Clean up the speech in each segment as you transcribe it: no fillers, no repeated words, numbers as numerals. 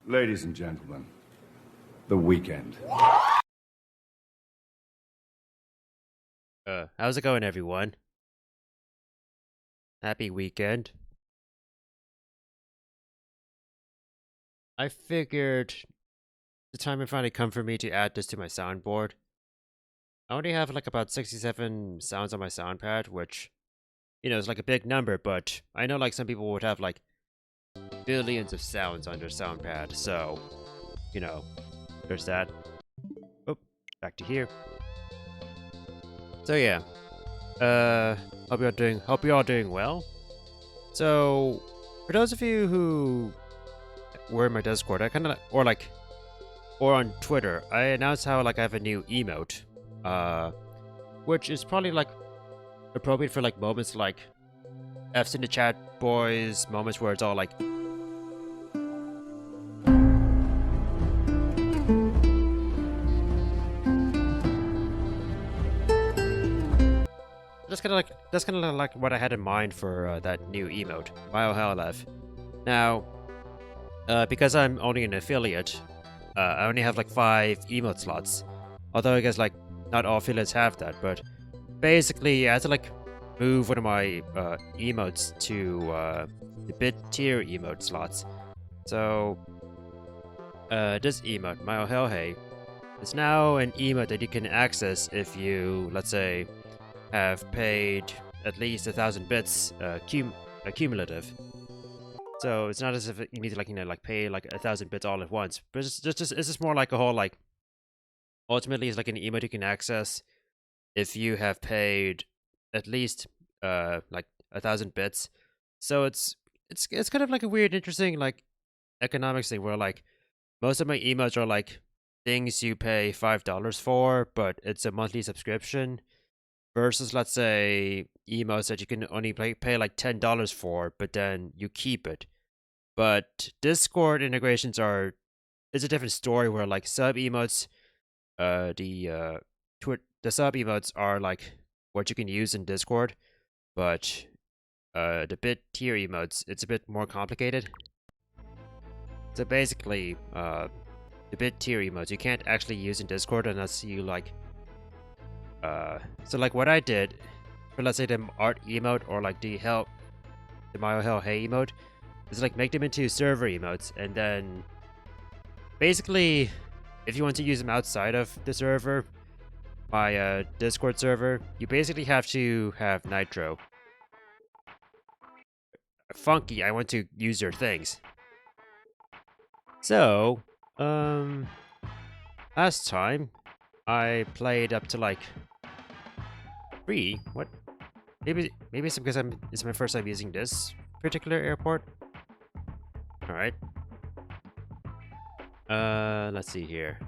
Ladies and gentlemen, the weekend. How's it going, everyone? Happy weekend. I figured the time had finally come for me to add this to my soundboard. I only have like about 67 sounds on my sound pad, which, is like a big number, but I know like some people would have like billions of sounds on their sound pad, so, there's that. Oh, back to here. So yeah, hope you're all doing well. So, for those of you who were in my Discord, I kind of, or on Twitter, I announced how like I have a new emote, which is probably like appropriate for like moments like F's in the chat, boys, moments where it's all like. That's kind of like what I had in mind for that new emote, BioHellLev. Now, because I'm only an affiliate, I only have like 5 emote slots. Although I guess like not all affiliates have that, but basically I had to like move one of my emotes to the bit tier emote slots. So this emote, BioHellHey, is now an emote that you can access if you, let's say, have paid at least 1,000 bits cumulative. So it's not as if you need to like pay like 1,000 bits all at once, but it's just more like a whole like. Ultimately, it's like an emote you can access if you have paid at least like 1,000 bits. So it's kind of like a weird, interesting like economics thing where like most of my emotes are like things you pay $5 for, but it's a monthly subscription. Versus, let's say, emotes that you can only pay like $10 for, but then you keep it. But Discord integrations is a different story where like sub emotes, the sub emotes are like what you can use in Discord, but the bit tier emotes, it's a bit more complicated. So basically, the bit tier emotes you can't actually use in Discord unless you like. So like what I did for, let's say, the art emote or like the Mario Hell Hey emote is like make them into server emotes, and then basically if you want to use them outside of the server, my Discord server, you basically have to have Nitro. Funky, I want to use your things. So, last time I played up to like 3. What? Maybe it's because it's my first time using this particular airport. All right. Let's see here.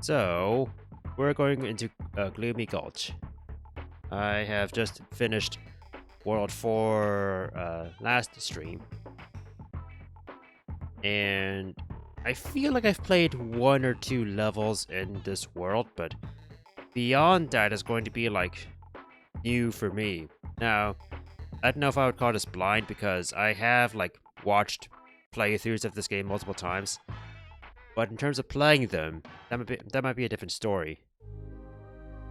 So we're going into Gloomy Gulch. I have just finished World 4 last stream, and I feel like I've played 1 or 2 levels in this world, but beyond that is going to be like new for me. Now, I don't know if I would call this blind because I have like watched playthroughs of this game multiple times, but in terms of playing them, that might be a different story.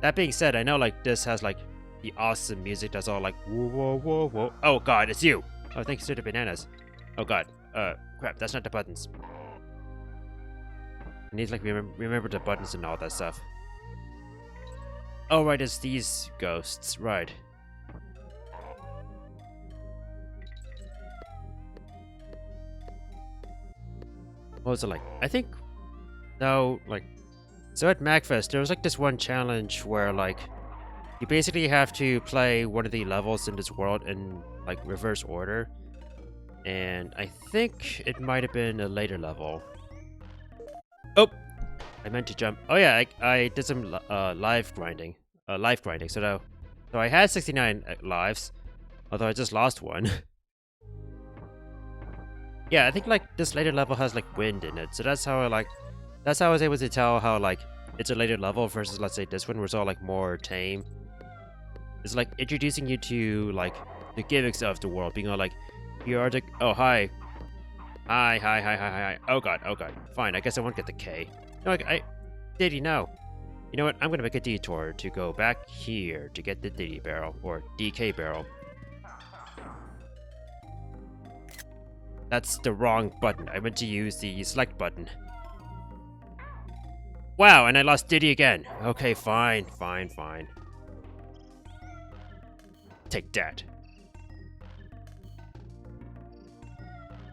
That being said, I know like this has like the awesome music that's all like whoa whoa whoa whoa. Oh god, it's you! Oh, thanks to the bananas. Oh god, crap, that's not the buttons. I need to like remember the buttons and all that stuff. Oh right, it's these ghosts, right. What was it like? I think, no, like, so at MagFest, there was like this one challenge where like, you basically have to play one of the levels in this world in like reverse order. And I think it might have been a later level. Oh! I meant to jump. Oh yeah, I did some life grinding. So I had 69 lives, although I just lost 1. Yeah, I think like this later level has like wind in it, so that's how I was able to tell how like it's a later level versus, let's say, this one where it's all like more tame. It's like introducing you to like the gimmicks of the world, being all like, here are the, oh hi, Hi, hi, hi, hi, hi. Oh god, oh god. Fine, I guess I won't get the K. No, Diddy, no. You know what? I'm gonna make a detour to go back here to get the Diddy barrel, or DK barrel. That's the wrong button. I meant to use the select button. Wow, and I lost Diddy again. Okay, fine, fine, fine. Take that.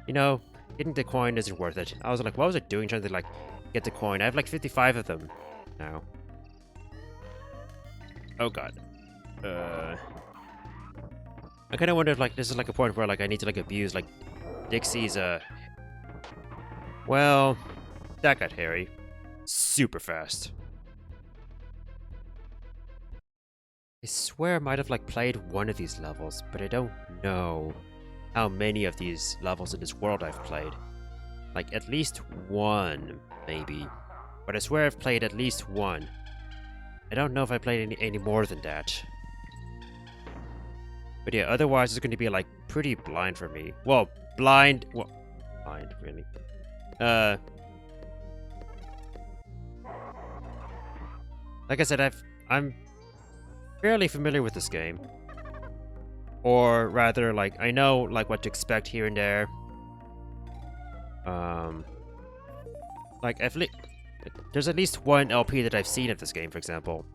You know, getting the coin isn't worth it. I was like, what was I doing trying to, like, get the coin? I have, like, 55 of them now. Oh, God. I kind of wonder if, like, this is, like, a point where, like, I need to, like, abuse, like, Dixie's, Well, that got hairy. Super fast. I swear I might have, like, played one of these levels, but I don't know how many of these levels in this world I've played. Like, at least one, maybe. But I swear I've played at least one. I don't know if I played any more than that. But yeah, otherwise it's going to be, like, pretty blind for me. Well, blind... Well, blind, really. Like I said, I'm fairly familiar with this game. Or rather, like, I know, like, what to expect here and there. Like, there's at least one LP that I've seen of this game, for example.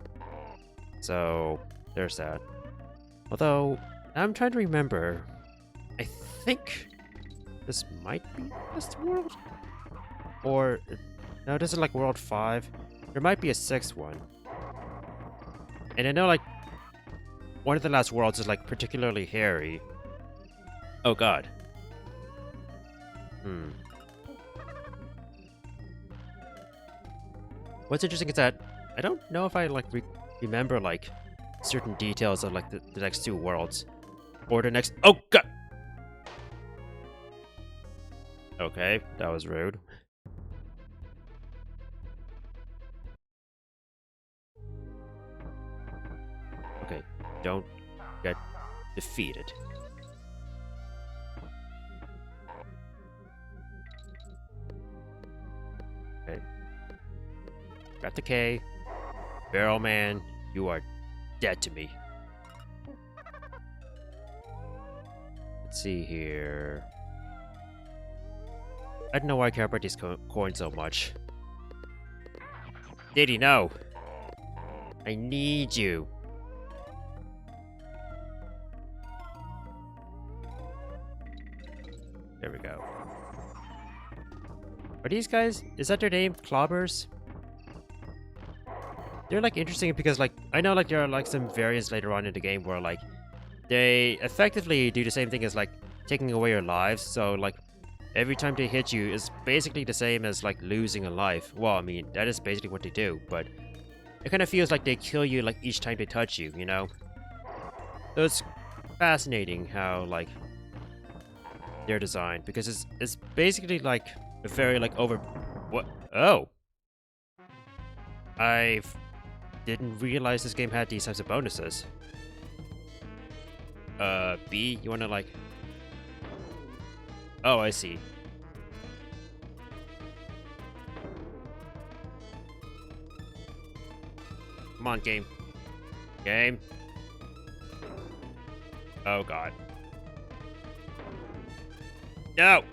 So, there's that. Although, I'm trying to remember. I think this might be this world? Or, no, this is like World 5. There might be a 6th one. And I know, like, one of the last worlds is, like, particularly hairy. Oh, God. What's interesting is that I don't know if I, like, remember, like, certain details of, like, the next 2 worlds. Or the next... Oh, God! Okay, that was rude. Okay, don't get defeated. Okay. Got the K. Barrel Man, you are dead to me. Let's see here. I don't know why I care about these coins so much. Diddy, no! I need you. There we go. Are these guys... Is that their name? Clobbers? They're, like, interesting because, like, I know, like, there are, like, some variants later on in the game where, like, they effectively do the same thing as, like, taking away your lives. So, like, every time they hit you is basically the same as, like, losing a life. Well, I mean, that is basically what they do, but it kind of feels like they kill you, like, each time they touch you, you know? So it's fascinating how, like, they're designed, because it's basically, like, a very, like, What? Oh! I didn't realize this game had these types of bonuses. B, you wanna, like... Oh, I see. Come on, game. Game. Oh, God. No!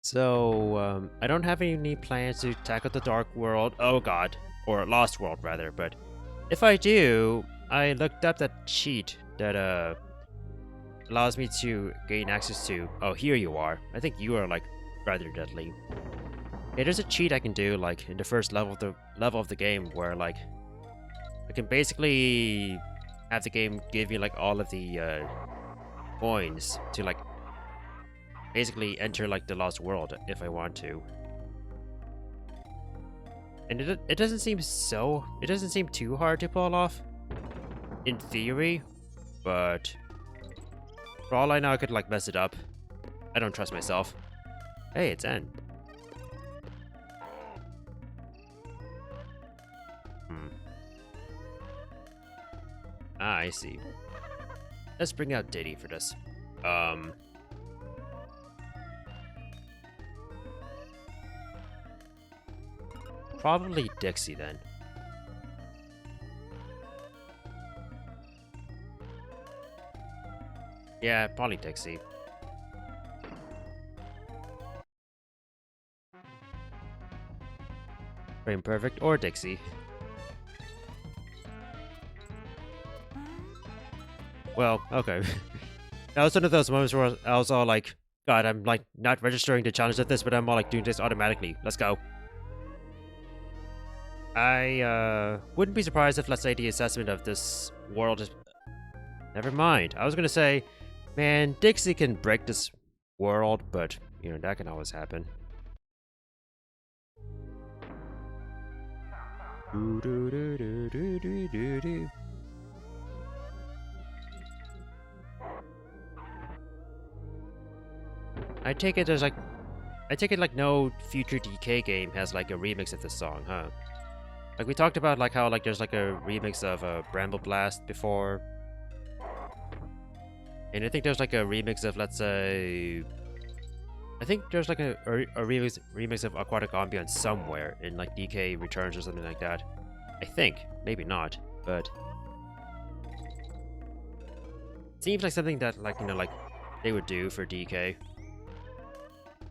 So, I don't have any plans to tackle the Dark World. Oh, God. Or Lost World, rather. But if I do, I looked up that cheat that, allows me to gain access to... Oh, here you are. I think you are, like, rather deadly. Yeah, there's a cheat I can do, like, in the first level of the game, where, like, I can basically have the game give you, like, all of the, coins to, like, basically enter, like, the Lost World if I want to. And it doesn't seem too hard to pull off, in theory, but for all I know, I could, like, mess it up. I don't trust myself. Hey, it's N. Ah, I see. Let's bring out Diddy for this. Um. Probably Dixie then. Yeah, probably Dixie. Frame Perfect or Dixie. Well, okay. That was one of those moments where I was all like, God, I'm like not registering the challenge of this, but I'm all like doing this automatically. Let's go. I wouldn't be surprised if, let's say, the assessment of this world is... Never mind. I was gonna say, man, Dixie can break this world, but, you know, that can always happen. Do, do, do, do, do, do, do, do. I take it like no future DK game has like a remix of this song, huh? Like we talked about like how like there's like a remix of Bramble Blast before. And I think there's like a remix of, let's say, I think there's like a remix of Aquatic Ambience somewhere in like DK Returns or something like that. I think, maybe not, but seems like something that like, you know, like they would do for DK.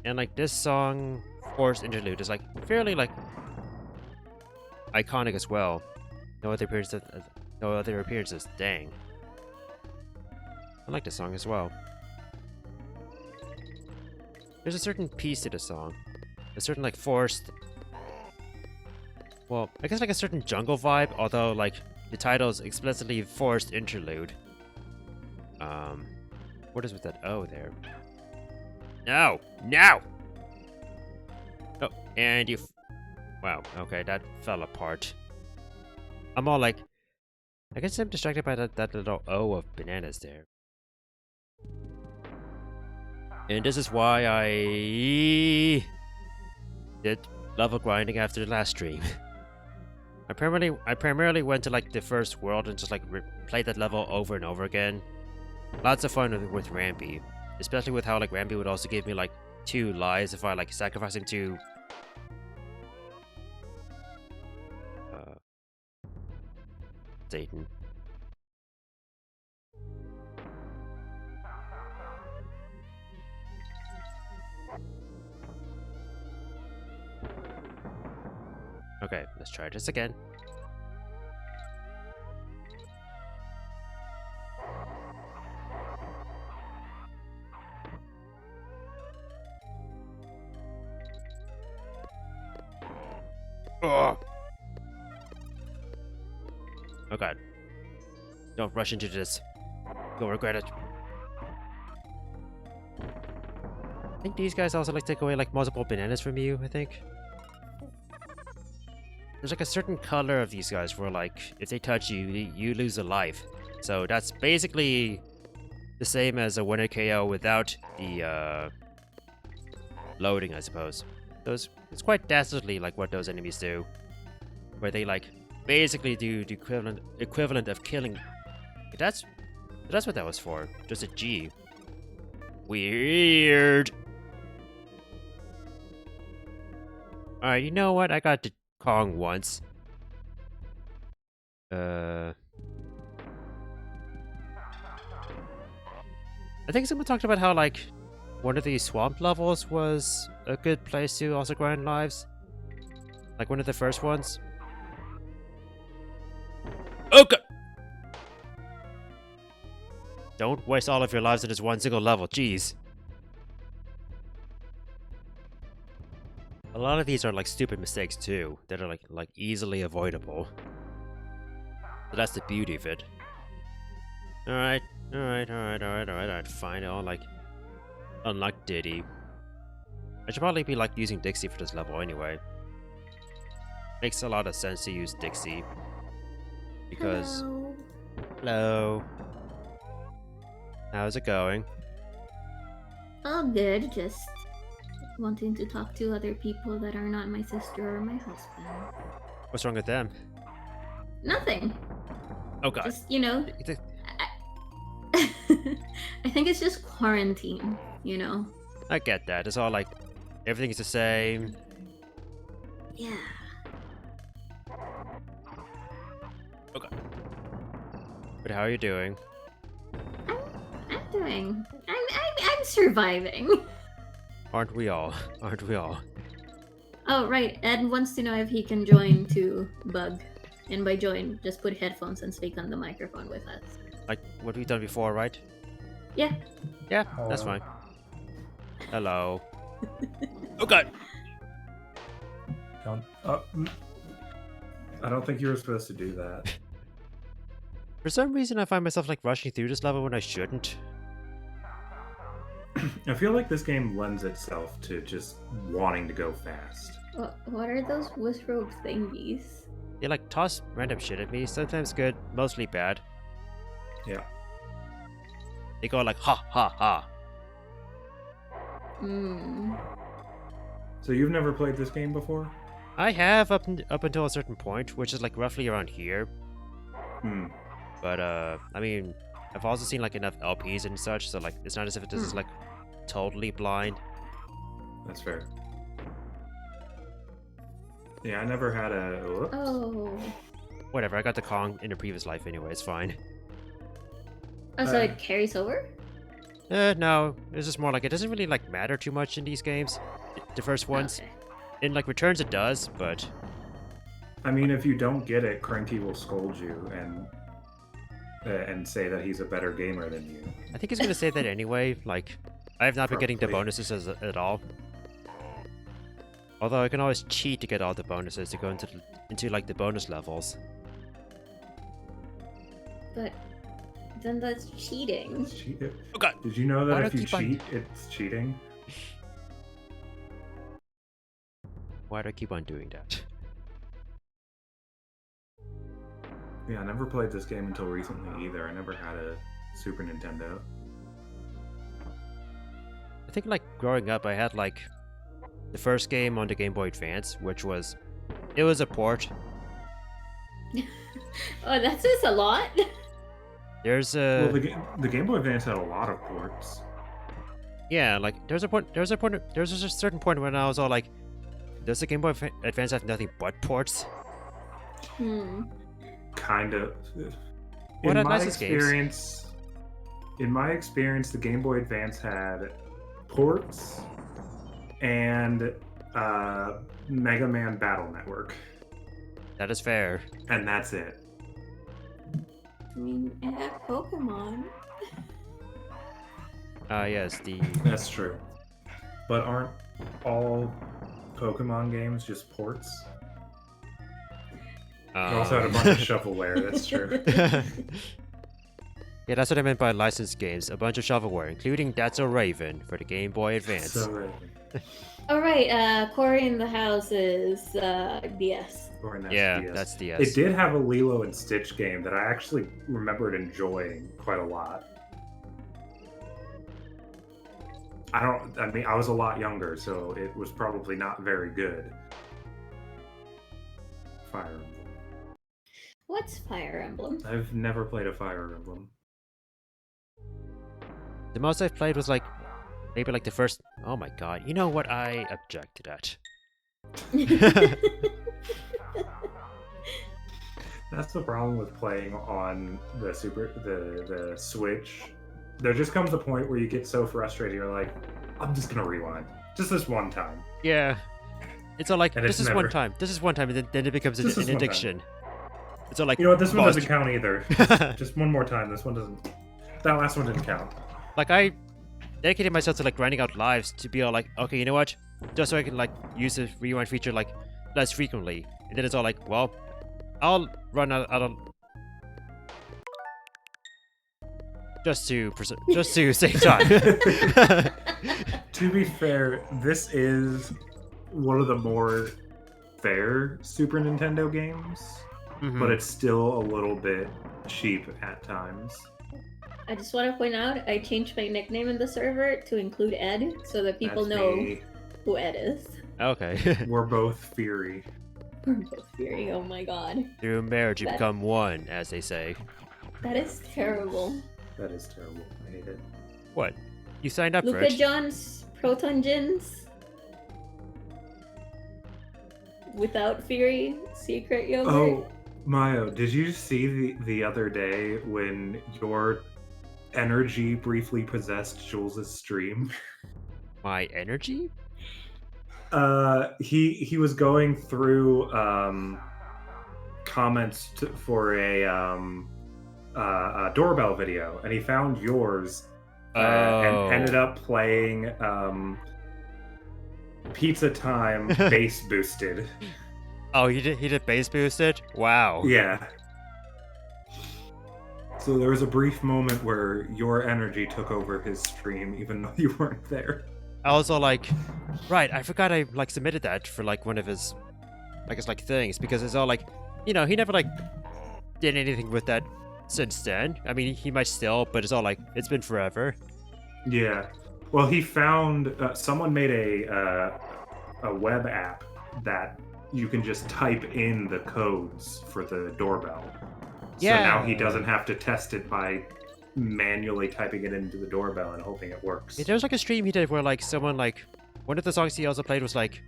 And like this song, Forced Interlude, is like fairly like iconic as well. No other appearances. Dang. I like this song as well. There's a certain piece to the song. A certain like forced... Well, I guess like a certain jungle vibe, although like the title is explicitly Forced Interlude. What is with that O there? No! No! Oh, and you... Wow, okay, that fell apart. I'm all like... I guess I'm distracted by that little O of bananas there. And this is why I did level grinding after the last stream. I primarily went to like the first world and just like played that level over and over again. Lots of fun with Rampy, especially with how like Rampy would also give me like 2 lives if I like sacrifice him to Satan. Okay, let's try this again. Oh god. Don't rush into this. You'll regret it. I think these guys also like take away like multiple bananas from you, I think. There's like a certain color of these guys where like if they touch you, you lose a life. So that's basically the same as a winner KO without the loading, I suppose. It's quite dastardly like what those enemies do. Where they like basically do the equivalent of killing. That's what that was for. Just a G. Weird. Alright, you know what? I got to Kong once. I think someone talked about how like one of these swamp levels was a good place to also grind lives. Like one of the first ones. Okay. Don't waste all of your lives in this one single level, jeez. A lot of these are like stupid mistakes too, that are like easily avoidable. So that's the beauty of it. Alright, fine, I'll like unlock Diddy. I should probably be like using Dixie for this level anyway. Makes a lot of sense to use Dixie. Because... Hello. How's it going? Oh, good. Just wanting to talk to other people that are not my sister or my husband. What's wrong with them? Nothing. Oh god. Just, you know... I think it's just quarantine, you know? I get that. It's all like everything's the same. Yeah. Okay. But how are you doing? I'm doing. I'm surviving. Aren't we all? Aren't we all? Oh, right. Ed wants to know if he can join to Bug. And by join, just put headphones and speak on the microphone with us. Like what we've done before, right? Yeah. Yeah, that's fine. Hello. Oh god! Don't. I don't think you were supposed to do that. For some reason, I find myself like rushing through this level when I shouldn't. I feel like this game lends itself to just wanting to go fast. What are those whisrobe thingies? They like toss random shit at me, sometimes good, mostly bad. Yeah. They go like ha ha ha. Hmm. So you've never played this game before? I have up until a certain point, which is like roughly around here. Hmm. But I mean, I've also seen like enough LPs and such, so like it's not as if this is like totally blind. That's fair. Yeah, I never had a. Whoops. Oh. Whatever, I got the Kong in a previous life anyway, it's fine. Oh, so it carries over? No, it's just more like it doesn't really like matter too much in these games. The first ones. Okay. In like Returns it does, but I mean, if you don't get it, Cranky will scold you and say that he's a better gamer than you. I think he's gonna say that anyway. Like, I have not been getting the Probably. bonuses at all. Although I can always cheat to get all the bonuses to go into like the bonus levels. But then that's cheating. It's cheating. Oh god! Did you know Why that do if I you keep cheat, it's cheating? Why do I keep on doing that? Yeah, I never played this game until recently either. I never had a Super Nintendo. I think like growing up, I had like the first game on the Game Boy Advance, which was it was a port. Oh, that says a lot. There's Well, a the Game Boy Advance had a lot of ports. yeah, like there's a certain point when I was all like, does the Game Boy Advance have nothing but ports? Kind of. What In are my nicest games? experience, in my experience, the Game Boy Advance had ports and Mega Man Battle Network, That is fair. and that's it. I mean, it had Pokemon. Yes, the That's true. But aren't all Pokemon games just ports? They also had a bunch of shovelware. That's true. Yeah, that's what I meant by licensed games. A bunch of shovelware, including That's a Raven for the Game Boy Advance. So, All right, Corey in the house is DS. or in Yeah, DS. that's DS. It did have a Lilo and Stitch game that I actually remembered enjoying quite a lot. I mean, I was a lot younger, so it was probably not very good. Fire Emblem. What's Fire Emblem? I've never played a Fire Emblem. The most I've played was like maybe like the first. Oh my god! You know what? I object to that. That's the problem with playing on the the Switch. There just comes a point where you get so frustrated, you're like, I'm just gonna rewind. Just this one time. Yeah, it's all like And this it's is one never- time. This is one time, and then it becomes This is an one time. addiction. It's all like You know what, this one pause. doesn't count either. Just one more time. This one doesn't. That last one didn't count. Like I dedicated myself to like grinding out lives to be all like, okay, you know what? Just so I can like use the rewind feature like less frequently. And then it's all like, well, I'll run out of just to save time. To be fair, this is one of the more fair Super Nintendo games, Mhm. but it's still a little bit cheap at times. I just want to point out I changed my nickname in the server to include Ed so that people That's know me. who Ed is. Okay. We're both Fury. We're both fearing. Oh my god. Through marriage you That- become one, as they say. That is terrible. That is terrible. I hate it. What? You signed up for Luca it. John's Proton Gins. Without Fury, Secret Yogurt. Oh, Mayo, did you see the other day when your energy briefly possessed Jules' stream? My energy? He was going through comments for a doorbell video, and he found yours and ended up playing Pizza Time bass boosted. Oh, he did bass boosted? Wow. Yeah. So there was a brief moment where your energy took over his stream, even though you weren't there. I was all like, right, I forgot I like submitted that for like one of his, I guess like things, because it's all like, you know, he never like did anything with that since then. I mean, he might still, but it's all like, it's been forever. Yeah. Well, he found someone made a web app that you can just type in the codes for the doorbell. Yeah. So now he doesn't have to test it by manually typing it into the doorbell and hoping it works. Yeah, there was like a stream he did where like someone like, one of the songs he also played was like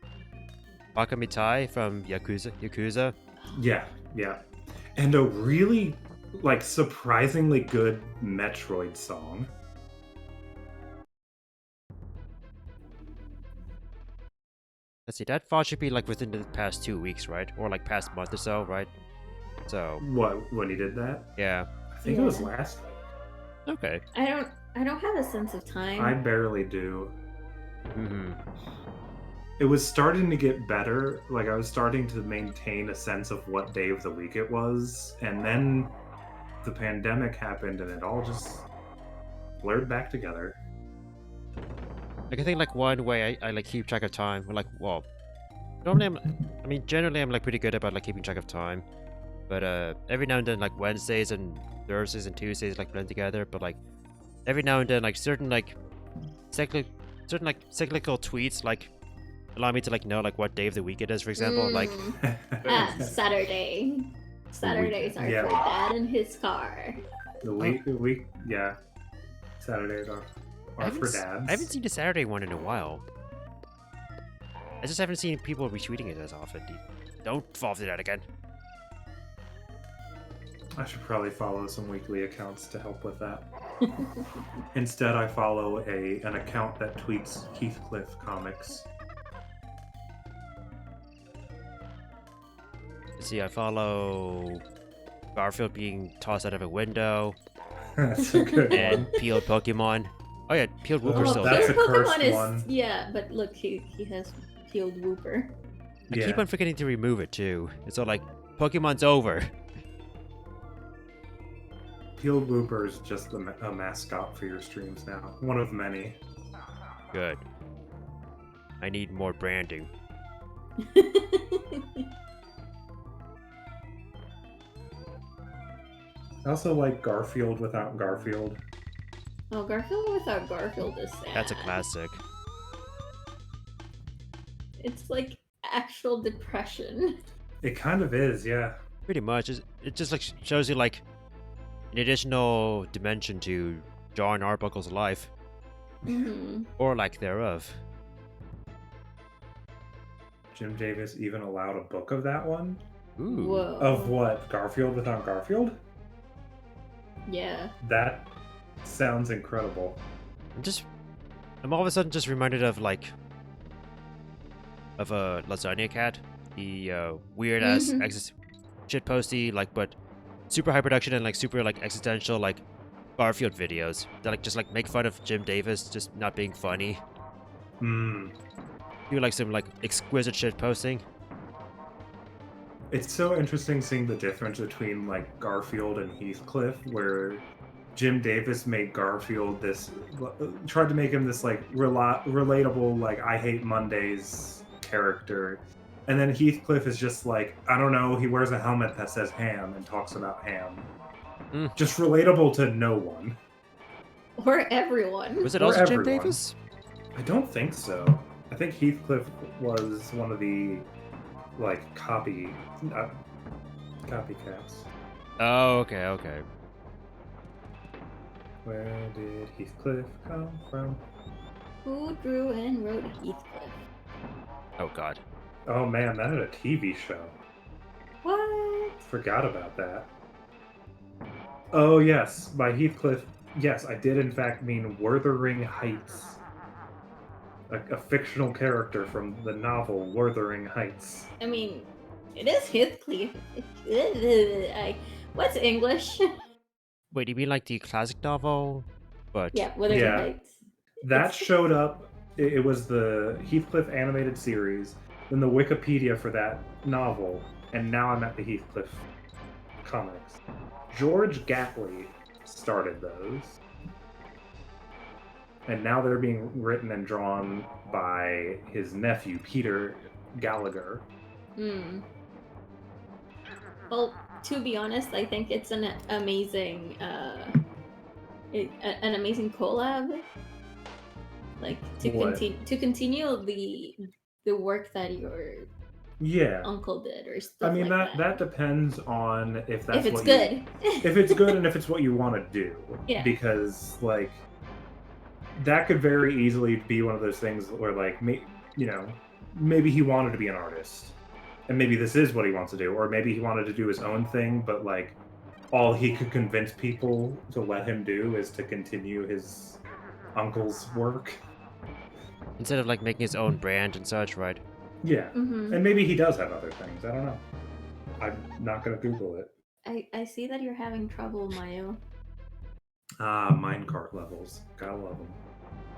Baka Mitai from Yakuza. Yeah, yeah. And a really, like, surprisingly good Metroid song. Let's see, that file should be like within the past 2 weeks, right? Or like past month or so, right? So, What, when he did that? yeah. I think it was Yeah. last week. Okay. I don't have a sense of time. I barely do. Mm-hmm. It was starting to get better. Like, I was starting to maintain a sense of what day of the week it was. And then the pandemic happened and it all just blurred back together. Like I think like one way I like keep track of time, or like, well, normally generally I'm like pretty good about like keeping track of time. But every now and then like Wednesdays and Thursdays and Tuesdays like blend together, but like every now and then like certain like cyclical tweets like allow me to like know like what day of the week it is, for example. Like Saturday. Saturdays are Yeah. for Dad in his car. the week, yeah. Saturdays are for dads. I haven't seen the Saturday one in a while. I just haven't seen people retweeting it as often. Don't fall for that again. I should probably follow some weekly accounts to help with that. Instead, I follow an account that tweets Heathcliff comics. Let's see, I follow Garfield being tossed out of a window That's a good and one. peeled Pokemon. Oh yeah, peeled Wooper's Oh, still that's there. a cursed Pokemon is one. yeah, but look, he has peeled Wooper. I keep on forgetting to remove it too. It's all like, Pokemon's over. Peeled Wooper is just a mascot for your streams now. One of many. Good. I need more branding. I also like Garfield without Garfield. Oh, Garfield without Garfield is sad. That's a classic. It's like actual depression. It kind of is, yeah. Pretty much. It just like shows you like an additional dimension to John Arbuckle's life, Hmm. or lack thereof. Jim Davis even allowed a book of that one? Ooh. Whoa. Of what? Garfield without Garfield? Yeah. That sounds incredible. I'm all of a sudden just reminded of like a Lasagna Cat, the weird ass Mhm. shit posty like, but super high production and like super like existential like Garfield videos that like just like make fun of Jim Davis just not being funny. Hmm. Do like some like exquisite shit posting. It's so interesting seeing the difference between like Garfield and Heathcliff, where Jim Davis made Garfield tried to make him this like relatable, like I hate Mondays character. And then Heathcliff is just like, I don't know, he wears a helmet that says ham and talks about ham. Mm. Just relatable to no one. Or everyone. Was it Or also Jim everyone. Davis? I don't think so. I think Heathcliff was one of the like copycats. Oh, okay. Where did Heathcliff come from? Who drew and wrote Heathcliff? Oh god. Oh man, that had a TV show. What? Forgot about that. Oh yes, by Heathcliff. Yes, I did in fact mean Wuthering Heights. A fictional character from the novel Wuthering Heights. I mean, it is Heathcliff. What's English? Wait, you mean like the classic novel? But Yeah, Wuthering Yeah. Heights. That It's- showed up. It was the Heathcliff animated series, then the Wikipedia for that novel, and now I'm at the Heathcliff comics. George Gatley started those. And now they're being written and drawn by his nephew, Peter Gallagher. Hmm. Well, to be honest, I think it's an amazing, an amazing collab. Like to What? continue the work that your Yeah. uncle did or stuff I mean, like that depends on if that's if it's what good. You, if it's good and if it's what you want to do. Yeah. Because, like, that could very easily be one of those things where, like, maybe he wanted to be an artist. And maybe this is what he wants to do. Or maybe he wanted to do his own thing, but, like, all he could convince people to let him do is to continue his uncle's work. instead of like making his own brand and such, right? Yeah. Mm-hmm. And maybe he does have other things. I don't know. I'm not going to Google it. I see that you're having trouble, Mayo. Minecart levels. Gotta love them.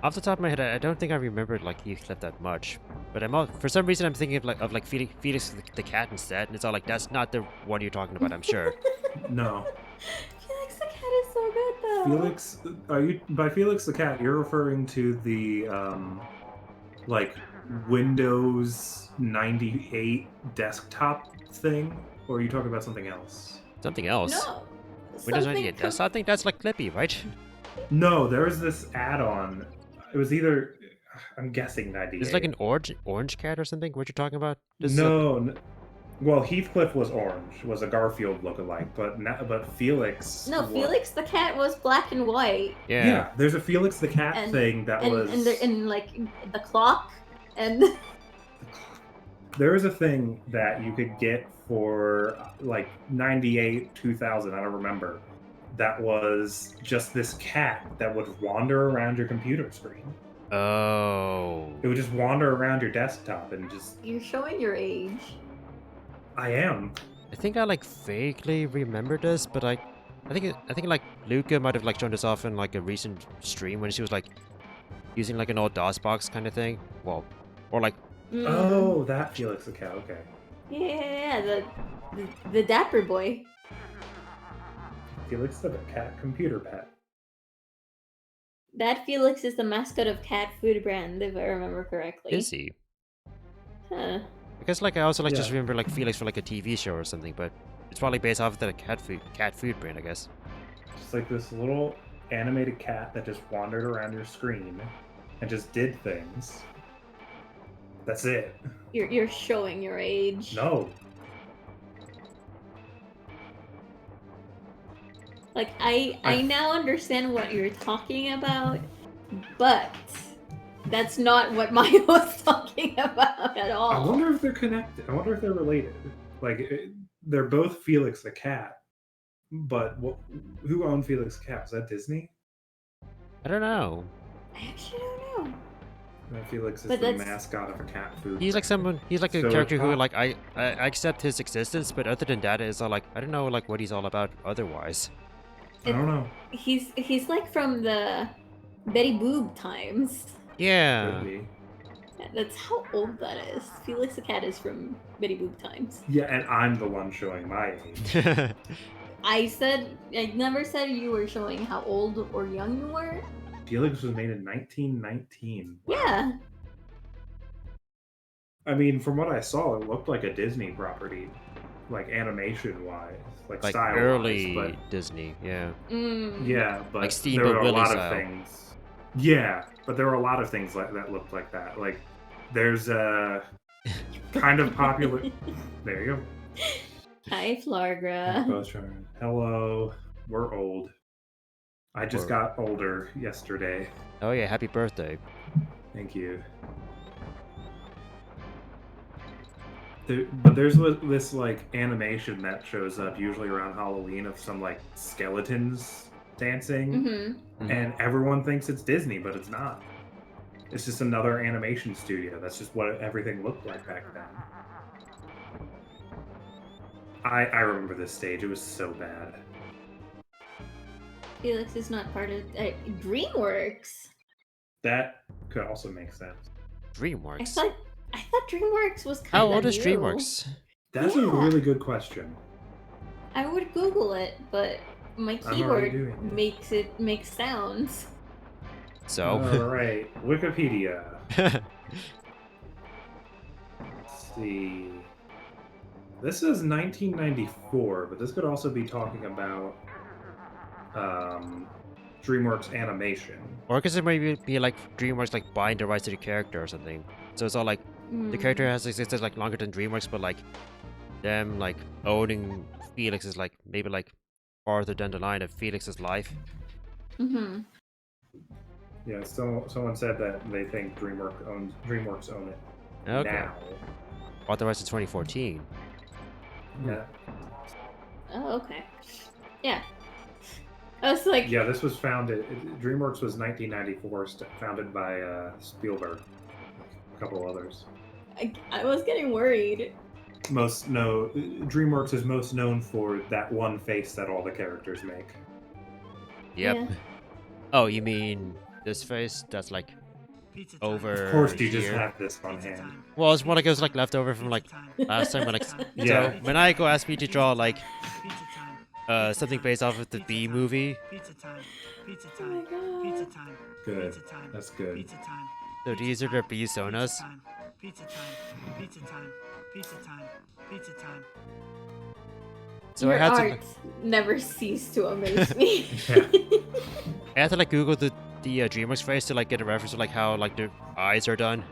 Off the top of my head, I don't think I remembered like Heathcliff that much. But for some reason I'm thinking of Felix the cat instead, and it's all like that's not the one you're talking about, I'm sure. No. Felix the cat is so good though. Felix, are you by Felix the cat? You're referring to the like Windows 98 desktop thing, or are you talking about something else? Something else. No. Windows something 98. I think that's like Clippy, right? No, there was this add-on. It was either I'm guessing 98. It's like an orange cat or something. What you're talking about? Well, Heathcliff was orange, was a Garfield lookalike, but Felix. No, Felix the cat was black and white, Yeah, there's a Felix the cat And- thing that was. and like the clock, and There was a thing that you could get for like 98, 2000, I don't remember. That was just this cat that would wander around your computer screen. Oh. It would just wander around your desktop and just. you're showing your age. I am. I think I like vaguely remember this, but I think like Luca might have like shown this off in like a recent stream when she was like using like an old DOS box kind of thing. Well, or like Mm. Oh, that Felix the cat, okay. Yeah, the dapper boy. Felix the cat computer pet. That Felix is the mascot of cat food brand, if I remember correctly. is he? Huh. I guess like I also like just Yeah. remember like Felix for like a TV show or something, but it's probably based off of the cat food brand, I guess. Just like this little animated cat that just wandered around your screen and just did things. That's it. You're showing your age. No. Like I now understand what you're talking about, but that's not what Maya was talking about at all. I wonder if they're connected. I wonder if they're related. Like, they're both Felix the cat. But who owned Felix the cat? Was that Disney? I don't know. I actually don't know. Felix is But the that's- mascot of a cat food. He's like someone. He's like a So character who top- like I accept his existence, but other than that, is all like I don't know like what he's all about otherwise. I don't know. He's like from the Betty Boop times. Yeah. Could be. Yeah, that's how old that is. Felix the cat is from Betty Boop times. Yeah, and I'm the one showing my age. I never said you were showing how old or young you were. Felix was made in 1919. Yeah. I mean, from what I saw, it looked like a Disney property, like animation-wise, like style-wise. early But Disney. Yeah. Mm. yeah, but Like there Steamboat were a Willie lot style. of things. Yeah, but there were a lot of things like that looked like that. Like, there's a kind of popular. There you go. Hi, Flargra. Both trying. Hello, we're old. I just Or- got older yesterday. Oh yeah, happy birthday. Thank you. But there's this like animation that shows up usually around Halloween of some like skeletons dancing, Mm-hmm. and everyone thinks it's Disney, but it's not. It's just another animation studio. That's just what everything looked like back then. I remember this stage. It was so bad. Felix is not part of DreamWorks. That could also make sense. DreamWorks. I thought DreamWorks was kind How of old is new. DreamWorks? That's a Yeah. really good question. I would Google it, but my I'm already keyboard doing it. makes sounds. So. All right, Wikipedia. Let's see. This is 1994, but this could also be talking about DreamWorks Animation. Or could it maybe be like DreamWorks like buying the rights to the character or something? So it's all like the character has existed like longer than DreamWorks, but like them like owning Felix is like maybe like farther down the line of Felix's life. Mm-hmm. Yeah, someone said that they think DreamWorks own it Okay. now. Bought the rights in 2014. Yeah. Oh, okay. Yeah. I was like, Yeah, this was founded. DreamWorks was 1994, founded by Spielberg, a couple others. I was getting worried. DreamWorks is most known for that one face that all the characters make. Yep. Yeah. Oh, you mean this face? That's like over. Of course, you just here? have this on hand. Well, it's more like it was like left over from like last time when like Yeah. So when Aiko asked me to draw like something based off of the B movie, Oh my god. Good. That's good. so these are the B sonas. So Your I had to art never ceased to amaze me. I had to like Google the DreamWorks face to like get a reference to like how like the eyes are done.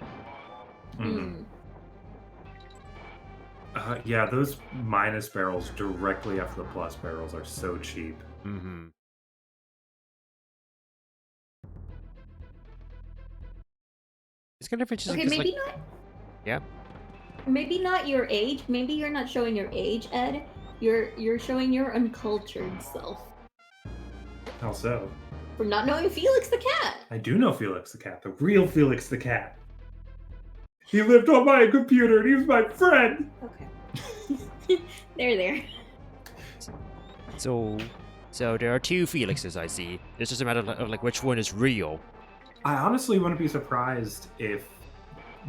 Mhm. Mm. Yeah, those minus barrels directly after the plus barrels are so cheap. Mm-hmm. It's kind of interesting. Okay, 'cause, maybe like, not. Yeah. Maybe not your age. Maybe you're not showing your age, Ed. You're showing your uncultured self How so? for not knowing Felix the cat. I do know Felix the cat, the real Felix the cat. He lived on my computer and he was my friend. Okay. there. So there are two Felixes I see. It's just a matter of like which one is real. I honestly wouldn't be surprised if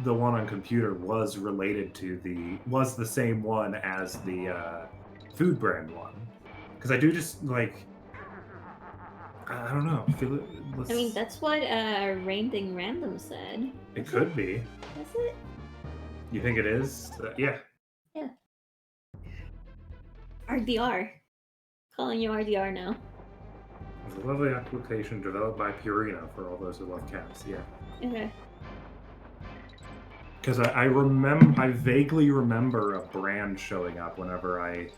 the one on computer was related to was the same one as the food brand one. Because I do just like, I don't know. I mean, that's what Rain Thing Random said. It could be. Is it? You think it is? Yeah. RDR. Calling you RDR now. It's a lovely application developed by Purina for all those who love cats. Yeah. Okay. Because I vaguely remember a brand showing up whenever I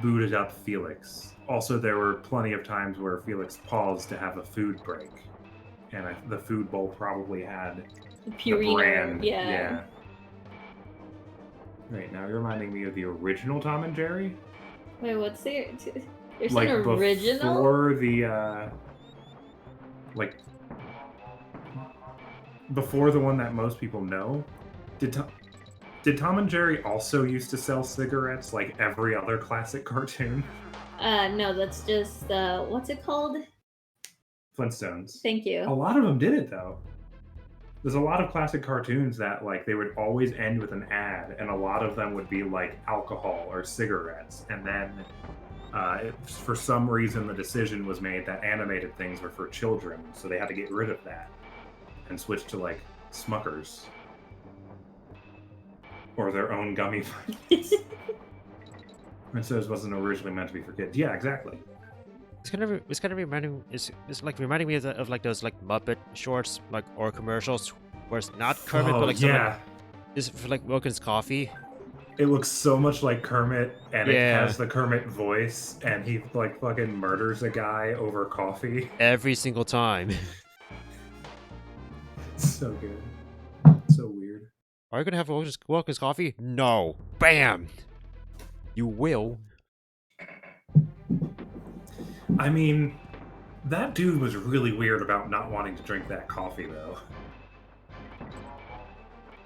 booted up Felix. Also, there were plenty of times where Felix paused to have a food break, and the food bowl probably had the Purina. brand. Yeah. Right, now you're reminding me of the original Tom and Jerry. Wait, what's the? There's Like an original. before the before the one that most people know. Did Tom and Jerry also used to sell cigarettes like every other classic cartoon? No, that's just what's it called? Flintstones. Thank you. A lot of them did it though. There's a lot of classic cartoons that like they would always end with an ad, and a lot of them would be like alcohol or cigarettes. And then, for some reason, the decision was made that animated things were for children, so they had to get rid of that and switch to like Smuckers or their own gummy findings. Flintstones wasn't originally meant to be for kids. Yeah, exactly. It's kind of reminding. It's like reminding me of like those like Muppet shorts, like or commercials, where it's not Kermit, but like some, like, yeah. this for like Wilkins Coffee. It looks so much like Kermit, and it Yeah. has the Kermit voice, and he like fucking murders a guy over coffee. Every single time. It's so good. So weird. Are you gonna have Welker's coffee? No. Bam! You will. I mean, that dude was really weird about not wanting to drink that coffee, though.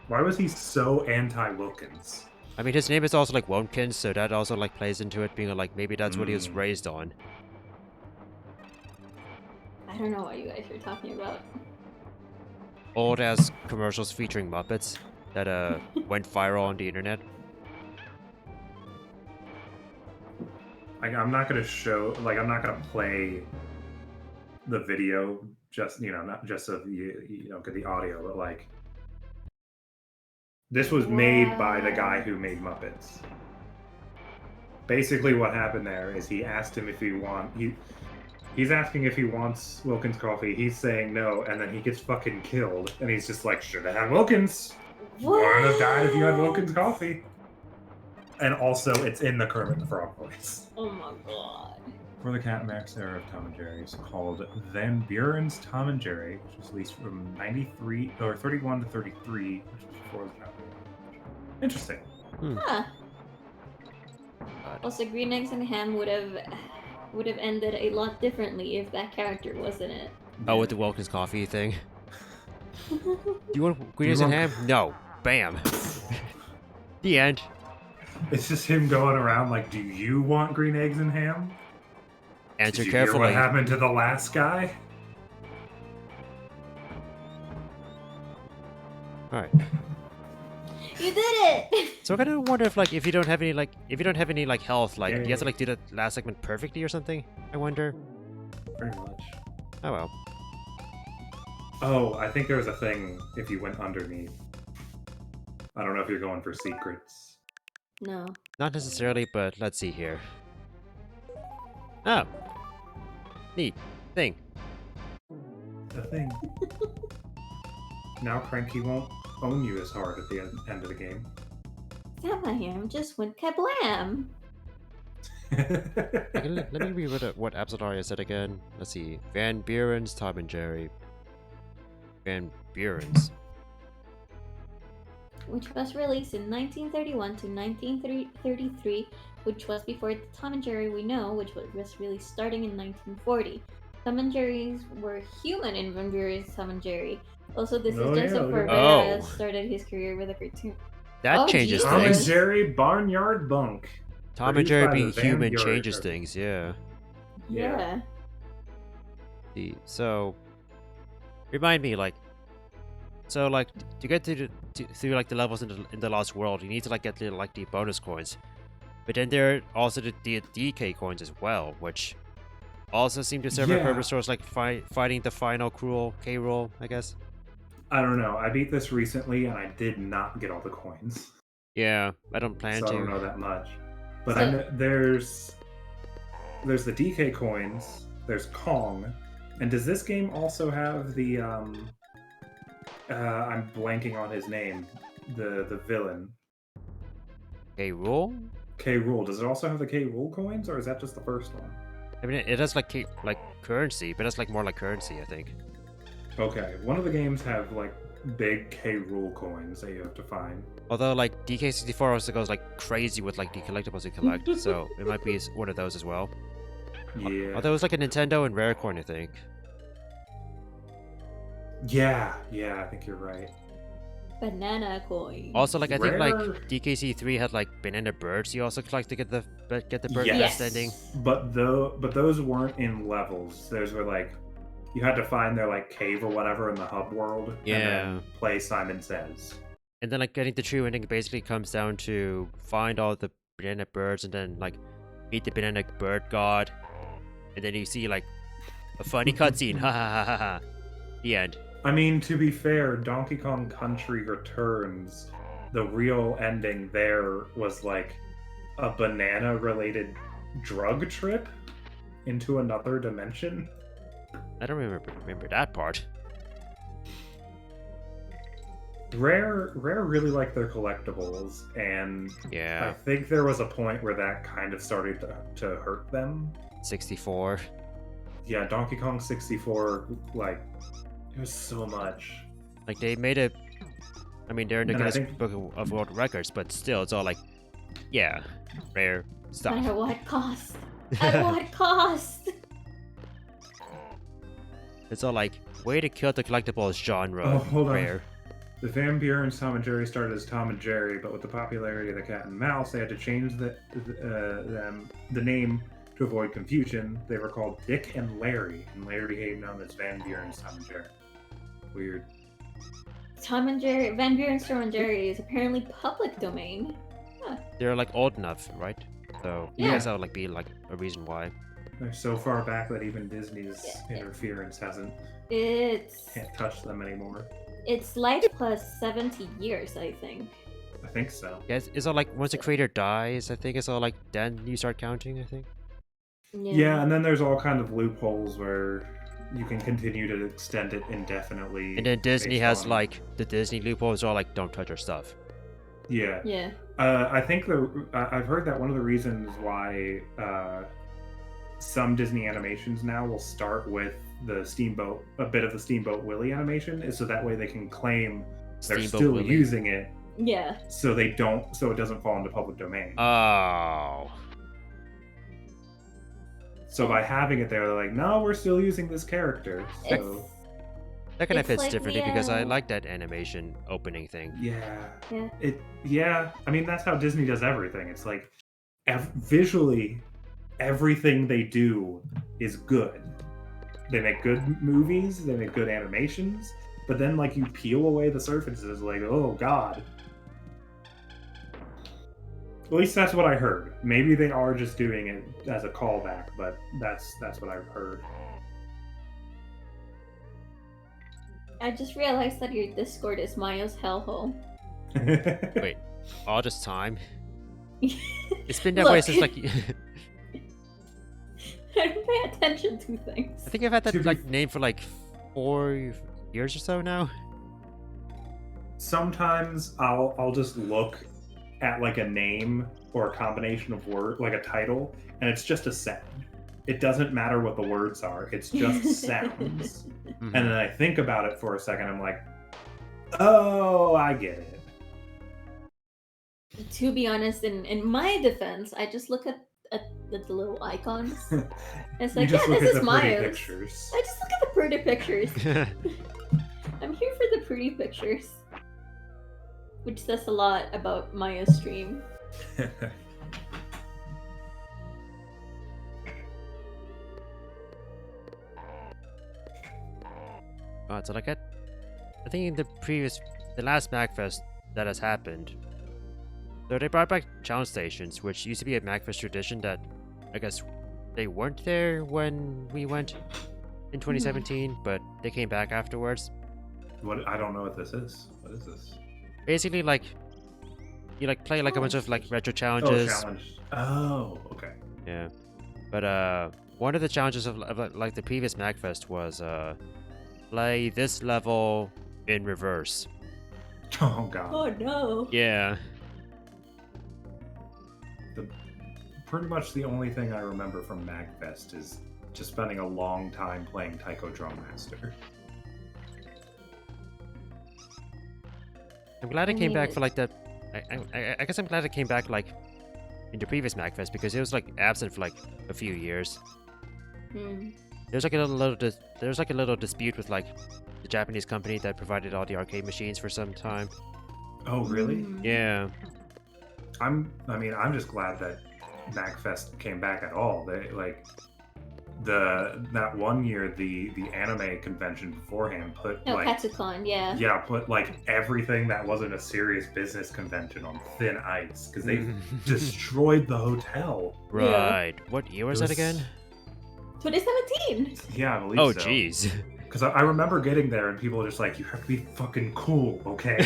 Why was he so anti-Wilkins? I mean, his name is also like Wonkins, so that also like plays into it being like maybe that's what he was raised on. I don't know what you guys are talking about. Old ass commercials featuring Muppets that went viral on the internet. Like, I'm not gonna show, like, I'm not gonna play the video, just, you know, not just so you know, get the audio, but like, this was made by the guy who made Muppets. Basically, what happened there is he asked him if he's asking if he wants Wilkins coffee. He's saying no, and then he gets fucking killed, and he's just like, should have had Wilkins. Wouldn't have died if you had Wilkins coffee. And also, it's in the Kermit the Frog voice. Oh my god. For the Cat Max era of Tom and Jerry's, called Van Buren's Tom and Jerry, which was released from 93 or 31 to 33, which was before the Cat. Interesting. Huh. Also, Green Eggs and Ham would have ended a lot differently if that character was in it. Oh, with the Welker's coffee thing. You want green eggs and ham? No. Bam. The end. It's just him going around like, do you want green eggs and ham? Answer Did you carefully. hear what happened to the last guy? Alright. You did it! So I kind of wonder if like if you don't have any like health, like you have to like do that last segment perfectly or something. I wonder. Pretty much. Oh well. Oh, I think there was a thing if you went underneath. I don't know if you're going for secrets. No. Not necessarily, but let's see here. Oh. Neat. Thing. The thing. Now Cranky won't own you as hard at the end of the game. Sam just went kablam! Okay, let me read what Absalari said again. Let's see. Van Buren's Tom and Jerry. Van Buren's. Which was released in 1931 to 1933, which was before the Tom and Jerry we know, which was released starting in 1940. Tom and Jerry's were human in Van Buren's Tom and Jerry. Also, this is Joseph Barbera started his career with a cartoon. That changes Jesus. Tom and things. Jerry Barnyard Bunk. Tom and Produced Jerry by being the Van human Buren changes Cartoon. things, yeah. Yeah. So, remind me, like, so like to get through like the levels in the Lost World, you need to like get the bonus coins, but then there are also the DK coins as well, which also seem to serve a purpose towards like fighting the final cruel K roll, I guess. I don't know. I beat this recently and I did not get all the coins. Yeah, I don't plan So to. I don't know that much. But I know there's the DK coins, there's Kong, and does this game also have the I'm blanking on his name, the villain. K roll? K. Rool. Does it also have the K. Rool coins, or is that just the first one? I mean, it has like currency, but it's like more like currency, I think. Okay, one of the games have like big K. Rool coins that you have to find. Although like DK64 also goes like crazy with like the collectibles you collect, so it might be one of those as well. Yeah. Although it was like a Nintendo and Rare coin, I think. Yeah, I think you're right. Banana coin. Also, like I think like Rare- DKC3 had like banana birds. You also collect to get the bird Yes. nest ending. But those weren't in levels. Those were like you had to find their like cave or whatever in the hub world. Yeah. And then play Simon Says. And then like getting the true ending basically comes down to find all the banana birds and then like meet the banana bird god, and then you see like a funny cutscene. Ha ha ha ha ha. The end. I mean, to be fair, Donkey Kong Country Returns, the real ending there was like a banana-related drug trip into another dimension. I don't remember that part. Rare really liked their collectibles, and I Yeah, think there was a point where that kind of started to hurt them. 64. Yeah, Donkey Kong 64, like, it was so much. Like they made it. I mean, they're in the And I Guinness think- Book of World Records, but still, it's all like, yeah, rare But stuff. at what cost? At what cost? It's all like, way to kill the collectibles genre. Oh, hold on. rare. The Van Buren's Tom and Jerry started as Tom and Jerry, but with the popularity of the Cat and Mouse, they had to change the name to avoid confusion. They were called Dick and Larry became known as Van Buren's Tom and Jerry. Weird. Tom and Jerry, Van Buren's Tom and Jerry is apparently public domain. They're like old enough, right? So I Yeah. guess that would like be like a reason why. They're so far back that even Disney's Yeah. interference can't touch them anymore. It's life plus 70 years, I think. I think so. Yeah, it's all like once the creator dies, I think it's all like then you start counting. I think. Yeah, and then there's all kind of loopholes where you can continue to extend it indefinitely. And then Disney based has on- like the Disney loopholes, all like don't touch our stuff. Yeah. Yeah. I think I've heard that one of the reasons why some Disney animations now will start with a bit of the Steamboat Willie animation, is so that way they can claim they're Steamboat still Willie. using it, Yeah. so it doesn't fall into public domain. Oh. So by having it there, they're like, no, we're still using this character. So It's, That kind of It's fits like differently the, because I uh, like that animation opening thing. yeah, yeah. I mean, that's how Disney does everything. It's like visually, everything they do is good. They make good movies, they make good animations, but then like you peel away the surfaces, like, oh god. At least that's what I heard. Maybe they are just doing it as a callback, but that's what I've heard. I just realized that your Discord is Mayo's hellhole. Wait, all this time? It's been that way Look. since like I don't pay attention to things. I think I've had To that be like name for like 4 years or so now. Sometimes I'll just look at like a name or a combination of words, like a title, and it's just a sound. It doesn't matter what the words are, it's just sounds. Mhm. And then I think about it for a second, I'm like, oh, I get it. To be honest, in my defense, I just look at the little icons. It's like, you just yeah, look this at is the pretty Mayo's. pictures. I just look at the pretty pictures. I'm here for the pretty pictures. Which says a lot about Maya's stream. So like I think in the last MagFest that has happened, so they brought back challenge stations, which used to be a MagFest tradition that I guess they weren't there when we went in 2017, but they came back afterwards. What? I don't know what this is. What is this? Basically, like you like play like a bunch of like retro Oh, challenges. challenge. Oh, okay. Yeah, but one of the challenges of like the previous MagFest was play this level in reverse. Oh god. Oh no. Yeah. Pretty much the only thing I remember from MagFest is just spending a long time playing Taiko Drum Master. I'm glad it came back for Neat. like that. I guess I'm glad it came back like in the previous MagFest because it was like absent for like a few years. Hmm. There's like a little dispute with like the Japanese company that provided all the arcade machines for some time. Oh, really? Hmm. Yeah. I'm just glad that MagFest came back at all. They like that one year the anime convention beforehand put No, like Katsucon, yeah. put like everything that wasn't a serious business convention on thin ice because they destroyed the hotel. Right. What year was that was- again? 2017. Yeah, I believe Oh, so. jeez. Because I remember getting there and people were just like, "You have to be fucking cool, okay?"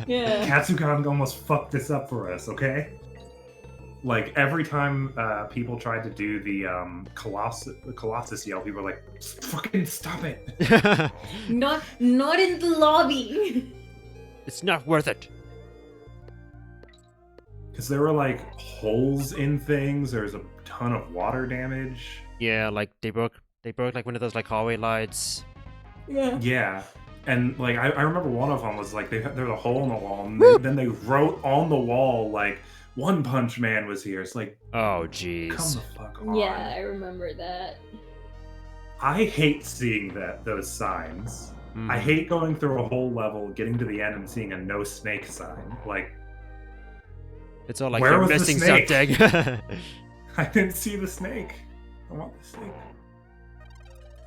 Yeah. Katsucon almost fucked this up for us, okay? Like every time people tried to do the Colossus yell, people were like, "Fucking stop it!" Not in the lobby. It's not worth it. Because there were like holes in things. There was a ton of water damage. Yeah, like they broke like one of those like hallway lights. Yeah. Yeah. And like I remember one of them was like there's a hole in the wall, and Woo! then they wrote on the wall like One Punch Man was here. It's like, Oh come jeez. the fuck on. Yeah, I remember that. I hate seeing those signs. Mm. I hate going through a whole level, getting to the end, and seeing a no snake sign. Like, It's all like Where you're was the missing snake? something. I didn't see the snake. I want the snake.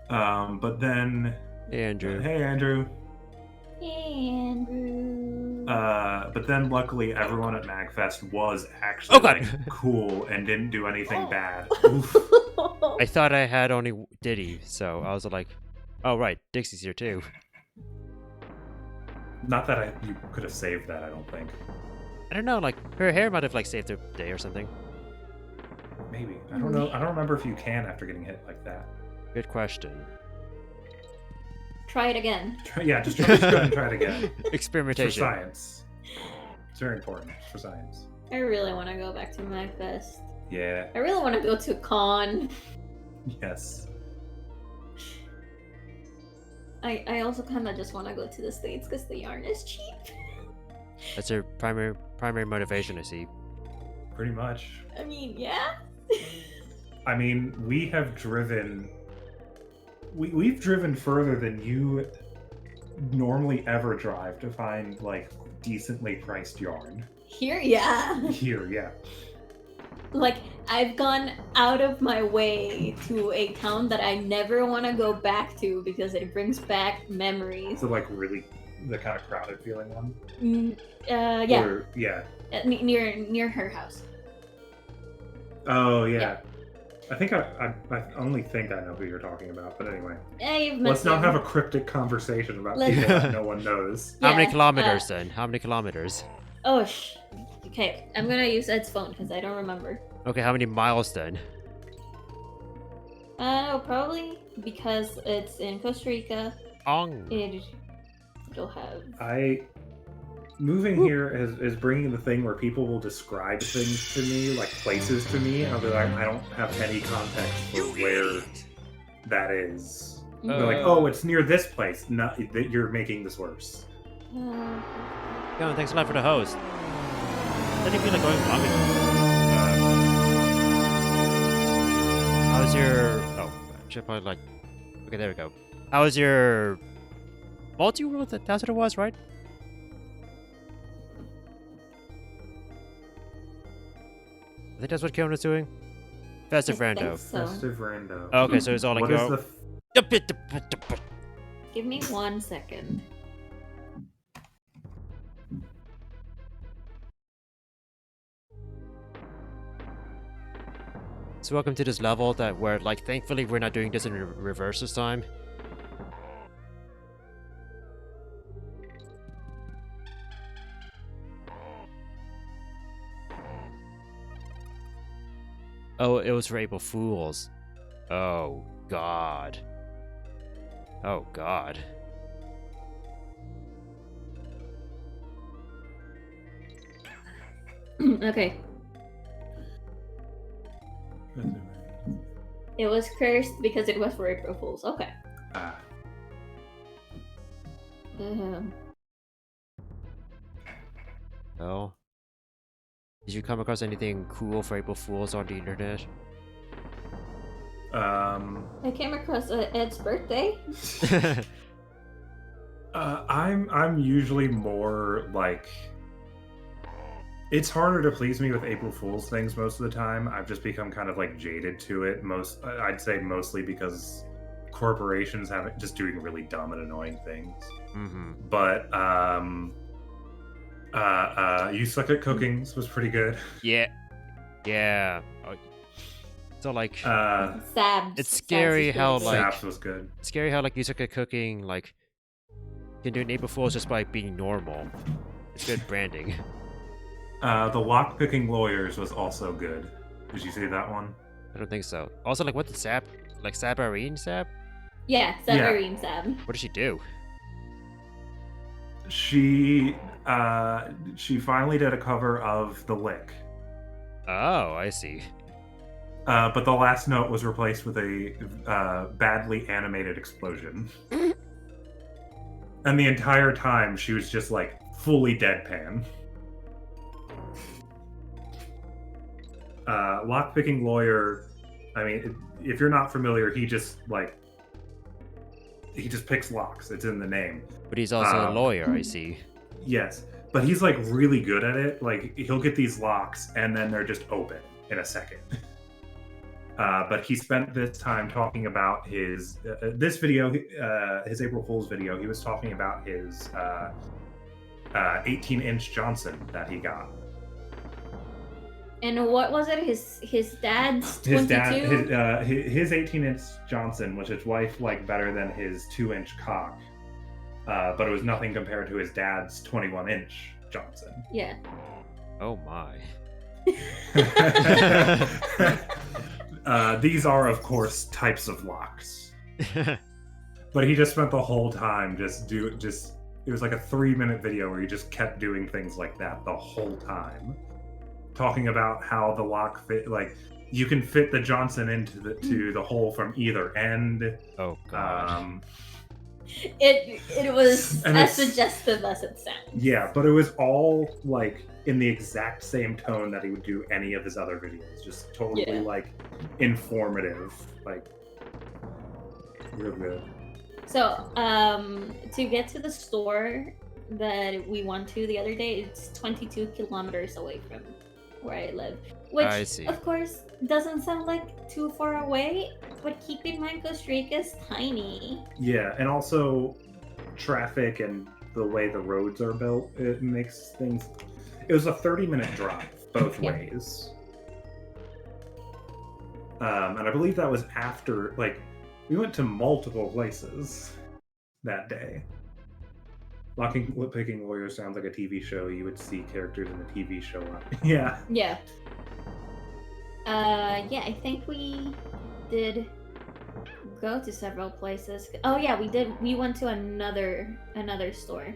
But then, Hey, Andrew. hey Andrew. Andrew. But then luckily everyone at MagFest was actually Oh, God. like cool and didn't do anything Oh. bad. Oof. I thought I had only Diddy, so I was like, oh right, Dixie's here too. Not that you could have saved that, I don't think. I don't know, like her hair might have like saved her day or something. Maybe. I don't know. I don't remember if you can after getting hit like that. Good question. Try it again. Yeah, just go ahead and try it again. For Experimentation. science. It's very important for science. I really want to go back to MagFest. Yeah. I really want to go to con. Yes. I also kind of just want to go to the States because the yarn is cheap. That's her primary motivation, I see. Pretty much. I mean, yeah. I mean, we have driven. We've driven further than you normally ever drive to find like decently priced yarn. Here, yeah. Here, yeah. Like, I've gone out of my way to a town that I never want to go back to because it brings back memories. So like really the kind of crowded feeling one. Yeah, Or, yeah. near her house. Oh yeah. Yeah. I think I only think I know who you're talking about, but anyway. I've met Let's not them. have a cryptic conversation about Let's- people that no one knows. How many Yeah, kilometers then? How many kilometers? Oh, okay, I'm gonna use Ed's phone because I don't remember. Okay, how many miles then? Probably because it's in Costa Rica. Ong. It'll have. Moving here is bringing the thing where people will describe things to me, like places to me, and I'll be like, I don't have any context for where that is. They're like, oh, it's near this place. Not that you're making this worse. Yo, thanks a lot for the host. Doesn't it feel like going long enough? How's your... Oh, I should probably like... Okay, there we go. How was your... multi-world? That's what it was, right? I think that's what Kyona's doing. Festive I Rando. think so. Festive rando. Oh, okay, so it's all like... What is your- the? Give me 1 second. So welcome to this level that where, like, thankfully we're not doing this in reverse this time. Oh, it was for April Fools. Oh, God. Oh, God. Okay. It was cursed because it was for April Fools. Okay. Ah, Um, Oh. Did you come across anything cool for April Fools on the internet? I came across Ed's birthday. I'm usually more like. It's harder to please me with April Fool's things most of the time. I've just become kind of like jaded to it. I'd say mostly because corporations have it just doing really dumb and annoying things. Mm-hmm. But You Suck at Cookings was pretty good. Yeah. Yeah. Oh, so like, Sabs. It's scary Sabs is how, really good. like- Saps was good. scary how like you suck at cooking, like, you can do an April Fools just by being normal. It's good branding. The Lockpicking Lawyers was also good. Did you see that one? I don't think so. Also, like, what did Sab, like Sabarine Sab? Yeah, Yeah. Sabarine Sab. What did she do? She finally did a cover of The Lick. Oh, I see. But the last note was replaced with a badly animated explosion. And the entire time she was just like fully deadpan. Lockpicking lawyer, I mean, if you're not familiar, he just picks locks. It's in the name. But he's also a lawyer, I see. Yes, but he's like really good at it. Like he'll get these locks and then they're just open in a second. But he spent this time talking about his this video, his April Fool's video. He was talking about his 18-inch Johnson that he got. And what was it? His dad's 22? His 18-inch Johnson, which his wife liked better than his 2-inch cock, but it was nothing compared to his dad's 21-inch Johnson. Yeah. Oh my. These are, of course, types of locks. But he just spent the whole time it was like a 3-minute video where he just kept doing things like that the whole time. Talking about how the lock fit, like you can fit the Johnson into the hole from either end. Oh god. It was And as suggestive as it sounds. Yeah, but it was all like in the exact same tone that he would do any of his other videos. Just totally like informative, like real good. So, to get to the store that we went to the other day, it's 22 kilometers away from where I live. Which, I see. of course, doesn't sound like too far away, but keep in mind Costa Rica is tiny. Yeah, and also traffic and the way the roads are built, it makes things... It was a 30-minute drive both ways. And I believe that was after, like, we went to multiple places that day. Picking Lawyer sounds like a TV show. You would see characters in the TV show. Yeah. Yeah. Yeah, I think we did go to several places. Oh yeah, we did. We went to another store.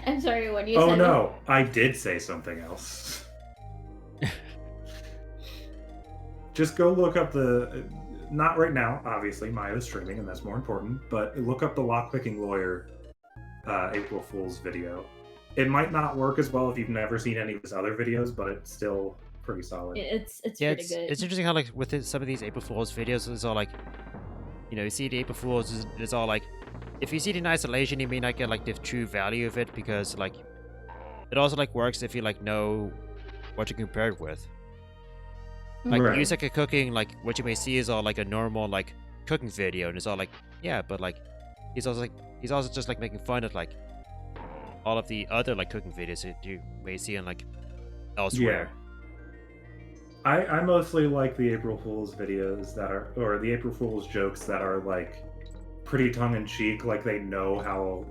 I'm sorry, what you said. Oh no, I did say something else. Just go look up the... Not right now, obviously. Maya's streaming, and that's more important. But look up the Lockpicking Lawyer April Fool's video. It might not work as well if you've never seen any of his other videos, but it's still pretty solid. It's Yeah, pretty good. it's interesting how like with some of these April Fool's videos, it's all like, you know, you see the April Fool's, it's all like, if you see it in isolation, you may not get like the true value of it because like, it also like works if you like know what you compare it with. Like Right. use like a cooking, like what you may see is all like a normal like cooking video, and it's all like, yeah, but like he's also just like making fun of like all of the other like cooking videos that you may see on like elsewhere. Yeah. I mostly like the April Fool's videos that are, or the April Fool's jokes that are like pretty tongue-in-cheek, like they know how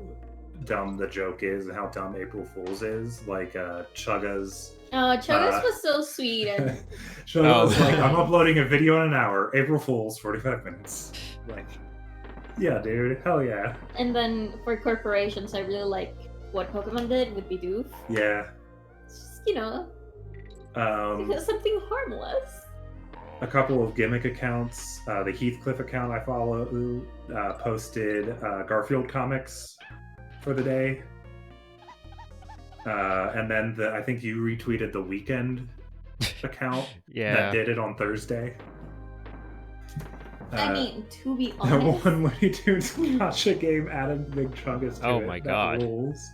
dumb the joke is and how dumb April Fool's is, like Chugga's. Oh, Chogas was so sweet. And Chugga was like, I'm uploading a video in an hour, April Fool's 45 minutes. Like, yeah, dude, hell yeah. and then for corporations, I really like what Pokemon did with Bidoof. Yeah. It's just, you know, something harmless. A couple of gimmick accounts. The Heathcliff account I follow posted Garfield comics for the day. And then I think you retweeted the Weekend account that did it on Thursday. I mean, to be The honest, one Looney Tunes Gotcha game added Big Chungus to Oh it. my That God. rules.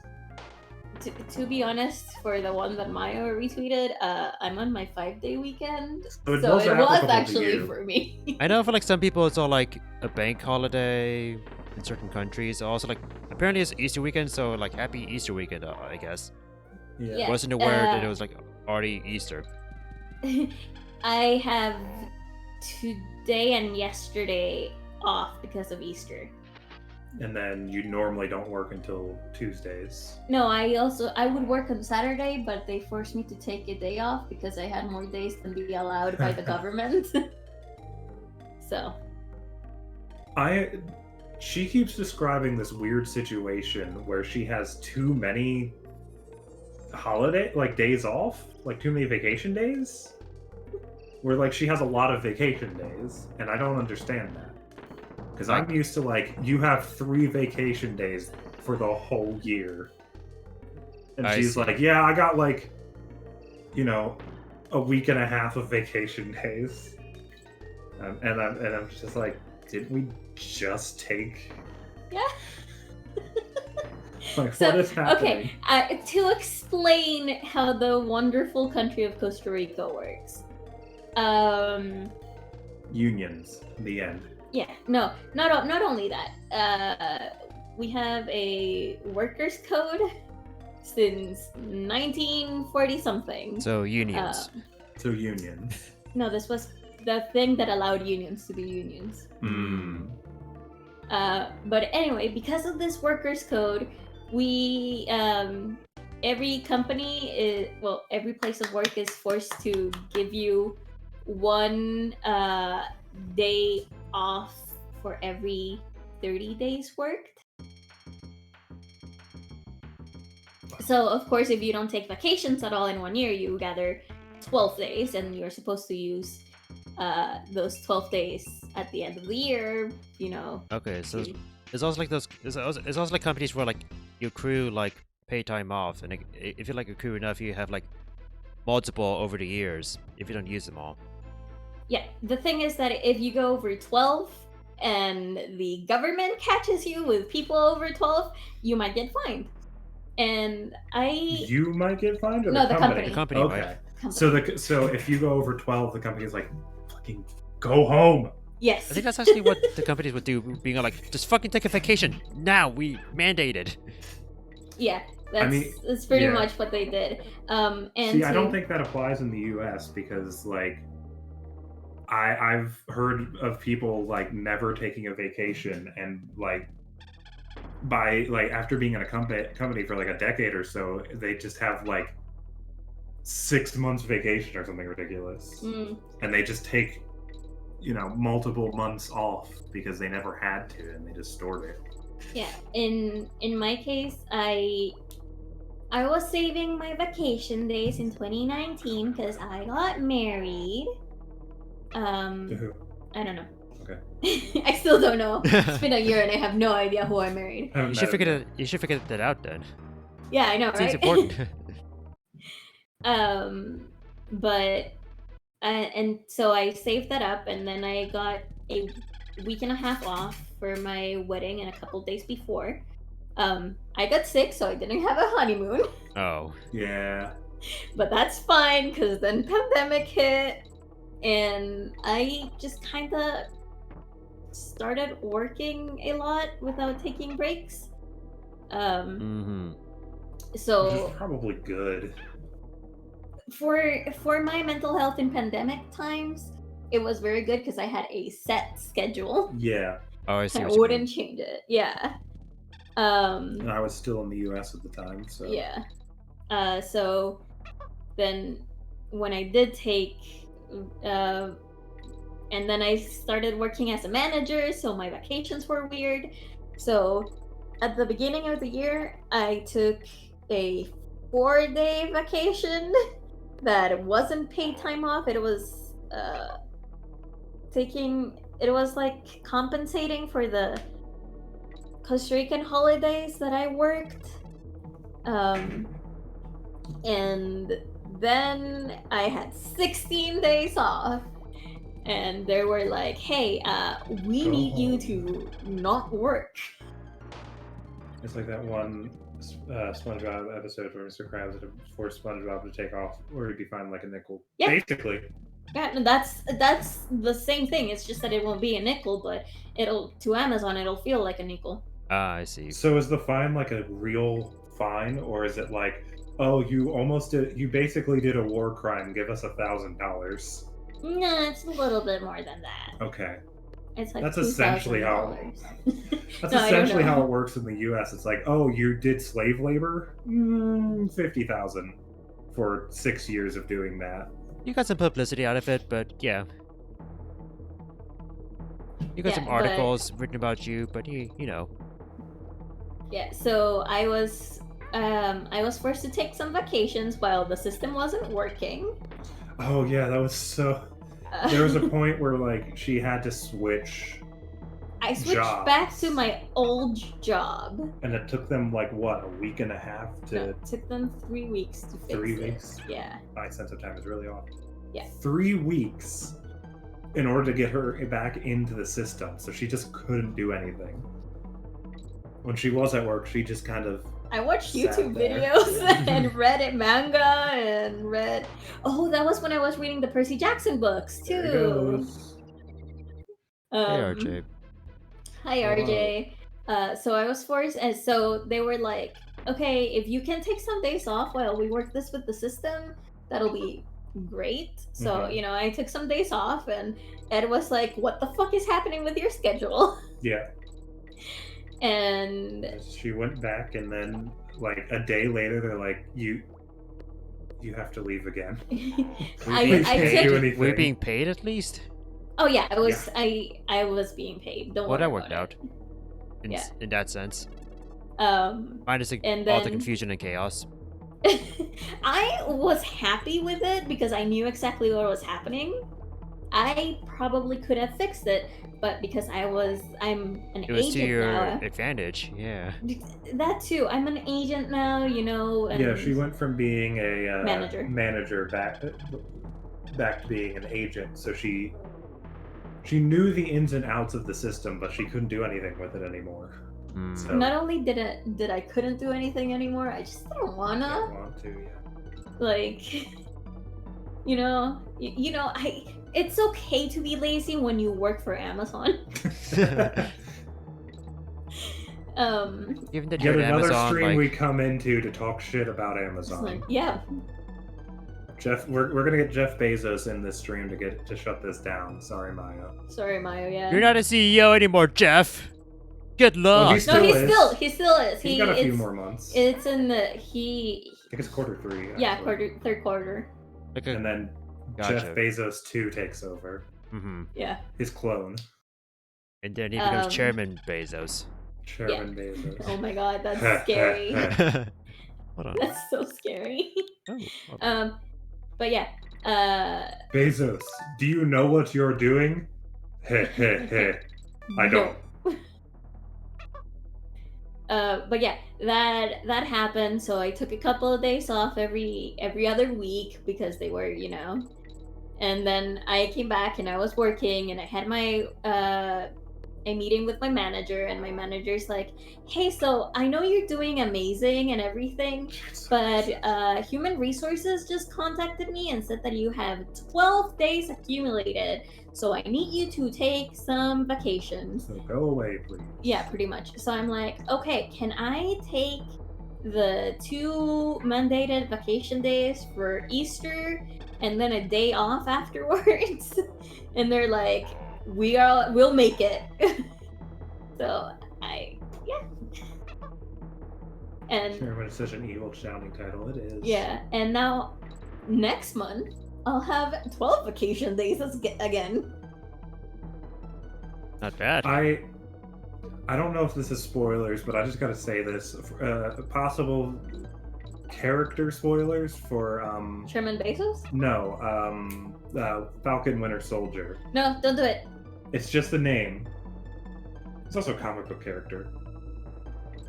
to be honest, for the one that Maya retweeted, I'm on my 5-day weekend, So it so was it was applicable to actually you. for me. I know for like some people it's all like a bank holiday in certain countries. Also like apparently it's Easter weekend, so like happy Easter weekend, I guess. Yeah. Wasn't aware that it was like already Easter. I have today and yesterday off because of Easter. And then you normally don't work until Tuesdays. No, I would work on Saturday, but they forced me to take a day off because I had more days than be allowed by the government. So I she keeps describing this weird situation where she has too many days off, like too many vacation days, where like she has a lot of vacation days, and I don't understand that because I'm used to like you have 3 vacation days for the whole year, and she's like, yeah, I got like, a week and a half of vacation days, and I'm just like, didn't we just take? Yeah. Like, what is happening? Okay, to explain how the wonderful country of Costa Rica works. Unions, in the end. Yeah, no, not only that. We have a workers' code since 1940 something. So unions. So unions. No, this was the thing that allowed unions to be unions. But anyway, because of this workers' code, we every company every place of work is forced to give you 1 day off for every 30 days worked. So of course, if you don't take vacations at all in 1 year, you gather 12 days, and you're supposed to use those 12 days at the end of the year. Okay, so it's also like those. It's also like companies where like you accrue like pay time off, and if you like accrue enough, you have like multiple over the years if you don't use them all. Yeah, the thing is that if you go over 12 and the government catches you with people over 12, you might get fined. And You might get fined, or no, the company. The company, Okay. right? So if you go over 12, the company's like, fucking go home. Yes. I think that's actually what the companies would do, being like, just fucking take a vacation now. We mandated. Yeah, that's pretty much what they did. And see, I don't think that applies in the U.S. because like I've heard of people like never taking a vacation, and like by like after being in a company for like a decade or so, they just have like 6 months vacation or something ridiculous, and they just take multiple months off because they never had to, and they just stored it. Yeah, in my case, I was saving my vacation days in 2019 because I got married. To who? I don't know. Okay. I still don't know. It's been a year and I have no idea who I married. You should figure that out then. Yeah, I know, Seems right? important. But and so I saved that up, and then I got a week and a half off for my wedding, and a couple days before, I got sick, so I didn't have a honeymoon. Oh. Yeah. But that's fine, because then pandemic hit, and I just kind of started working a lot without taking breaks. Mm-hmm. So Which is probably good. for my mental health in pandemic times, it was very good because I had a set schedule. Yeah. Oh, I see. I What you wouldn't mean. change it. Yeah. And I was still in the U.S. at the time, so Yeah. So then when I did take, and then I started working as a manager, so my vacations were weird. So at the beginning of the year, I took a 4-day vacation that wasn't paid time off. It was it was like compensating for the Costa Rican holidays that I worked. And then I had 16 days off, and they were like, hey, we need you to not work. it's like that one SpongeBob episode where Mr. Krabs had to force SpongeBob to take off, or he'd be fined like a nickel. Yeah. Basically. Yeah, no, that's the same thing. It's just that it won't be a nickel, but to Amazon it'll feel like a nickel. Ah, I see. So is the fine like a real fine, or is it like, oh, you basically did a war crime, give us $1,000? No, it's a little bit more than that. Okay. It's like That's essentially how $2,000. No, essentially how it works in the U.S. It's like, oh, you did slave labor, $50,000 for 6 years of doing that. You got some publicity out of it, but yeah. You got Yeah, some articles written about you, but you know. Yeah, so I was forced to take some vacations while the system wasn't working. Oh yeah, that was so. There was a point where like she had to switch, I switched back to jobs. my old job. and it took them like what, a week and a half No, to it took them 3 weeks to fix 3 it. weeks. Yeah. My sense of time is really off. Yeah. 3 weeks in order to get her back into the system, so she just couldn't do anything. When she was at work, she just kind of. I watched Sat YouTube there. videos and read manga and read. Oh, that was when I was reading the Percy Jackson books There it too. goes. Hey, RJ. Hi, RJ. So I was forced, and so they were like, okay, if you can take some days off while we work this with the system, that'll be great. So, Mhm. I took some days off, and Ed was like, what the fuck is happening with your schedule? Yeah. And She went back, and then like a day later, they're like, "You have to leave again." I can't took. do Were anything. you being paid at least? Oh yeah, I was. I was being paid. Don't Well, worry that worked about out. In, Yeah. in that sense. it. Minus And all the then- confusion and chaos. I was happy with it because I knew exactly what was happening. I probably could have fixed it, but because I'm an It was to agent your now. advantage, yeah. That too. I'm an agent now, and Yeah, she went from being a Manager. back to being an agent. So she knew the ins and outs of the system, but she couldn't do anything with it anymore. Hmm. So Not only did I couldn't do anything anymore, I just didn't wanna. don't want to. Yeah. Like, it's okay to be lazy when you work for Amazon. Given that Yet you're at another Amazon, stream like, we come into to talk shit about It's Amazon. like, yeah, Jeff, we're gonna get Jeff Bezos in this stream to shut this down. Sorry, Maya. sorry, Mayo. Yeah. you're not a CEO anymore, Jeff. Good luck. he's No, Still he is. still is. He's got a few it's- more months. It's in the I think it's Q3. yeah actually. third quarter. Like And then Gotcha. Jeff Bezos 2 takes over. hmm Yeah. His clone, And then he becomes Um, Chairman Bezos. Chairman Bezos. Oh my god, that's scary. Hold on. That's so scary. Oh, okay. But yeah. Bezos, do you know what you're doing? Heh heh heh. I don't. But yeah, that happened. So I took a couple of days off every other week because they were, And then I came back and I was working and I had my a meeting with my manager, and my manager's like, "Hey, so I know you're doing amazing and everything, but Human Resources just contacted me and said that you have 12 days accumulated, so I need you to take some vacations." So go away, please. Yeah, pretty much. So I'm like, okay, can I take the 2 mandated vacation days for Easter and then a day off afterwards? And they're like, we'll make it. So yeah. And Chairman is such an evil sounding title. It is. yeah, and now next month I'll have 12 vacation days again. Not bad. I don't know if this is spoilers, but I just gotta say this. Possible character spoilers for Sherman Bezos? Falcon Winter Soldier. No, don't do it. It's just the name. It's also a comic book character.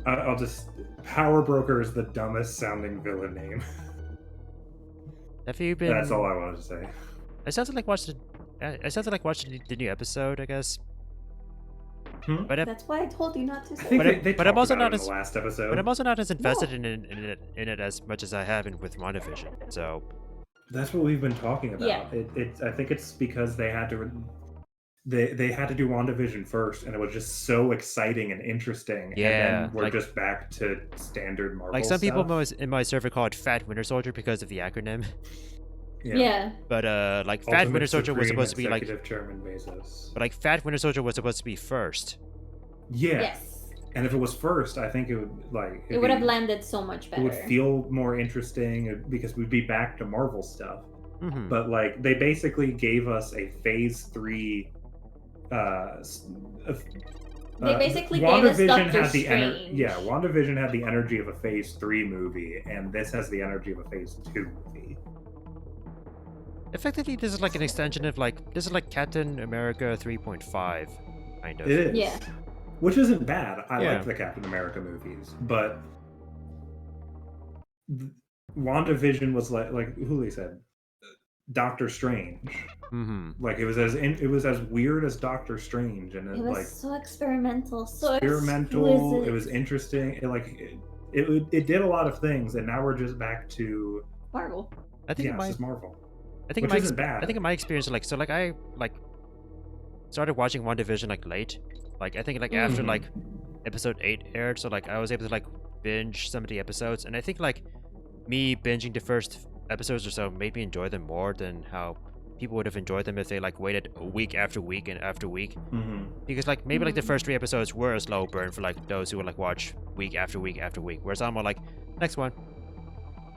I'll just. Power Broker is the dumbest sounding villain name. Have you been? That's all I wanted to say. It sounds like watching the new episode, I guess. Hmm? But That's why I told you not to I say think it. they but I'm talked also about not it in as- the last episode. I'm also not as invested in it as much as I have with WandaVision. So That's what we've been talking about. Yeah. I think it's because they had to they had to do WandaVision first, and it was just so exciting and interesting. Yeah, and then we're like- just back to standard Marvel. like some people stuff. in my server call it Fat Winter Soldier because of the acronym. Yeah. But like Fat Ultimate Winter Soldier was Supreme supposed to be like, Executive Chairman Bezos. but like Fat Winter Soldier was supposed to be first. Yeah. Yes. And if it was first, I think it would like It would have landed so much It better. would feel more interesting because we'd be back to Marvel stuff. Mm-hmm. But like they basically gave us a Phase 3 They basically gave us Doctor Strange. WandaVision had the energy of a Phase 3 movie, and this has the energy of a Phase 2 movie. Effectively, this is like an extension of this is like Captain America 3.5, kind of. It is. Yeah. Which isn't bad. I Yeah. like the Captain America movies, but WandaVision was like Huli said, Doctor Strange. Mm-hmm. Like it was as weird as Doctor Strange, and It was like so experimental, so experimental. exquisite. It was interesting. It did a lot of things, and now we're just back to Marvel. I think this is Marvel. I think Which isn't bad. I think in my experience, I started watching WandaVision late. I think after Mhm. episode 8 aired, so I was able to binge some of the episodes, and I think me binging the first episodes or so made me enjoy them more than how people would have enjoyed them if they waited week after week and after week. Mm-hmm. Because maybe the first 3 episodes were a slow burn for those who would watch week after week after week, whereas I'm more next one,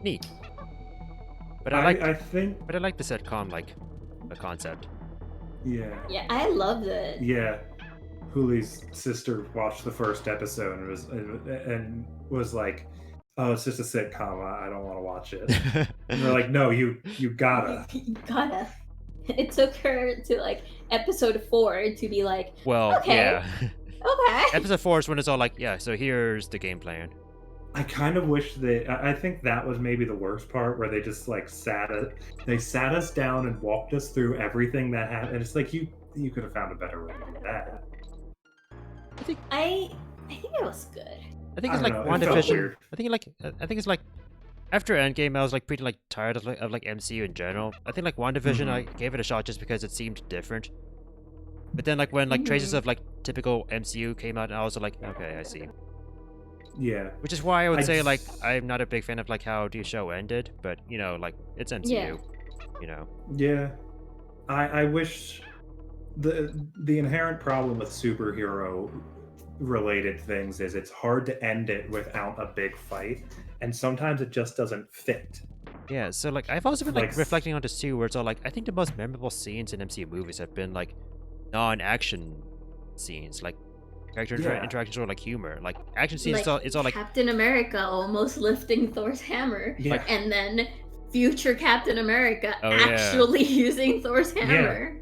neat. But I think like the sitcom a concept. yeah. Yeah, I loved it. Yeah, Huli's sister watched the first episode and was like, "Oh, it's just a sitcom. I don't want to watch it." And they're like, "No, you gotta." You gotta. It took her to episode 4 to be like, Well, okay. yeah. okay. Episode 4 is when it's all yeah, so here's the game plan. I kind of wish I think that was maybe the worst part, where they just sat us down and walked us through everything that happened. It's like you could have found a better way to do that. I think it was good. I think I it's don't know, it felt WandaVision. weird. I think it's after Endgame, I was pretty tired of MCU in general. I think WandaVision, I gave it a shot just because it seemed different. But then when traces of typical MCU came out, and I was like, okay, I see. Yeah. Which is why I would say I'm not a big fan of how the show ended, but it's MCU. Yeah. You know. Yeah. I wish the inherent problem with superhero related things is it's hard to end it without a big fight, and sometimes it just doesn't fit. Yeah, so I've also been reflecting on this too, where it's all I think the most memorable scenes in MCU movies have been non-action scenes, character interactions or humor, action scenes. It's all Captain America almost lifting Thor's hammer, Yeah. and then future Captain America Oh, yeah. actually using Thor's hammer.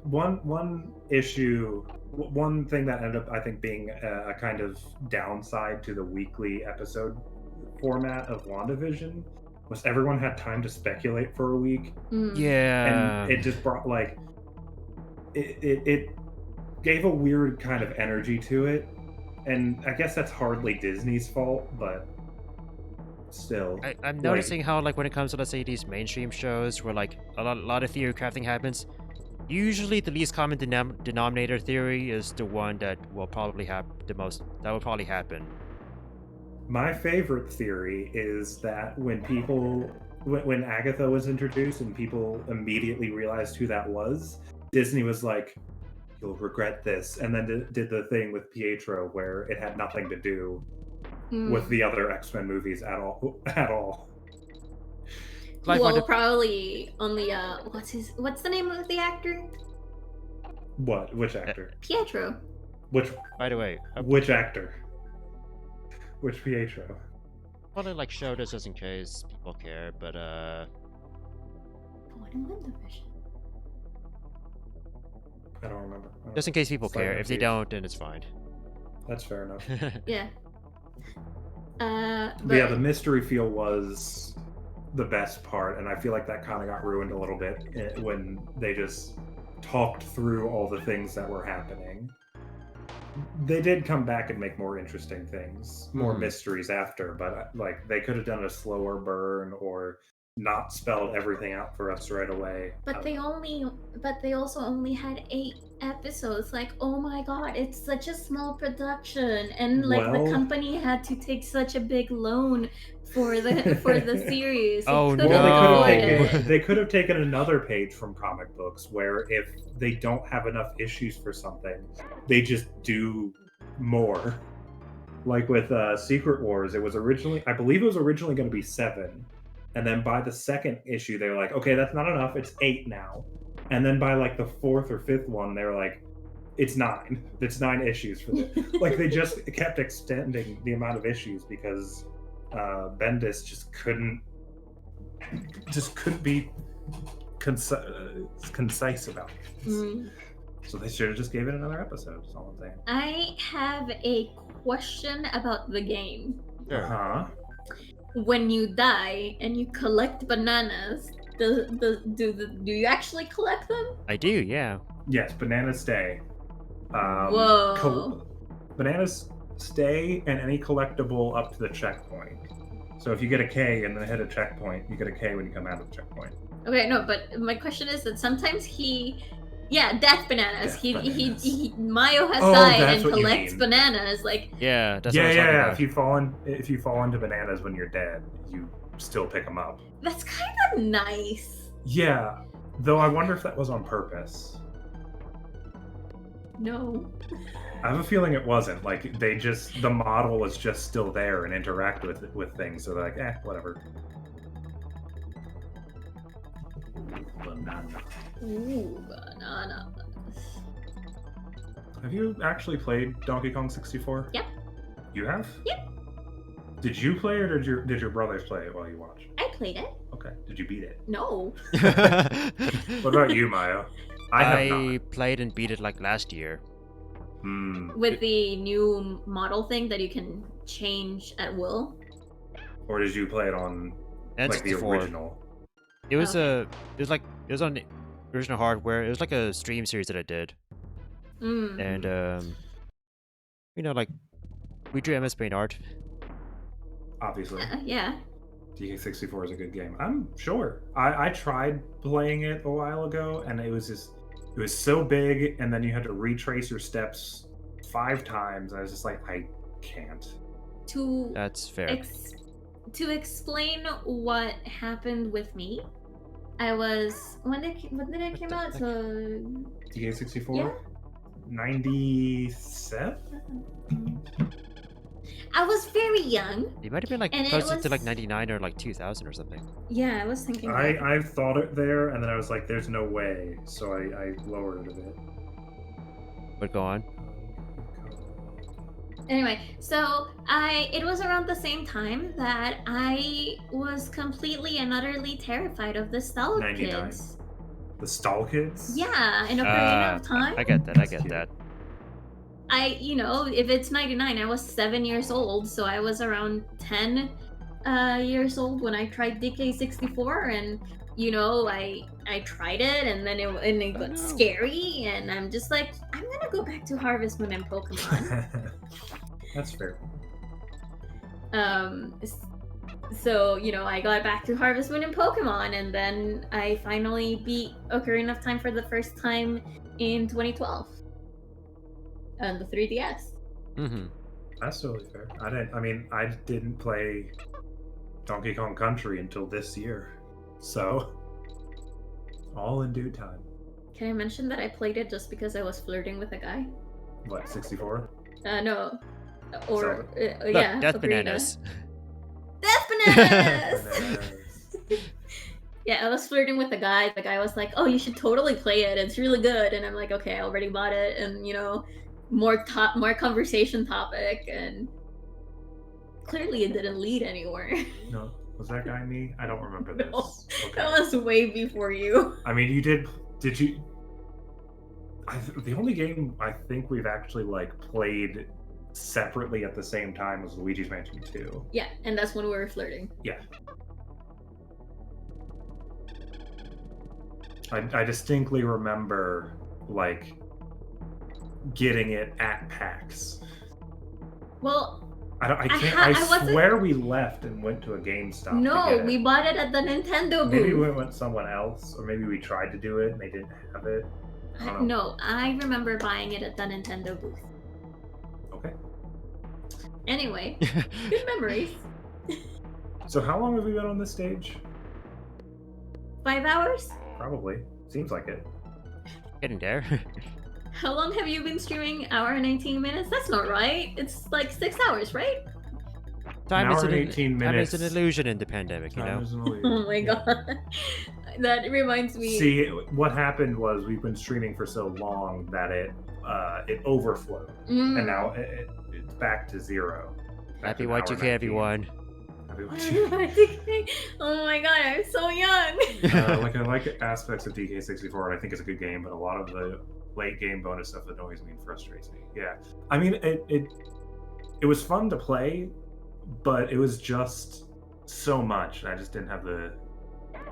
One issue, one thing that ended up, I think, being a kind of downside to the weekly episode format of WandaVision was everyone had time to speculate for a week. Yeah. And it just brought it gave a weird kind of energy to it, and I guess that's hardly Disney's fault, but still. I'm noticing how when it comes to, let's say, these mainstream shows where a lot of theory crafting happens, usually the least common denominator theory is the one that will probably have the most. That will probably happen. My favorite theory is that when Agatha was introduced and people immediately realized who that was, Disney was like, "You'll regret this," and then did the thing with Pietro where it had nothing to do with the other X-Men movies at all. Well, probably only what's the name of the actor? What? Which actor? Pietro. By the way, Which actor? Which Pietro? probably show this just in case people care, but What in WandaVision? I don't remember. just in case people It's like care. If they MCU. don't, then it's fine. That's fair enough. Yeah. But yeah, the mystery feel was the best part, and I feel like that kind of got ruined a little bit when they just talked through all the things that were happening. They did come back and make more interesting things, more mysteries after, but they could have done a slower burn or not spelled everything out for us right away. But they also only had 8 episodes. Oh my god, it's such a small production, and the Well- company had to take such a big loan for the series. They Oh, couldn't no. afford it. They could have taken another page from comic books where if they don't have enough issues for something, they just do more. Like with Secret Wars, I believe it was originally going to be 7. And then by the second issue, they were like, okay, that's not enough. It's 8 now. And then by like the fourth or fifth one, they were like, it's 9. It's 9 issues for this. Like they just kept extending the amount of issues because Bendis just couldn't be concise about it. Mm. So they should have just gave it another episode. That's all I'm saying. I have a question about the game. Uh-huh. When you die and you collect bananas, do you actually collect them? I do, yeah. Yes, bananas stay. Whoa. Bananas stay and any collectible up to the checkpoint. So if you get a K and then hit a checkpoint, you get a K when you come out of the checkpoint. Okay, no, but my question is that sometimes death bananas. Death he bananas. Mayo has Oh, died that's and what you collects mean. bananas. Like, Yeah, that's what I was talking Yeah. about. If you fall into bananas when you're dead, you still pick them up. that's kind of nice. Yeah, though I wonder if that was on purpose. No. I have a feeling it wasn't. Like the model was just still there and interact with things. So they're like, whatever. Banana. Ooh, bananas. Have you actually played Donkey Kong 64? Yep. You have? Yep. Did you play it or did your brothers play it while you watched? I played it. Okay. Did you beat it? No. What about you, Maya? I have not. played and beat it like last year. With the new model thing that you can change at will. Or did you play it on And like the 64. original? It was Okay. it was on original hardware. It was like a stream series that I did. Mm. And like we drew MS Paint art. Obviously. Yeah. DK64 is a good game. I'm sure. I tried playing it a while ago, and it was so big, and then you had to retrace your steps 5 times. I was just like, I can't. To That's fair. to explain what happened with me, I was when did it came out? So DK64? yeah. 97? I was very young. It might have been like And it closer to like was- 99 or like 2000 or something. Yeah, I was thinking. that. I thought it there, and then I was like, there's no way. So I lowered it a bit. But go on. Anyway, so it was around the same time that I was completely and utterly terrified of the Stall 99. kids. The Stall Kids? Yeah, in Ocarina of Time. I get that. I get Cute. that. If it's 99, I was 7 years old, so I was around 10 years old when I tried DK64, and I tried it, and then it got no. scary, and I'm just like, I'm gonna go back to Harvest Moon and Pokemon. That's fair. So I got back to Harvest Moon and Pokemon, and then I finally beat Ocarina of Time for the first time in 2012 on the 3DS. Mm-hmm. That's totally fair. I didn't play Donkey Kong Country until this year. So, all in due time. Can I mention that I played it just because I was flirting with a guy? What, 64? No. Or, Look, yeah. Death Ocarina. Bananas. Death Bananas! Bananas. Yeah, I was flirting with the guy. The guy was like, "Oh, you should totally play it. It's really good." And I'm like, "Okay, I already bought it." And more conversation topic, and clearly it didn't lead anywhere. No, was that guy me? I don't remember this. No, Okay. that was way before you. I mean, did you? The only game I think we've actually played separately at the same time was Luigi's Mansion 2. Yeah, and that's when we were flirting. Yeah. I distinctly remember getting it at PAX. Well, I wasn't- swear we left and went to a GameStop. to no, get it. we bought it at the Nintendo booth. Maybe we went someone else, or maybe we tried to do it and they didn't have it. I don't know. No, I remember buying it at the Nintendo booth. Okay. Anyway, good memories. So how long have we been on this stage? 5 hours? Probably. Seems like it. Getting there. How long have you been streaming? Hour and 19 minutes? That's not right. It's like 6 hours, right? Time An is hour an and 18 time is minutes. an illusion in the pandemic, you Time know. is an illusion. Oh my Yeah. god. That reminds me. See, what happened was we've been streaming for so long that it overflowed, Mm. and now it's back to zero. Back Happy to an hour Y2K, 19. everyone. Happy Y2K. Oh my god, I'm so young. Like I like aspects of DK64, and I think it's a good game, but a lot of the late game bonus stuff annoys me and frustrates me. Yeah, I mean it was fun to play, but it was just so much. I just didn't have the.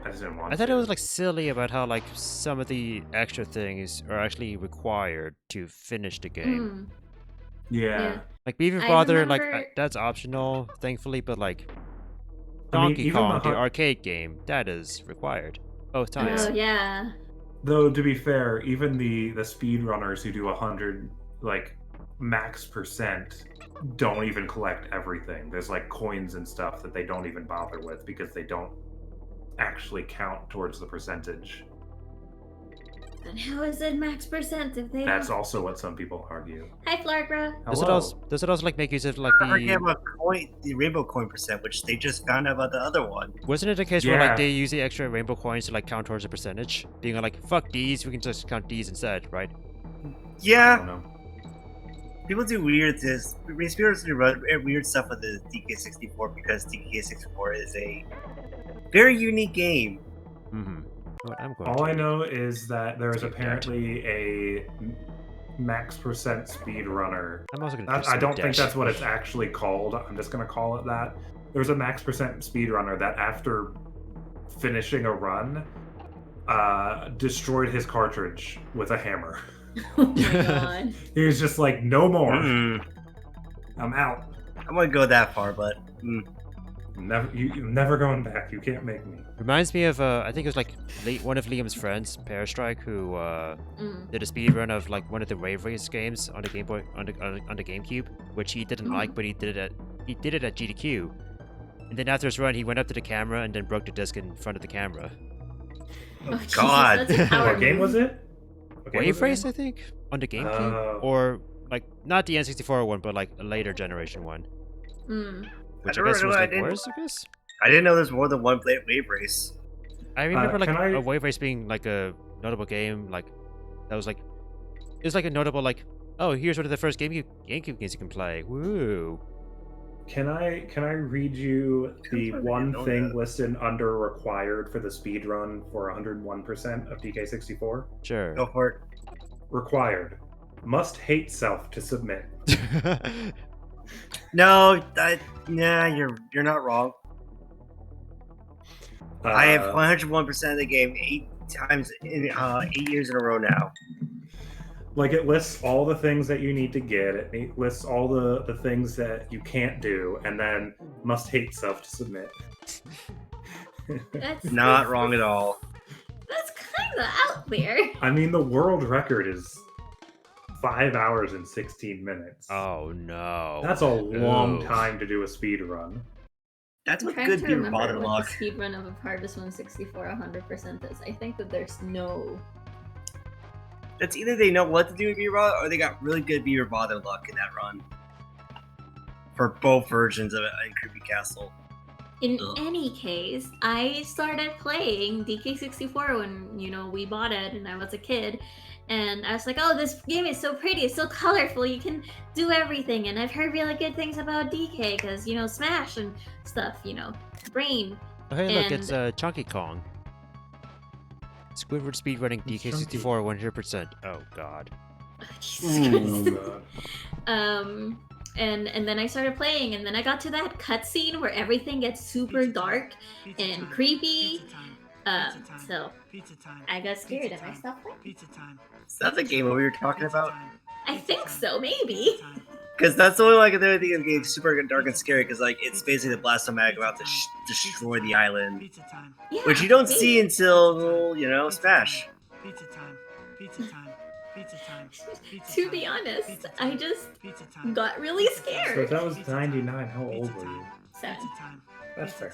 I just didn't want I to. thought it was like silly about how like some of the extra things are actually required to finish the game. Mm, Yeah. Like Beaver I Brother, like remember- that's optional, thankfully, but like I mean, Donkey even Kong, the the arcade game, that is required both times. Oh yeah. Though to be fair, even the speedrunners who do 100 like max percent don't even collect everything. There's like coins and stuff that they don't even bother with because they don't actually count towards the percentage. And how is it max percent if they That's don't? also what some people argue. Hi Flargra. Hello. Does it also like make use of like I forget the about the rainbow coin percent, which they just found out about the other one. wasn't it a case where like Yeah. they use the extra rainbow coins to like count towards a percentage? Being like, fuck these, we can just count these instead, right? I don't Yeah, know. people do weird weird stuff with the DK64 because DK64 is a very unique game. Mm-hmm. What I'm going All to I know is that there is do that. apparently a max percent speedrunner. I'm also gonna do I some don't think dash. that's what it's actually called. I'm just gonna call it that. There's a max percent speedrunner that after finishing a run, destroyed his cartridge with a hammer. Oh my god. He was just like, no more. Mm, I'm out. I wouldn't go that far, but Never, you're never going back. You can't make me. Reminds me of I think it was like one of Liam's friends, Pearstrike, who Mm. did a speedrun of like one of the Wave Race games on the Game Boy on the GameCube, which he didn't Mm. like, but he did it at GDQ. And then after his run, he went up to the camera and then broke the disc in front of the camera. Oh, Jesus, God. that's a power What game move. was it? What game Wave was it Race, again? I think, on the GameCube, Oh. or like not the N64 one, but like a later generation one, Mm. which I never guess was knew I like didn't- worse. I guess I didn't know there's more than one wave race. I remember like can I- a Wave Race being like a notable game, like that was like it was like a notable like, oh, here's one of the first GameCube games you can play. Woo! Can I read you the Confirm I one didn't know thing that. listed under required for the speed run for 101% of DK64? Sure. Go for it. Required. Must hate self to submit. No, you're not wrong. I have 101% of the game 8 times in 8 years in a row now. Like it lists all the things that you need to get. It lists all the things that you can't do, and then must hate self to submit. That's Not wrong at all. That's kind of out there. I mean, the world record is 5 hours and 16 minutes. Oh no. That's a long Ooh. time to do a speed run. That's I'm what trying good to beer remember bother what luck. the speedrun of a Harvest 164 100% is. I think that there's no. That's either they know what to do with beer bother or they got really good beer bother luck in that run. For both versions of it in Creepy Castle. In Ugh. any case, I started playing DK64 when, we bought it and I was a kid. And I was like, oh, this game is so pretty, it's so colorful, you can do everything. And I've heard really good things about DK because, Smash and stuff, Brain. Oh, hey, look, it's and- Chunky Kong. Squidward speedrunning It's DK64 100%. Oh god. Jesus Ooh. Christ. Oh, God. And then I started playing, and then I got to that cutscene where everything gets super dark and creepy. So I got scared and I stopped playing. Is that the game we were talking about? I think so, maybe. Because that's the only like the other thing in the game super dark and scary because like it's basically the Blastomatic about to destroy the island, Yeah, which you don't maybe. see until Smash. To be honest, I just got really So scared. that was 99. How old were you? 7. That's fair.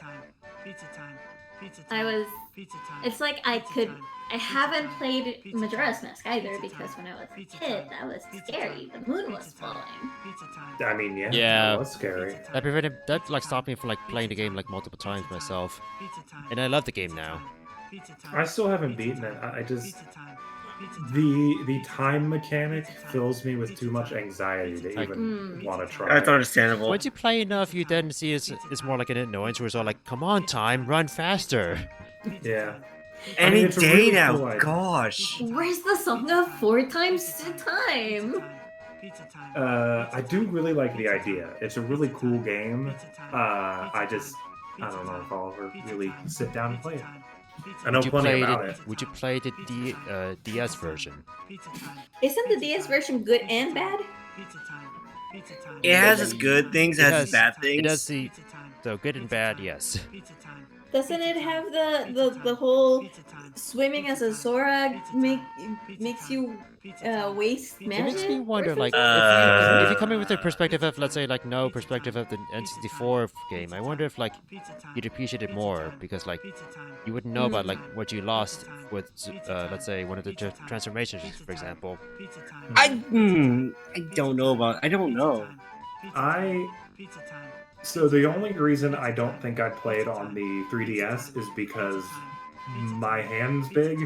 I was. It's like I haven't played Majora's Mask either because when I was a kid, that was scary. The moon was falling. I mean, yeah, Yeah. that was scary. That like stopped me from like playing the game like multiple times myself. And I love the game now. I still haven't beaten it. I just the time mechanic fills me with too much anxiety to even want to try. That's it. understandable. Once you play enough, you then see it's more like an annoyance where it's all like, come on, time, run faster. Yeah. Any it's a day really now, cool idea. gosh. Where's the song of 4 times time? I do really like the idea. It's a really cool game. I don't know if I'll ever really sit down and play it. I know plenty about it. Would you play the DS version? Isn't the DS version good and bad? It has its good things, it has its bad things. It does the so good and bad, yes. Doesn't it have the whole swimming as a Sora makes you waste It magic? makes me wonder, like, Uh, if you come in with the perspective of, let's say, like, no perspective of the N64 game, I wonder if, like, you'd appreciate it more, because, like, you wouldn't know about, like, what you lost with, let's say, one of the transformations, for example. I don't know. So the only reason I don't think I played on the 3DS is because my hand's big,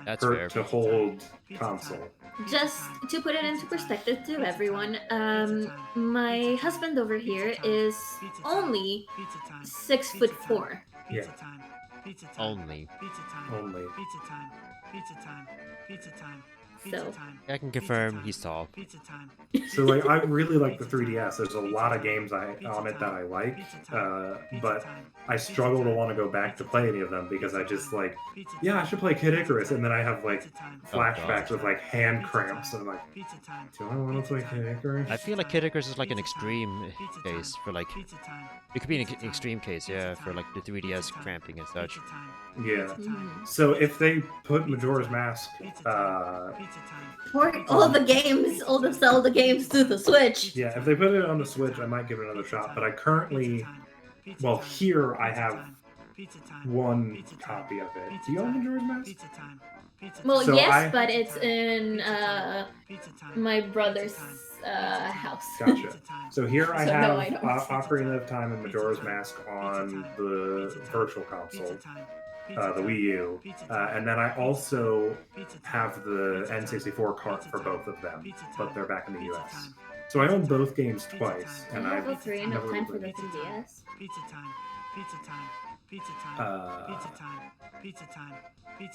That's fair. hurt to hold console. Just to put it into perspective to everyone, my husband over here is only 6'4". Yeah, Only. only. So I can confirm he's tall. So like, I really like the 3DS. There's a lot of games on it that I like, but I struggle to want to go back to play any of them because I just like, yeah, I should play Kid Icarus, and then I have like flashbacks of like hand cramps, and I'm like, do I want to play Kid Icarus? I feel like Kid Icarus is like an extreme case for like. It could be an extreme case, yeah, for like the 3DS cramping and such. Yeah. So if they put Majora's Mask, port all the games, all the Zelda games to the Switch. yeah, if they put it on the Switch, I might give it another shot. But I currently, well, here I have one copy of it. Do you own Majora's Mask? Well, So yes, but it's in my brother's house. Gotcha. So here I So, have no, I don't. Ocarina of Time and Majora's Mask on the Virtual Console, the Wii U, and then I also have the N64 cart for both of them, but they're back in the US. So I own both games twice, I and have I've a Ocarina never of Time for really the 3DS.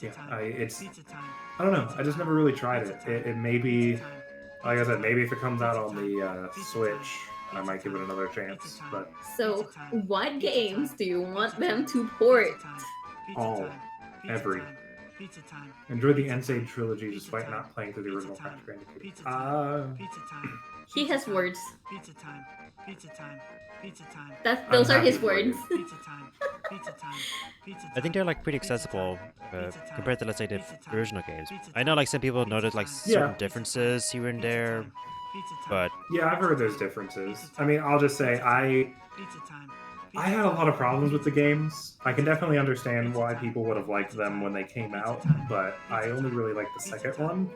yeah, I don't know. I just never really tried it. It may be, like I said, maybe if it comes out on the Switch, I might give it another chance. But So, what games do you want them to port? every. Enjoy the N-Sage trilogy despite not playing through the original Crash Bandicoot. He has words. Those are happy his for you. words. I think they're like pretty accessible compared to, let's say, the original games. I know like some people noted like certain Yeah. differences here and there, but Yeah, I've heard there's differences. I mean, I'll just say I had a lot of problems with the games. I can definitely understand why people would have liked them when they came out, but I only really liked the second one.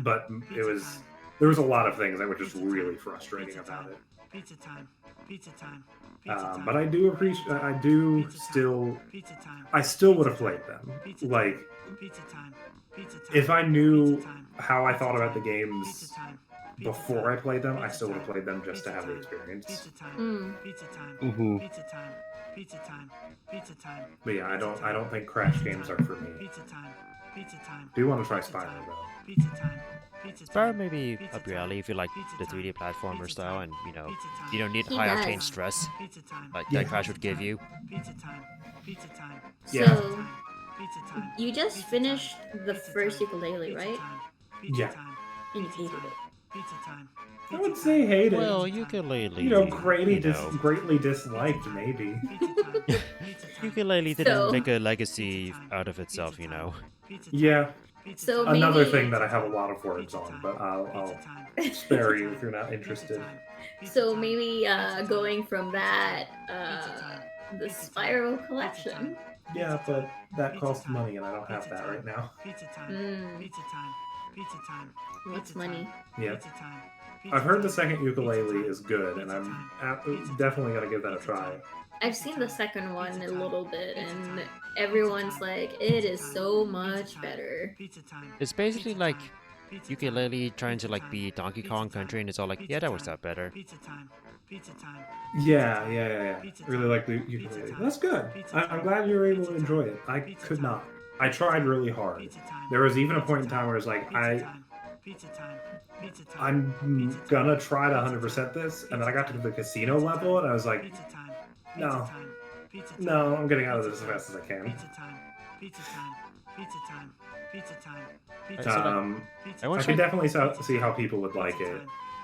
But there was a lot of things that were just really frustrating about it. But I do appreciate. I still would have played them. Like, if I knew how I thought about the games before I played them, I still would have played them just to have the experience. But yeah, I don't think Crash games are for me. Do want to try Spyro though. Spyro may be up your alley if you like the 3D platformer style and, you don't need He high does. octane stress like Yeah. that Crash would give you. So, Yeah. you just finished the first ukulele, right? Yeah. And you hated it. I would say hated. Well, ukulele. Greatly disliked, maybe. Ukulele didn't So- make a legacy out of itself, Yeah. So Another maybe, thing that I have a lot of words on, but I'll spare you if you're not interested. So maybe going from that The Spiral Collection. Yeah, but that costs money, and I don't have that right now. Mm. What's money? Yeah. I've heard the second ukulele is good, and I'm definitely gonna give that a try. I've seen the second one a little bit, and everyone's like, it is so much better. It's basically like ukulele trying to like be Donkey Kong Country, and it's all like, yeah, that works out better. Yeah. Really like the ukulele. That's good. I'm glad you were able to enjoy it. I could not. I tried really hard. There was even a point in time where I was like, I'm gonna try to 100% this, and then I got to the casino level, and I was like, no, I'm getting out of this as fast as I can. I could definitely see how people would like it,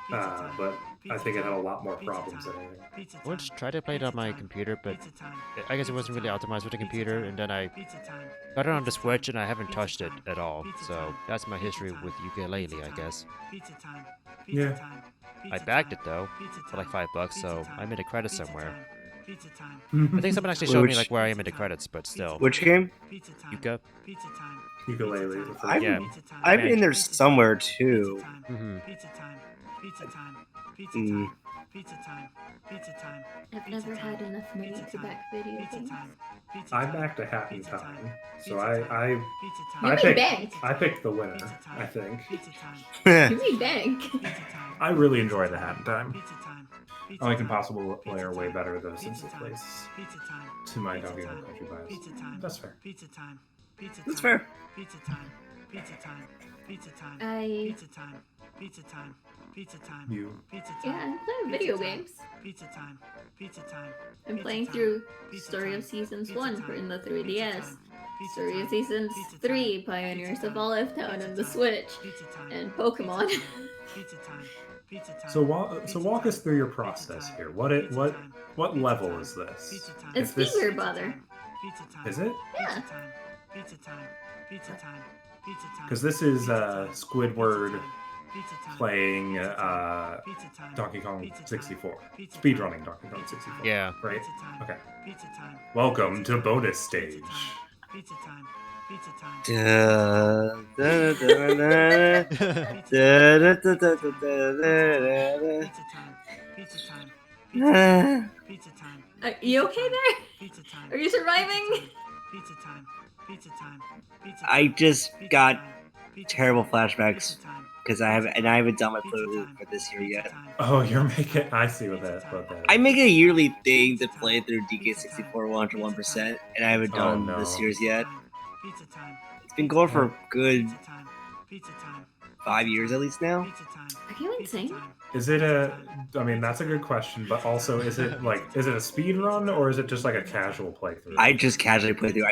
but I think it had a lot more problems than anything. I once tried to play it on my computer, but I guess it wasn't really optimized with the computer, and then I got it on the Switch, and I haven't touched it at all. So that's my history with ukulele, I guess. Yeah. I bagged it though, for like $5, so I'm in the credits somewhere. I think someone actually showed me like where I am in the credits, but still. Which game? Yuka? Ukulele. Yeah. I'm in there somewhere too. I've never had enough money to back video games. I backed a Hat in Time, so I You mean bank? I picked the winner. I think. You mean bank? I really enjoy the Hat in Time. Like Impossible Layer way better though, since it plays to my Donkey Kong Country bias. That's fair. That's fair. I'm playing video games. I'm playing through Story of Seasons 1 in the 3DS, Story of Seasons 3, Pioneers of Olive Town on the Switch, and Pokemon. So walk us through your process here. What level is this? It's Beaver Bother. Is it? Yeah. Because this is Squidward playing Donkey Kong 64. Speedrunning Donkey Kong 64. Yeah. Right? Okay. Welcome to bonus stage. Are you okay there? Are you surviving? I just got terrible flashbacks because I haven't done my playthrough for this year yet. Oh, you're making. I see what that is. I make it a yearly thing to play through DK64 101%, and I haven't done no. this year's yet. It's been going for a good 5 years at least now. Are you insane? Is it I mean, that's a good question, but also, is it a speed run or is it just like a casual playthrough? I just casually play through.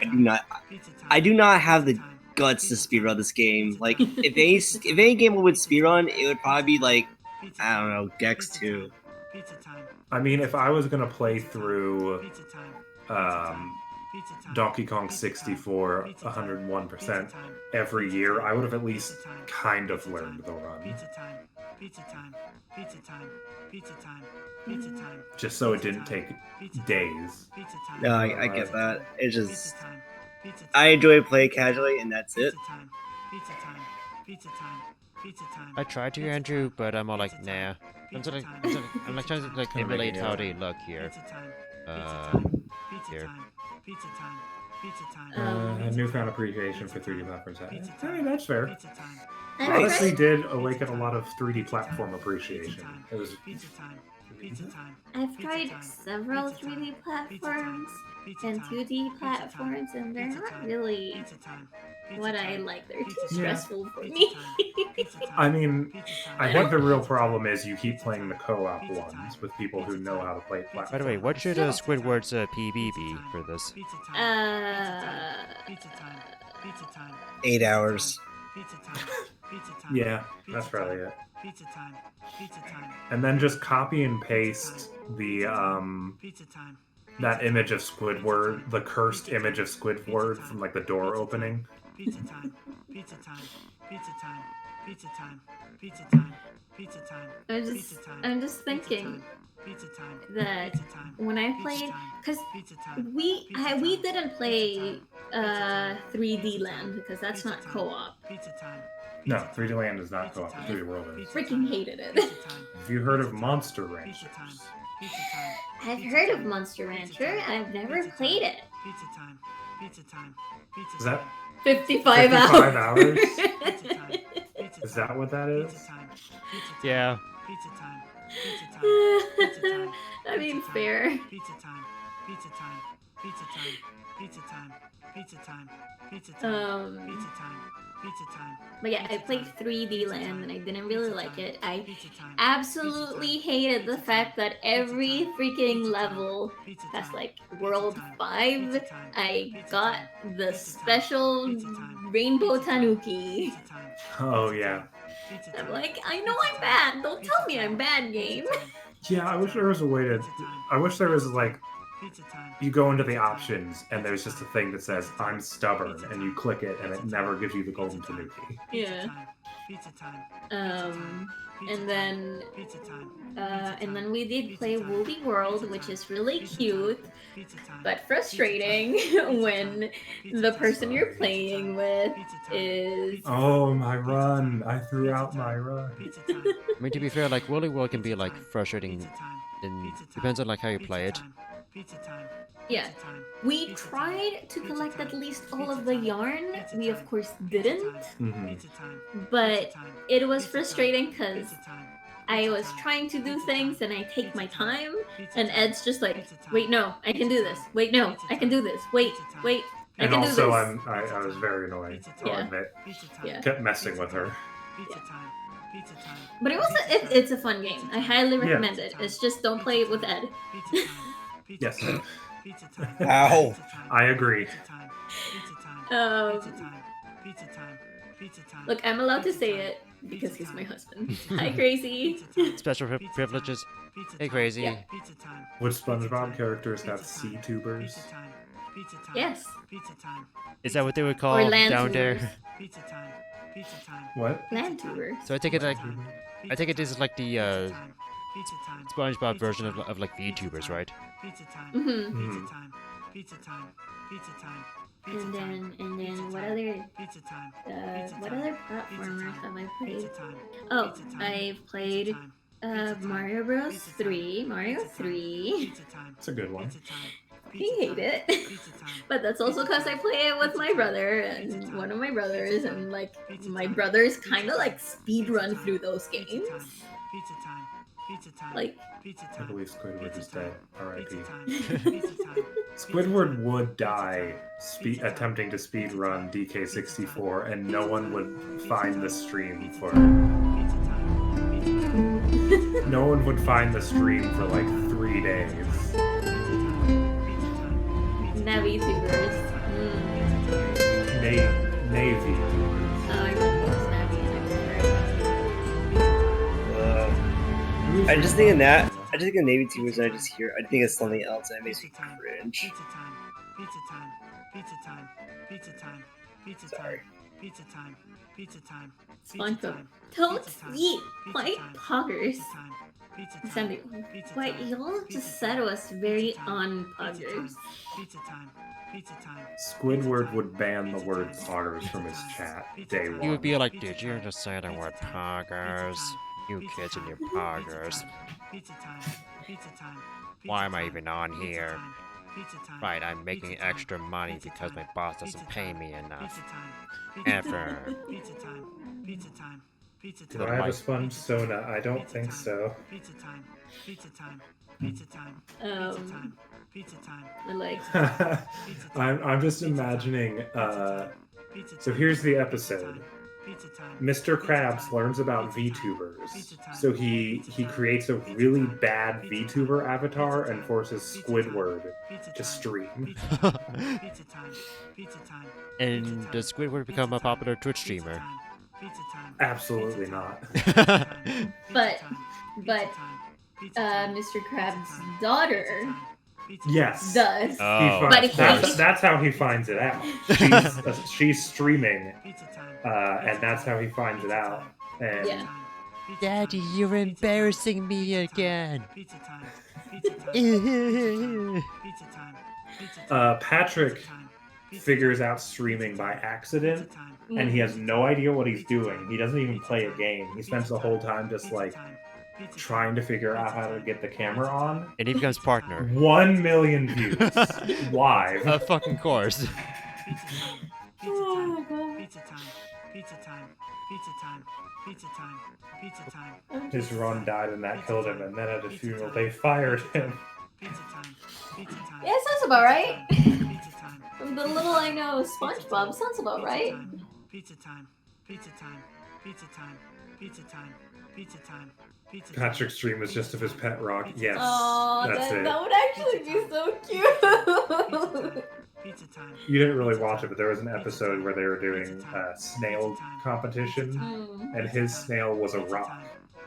I do not have the guts to speedrun this game. Like, if any game would speedrun, it would probably be like, I don't know, Gex 2. I mean, if I was gonna play through Donkey Kong 64 101% every year, I would have at least kind of learned the run. Just so it didn't take days. No, I get that. It's just I enjoy playing casually, and that's it. I tried to, Andrew, but I'm all like, nah. I'm like trying to like emulate how they look here. Here. A newfound appreciation for 3D platforms. I mean, that's fair. I'm Honestly, right. did awaken a lot of 3D platform appreciation. It was. I've tried several 3D platforms and 2D platforms, and they're not really what I like. They're too stressful for me. I mean, I think the real problem is you keep playing the co-op ones with people who know how to play platforms. By the way, what should Squidward's PB be for this? 8 hours. Yeah, that's probably it. And then just copy and paste the that image of Squidward, the cursed image of Squidward from like the door opening. Pizza time. Pizza time. Pizza time. I'm just thinking that when I played, because we didn't play 3D Land because that's not co-op. No, 3D Land is not co-op. 3D World is. Freaking hated it. Have you heard of Monster Ranchers? I've heard of Monster Rancher. I've never played it. Is that 55 55 hours. is that what that is? Yeah. I mean, fair. Pizza time. Pizza time. Pizza time. Pizza time. Pizza time. Pizza time. Pizza time. Pizza time. But yeah, I played 3D Land and I didn't really like it. I absolutely hated the fact that every freaking level that's like World 5, I got the special Rainbow Tanuki. Oh yeah. I'm like, I know I'm bad. Don't tell me I'm bad, game. Yeah, I wish there was a way to. I wish there was like. You go into the options and there's just a thing that says I'm stubborn and you click it and it never gives you the golden tanuki. Yeah. And then we did play Woolly World, which is really cute, but frustrating when the person you're playing with is. Oh, my run! I threw out my run. I mean, to be fair, like Woolly World can be like frustrating. And depends on like how you play it. Yeah, we tried to collect at least all of the yarn. We of course didn't, but it was frustrating because I was trying to do things and I take my time, and Ed's just like, wait, no, I can do this. Wait, no, I can do this. Wait, I And can do also, this. I was very annoyed. I'll Yeah. admit. Yeah. Kept messing with her. But it's a fun game. I highly recommend it. It's just don't play it with Ed. Yes. Ow. I agree. Look, I'm allowed to say it because he's my husband. Hi, Crazy. Special privileges. Hey, Crazy. Yeah. Would SpongeBob characters have sea tubers? Yes. Is that what they would call Or land down tubers. there? What? Land tubers. So I take it this is like the SpongeBob version of like VTubers, right? Mm-hmm. And then what other platformers have I played? Oh, I've played Mario Bros. 3, Mario 3. It's a good one. He hate it. But that's also because I play it with my brother and one of my brothers, and like my brothers kind of like speed run through those games. Like, I believe Squidward is dead. R.I.P. Squidward would die attempting to speedrun DK64, and no one would find the stream for. No one would find the stream for like 3 days. Navi tubers. Navy. Oh, I remember those Navi and I just think of that. I just think of Navy Tubers and I think of something else and it makes me cringe. Sorry. SpongeBob. Don't eat white poggers. Sandy, what y'all just said was very on poggers. Squidward would ban the word poggers from his chat day one. You would be like, did you just say the word poggers? You kids and your poggers. Why am I even on here? Right, I'm making extra money because my boss doesn't pay me enough. Ever. Do I have a sponge soda? I don't think so. Like, I'm just imagining. So here's the episode. Mr. Krabs learns about VTubers, so he creates a really bad VTuber avatar and forces Squidward to stream. And does Squidward become a popular Twitch streamer? Absolutely not. but Mr. Krabs' daughter Yes. does. Oh, But of course. That's how he finds it out. She's streaming, and that's how he finds it out. And Yeah. Daddy, you're embarrassing me again. Pizza time. Pizza time. Pizza time. Pizza time. Patrick figures out streaming by accident, and he has no idea what he's doing. He doesn't even play a game. He spends the whole time just like trying to figure out how to get the camera on. And he becomes partner. 1 million views live. Of fucking course. Oh my god. Pizza time. Pizza time. Pizza time. Pizza time. Pizza time. His run died and that killed him, and then at his funeral they fired him. Pizza time. Pizza time. Yeah, sounds about right. Pizza time. From the little I know of SpongeBob, sounds about right. Pizza time. Pizza time. Pizza time. Pizza time. Pizza time. Pizza time. Patrick's stream was just of his pet rock. Yes, Oh, that's it. that would actually be so cute. Pizza time. You didn't really watch it, but there was an episode where they were doing a snail competition, Mm. and his snail was a rock.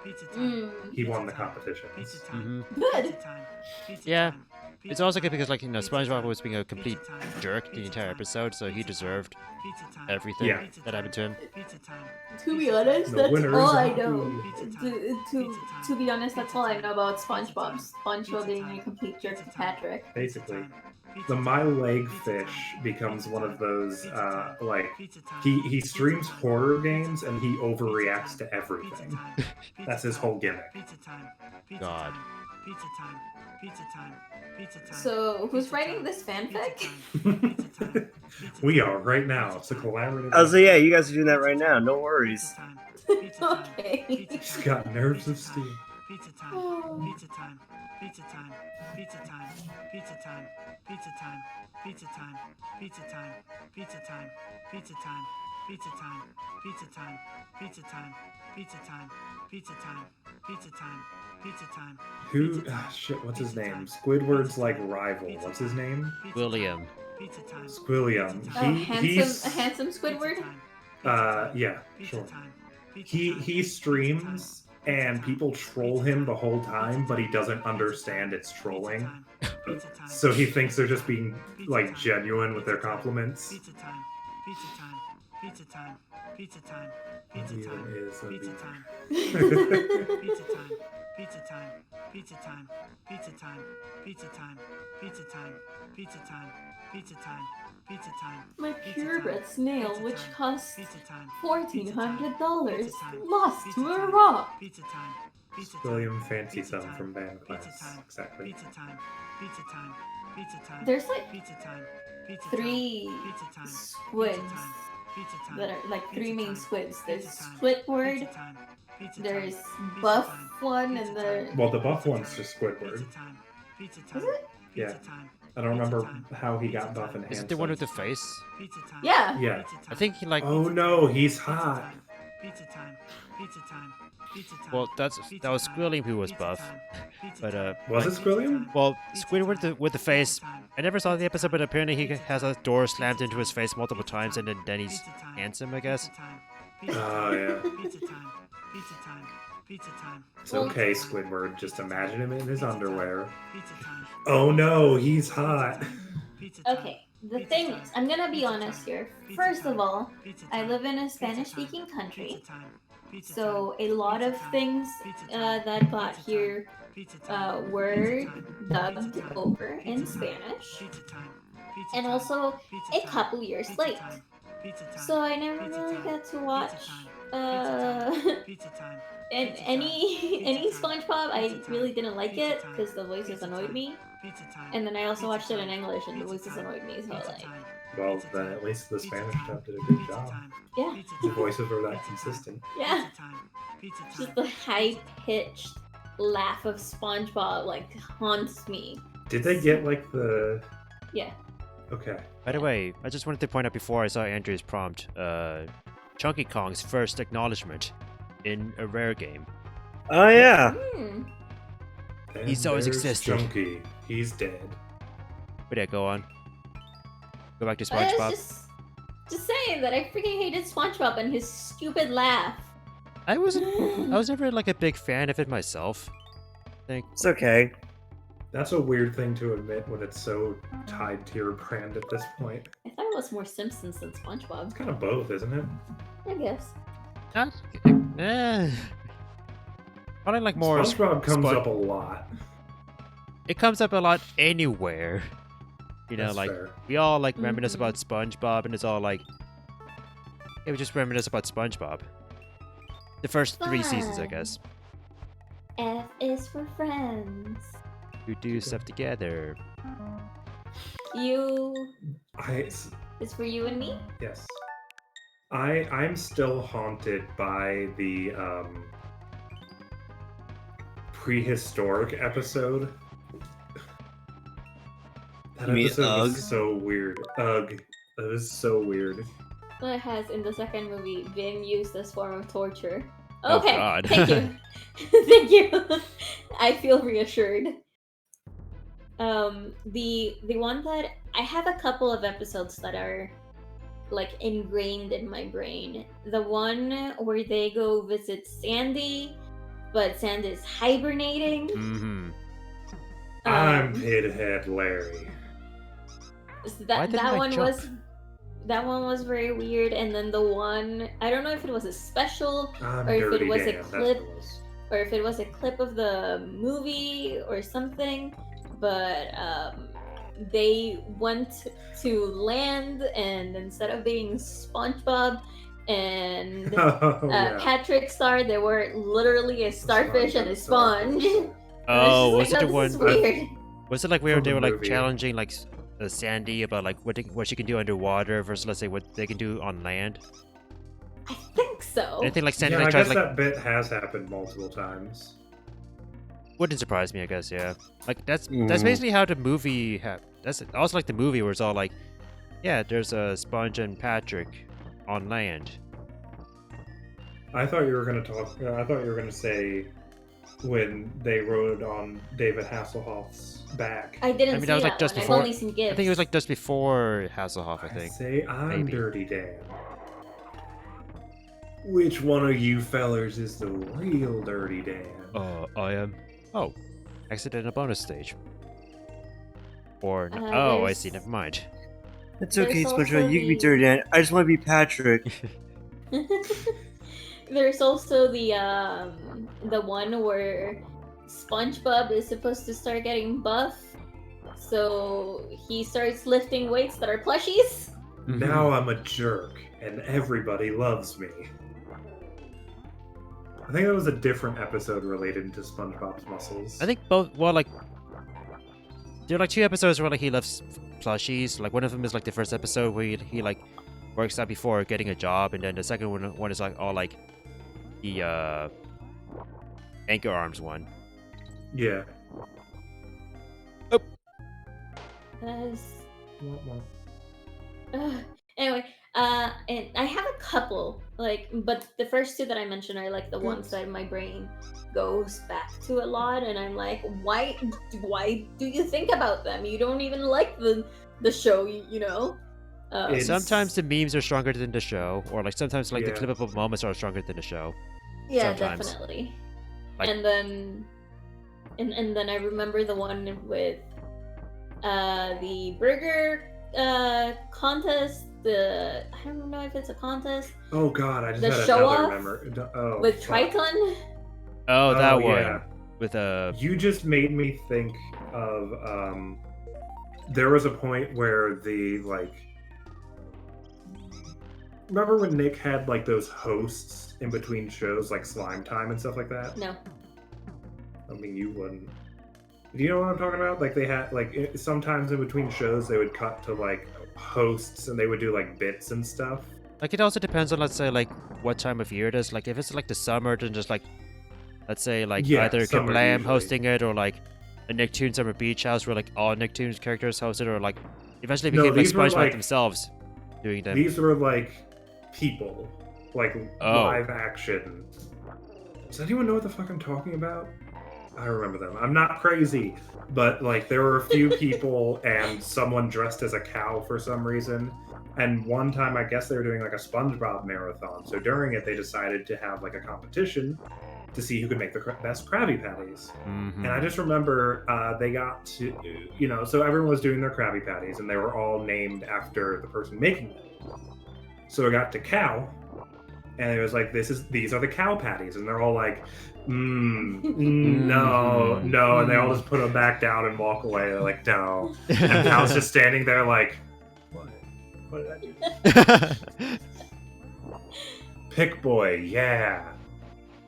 Pizza time. Mm. He won the competition. Pizza time. Mhm. Good. Pizza time. Pizza Yeah. time. It's also good because, like, SpongeBob was being a complete jerk the entire episode, so he deserved Pizza time. everything Yeah. that happened to him. Pizza time. To be honest, The that's winner all is I Apu. know. To be honest, that's all I know about SpongeBob. SpongeBob being a complete jerk to Patrick. Basically, the My Leg Fish becomes one of those like he streams horror games and he overreacts to everything. That's his whole gimmick. Pizza time. Pizza God. time. Pizza time. Pizza time. Pizza time. So, who's writing this fanfic? We are right now. It's a collaborative. Oh, so yeah, you guys are doing that right now. No worries. Okay. He's got nerves of steel. Pizza time. Oh. Pizza time. Pizza time. Pizza time. Pizza time. Pizza time. Pizza time. Pizza time. Pizza time. Pizza time. Pizza time. Pizza time. Pizza time. Pizza time. Pizza time. Pizza time. Pizza time. Who? Shit. What's his name? Squidward's like rival. What's his name? William. Pizza time. Squilliam. A handsome Squidward? Yeah, sure. He streams and people troll him the whole time, but he doesn't understand it's trolling. So he thinks they're just being like genuine with their compliments. Pizza time. Pizza time. Pizza time. Pizza time. Pizza He time. is a Pizza beaver. time. Pizza time. Pizza time. Pizza time. Pizza time. Pizza time. Pizza time. Pizza time. Pizza time. Pizza time. My purebred snail, which costs Pizza time. $1,400, lost to a rock. Pizza time. Pizza time. William Fancy Pizza Son time. from band Pizza class. time. Exactly. Pizza time. Pizza time. Pizza time. There's like Pizza time. Pizza time. 3 Pizza time. squids Pizza time. that are like 3 main Pizza squids. time. There's Pizza time. Squidward, Pizza time. Pizza there's time. Buff Pizza time. one, Pizza and time. the Well, the buff one's just Squidward. Pizza time. Pizza time. Is it? Yeah. Pizza time. I don't remember Pizza time. how he got buff and Is handsome. it the one with the face? Pizza time. Yeah. Yeah. Pizza time. I think he like. Oh no, he's Pizza hot. time. Pizza time. Pizza time. Pizza time. Well, that was Pizza Squilliam who was Pizza buff. time. Pizza But time. Was it Squilliam? well, Pizza Squidward time. with the face. Pizza time. I never saw the episode, but apparently he Pizza has a time. door Pizza slammed into time. his face multiple Pizza times, and time. then he's Pizza time. handsome, I guess. Pizza time. Pizza Oh, time. yeah. Pizza time. Pizza time. Pizza time. It's okay, Squidward. Just imagine him in his underwear. Pizza time. Oh no, he's hot. Pizza time. Okay, the thing is, I'm gonna be honest here. First of all, I live in a Spanish-speaking country, so a lot of things that got here were dubbed over in Spanish, and also a couple years late. So I never really got to watch and any SpongeBob. I really didn't like it because the voices annoyed me, and then I also watched it in English and the voices annoyed me. So like, Well, then at least the Spanish dub did a good job. yeah, The voices were that consistent. yeah. Just the high-pitched laugh of SpongeBob like haunts me. Did they get like the? Yeah. Okay. By the way, I just wanted to point out before I saw Andrew's prompt, Chunky Kong's first acknowledgement in a rare game. Oh yeah. Hmm. And He's always there's existed. Chunky. He's dead. But yeah, go on. Go back to I was SpongeBob. just saying that I freaking hated SpongeBob and his stupid laugh. I was never like a big fan of it myself. I think. It's okay. That's a weird thing to admit when it's so tied to your brand at this point. I thought it was more Simpsons than SpongeBob. It's kind of both, isn't it? I guess. Probably like more. SpongeBob comes Spon- up a lot. It comes up a lot anywhere. You know, That's like fair. we all like reminisce Mhm. about SpongeBob, and it's all like, yeah, we just reminisce about SpongeBob. The first 3 seasons, I Fun. guess. F is for friends. We do stuff together. U I is for you and me. yes. I'm still haunted by the prehistoric episode. That You mean episode Ugh? was so weird. Ugh. That was so weird. That has in the second movie been used as form of torture. Oh, Okay, God. thank you, thank you. I feel reassured. The one that I have a couple of episodes that are like ingrained in my brain. The one where they go visit Sandy, but Sandy's hibernating. Mm-hmm. I'm Pinhead Larry. So Why that didn't I one jump? was very weird. And then the one, I don't know if it was a special I'm or if it Dirty was a Dan. That's clip, what it was. or if it was a clip of the movie or something, but they went to land, and instead of being SpongeBob and Oh, yeah. Patrick Star, they were literally a starfish and a sponge. Oh, was I it the was just one? like, "No, this is weird." Was it like where From they the were like movie. challenging like Sandy about like what she can do underwater versus let's say what they can do on land? I think so. Anything like Sandy Yeah, I like tries guess like that bit has happened multiple times. wouldn't surprise me, I guess. Yeah, like that's Mhm. basically how the movie. That's also like the movie where it's all like, yeah, there's a Sponge and Patrick on land. I thought you were gonna talk. I thought you were gonna say when they rode on David Hasselhoff's back. I didn't I mean, see that was, like, that just one. before- I've only seen gifs. I think it was like just before Hasselhoff. I think. Say I'm Maybe. Dirty Dan. Which one of you fellers is the real Dirty Dan? I am. Oh, accidental bonus stage. Or I there's- see. Never mind. It's There's okay, also SpongeBob. You can be the- Dirty Dan. I just want to be Patrick. There's also the one where SpongeBob is supposed to start getting buff, so he starts lifting weights that are plushies. Now I'm a jerk, and everybody loves me. I think that was a different episode related to SpongeBob's muscles. I think both. Well, like there are like 2 episodes where like he lifts plushies. Like one of them is like the first episode where he like works out before getting a job, and then the second one is like all like the anchor arms one. Yeah. That's... Anyway, and I have a couple, like, but the first 2 that I mentioned are like the ones that my brain goes back to a lot, and I'm like, why do you think about them? You don't even like the show, you know? It's- Sometimes the memes are stronger than the show, or like sometimes like the Yeah. clippable moments are stronger than the show. Yeah, sometimes. definitely. Like- And then, and then I remember the one with the burger contest. I don't know if it's a contest Oh god, I just The had show another off memory. Oh, with fuck. Triton. Oh, that one yeah. with You just made me think of there was a point where the like remember when Nick had like those hosts in between shows like Slime Time and stuff like that? No. I mean you wouldn't. Do you know what I'm talking about? Like they had like sometimes in between shows they would cut to like hosts and they would do like bits and stuff. Like it also depends on, let's say, like what time of year it is. Like if it's like the summer, then just like, let's say like Yeah, either summer Kablam usually. hosting it, or like a Nicktoons Summer Beach House where like all Nicktoons characters host it, or like eventually it No, became like these were, SpongeBob like- themselves doing them. These were like people, like Oh. live action. Does anyone know what the fuck I'm talking about? I remember them. I'm not crazy, but like there were a few people and someone dressed as a cow for some reason. And one time, I guess they were doing like a SpongeBob marathon. So during it, they decided to have like a competition to see who could make the best Krabby Patties. Mhm. And I just remember they got to, you know, so everyone was doing their Krabby Patties and they were all named after the person making them. So it got to Cow, and it was like, these are the cow patties, and they're all like, no, and they all just put them back down and walk away. They're like, no, and Pal's just standing there like, what did I do? Pick Boy, yeah.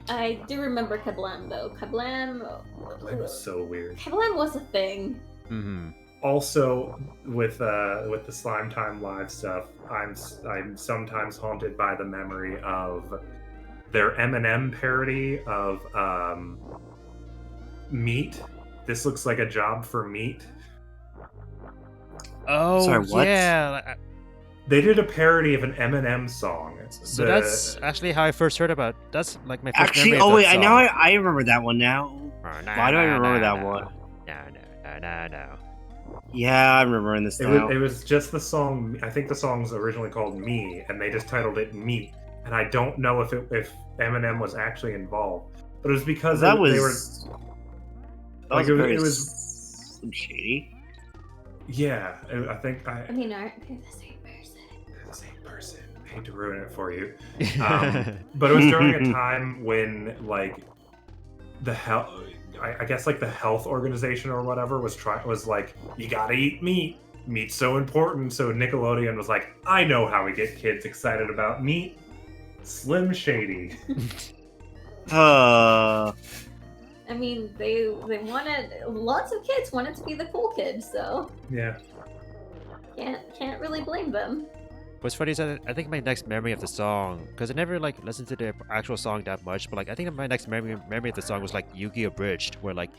I do remember Kablam though. Kablam It was so weird. Kablam was a thing. Mm-hmm. Also, with the Slime Time Live stuff, I'm sometimes haunted by the memory of their Eminem parody of Meat. This looks like a job for Meat. Oh, Sorry, what? yeah. They did a parody of an Eminem song. So that's actually how I first heard about. That's like my first Actually, memory of oh wait, that now song. I remember that one now. Why do I remember that one? No. Yeah, I'm remembering this now. It was just the song. I think the song's originally called Me, and they just titled it Meat. And I don't know if Eminem was actually involved, but it was because that they were. was Like, very it was shady. Yeah, I think I mean, aren't they the same person? They're the same person. I hate to ruin it for you. But it was during a time when, like, the health, I guess, like, the health organization or whatever was like, you gotta eat meat. Meat's so important. So Nickelodeon was like, I know how we get kids excited about meat. Slim Shady. I mean, they wanted, lots of kids wanted to be the cool kids, so Yeah. can't really blame them. What's funny is that I think my next memory of the song, because I never like listened to the actual song that much, but like I think my next memory of the song was like Yugi Abridged, where like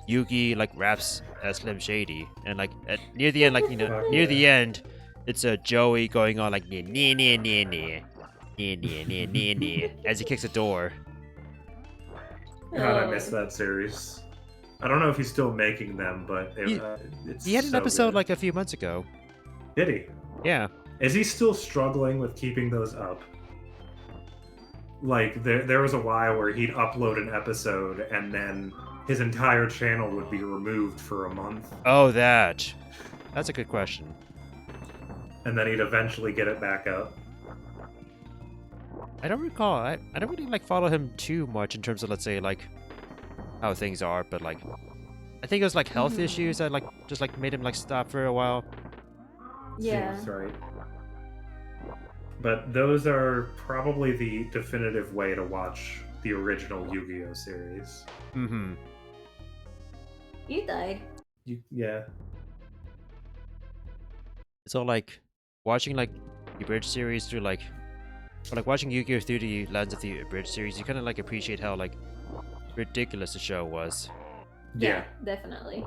Yugi like raps as Slim Shady, and like near the end, like near the end, it's a Joey going on like nee as he kicks a door. God, I missed that series. I don't know if he's still making them, but it's He had an so episode good. like a few months ago. Did he? Yeah. Is he still struggling with keeping those up? Like, there was a while where he'd upload an episode and then his entire channel would be removed for a month. Oh, that's a good question. And then he'd eventually get it back up. I don't recall. I don't really like follow him too much in terms of, let's say, like how things are, but like I think it was like health issues that like just like made him like stop for a while. Yeah. Seems right. But those are probably the definitive way to watch the original Yu-Gi-Oh series. Mm-hmm. You died. Yeah. So like watching like the Bridge series through like, or like watching Yu-Gi-Oh through the lens of the Bridge series, you kind of like appreciate how like ridiculous the show was. Yeah. Definitely.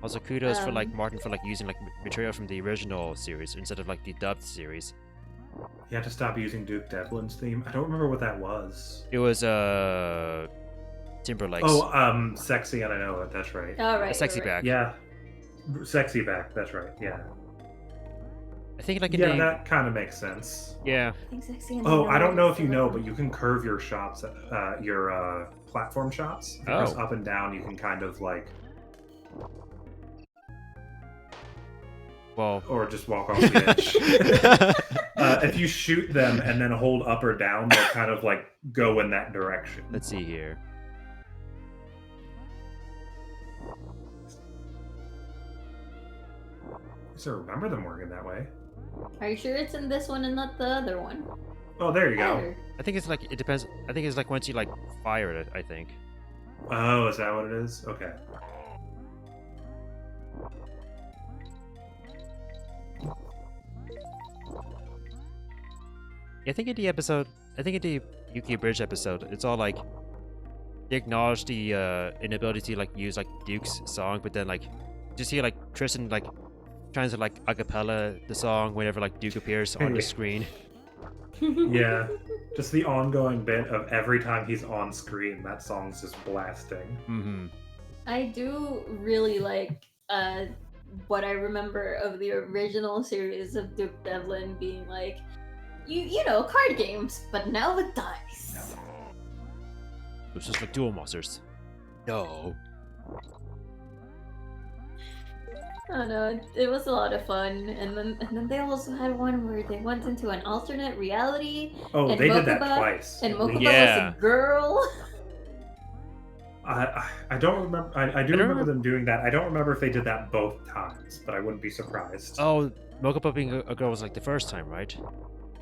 Also, kudos for like Martin for like using like material from the original series instead of like the dubbed series. You had to stop using Duke Devlin's theme. I don't remember what that was. It was Timberlake's. Oh, Sexy and I Know It. That's right. All right. Sexy right. Back. Yeah. Sexy Back. That's right. Yeah. I think like in Yeah, the that kind of makes sense. yeah. I think Sexy and Oh, I don't know is if you the know, one. but you can curve your shots, your platform shots. If you press Oh. up and down, you can kind of like, Well, or just walk off the edge. If you shoot them and then hold up or down, they'll kind of like go in that direction. let's see here. So remember them working that way. Are you sure it's in this one and not the other one? Oh, there you go. Either. I think it's like it depends. I think it's like once you like fire it. I think. Oh, is that what it is? Okay. I think in the episode, I think in the Yuki Bridge episode, it's all like they acknowledge the inability to like use like Duke's song, but then like just hear like Tristan like trying to like acapella the song whenever like Duke appears on the screen. Yeah. Just the ongoing bit of every time he's on screen, that song's just blasting. Mm-hmm. I do really like what I remember of the original series of Duke Devlin being like, you know, card games, but now with dice. It's just like Duel Monsters. No. Oh no, it was a lot of fun, and then they also had one where they went into an alternate reality. Oh, and they did that Mokuba- twice. And Mokuba Yeah. was a girl. I don't remember. I do don't remember them doing that. I don't remember if they did that both times, but I wouldn't be surprised. Oh, Mokuba being a girl was like the first time, right?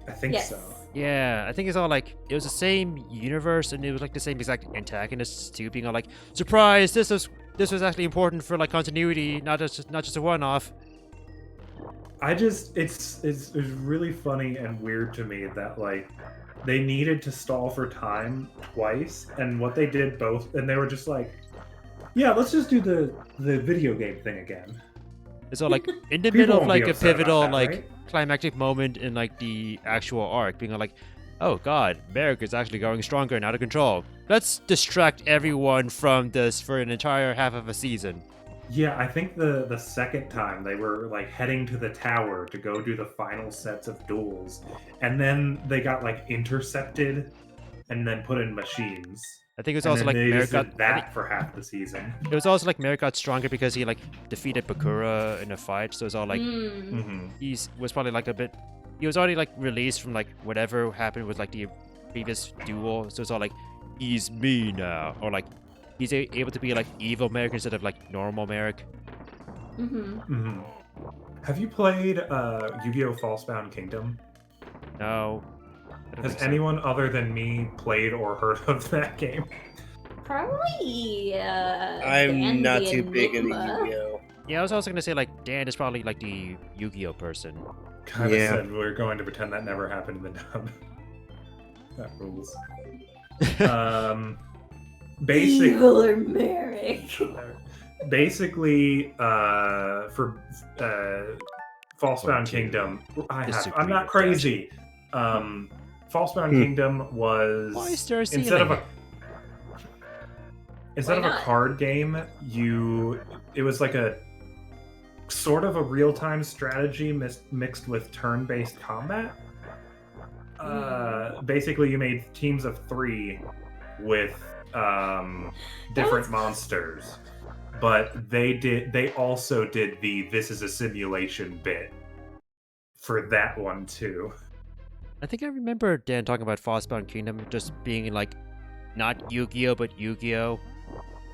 I think Yes. so. Yeah, I think it's all like it was the same universe, and it was like the same exact antagonists too, being all like, surprise! This was actually important for like continuity, not just a one-off. It's really funny and weird to me that like they needed to stall for time twice, and what they did both, and they were just like, yeah, let's just do the video game thing again. It's all like in the People middle of won't be like a upset about pivotal that, like right? climactic moment in like the actual arc, being all like, oh god, America's actually going stronger and out of control. Let's distract everyone from this for an entire half of a season. Yeah, I think the second time they were like heading to the tower to go do the final sets of duels, and then they got like intercepted and then put in machines. I think it was And also then like they just Merrick did that for half the season. It was also like Merrick got stronger because he like defeated Bakura in a fight, so it's all like Mm. Mm-hmm. he was probably like a bit. He was already like released from like whatever happened with like the previous duel, so it's all like he's me now, or like he's able to be like evil Merrick instead of like normal Merrick. Mm-hmm. Mm-hmm. Have you played Yu-Gi-Oh! Falsebound Kingdom? No, I don't Has think so. anyone other than me played or heard of that game? Probably. I'm Dandy not too and big into Nigma. Yu-Gi-Oh. Yeah, I was also gonna say like Dan is probably like the Yu-Gi-Oh person. Kind of Yeah. said we're going to pretend that never happened in the dub. That rules. Basic. Evil or Merrick. Basically, for Falsebound to Kingdom, disagree I'm not with crazy. Falsebound Kingdom was Why is there a instead of ceiling? Why a not? card game, it was like a sort of a real-time strategy mixed with turn-based combat. Basically, you made teams of 3 with different monsters, but they also did the "this is a simulation" bit for that one too. I think I remember Dan talking about Falsebound Kingdom just being like not Yu-Gi-Oh but Yu-Gi-Oh.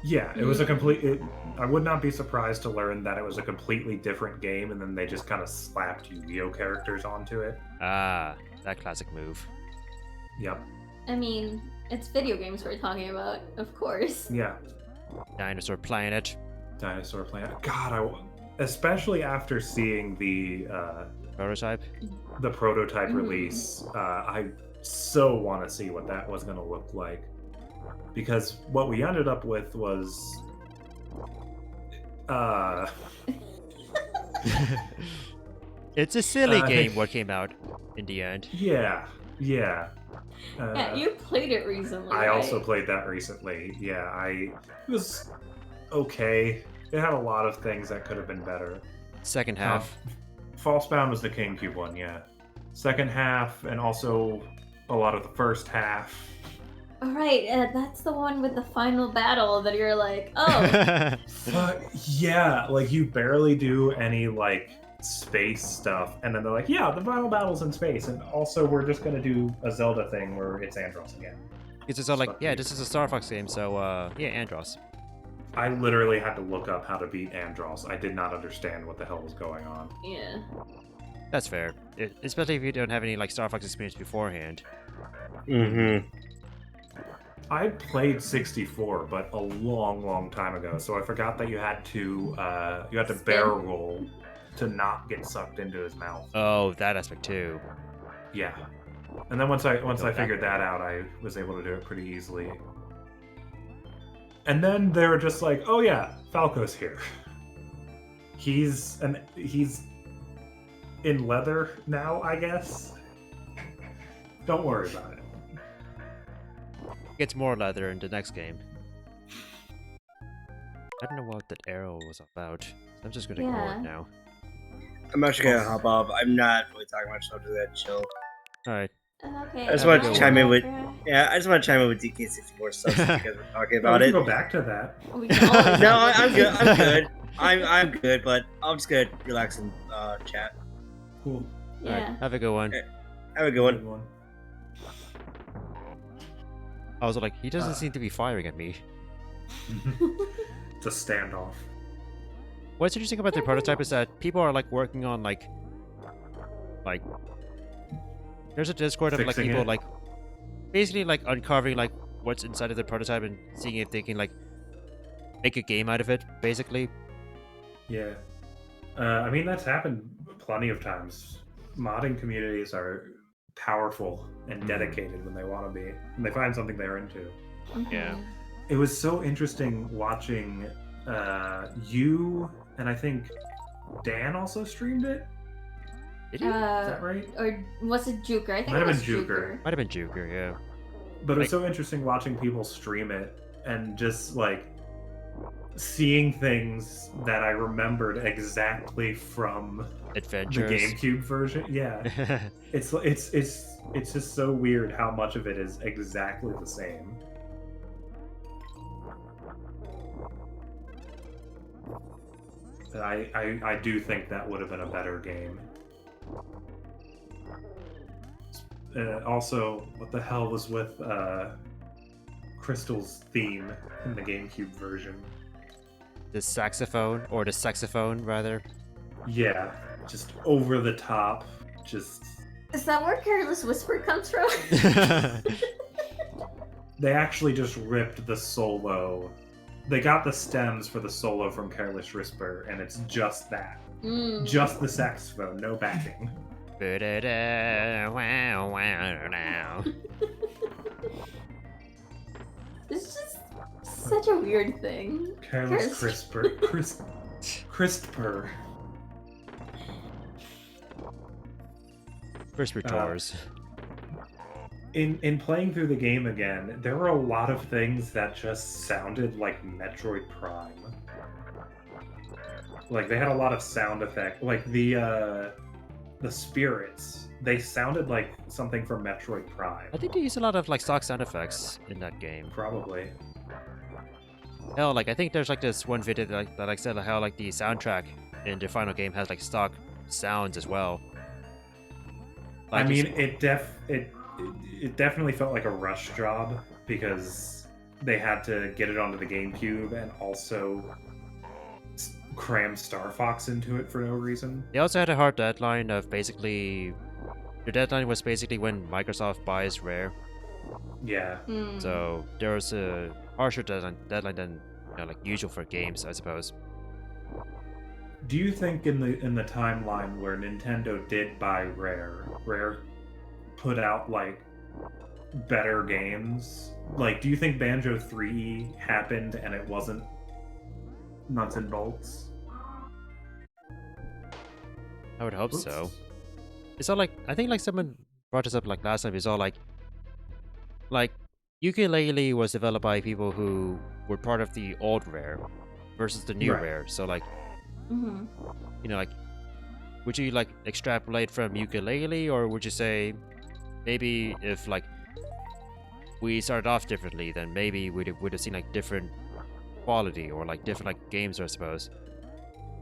Yeah, it was a complete. I would not be surprised to learn that it was a completely different game, and then they just kind of slapped Yu-Gi-Oh characters onto it. Ah, that classic move. Yep. I mean, it's video games we're talking about, of course. Yeah. Dinosaur Planet. Dinosaur Planet. God, especially after seeing the Prototype. prototype Mhm. release, I so want to see what that was going to look like, because what we ended up with was It's a silly Uh, game what came out in the end. yeah. Yeah, you played it recently. I also right? played that recently. Yeah, it was okay. It had a lot of things that could have been better. Second half. Falsebound was the GameCube one, yeah. Second half, and also a lot of the first half. All right, that's the one with the final battle that you're like, oh, Yeah, like you barely do any like space stuff, and then they're like, yeah, the final battle's in space, and also we're just gonna do a Zelda thing where it's Andros again. It's just all like, Fuck yeah, you. this is a Star Fox game, so yeah, Andros. I literally had to look up how to beat Andros. I did not understand what the hell was going on. yeah. That's fair. Especially if you don't have any like Star Fox experience beforehand. Mm-hmm. I played 64, but a long time ago, so I forgot that you had to Spin. barrel roll to not get sucked into his mouth. Oh, that aspect too. Yeah. And then once I that figured that out, I was able to do it pretty easily. And then they were just like, "Oh yeah, Falco's here. He's in leather now, I guess. Don't worry about it." Gets more leather in the next game. I don't know what that arrow was about. So I'm just gonna ignore Yeah. it now. I'm actually gonna hop off. I'm not really talking much after that. Chill. Alright. Okay. I just want to Okay. chime in with yeah. I just want to chime in with DK64 stuff since you guys were talking about we it. can go back to that. We can always No, have I'm good. I'm good. I'm good, but I'm just gonna relax and chat. Cool. Alright, Yeah. have a good one. Have a good one. Good one. I was like, he doesn't seem to be firing at me. It's a standoff. What's interesting about the prototype is that people are like working on like there's a Discord of like Fixing people it. like basically like uncovering like what's inside of the prototype and seeing if they can like make a game out of it, basically. Yeah. I mean, that's happened plenty of times. Modding communities are powerful and dedicated when they want to be, and they find something they're into. Yeah. It was so interesting watching you, and I think Dan also streamed it. Did he? Is that right? Or was it Juker? I think Might it have was been Juker. Juker. Might have been Juker, yeah. But it was Like- so interesting watching people stream it and just like seeing things that I remembered exactly from the Adventures. GameCube version. Yeah, it's just so weird how much of it is exactly the same. I do think that would have been a better game. Also, what the hell was with Crystal's theme in the GameCube version? The saxophone, or the saxophone rather. Yeah, just over the top, just... Is that where Careless Whisper comes from? They actually just ripped the solo. They got the stems for the solo from Careless Whisper, and it's just that. Mm. Just the saxophone, no backing. Wow, wow, now. It's just such a weird thing. Careless Crisper. Crisper. Perspirators. In playing through the game again, there were a lot of things that just sounded like Metroid Prime. Like they had a lot of sound effect, like the spirits. They sounded like something from Metroid Prime. I think they use a lot of like stock sound effects in that game. Probably. Hell, like I think there's like this one video that like said how like the soundtrack in the final game has like stock sounds as well. I Like, mean, it's- it definitely felt like a rush job because they had to get it onto the GameCube and also cram Star Fox into it for no reason. they also had a hard deadline of basically. The deadline was basically when Microsoft buys Rare, Yeah. Mm. so there was a harsher deadline than like usual for games, I suppose. Do you think in the timeline where Nintendo did buy Rare put out like better games? Like, do you think Banjo 3 happened and it wasn't nuts and bolts? I would hope Oops. so. It's all like I think like someone brought this up like last time. It's all like Ukulele was developed by people who were part of the old Rare versus the new Right. Rare. So like Mhm. like would you like extrapolate from Ukulele, or would you say maybe if like we started off differently, then maybe would have seen like different quality or like different like games, I suppose.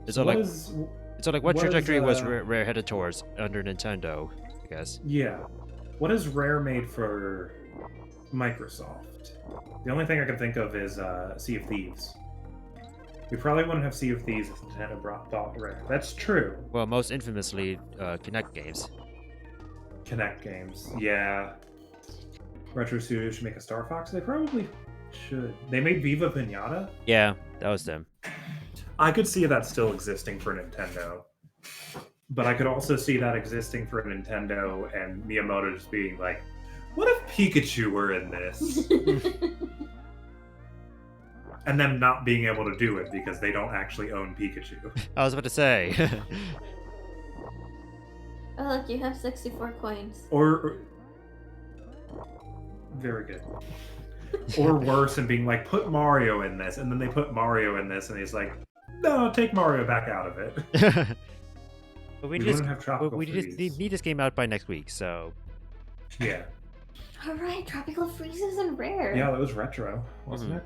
It's all What like is- so like what what is, trajectory was uh, Rare headed towards under Nintendo, I guess. yeah. What is Rare made for Microsoft? The only thing I can think of is Sea of Thieves. We probably wouldn't have Sea of Thieves if Nintendo bought Rare. That's true. Well, most infamously, Kinect games. Kinect games. Yeah. Retro Studios should make a Star Fox. They probably should. They made Viva Pinata. Yeah, that was them. I could see that still existing for Nintendo. But I could also see that existing for Nintendo and Miyamoto just being like, what if Pikachu were in this? And them not being able to do it because they don't actually own Pikachu. I was about to say. Oh, look, you have 64 coins. Or very good. Or worse, and being like, put Mario in this, and then they put Mario in this, and he's like, no, take Mario back out of it. But we We just wouldn't have Tropical we just Freeze. need this game out by next week, so Yeah. Alright, Tropical Freeze isn't rare. Yeah, that was retro, wasn't Mhm. it?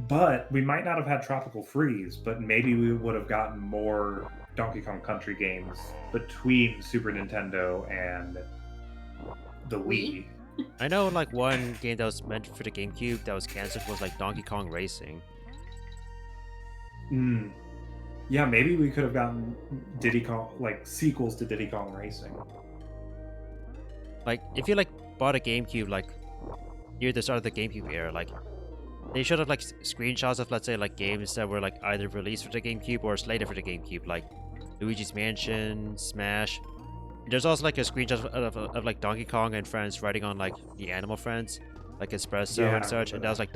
But we might not have had Tropical Freeze, but maybe we would have gotten more Donkey Kong Country games between Super Nintendo and the Wii. I know like one game that was meant for the GameCube that was cancelled was like Donkey Kong Racing. Yeah, maybe we could have gotten Diddy Kong, like sequels to Diddy Kong Racing. Like if you like bought a GameCube like near the start of the GameCube era, like they should have like screenshots of let's say like games that were like either released for the GameCube or slated for the GameCube, like Luigi's Mansion, Smash. There's also like a screenshot of like Donkey Kong and friends riding on like the Animal Friends, like Espresso Yeah, and I such, remember and that was like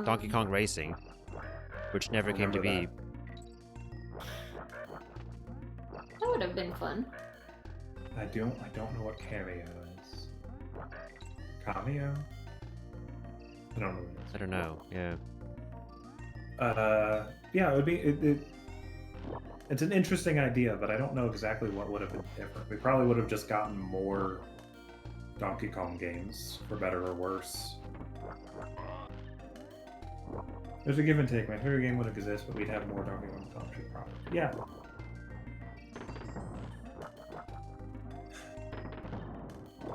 Donkey Kong Racing, which never came to Remember be. That would have been fun. I don't know what Cameo is. Cameo? I don't know what it is. I don't know. Yeah. Yeah, it would be it's an interesting idea, but I don't know exactly what would have been different. We probably would have just gotten more Donkey Kong games, for better or worse. There's a give and take. My favorite game would exist, but we'd have more Donkey Kong Country probably. Yeah.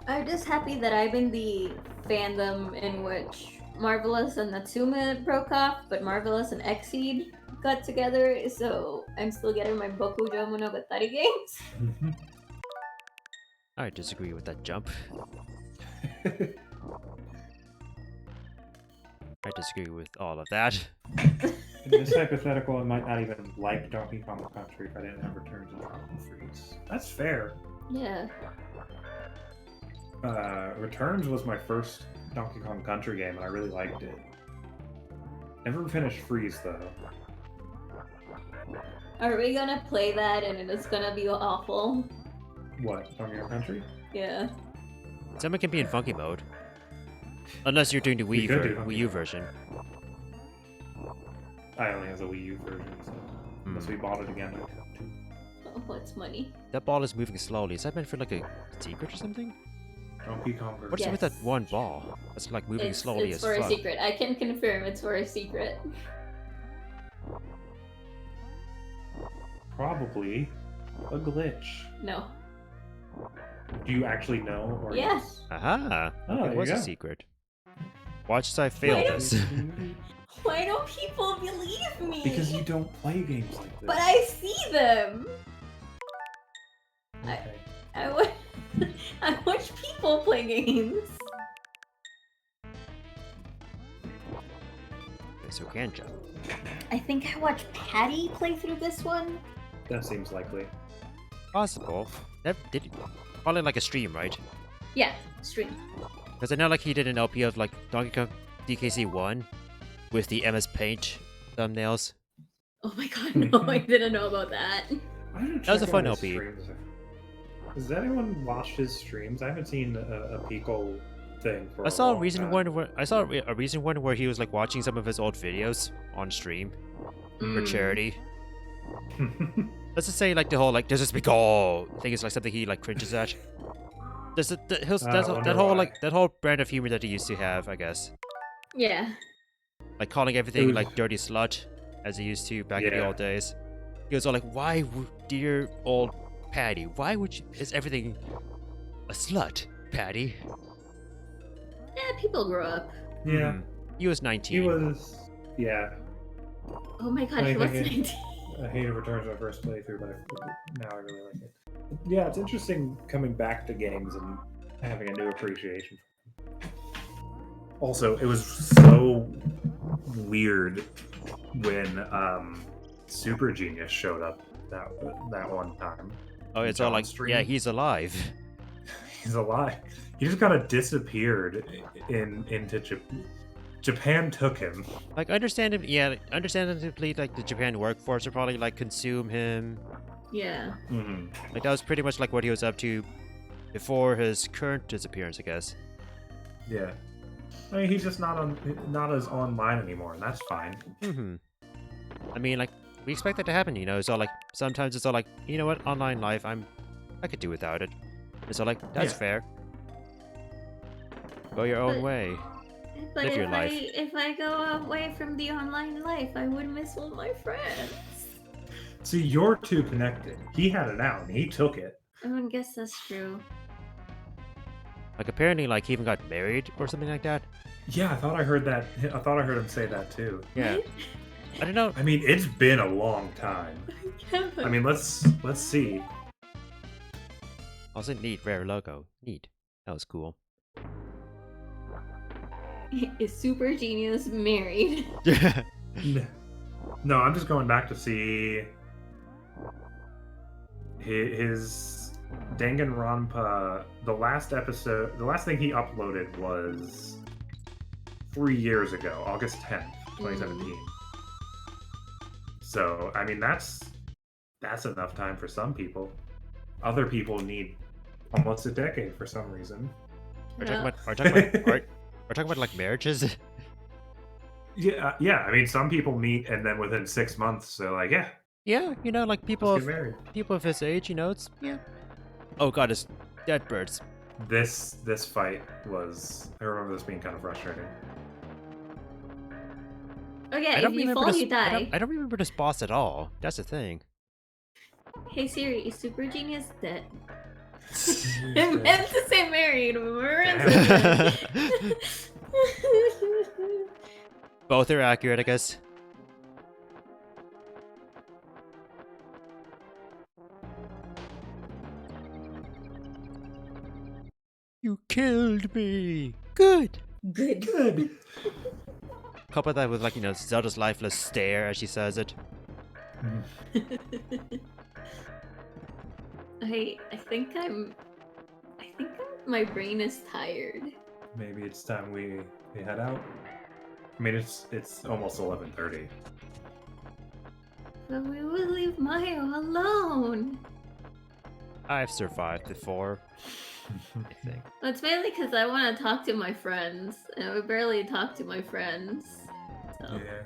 I'm just happy that I'm in the fandom in which Marvelous and Natsume broke off, but Marvelous and Exceed got together, so I'm still getting my Bokujo Monogatari games. I disagree with that jump. I disagree with all of that. In this hypothetical, I might not even like Donkey Kong Country if I didn't have Returns and Tropical Freeze. That's fair. Yeah. Returns was my first Donkey Kong Country game, and I really liked it. Never finished Freeze, though. Are we gonna play that and it's gonna be awful? What, Donkey Kong Country? Yeah. Someone can be in funky mode. Unless you're doing the You could do Wii U version. I only have the Wii U version, so unless we bought it again, I'd have to. Oh, what's money? That ball is moving slowly. Is that meant for like a secret or something? Donkey Kong version. What's it with that Yes. one ball? That's like moving slowly it's as for fuck. a secret. I can confirm it's for a secret. Probably a glitch. No. Do you actually know? Or Yeah. yes? Aha! Oh, there It you was a go. secret. Watch as I fail Why don't- this. Why don't people believe me? Because you don't play games like this. But I see them. Okay. I watch people play games. Okay, so can jump. I think I watched Patty play through this one. That seems likely. Possible. Did he, probably like a stream, right? Yeah, stream. Because I know like he did an LP of like Donkey Kong DKC 1 with the MS Paint thumbnails. Oh my god, no, I didn't know about that. That was a fun LP. Has anyone watched his streams? I haven't seen a Pico thing for I saw a long recent time. one where a recent one where he was like watching some of his old videos on stream for Mm. charity. Let's just say like the whole like there's this big thing is like something he like cringes at. There's that whole why. like that whole brand of humor that he used to have, I guess. Yeah. Like calling everything was- like dirty slut as he used to back in the Yeah. old days. He was all like, "Why, dear old Patty? Why would you? Is everything a slut, Patty?" Yeah, people grow up. Yeah, Hmm. He was 19. he was. Yeah, Oh my god, I he was think 19. I hated Returns my first playthrough, but now I really like it. Yeah, it's interesting coming back to games and having a new appreciation. Also, it was so weird when Super Genius showed up that one time. Oh, it's all on like, stream. yeah, he's alive. He's alive. He just kind of disappeared into Japan. Took him. Like, understandably, like the Japan workforce would probably like consume him. Yeah. Mm-hmm. Like that was pretty much like what he was up to before his current disappearance, I guess. Yeah. I mean, he's just not as online anymore, and that's fine. Mm-hmm. I mean, like we expect that to happen, you know. So like sometimes it's all like, you know what, online life, I could do without it. It's all like that's Yeah. fair. Go your own But- way. But Live your life. if I go away from the online life, I would miss all my friends. See, you're too connected. He had it out and he took it. I guess that's true. Like apparently, like he even got married or something like that. Yeah, I thought I heard that. I thought I heard him say that too. Yeah. What? I don't know. I mean, it's been a long time. I mean, let's see. Also, neat, rare logo. Neat. That was cool. Is Super Genius married? No, I'm just going back to see his Danganronpa. The last episode, the last thing he uploaded was 3 years ago, August 10th, 2017. So, I mean, that's enough time for some people. Other people need almost a decade for some reason. We're talking about like marriages. Yeah. I mean, some people meet and then within 6 months they're like, yeah, Yeah, you know, like people let's of get married. people of his age, you know, it's yeah. Oh god, it's dead birds. This fight was. I remember this being kind of frustrating. Okay, I if don't you remember fall, this. you die. I don't remember this boss at all. That's the thing. Hey Siri, is Super Genius dead? I meant to say married. Both are accurate, I guess. You killed me. Good. Good. Good. Couple that with like Zelda's lifeless stare as she says it. I think my brain is tired. Maybe it's time we head out. I mean, it's almost 11:30. But we will leave Mayo alone. I've survived before. I think. Well, it's mainly because I want to talk to my friends, and we barely talk to my friends. So Yeah.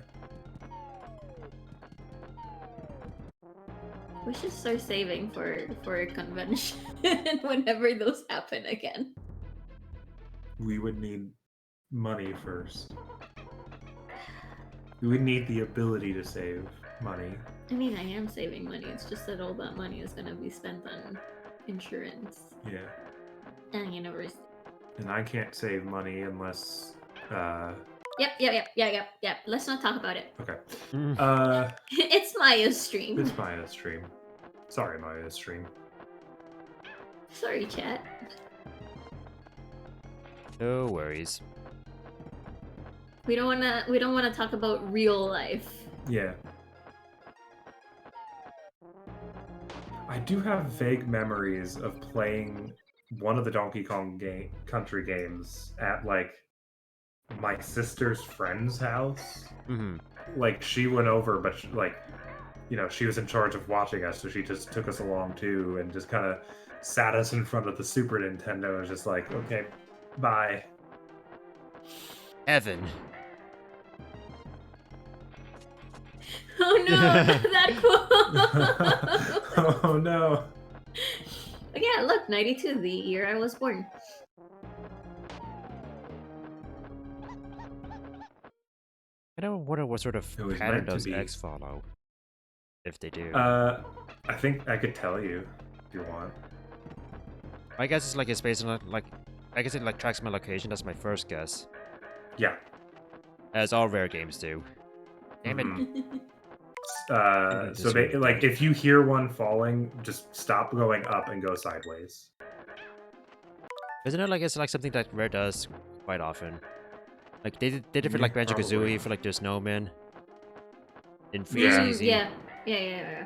we should start saving for a convention whenever those happen again. We would need money first. We would need the ability to save money. I mean, I am saving money. It's just that all that money is gonna be spent on insurance Yeah. and university. And I can't save money unless. Yep. Let's not talk about it. Okay. Mm. It's Maya's stream. It's Maya's stream. Sorry, Maya's stream. Sorry, chat. No worries. We don't wanna talk about real life. Yeah. I do have vague memories of playing one of the Donkey Kong Country games at like my sister's friend's house. Mm-hmm. Like she went over, but she was in charge of watching us, so she just took us along too, and just kind of sat us in front of the Super Nintendo and was just like, okay, bye. Evan. Oh no, that cool. Oh no. But yeah, look, 92, the year I was born. I don't wonder what sort of It was pattern meant to does be. X follow. If they do. I think I could tell you if you want. I guess it's like it's based on like I guess it like tracks my location, that's my first guess. Yeah. As all rare games do. Damn it. Mhm. Maybe So this one. like if you hear one falling, just stop going up and go sideways. Isn't it like it's like something that Rare does quite often? Like they did it for like Banjo Probably. Kazooie for like their snowmen. In Free Yeah. Easy. Yeah.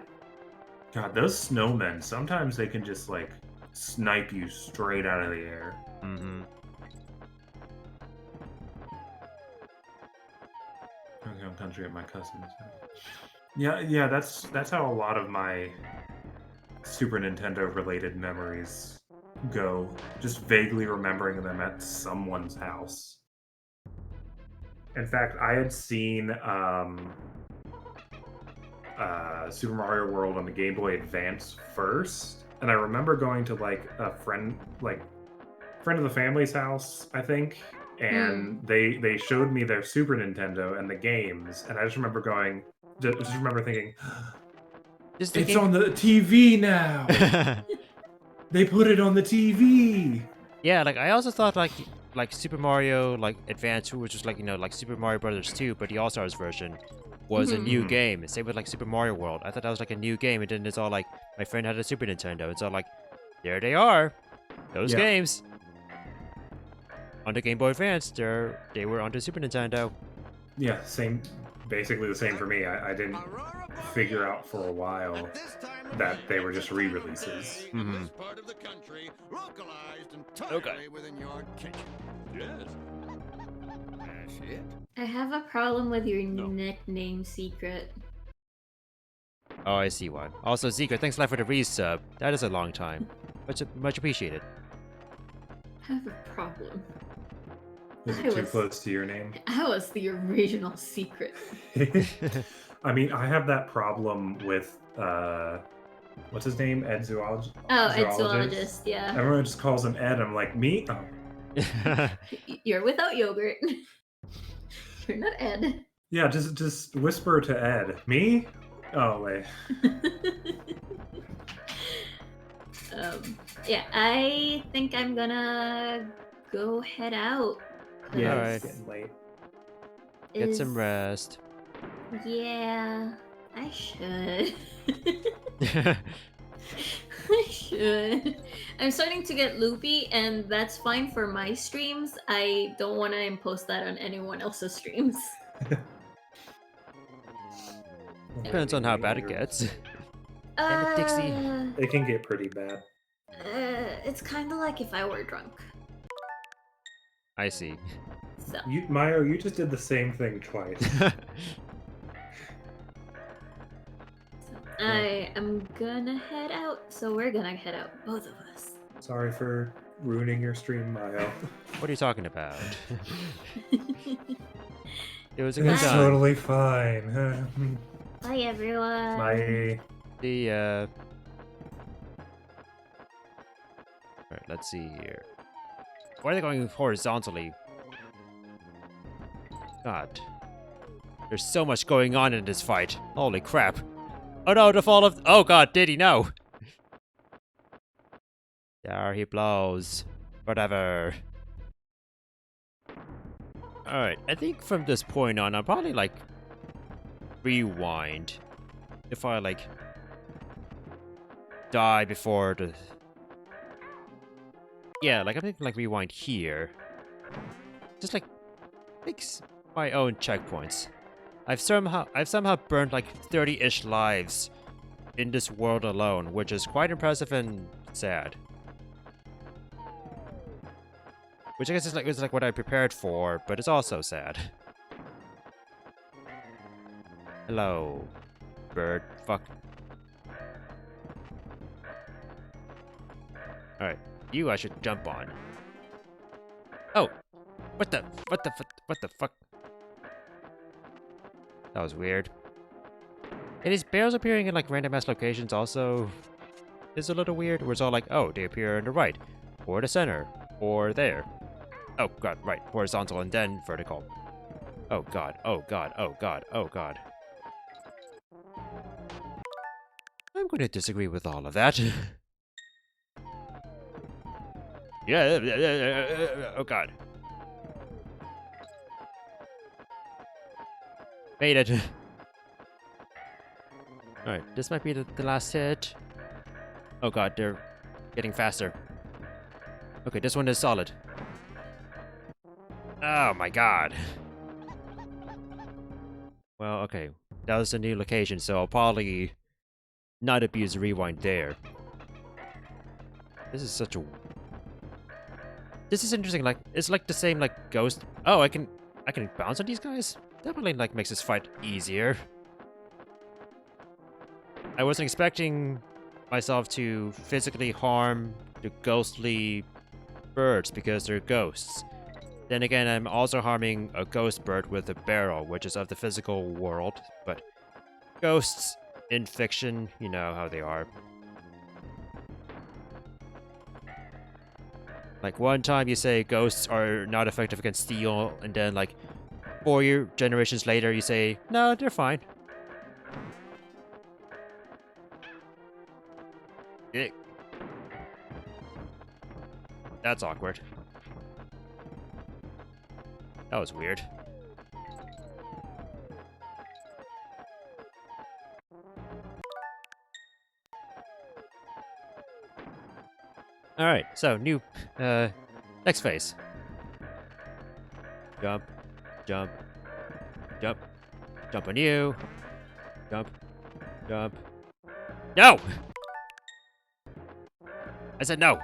God, those snowmen, sometimes they can just like snipe you straight out of the air. Mm-hmm. Donkey Kong Country at my cousin's house. Yeah, that's how a lot of my Super Nintendo related memories go. Just vaguely remembering them at someone's house. In fact, I had seen Super Mario World on the Game Boy Advance first, and I remember going to like a friend of the family's house, I think, and they showed me their Super Nintendo and the games, and I just remember thinking, Just the it's game. on the TV now. They put it on the TV. Yeah, like I also thought like Super Mario like Advance, which was like like Super Mario Brothers 2, but the All Stars version was a new game. Same with like Super Mario World. I thought that was like a new game, and then it's all like my friend had a Super Nintendo. It's all like there they are, those Yeah. games on the Game Boy Advance. They were on the Super Nintendo. Yeah, basically the same for me. I didn't figure out for a while that they were just re-releases. Mhm. This part of the country, localized Okay. entirely within your kitchen. Yes. That's it. I have a problem with your nickname, Secret. Oh, I see one. Also, Zika, thanks a lot for the resub. That is a long time. Much appreciated. I have a problem. Is I it too was- close to your name? I was the original Secret. I mean, I have that problem with what's his name? Ed Zoologist. Oh, it's zoologist, yeah. Everyone just calls him Ed. I'm like, me? Oh. You're without yogurt. You're not Ed. Yeah, just whisper to Ed. Me? Oh wait. Yeah, I think I'm gonna go head out. Yeah, Alright. it's getting late. Get Is- some rest. Yeah, I should. I should. I'm starting to get loopy, and that's fine for my streams. I don't want to impose that on anyone else's streams. Depends on how bad it gets. Damn it, Dixie. It can get pretty bad. It's kind of like if I were drunk. I see. So, Mayo, you just did the same thing twice. I am gonna head out. So we're gonna head out, both of us. Sorry for ruining your stream, Mayo. What are you talking about? It was a good It's time. totally fine. Bye, everyone. Bye. The Alright, let's see here. Why are they going horizontally? God. There's so much going on in this fight. Holy crap. Oh no, the fall of— oh god, Diddy, no! There he blows. Whatever. Alright, I think from this point on, I'll probably, like, rewind. If I, like, die before the— yeah, like, I'm thinking, like, rewind here. Just, like, fix my own checkpoints. I've somehow burned, like, 30-ish lives in this world alone, which is quite impressive and sad. Which I guess is like what I prepared for, but it's also sad. Hello, bird. Fuck. Alright, you I should jump on. Oh! What the fuck? That was weird. And these barrels appearing in like random ass locations also is a little weird, where it's all like, oh, they appear on the right, or the center, or there. Oh god, right, horizontal and then vertical. Oh god, oh god, oh god, oh god. I'm going to disagree with all of that. Yeah, oh god. Made it. Alright, this might be the last hit. Oh god, they're getting faster. Okay, this one is solid. Oh my god. Well, okay. That was a new location, so I'll probably not abuse rewind there. This is such a... this is interesting, like, it's like the same, like, ghost... oh, I can bounce on these guys? Definitely, like, makes this fight easier. I wasn't expecting myself to physically harm the ghostly birds because they're ghosts. Then again, I'm also harming a ghost bird with a barrel, which is of the physical world, but ghosts in fiction, you know how they are. Like one time you say ghosts are not effective against steel, and then like 4 generations later you say no, they're fine. Eh. That's awkward. That was weird. Alright, so new next phase. Jump, jump, jump, jump on you. Jump, jump. No! I said no.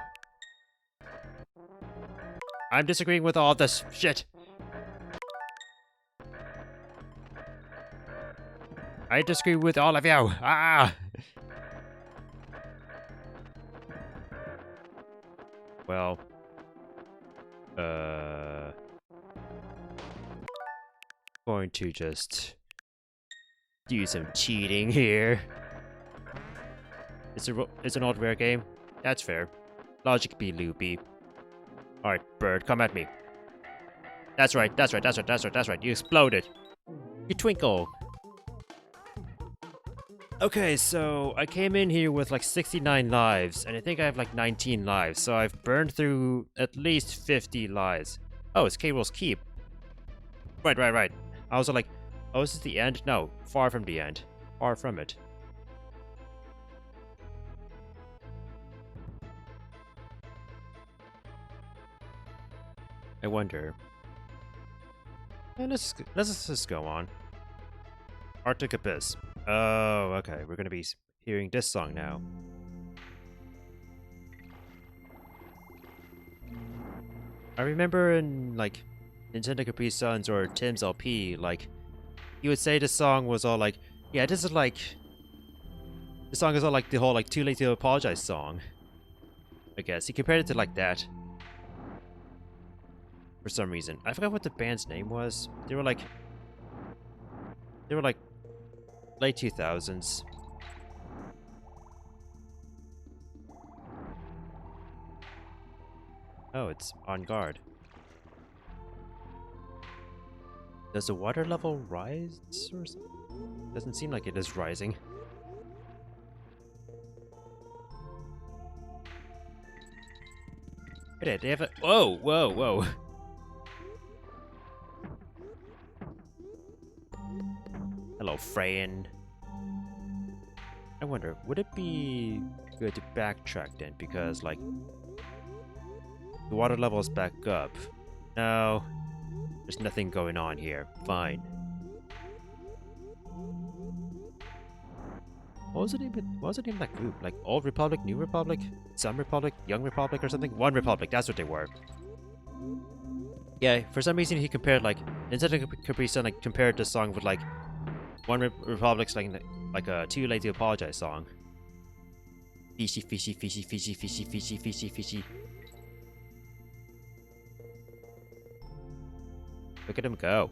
I'm disagreeing with all this shit. I disagree with all of you. Ah! Well, going to do some cheating here. It's an old rare game. That's fair. Logic be loopy. Alright, bird, come at me. That's right, that's right, that's right, that's right, that's right. You exploded. You twinkle. Okay, so I came in here with like 69 lives, and I think I have like 19 lives, so I've burned through at least 50 lives. Oh, it's K-Roll's Keep. Right. I was like, oh, is this the end? No, far from the end. Far from it. I wonder. And let's just go on. Arctic Abyss. Oh, okay. We're gonna be hearing this song now. I remember in like Nintendo Capri Suns or Tim's LP, like he would say the song was all like, yeah, this is like the song is all like the whole like Too Late to Apologize song. I guess he compared it to like that. For some reason. I forgot what the band's name was. They were like late 2000s. Oh, it's On Guard. Does the water level rise or something? Doesn't seem like it is rising. Wait, they have a— whoa. Hello, Freyan. I wonder, would it be good to backtrack then? Because, like, the water level is back up. No, there's nothing going on here. What was it in that group? Like, Old Republic, New Republic, Some Republic, Young Republic or something? One Republic, that's what they were. Yeah, for some reason he compared, like, instead of Capri Sun, like, compared the song with, like, One Republic's like a Too Late to Apologize song. Fishy. Look at him go.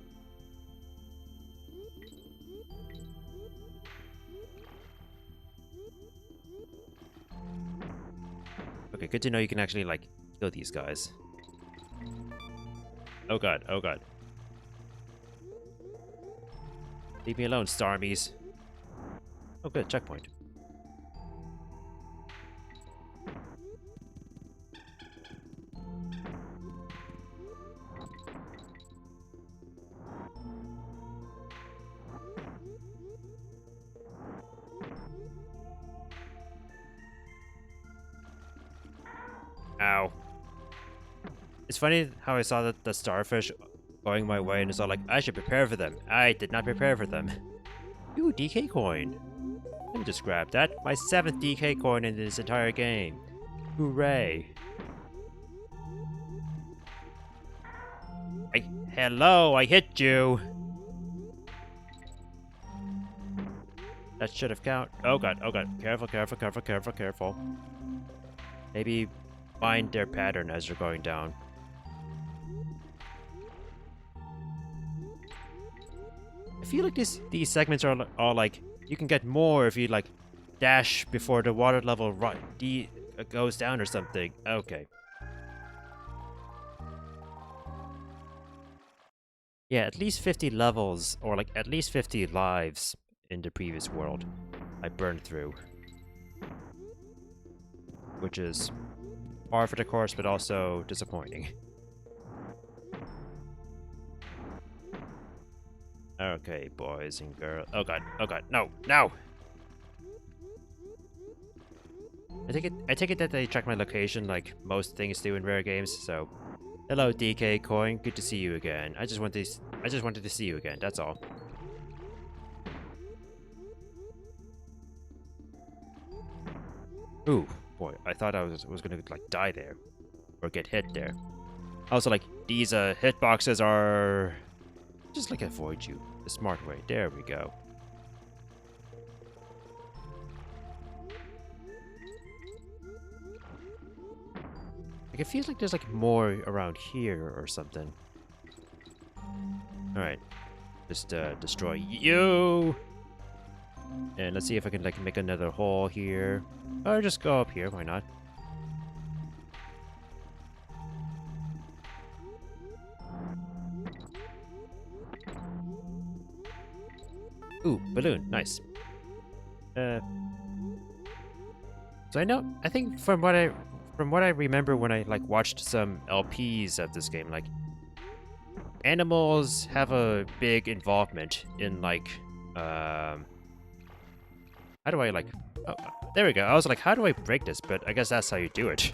Okay, good to know you can actually, like, kill these guys. Oh god. Leave me alone, Starmies. Oh good, checkpoint. Ow. It's funny how I saw that the starfish going my way and it's all like, I should prepare for them. I did not prepare for them. Ooh, DK coin. Let me just grab that. My 7th DK coin in this entire game. Hooray. Hello, I hit you. That should have counted. Oh god. Careful. Maybe find their pattern as you're going down. I feel like these segments are all like, you can get more if you like dash before the water level goes down or something. Okay. Yeah, at least 50 levels, or like at least 50 lives in the previous world I burned through. Which is par for the course, but also disappointing. Okay, boys and girls. Oh god, no, no! I take it that they track my location like most things do in rare games, so hello DK Coin, good to see you again. I just wanted to see you again, that's all. Ooh, boy, I thought I was gonna like die there. Or get hit there. Also, like, these hitboxes are just like avoid you the smart way. There we go. Like, it feels like there's like more around here or something. Alright. Just destroy you! And let's see if I can like make another hole here. Or just go up here, why not? Ooh, balloon, nice. So I think from what I remember when I like watched some LPs of this game, like animals have a big involvement in like how do I like oh, there we go. I was like, how do I break this? But I guess that's how you do it.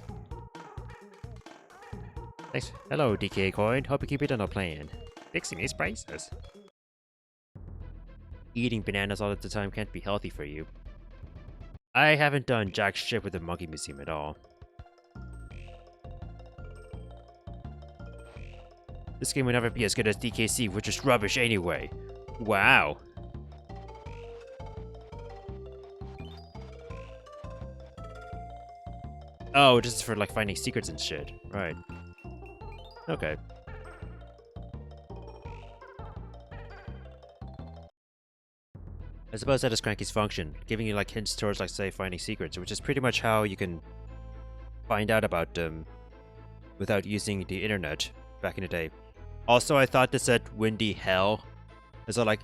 Thanks. Hello, DK Coin. Hope you keep it on a plan. Fixing these prices. Eating bananas all the time can't be healthy for you. I haven't done jack shit with the Monkey Museum at all. This game will never be as good as DKC, which is rubbish anyway. Wow. Oh, this is for like finding secrets and shit. Right. Okay. I suppose that is Cranky's function, giving you like hints towards like say finding secrets, which is pretty much how you can find out about them without using the internet back in the day. Also, I thought this said Windy Hell. And so like,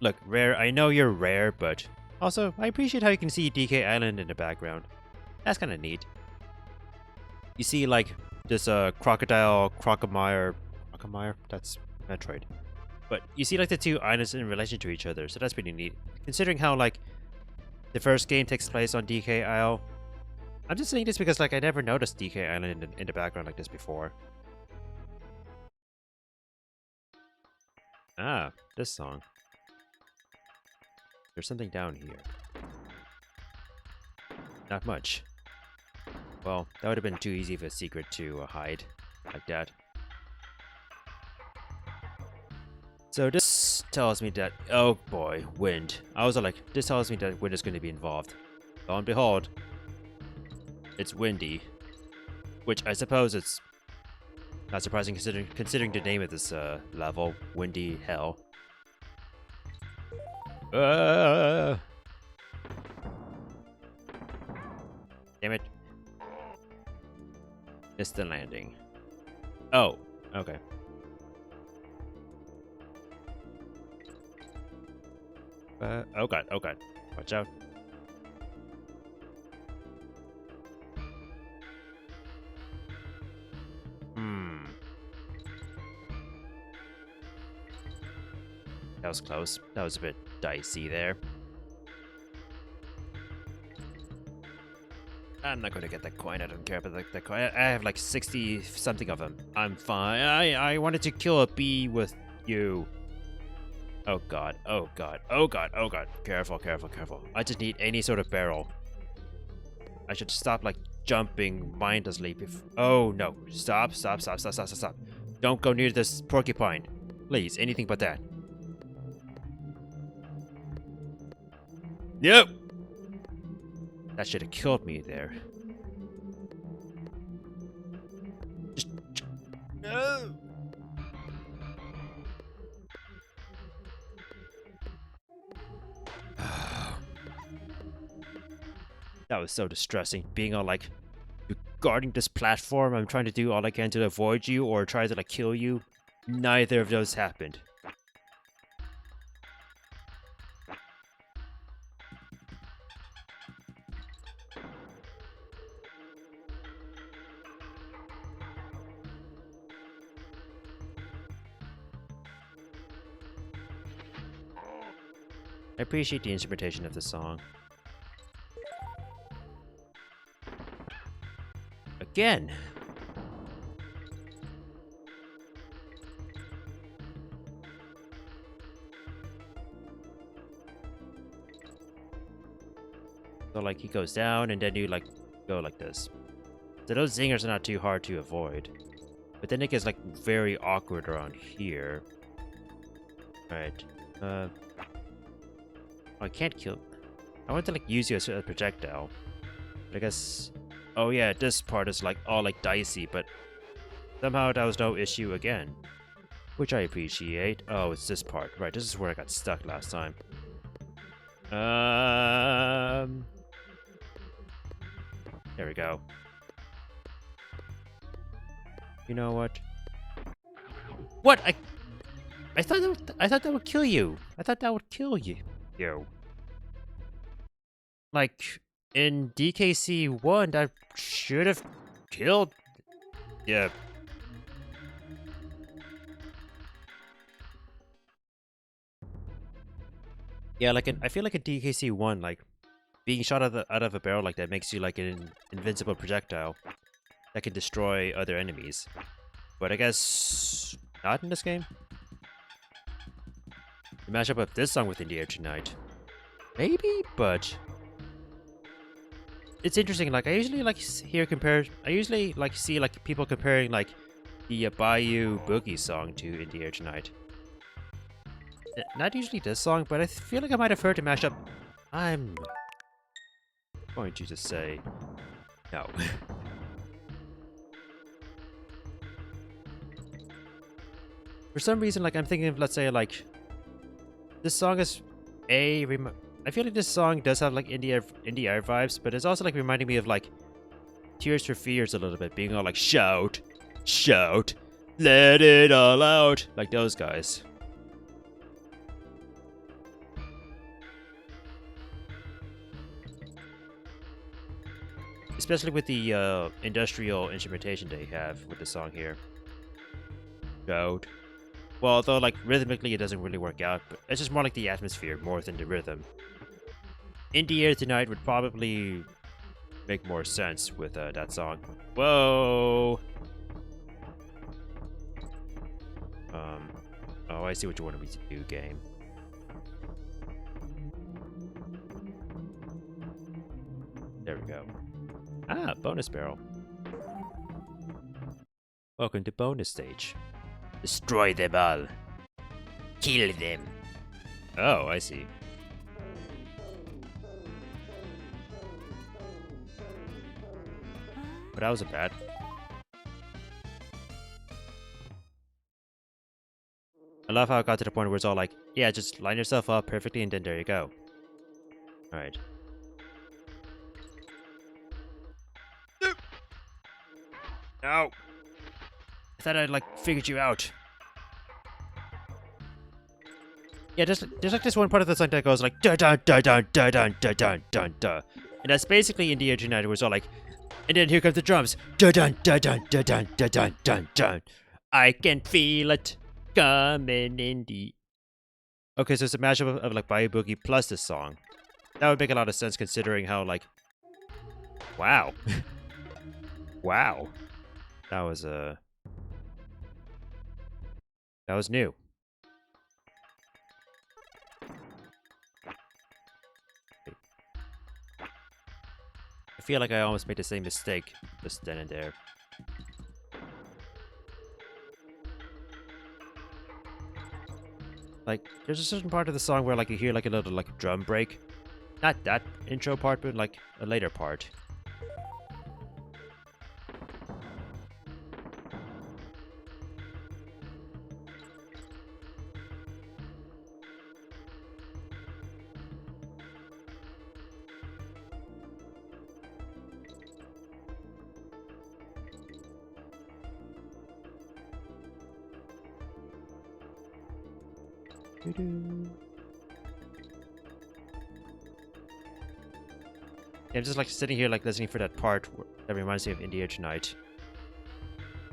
look, Rare, I know you're rare, but also I appreciate how you can see DK Island in the background. That's kind of neat. You see like this crocomire, that's Metroid. But you see like the two islands in relation to each other, so that's pretty neat. Considering how like the first game takes place on DK Isle. I'm just saying this because like I never noticed DK Island in the background like this before. Ah, this song. There's something down here. Not much. Well, that would have been too easy of a secret to hide like that. So this tells me that, oh boy, wind. I was like, this tells me that wind is going to be involved. Lo and behold, it's windy. Which I suppose it's not surprising considering the name of this level, Windy Hell. Damn it. Missed the landing. Oh, okay. Oh god, watch out. That was close. That was a bit dicey there. I'm not gonna get that coin, I don't care about the coin. I have like 60 something of them. I'm fine. I wanted to kill a bee with you. Oh god, oh god, oh god, oh god. Careful, careful, careful. I just need any sort of barrel. I should stop like jumping mindlessly oh no. Stop. Don't go near this porcupine. Please, anything but that. Yep. That should have killed me there. Just no. That was so distressing. Being all like, you're guarding this platform, I'm trying to do all I can to avoid you or try to like kill you. Neither of those happened. I appreciate the instrumentation of the song. Again! So like he goes down and then you like go like this. So those zingers are not too hard to avoid. But then it gets like very awkward around here. Alright. Oh, I can't kill. I want to like use you as a projectile. But I guess. Oh yeah, this part is like all like dicey, but somehow that was no issue again. Which I appreciate. Oh, it's this part. Right, this is where I got stuck last time. There we go. You know what? What? I thought that would kill you. I thought that would kill you. Like in DKC 1, that should have killed. Yeah. Yeah, like I feel like in DKC 1, like being shot out of a barrel like that makes you like an invincible projectile that can destroy other enemies. But I guess not in this game. The mashup of this song with In the Air Tonight, maybe, but it's interesting. Like I usually like see like people comparing like the Bayou Boogie song to In the Air Tonight. Not usually this song, but I feel like I might have heard the mashup. I'm going to just say no. For some reason, like I'm thinking of, let's say, like this song is I feel like this song does have like indie air vibes, but it's also like reminding me of like Tears for Fears a little bit, being all like shout, shout, let it all out, like those guys. Especially with the industrial instrumentation they have with the song here. Shout. Well, although like rhythmically it doesn't really work out, but it's just more like the atmosphere more than the rhythm. In the Air Tonight would probably make more sense with that song. Whoa! Oh, I see what you wanted me to do, game. There we go. Ah, bonus barrel. Welcome to bonus stage. Destroy them all. Kill them. Oh, I see. But that wasn't bad. I love how it got to the point where it's all like, yeah, just line yourself up perfectly and then there you go. Alright. No! I thought I'd like figured you out. Yeah, there's like this one part of the song that goes like da da da da da da da da da da, and that's basically In the Air Tonight, where it's all like, and then here comes the drums, da da da da da da da da da da. I can feel it coming in the. Okay, so it's a mashup of like Bayou Boogie plus this song. That would make a lot of sense considering how like. Wow. Wow. That was that was new. I feel like I almost made the same mistake just then and there. Like, there's a certain part of the song where like you hear like a little like drum break. Not that intro part, but like a later part. Yeah, I'm just like sitting here like listening for that part that reminds me of In the Air Tonight.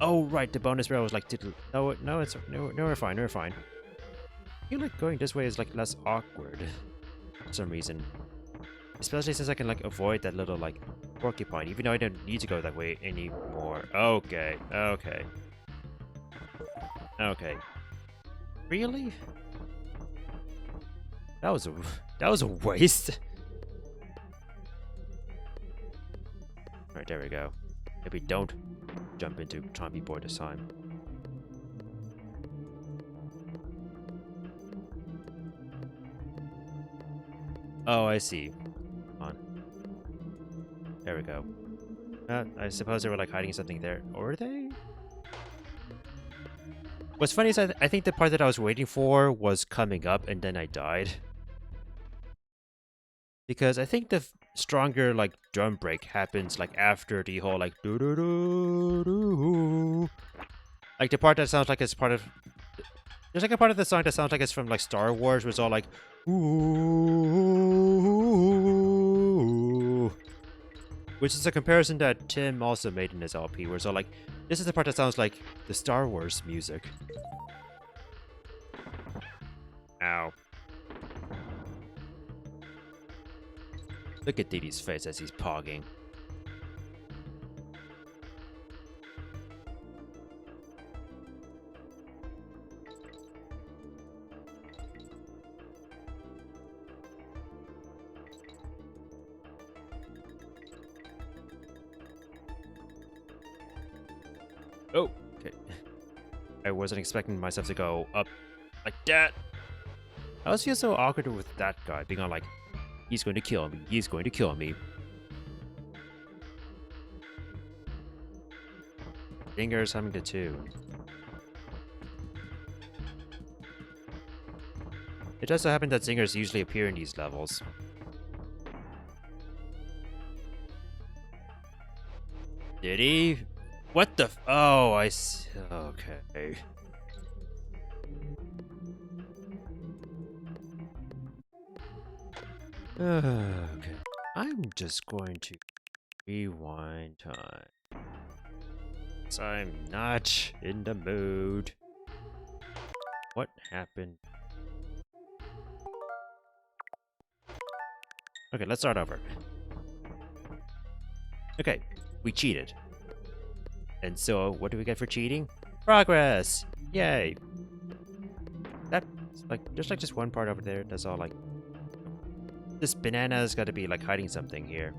Oh right, the bonus barrel was like no, no, it's no, we're fine, we're fine. I feel like going this way is like less awkward. some reason. Especially since I can like avoid that little like porcupine, even though I don't need to go that way anymore. Okay, okay. Okay. Really? That was a waste. Alright, there we go. Maybe don't jump into Chompy Boy this time. Oh, I see. On. There we go. I suppose they were like hiding something there. Or were they? What's funny is I think the part that I was waiting for was coming up and then I died. Because I think the stronger like drum break happens like after the whole like doo doo doo doo. Like the part that sounds like it's part of there's like a part of the song that sounds like it's from like Star Wars where it's all like ooh, which is a comparison that Tim also made in his LP where it's all like this is the part that sounds like the Star Wars music. Ow. Look at Diddy's face as he's pogging. Oh, okay. I wasn't expecting myself to go up like that. I always feel so awkward with that guy being on like, he's going to kill me, he's going to kill me. Fingers having to two. It does so happen that singers usually appear in these levels. Did he? What the oh, I see. Okay. Okay. I'm just going to rewind time. 'Cause I'm not in the mood. What happened? Okay, let's start over. Okay, we cheated. And so, what do we get for cheating? Progress! Yay! That's like, there's like just one part over there that's all like... This banana's gotta be like hiding something here.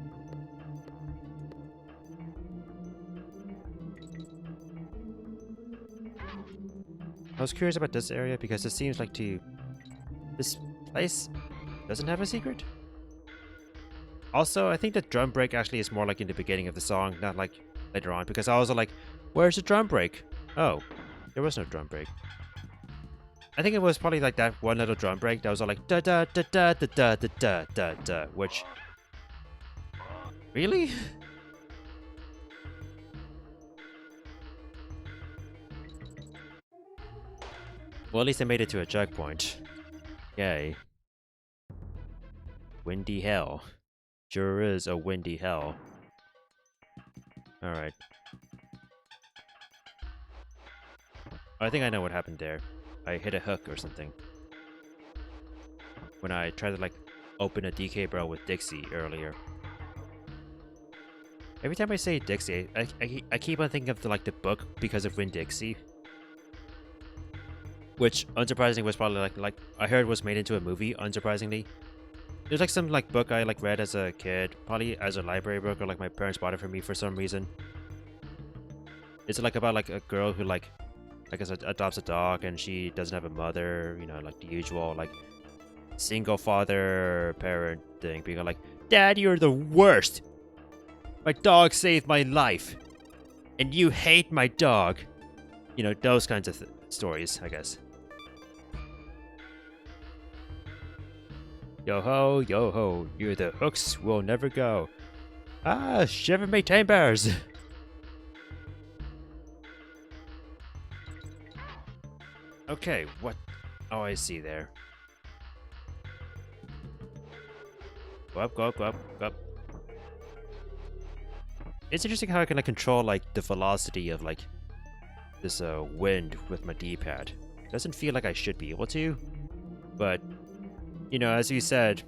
I was curious about this area because it seems like this place doesn't have a secret. Also, I think the drum break actually is more like in the beginning of the song, not like later on, because I was like, where's the drum break? Oh, there was no drum break. I think it was probably like that one little drum break that was all like da da da da da da da da da da, which... Really? Well, at least I made it to a checkpoint. Yay. Windy hell. Sure is a windy hell. Alright. I think I know what happened there. I hit a hook or something. When I tried to like open a DK barrel with Dixie earlier. Every time I say Dixie, I keep on thinking of the book Because of Winn-Dixie. Which, unsurprisingly, was probably like I heard was made into a movie, unsurprisingly. There's like some like book I like read as a kid, probably as a library book, or like my parents bought it for me for some reason. It's like about like a girl who like I guess adopts a dog and she doesn't have a mother, you know, like the usual like single father parent thing, being like, Dad, you're the worst! My dog saved my life! And you hate my dog! You know, those kinds of stories, I guess. Yo ho, you're the hooks will never go. Ah, shiver me timbers! Okay, what? Oh, I see there. Go up, go up, go up, go up. It's interesting how I can like control like the velocity of like this wind with my D-pad. Doesn't feel like I should be able to, but you know, as you said,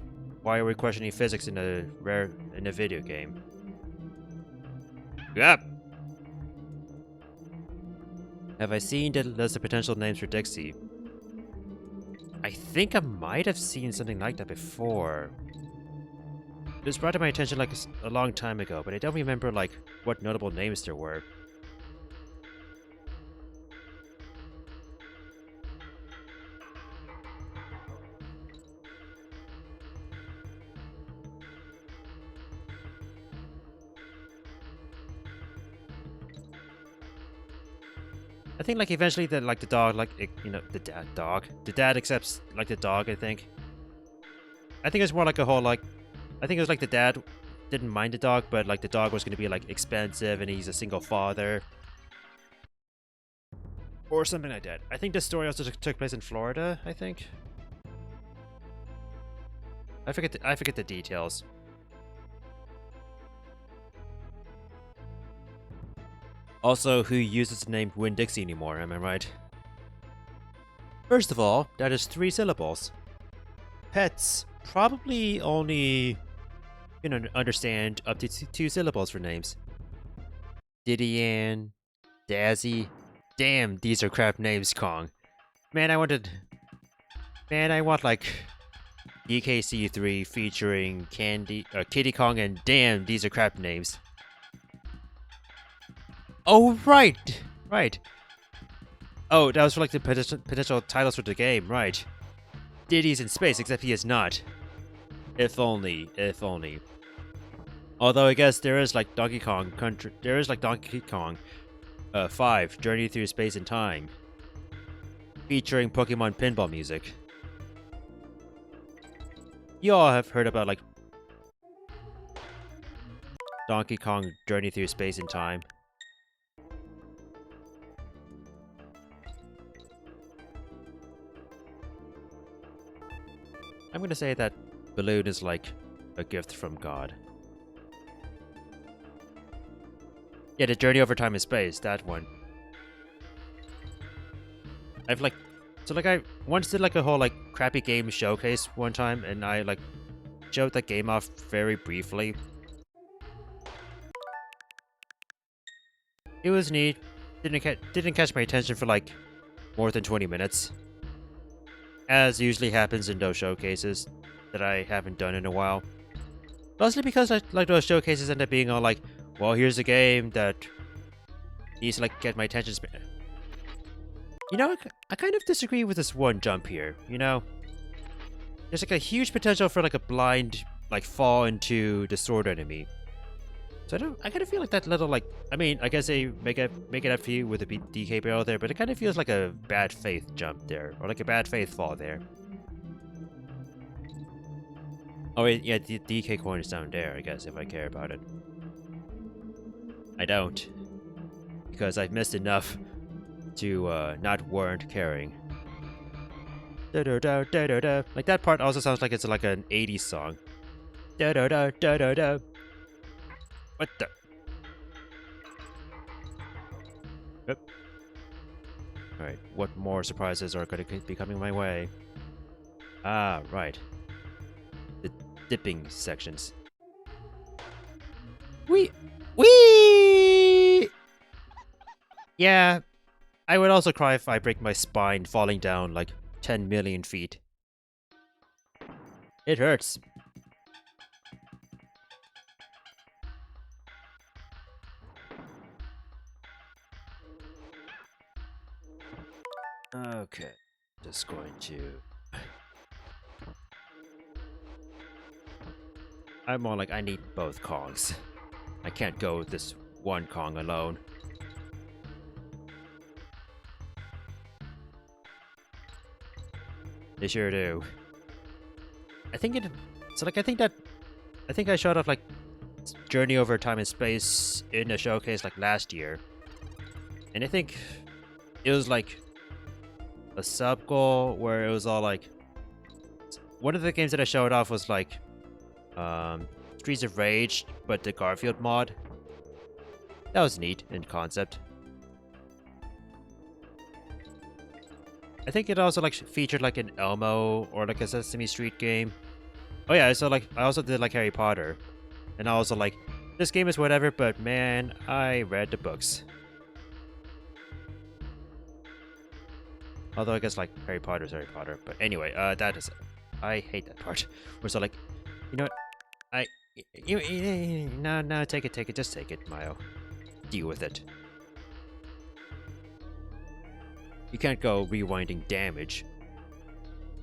Why are we questioning physics in a video game? Yep. Have I seen the list of potential names for Dixie? I think I might have seen something like that before. It was brought to my attention like a long time ago, but I don't remember like what notable names there were. I think like eventually the dog the dad accepts like the dog. I think it was more like a whole like I think it was like the dad didn't mind the dog, but like the dog was going to be like expensive and he's a single father or something like that. I think this story also took place in Florida. I think I forget the details. Also, who uses the name Winn-Dixie anymore, am I right? First of all, that is 3 syllables. Pets probably only understand up to 2 syllables for names. Diddy and Dazzy. Damn, these are crap names, Kong. Man, I want like DKC3 featuring Kitty Kong, and damn, these are crap names. Oh, right! Right. Oh, that was for like the potential titles for the game, right. Diddy's in space, except he is not. If only. Although I guess there is like Donkey Kong 5, Journey Through Space and Time. Featuring Pokemon pinball music. You all have heard about like Donkey Kong Journey Through Space and Time. I'm gonna say that Balloon is like a gift from God. Yeah, the Journey Over Time and Space, that one. I once did like a whole like crappy game showcase one time, and I like showed that game off very briefly. It was neat. Didn't catch my attention for like more than 20 minutes. As usually happens in those showcases that I haven't done in a while. Mostly because like those showcases end up being all like, well, here's a game that needs to like get my attention span. You know, I kind of disagree with this one jump here, you know? There's like a huge potential for like a blind like fall into the sword enemy. So I kind of feel like that little like, I mean, I guess they make it up for you with a DK barrel there, but it kind of feels like a bad faith jump there, or like a bad faith fall there. Oh wait, yeah, the DK coin is down there, I guess, if I care about it. I don't, because I've missed enough to not warrant caring. Da da da da da da. Like that part also sounds like it's like an 80s song. Da da da da da da. What the? Yep. Alright, what more surprises are going to be coming my way? Ah, right. The dipping sections. Wee! Yeah, I would also cry if I break my spine falling down like 10 million feet. It hurts. Okay, just going to... I'm more like, I need both Kongs. I can't go with this one Kong alone. They sure do. I think I showed off like Journey Over Time and Space in a showcase like last year. And I think it was like a sub goal where it was all like, one of the games that I showed off was like Streets of Rage, but the Garfield mod. That was neat in concept. I think it also like featured like an Elmo or like a Sesame Street game. Oh yeah, so like I also did like Harry Potter, and I also like this game is whatever, but man, I read the books. Although I guess like Harry Potter's Harry Potter, but anyway, that is, I hate that part. Where so like, you know what, no, take it, just take it, Mayo. Deal with it. You can't go rewinding damage.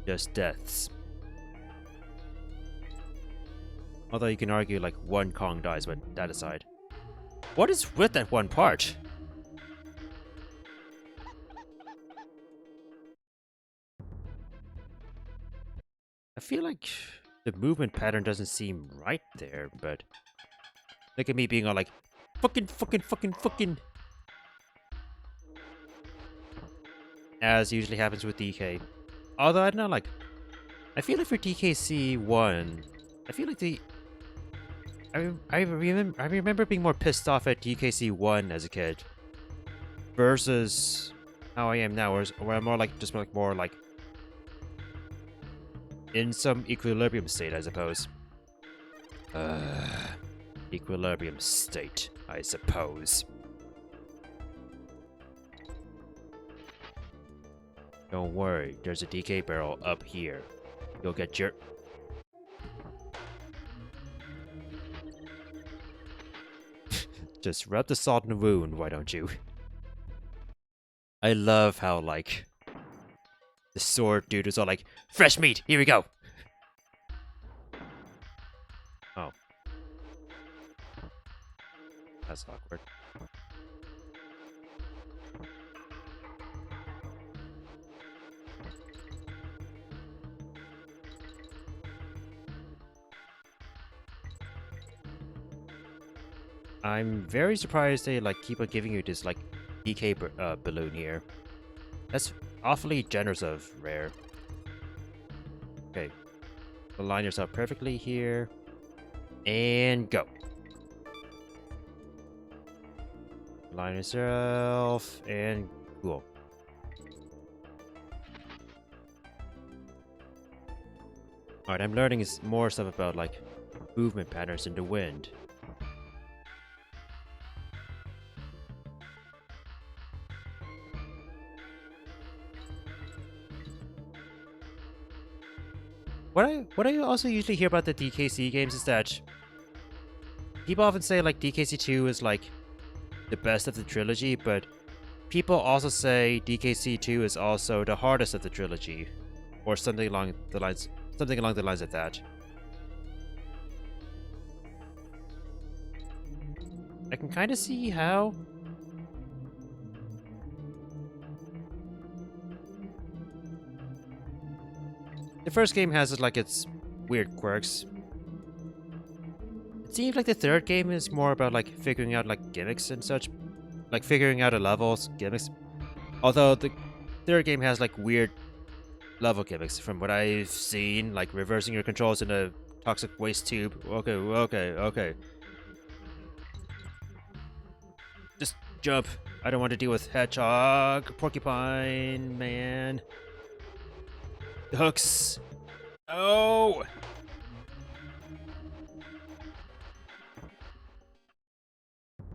Just deaths. Although you can argue like one Kong dies, but that aside. What is with that one part? I feel like the movement pattern doesn't seem right there, but look at me being all like, fucking. As usually happens with DK. Although I don't know, like, I feel like for DKC1, I feel like I remember being more pissed off at DKC1 as a kid versus how I am now, where I'm more like more like in some equilibrium state, I suppose. Equilibrium state, I suppose. Don't worry, there's a DK barrel up here. You'll get your... Just rub the salt in the wound, why don't you? I love how, like, the sword dude is all like, fresh meat, here we go! Oh. That's awkward. I'm very surprised they like keep on giving you this like DK balloon here. That's awfully generous of Rare. Okay, align yourself perfectly here, and go. Align yourself, and cool. Alright, I'm learning more stuff about like movement patterns in the wind. What I also usually hear about the DKC games is that people often say like DKC 2 is like the best of the trilogy, but people also say DKC 2 is also the hardest of the trilogy, or something along the lines of that. I can kind of see how. The first game has like its weird quirks. It seems like the third game is more about like figuring out like gimmicks and such, like figuring out a level's gimmicks. Although the third game has like weird level gimmicks from what I've seen, like reversing your controls in a toxic waste tube. Okay. Just jump. I don't want to deal with hedgehog, porcupine, man. Hooks. Oh.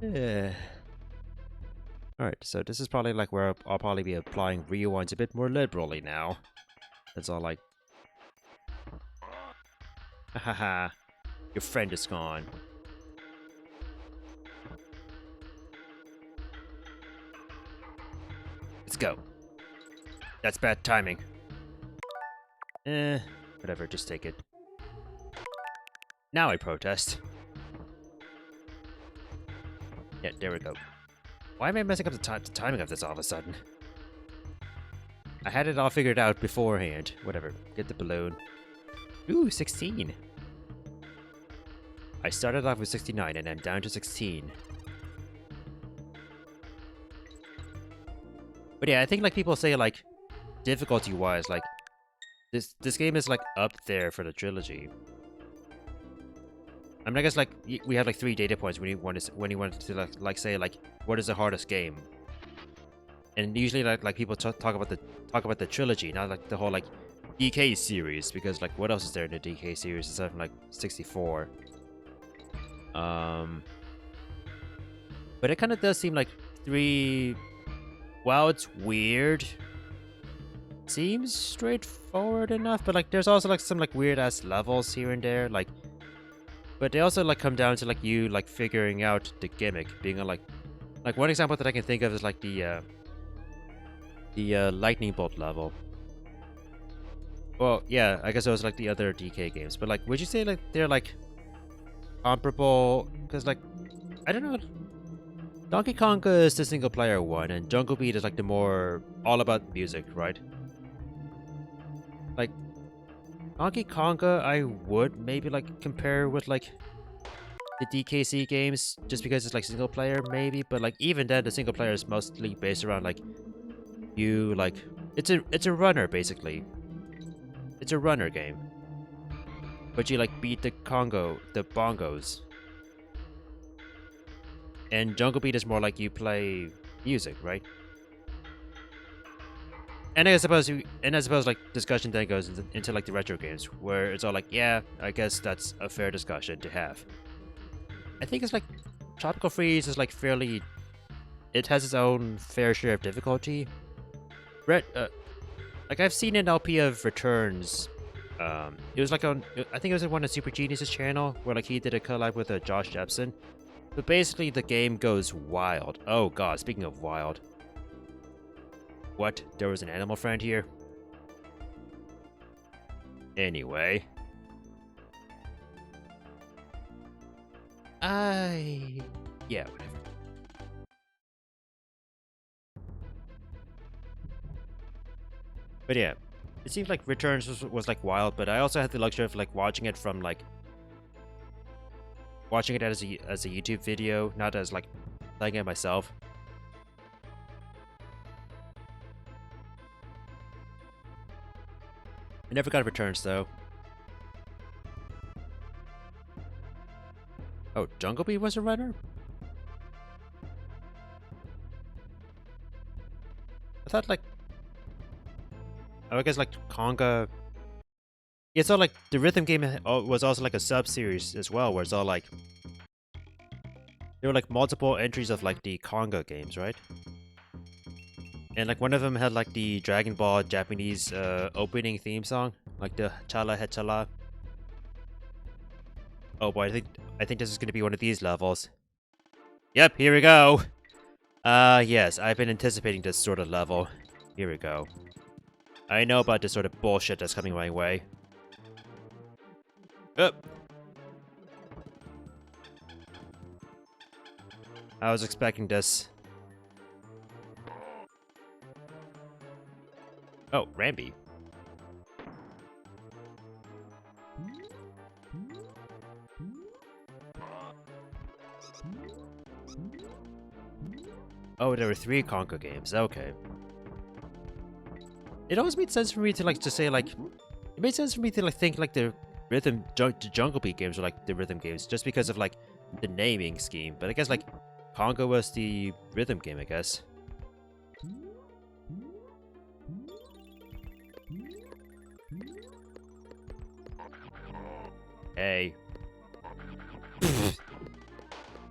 Yeah. Alright, so this is probably like where I'll probably be applying rewinds a bit more liberally now. It's all like... Haha, your friend is gone. Let's go. That's bad timing. Whatever, just take it. Now I protest. Yeah, there we go. Why am I messing up the timing of this all of a sudden? I had it all figured out beforehand. Whatever, get the balloon. Ooh, 16. I started off with 69 and I'm down to 16. But yeah, I think like people say like difficulty-wise, like this game is like up there for the trilogy. I mean, I guess like we have like 3 data points when you want to like say like what is the hardest game, and usually like people talk about the trilogy, not like the whole like DK series, because like what else is there in the DK series aside from like 64? But it kind of does seem like 3. While it's weird, seems straightforward enough. But like, there's also like some like weird ass levels here and there, like. But they also like come down to like you like figuring out the gimmick, being a, like one example that I can think of is like the lightning bolt level. Well, yeah, I guess those are like the other DK games. But like, would you say like they're like comparable? Because like, I don't know. Donkey Kong is the single player one, and Jungle Beat is like the more all about music, right? Like, Donkey Konga, I would maybe like compare with like the DKC games, just because it's like single player, maybe. But like even then, the single player is mostly based around like you like it's a runner basically. It's a runner game, but you like beat the bongos. And Jungle Beat is more like you play music, right? And I suppose like discussion then goes into like the retro games, where it's all like, yeah, I guess that's a fair discussion to have. I think it's like Tropical Freeze is like fairly, it has its own fair share of difficulty. Like I've seen an LP of Returns. It was like on, I think it was on one of Super Genius's channel, where like he did a collab with Josh Jepson. But basically, the game goes wild. Oh god, speaking of wild. What? There was an animal friend here? Anyway. Yeah, whatever. But yeah, it seems like Returns was like wild, but I also had the luxury of like watching it from like watching it as a YouTube video, not as like playing it myself. I never got Returns though. Oh, Jungle Bee was a runner? I thought like, oh, I guess like Conga. Yeah, so like the rhythm game was also like a sub-series as well, where it's all like there were like multiple entries of like the Conga games, right? And like one of them had like the Dragon Ball Japanese opening theme song, like the Chala Hechala. Oh boy, I think this is gonna be one of these levels. Yep, here we go. Yes, I've been anticipating this sort of level. Here we go. I know about this sort of bullshit that's coming my way. Up. I was expecting this. Oh, Rambi. Oh, there were 3 Conquer games. Okay. It always made sense for me to like to say like, it made sense for me to like think like the Jungle Beat games were like the rhythm games, just because of like the naming scheme. But I guess like Conga was the rhythm game, I guess. Hey.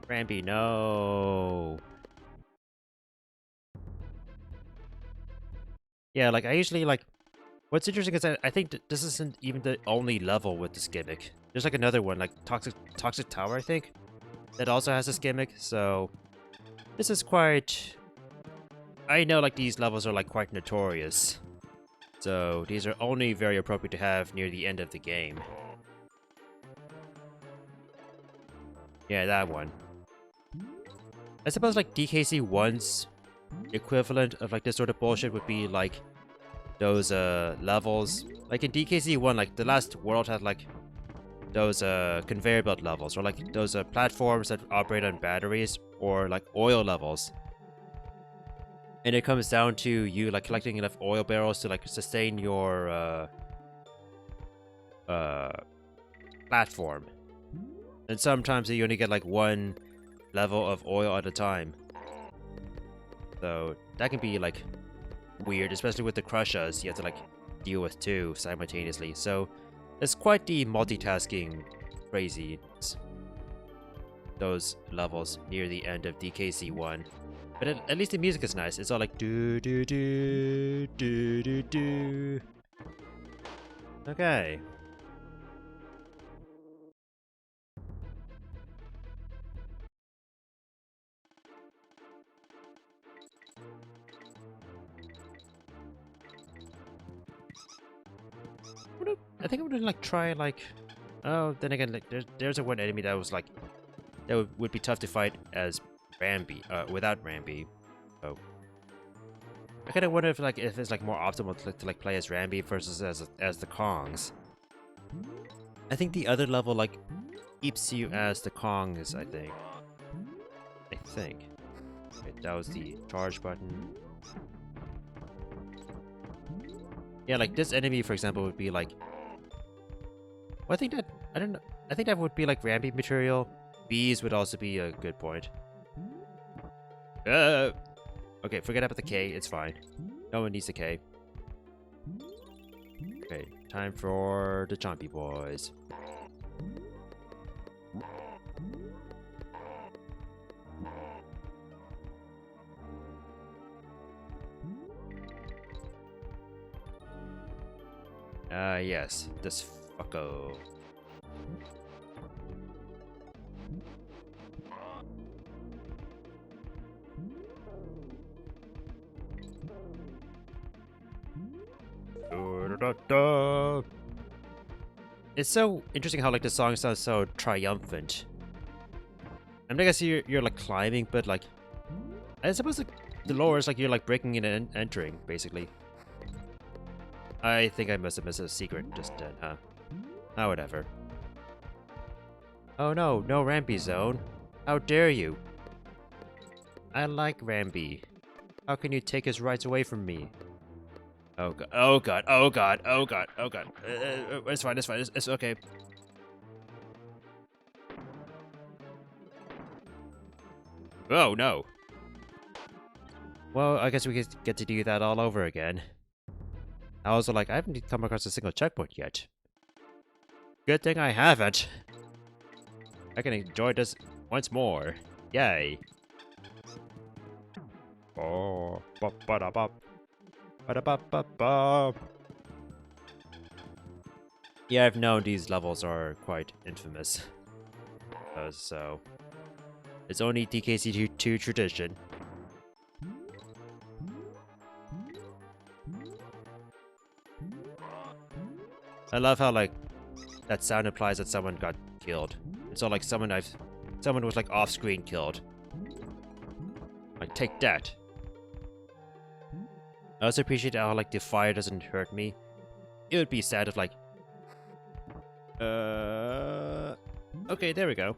Rambi, no. Yeah, like I usually like. What's interesting is that I think this isn't even the only level with this gimmick. There's like another one, like Toxic Tower, I think, that also has this gimmick. So this is quite. I know like these levels are like quite notorious, so these are only very appropriate to have near the end of the game. Yeah, that one. I suppose like DKC 1's equivalent of like this sort of bullshit would be like those levels. Like in DKC 1, like the last world had like those conveyor belt levels, or like those platforms that operate on batteries, or like oil levels. And it comes down to you like collecting enough oil barrels to like sustain your platform. And sometimes you only get like one level of oil at a time. So that can be like weird, especially with the crushers. You have to like deal with two simultaneously. So it's quite the multitasking crazy those levels near the end of DKC1. But at least the music is nice. It's all like do do do do do do. Okay. I think I'm gonna like try like. Oh, then again, like there's a one enemy that was like that would be tough to fight as Rambi, without Rambi. Oh, I kind of wonder if it's like more optimal to like play as Rambi versus as the Kongs. I think the other level like keeps you as the Kongs. I think. Okay, that was the charge button. Yeah, like this enemy, for example, would be like. Well, I think that I don't know. I think that would be like Rambi material. Bees would also be a good point. Okay, forget about the K. It's fine. No one needs the K. Okay, time for the Chompy Boys. Yes, this fucko. It's so interesting how like the song sounds so triumphant. I mean, I guess you're like climbing, but like I suppose like, the lower is like you're like breaking in and entering, basically. I think I must have missed a secret just then, huh? Oh, whatever. Oh no, no Rambi zone. How dare you? I like Rambi. How can you take his rights away from me? Oh god, oh god, oh god, oh god, oh god. It's fine, it's okay. Oh no. Well, I guess we get to do that all over again. I was like, I haven't come across a single checkpoint yet. Good thing I haven't. I can enjoy this once more. Yay. Oh, ba-da-bop. Ba-da-bop-bop-bop. Yeah, I've known these levels are quite infamous. So, it's only DKC2 tradition. I love how like that sound implies that someone got killed. It's all like someone was like off-screen killed. Like take that. I also appreciate how like the fire doesn't hurt me. It would be sad if like okay, there we go.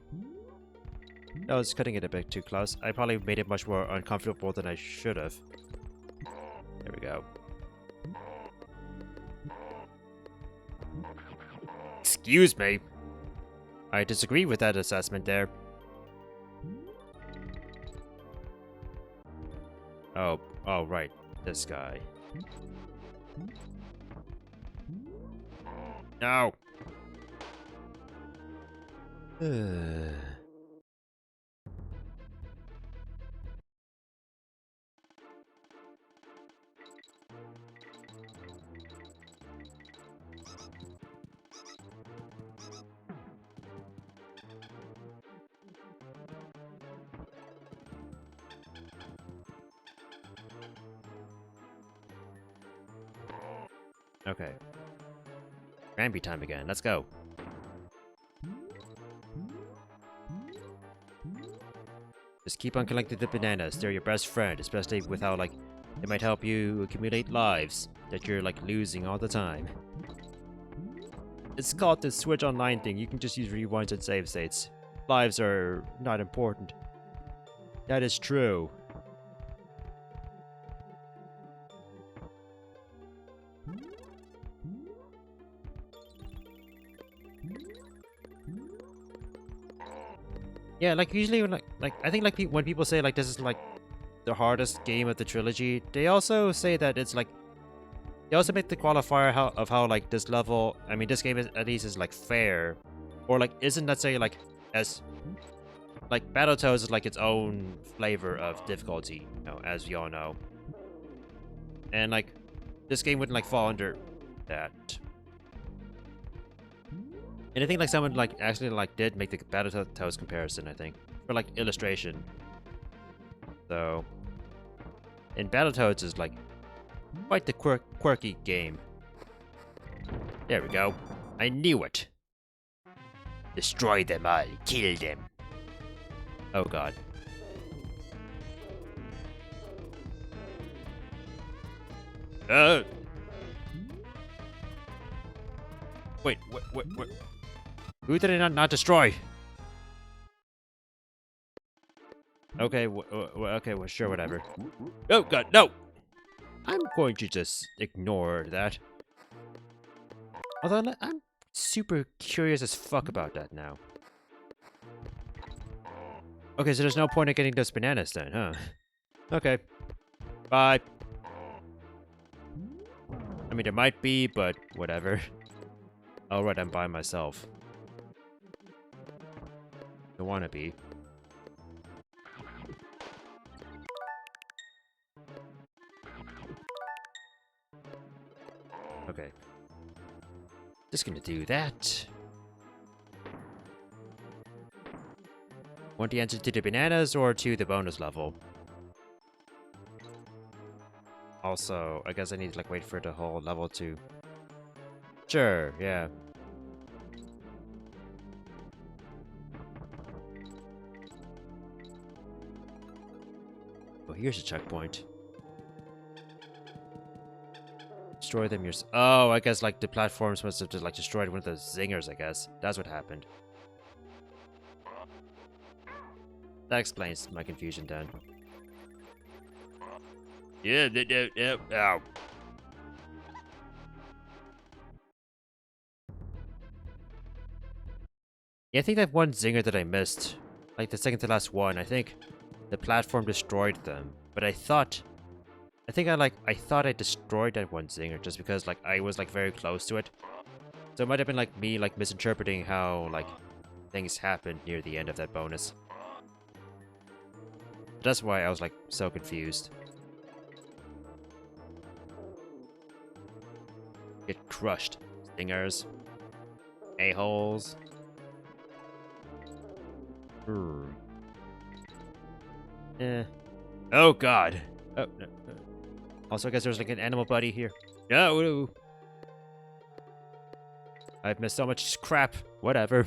I was cutting it a bit too close. I probably made it much more uncomfortable than I should have. There we go. Excuse me. I disagree with that assessment there. Oh, right. This guy. No. Okay. Rambi time again. Let's go. Just keep on collecting the bananas. They're your best friend, especially with how, like, they might help you accumulate lives that you're, like, losing all the time. It's called the Switch Online thing. You can just use rewinds and save states. Lives are not important. That is true. Yeah, like usually when like I think like when people say like this is like the hardest game of the trilogy, they also say that it's like They also make the qualifier of how like this level, I mean this game is, at least is like fair, or like isn't necessarily like as like Battletoads is like its own flavor of difficulty, you know, as we all know. And like this game wouldn't like fall under that. And I think like someone like actually like did make the Battletoads comparison, I think, for like illustration. So, and Battletoads is like quite the quirky game. There we go. I knew it. Destroy them all. Kill them. Oh god. Wait, what? Who did I not destroy? Okay, okay, well, sure, whatever. Oh god, no! I'm going to just ignore that. Although, I'm super curious as fuck about that now. Okay, so there's no point in getting those bananas then, huh? Okay. Bye. I mean, there might be, but whatever. Alright, I'm by myself. Don't wanna be. Okay. Just gonna do that. Want the answer to the bananas or to the bonus level? Also, I guess I need to like wait for the whole level to... Sure, yeah. Oh, here's a checkpoint. Destroy them yourself. Oh, I guess like the platforms must have just like destroyed one of those zingers, I guess. That's what happened. That explains my confusion then. Yeah, ow. Yeah, I think that one zinger that I missed, like the second to last one, I think the platform destroyed them. But I thought I destroyed that one zinger just because like I was like very close to it. So it might have been like me like misinterpreting how like things happened near the end of that bonus. That's why I was like so confused. Get crushed, stingers, a-holes. Oh god. Oh no. Also, I guess there's like an animal buddy here. No. I've missed so much crap. Whatever.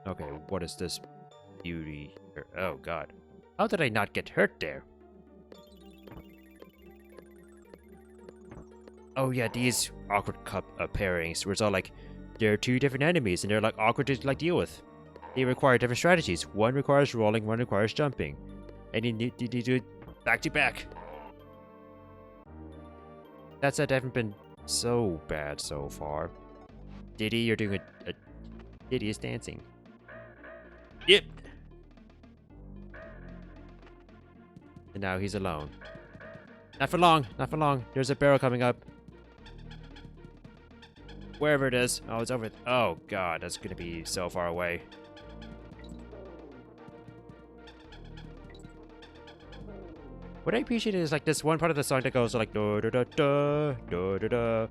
Okay, what is this beauty here? Oh god. How did I not get hurt there? Oh yeah, these awkward pairings where it's all like, there are two different enemies and they're like awkward to like deal with. They require different strategies. One requires rolling, one requires jumping. And you need to do it back to back. That said, I haven't been so bad so far. Diddy, you're doing a Diddy is dancing. Yep. And now he's alone. Not for long, not for long. There's a barrel coming up. Wherever it is. Oh, it's over. Oh, God, that's gonna be so far away. What I appreciate is like this one part of the song that goes like da da da da da da da.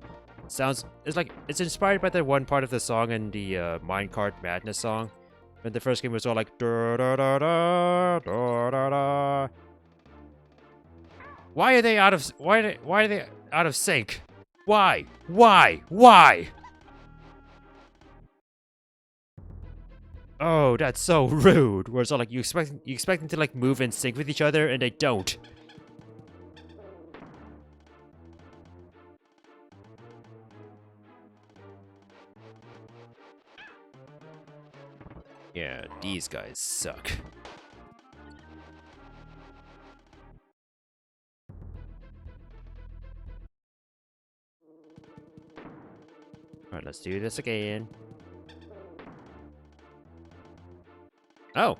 Sounds it's inspired by the one part of the song in the Minecart Madness song. When the first game was all like da da da da da da da. Why are they out of sync? Why? Oh, that's so rude. Where it's all like you expect them to like move in sync with each other and they don't. Yeah, these guys suck. Alright, let's do this again. Oh.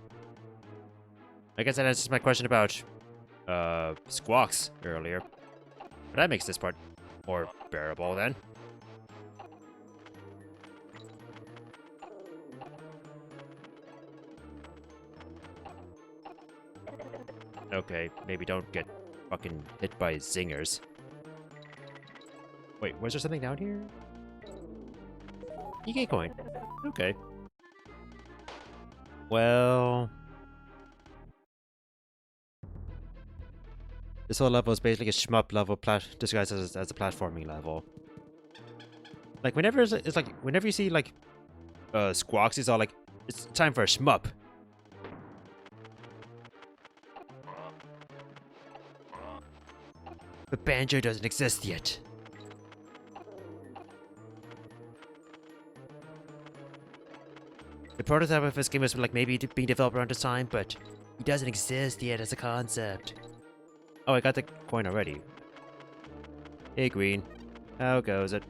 I guess that answers my question about squawks earlier. That makes this part more bearable then. Okay, maybe don't get fucking hit by zingers. Wait, was there something down here? EK coin. Okay. Well... This whole level is basically a shmup level disguised as a platforming level. Like, whenever it's like, whenever you see, like, Squawks, it's all like, it's time for a shmup. But Banjo doesn't exist yet. The prototype of this game was like maybe being developed around this time, but he doesn't exist yet as a concept. Oh, I got the coin already. Hey, Green. How goes it?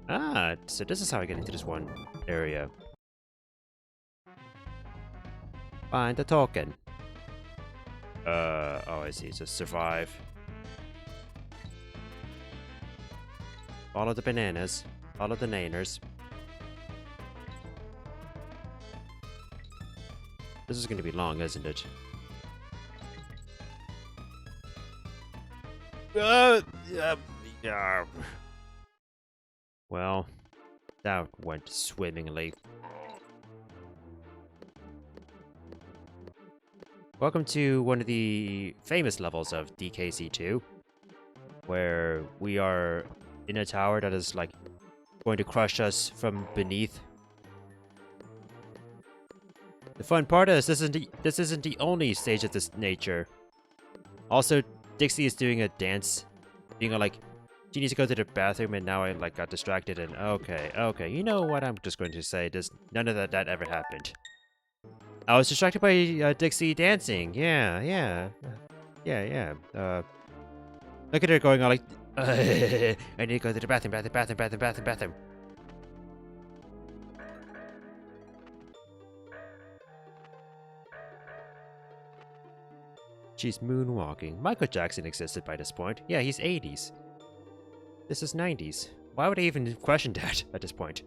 Ah, so this is how I get into this one area. Find the token. Oh, I see. Just survive. Follow the bananas. Follow the naners. This is going to be long, isn't it? Yeah. Well, that went swimmingly. Welcome to one of the famous levels of DKC2, where we are in a tower that is like going to crush us from beneath. The fun part is this isn't the only stage of this nature. Also, Dixie is doing a dance, being like, she needs to go to the bathroom, and now I like got distracted. And okay, you know what? I'm just going to say this. None of that ever happened. I was distracted by Dixie dancing. Yeah. Look at her going on like, I need to go to the bathroom. She's moonwalking. Michael Jackson existed by this point. Yeah, he's 80s. This is 90s. Why would I even question that at this point?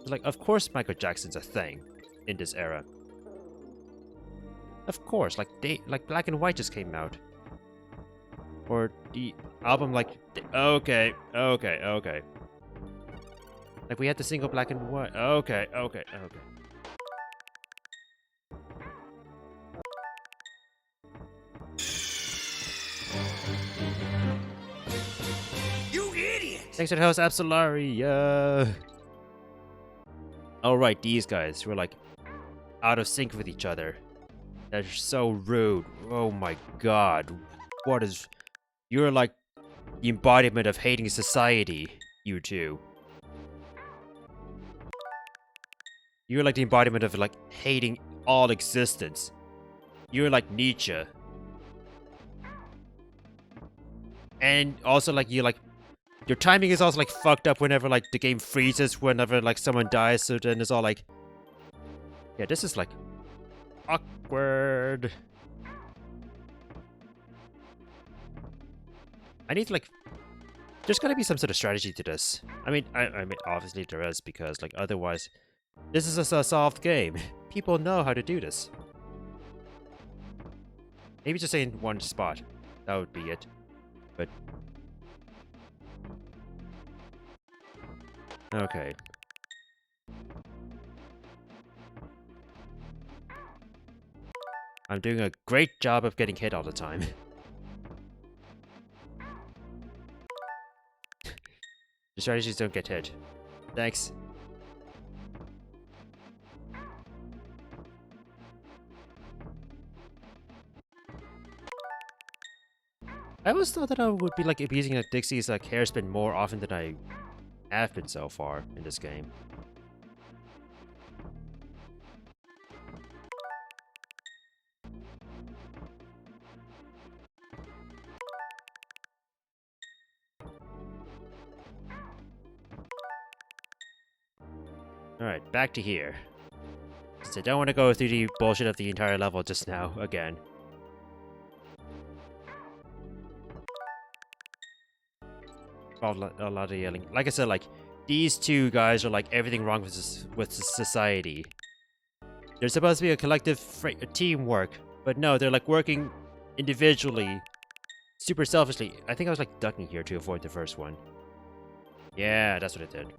Like, of course Michael Jackson's a thing in this era. Of course, like Black and White just came out. Or the album like... Okay. Like, we had the single Black and White. Okay. Thanks to the host, Absolari. Alright, these guys were like out of sync with each other. They're so rude. Oh my god. What is... You're like the embodiment of hating society, you two. You're like the embodiment of like hating all existence. You're like Nietzsche. And also like you like... Your timing is also like fucked up whenever like the game freezes whenever like someone dies, so then it's all like... Yeah, this is like... awkward. I need to like... There's gotta be some sort of strategy to this. I mean, obviously there is, because like otherwise... This is a solved game. People know how to do this. Maybe just in one spot. That would be it. But... Okay. I'm doing a great job of getting hit all the time. The strategies don't get hit. Thanks. I always thought that I would be like abusing like Dixie's like hairspin more often than I have been so far in this game. Alright, back to here. Since I don't want to go through the bullshit of the entire level just now, again. a lot of yelling. Like I said, like these two guys are like everything wrong with society. They're supposed to be a collective teamwork, but no, they're like working individually, super selfishly. I think I was like ducking here to avoid the first one. Yeah, that's what it did.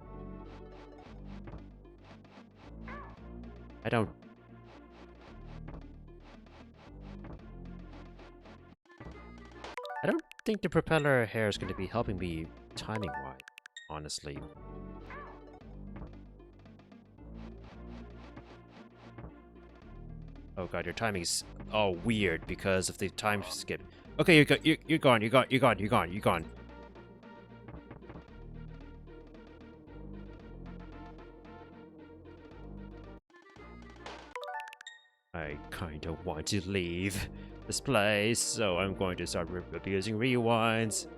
I don't think the propeller hair is going to be helping me timing-wise, honestly. Oh god, your timing's all weird because of the time skip. Okay, you're gone. I kinda want to leave this place, so I'm going to start abusing rewinds.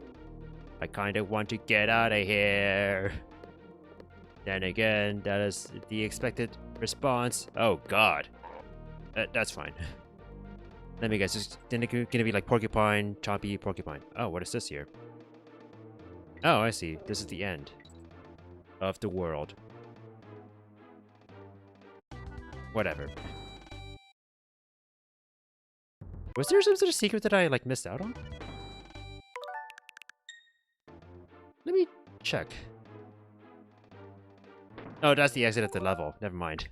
I kinda want to get out of here. Then again, that is the expected response. Oh god. That's fine. Let me guess, it's gonna be like porcupine, chompy, porcupine. Oh, what is this here? Oh, I see. This is the end of the world. Whatever. Was there some sort of secret that I like missed out on? Let me check. Oh, that's the exit of the level. Never mind.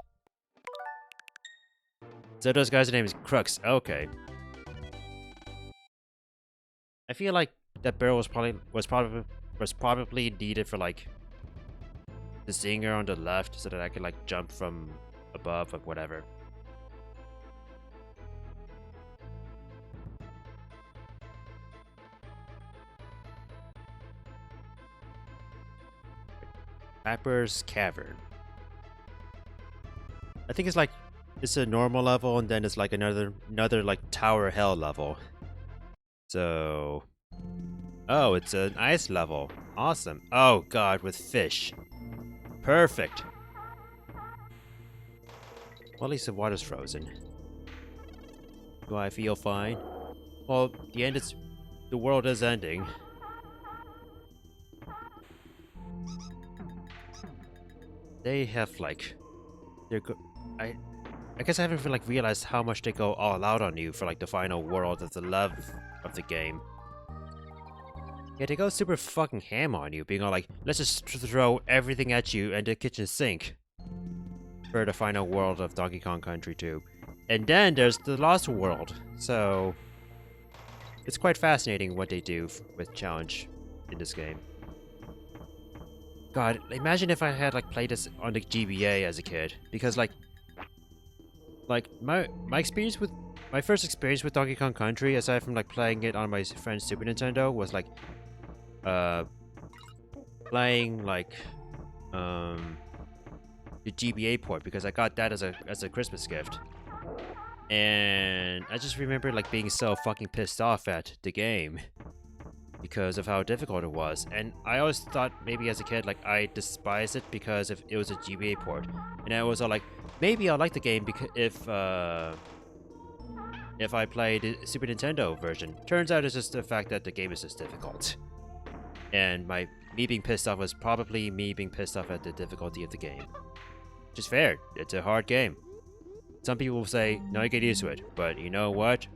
So those guys' name is Crux. Okay. I feel like that barrel was probably needed for like the singer on the left, so that I could like jump from above or whatever. Rapper's Cavern. I think it's like it's a normal level, and then it's like another like Tower Hell level. So, oh, it's an ice level. Awesome. Oh god, with fish. Perfect. Well, at least the water's frozen. Do I feel fine? Well, the world is ending. They have like, I guess I haven't like realized how much they go all out on you for like the final world of the love of the game. Yeah, they go super fucking ham on you, being all like, let's just throw everything at you and the kitchen sink for the final world of Donkey Kong Country 2. And then there's the Lost World, so it's quite fascinating what they do with challenge in this game. God, imagine if I had like played this on the GBA as a kid, because like my experience with my first experience with Donkey Kong Country, aside from like playing it on my friend's Super Nintendo, was like playing like the GBA port, because I got that as a Christmas gift, and I just remember like being so fucking pissed off at the game because of how difficult it was. And I always thought maybe as a kid, like, I despised it because it was a GBA port. And I was all like, maybe I'll like the game because if I played the Super Nintendo version. Turns out it's just the fact that the game is just difficult. And me being pissed off was probably me being pissed off at the difficulty of the game. Which is fair. It's a hard game. Some people will say, no, you get used to it. But you know what?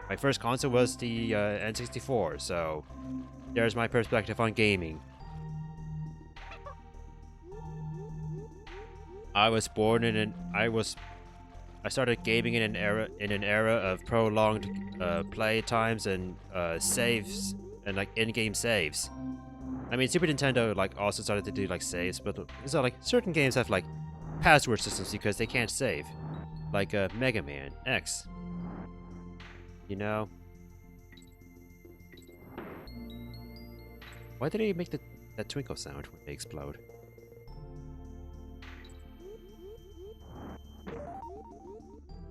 My first console was the N64, so there's my perspective on gaming. I was born I started gaming in an era of prolonged play times and saves and like in-game saves. I mean, Super Nintendo like also started to do like saves, but it's not like certain games have like password systems because they can't save, like Mega Man X. You know? Why did they make that twinkle sound when they explode?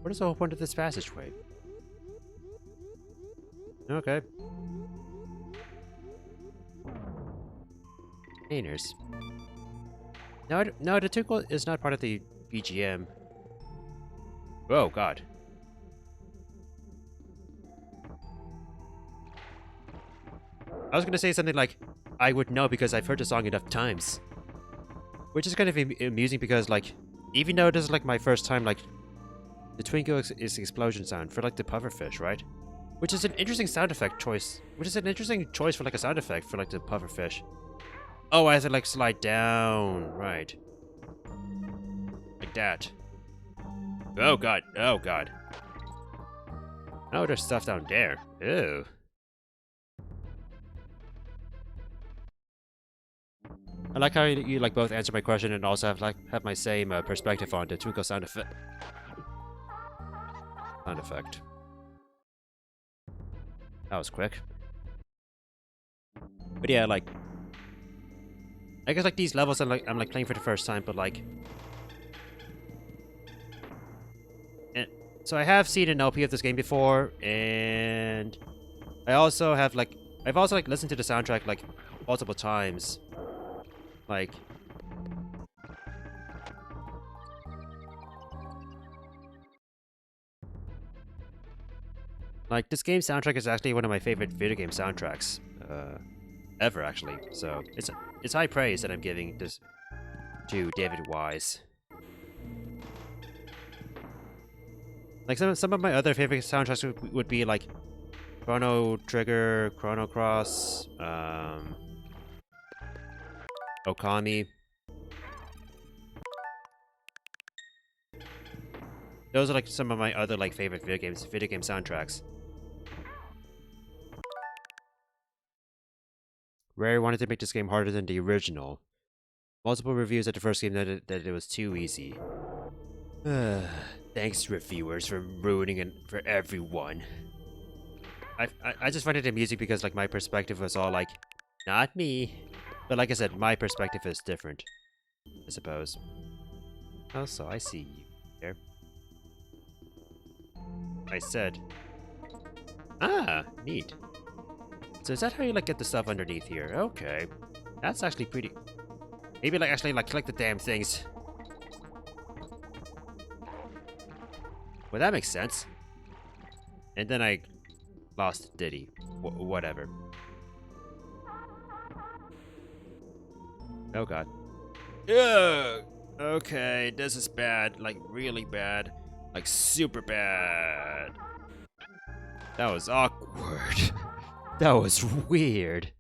What is the whole point of this passageway? Okay. Containers. No, the twinkle is not part of the BGM. Oh god. I was gonna say something like, I would know because I've heard the song enough times. Which is kind of amusing because, like, even though this is like my first time, like, the twinkle is the explosion sound for like the pufferfish, right? Which is an interesting sound effect choice. Which is an interesting choice for like a sound effect for like the pufferfish. Oh, I have to like slide down, right? Like that. Oh god, oh god. Oh, there's stuff down there. Ew. I like how you like both answer my question and also have my same perspective on the twinkle sound effect. That was quick. But yeah, like, I guess like these levels I'm like playing for the first time, but like, and so I have seen an LP of this game before, and I also have like I've also like listened to the soundtrack like multiple times, like. Like, this game's soundtrack is actually one of my favorite video game soundtracks, ever, actually. So, it's high praise that I'm giving this to David Wise. Like, some of my other favorite soundtracks would be, like, Chrono Trigger, Chrono Cross, Okami. Those are, like, some of my other, like, favorite video game soundtracks. Rare wanted to make this game harder than the original. Multiple reviews at the first game that it was too easy. Thanks, reviewers, for ruining it for everyone. I just find it amusing because like my perspective was all like, not me. But like I said, my perspective is different, I suppose. Also, I see you there. I said, ah, neat. So is that how you like get the stuff underneath here? Okay, that's actually pretty. Maybe like actually like collect the damn things. Well, that makes sense. And then I lost Diddy. Whatever. Oh god. Ugh. Okay, this is bad. Like really bad. Like super bad. That was awkward. That was weird.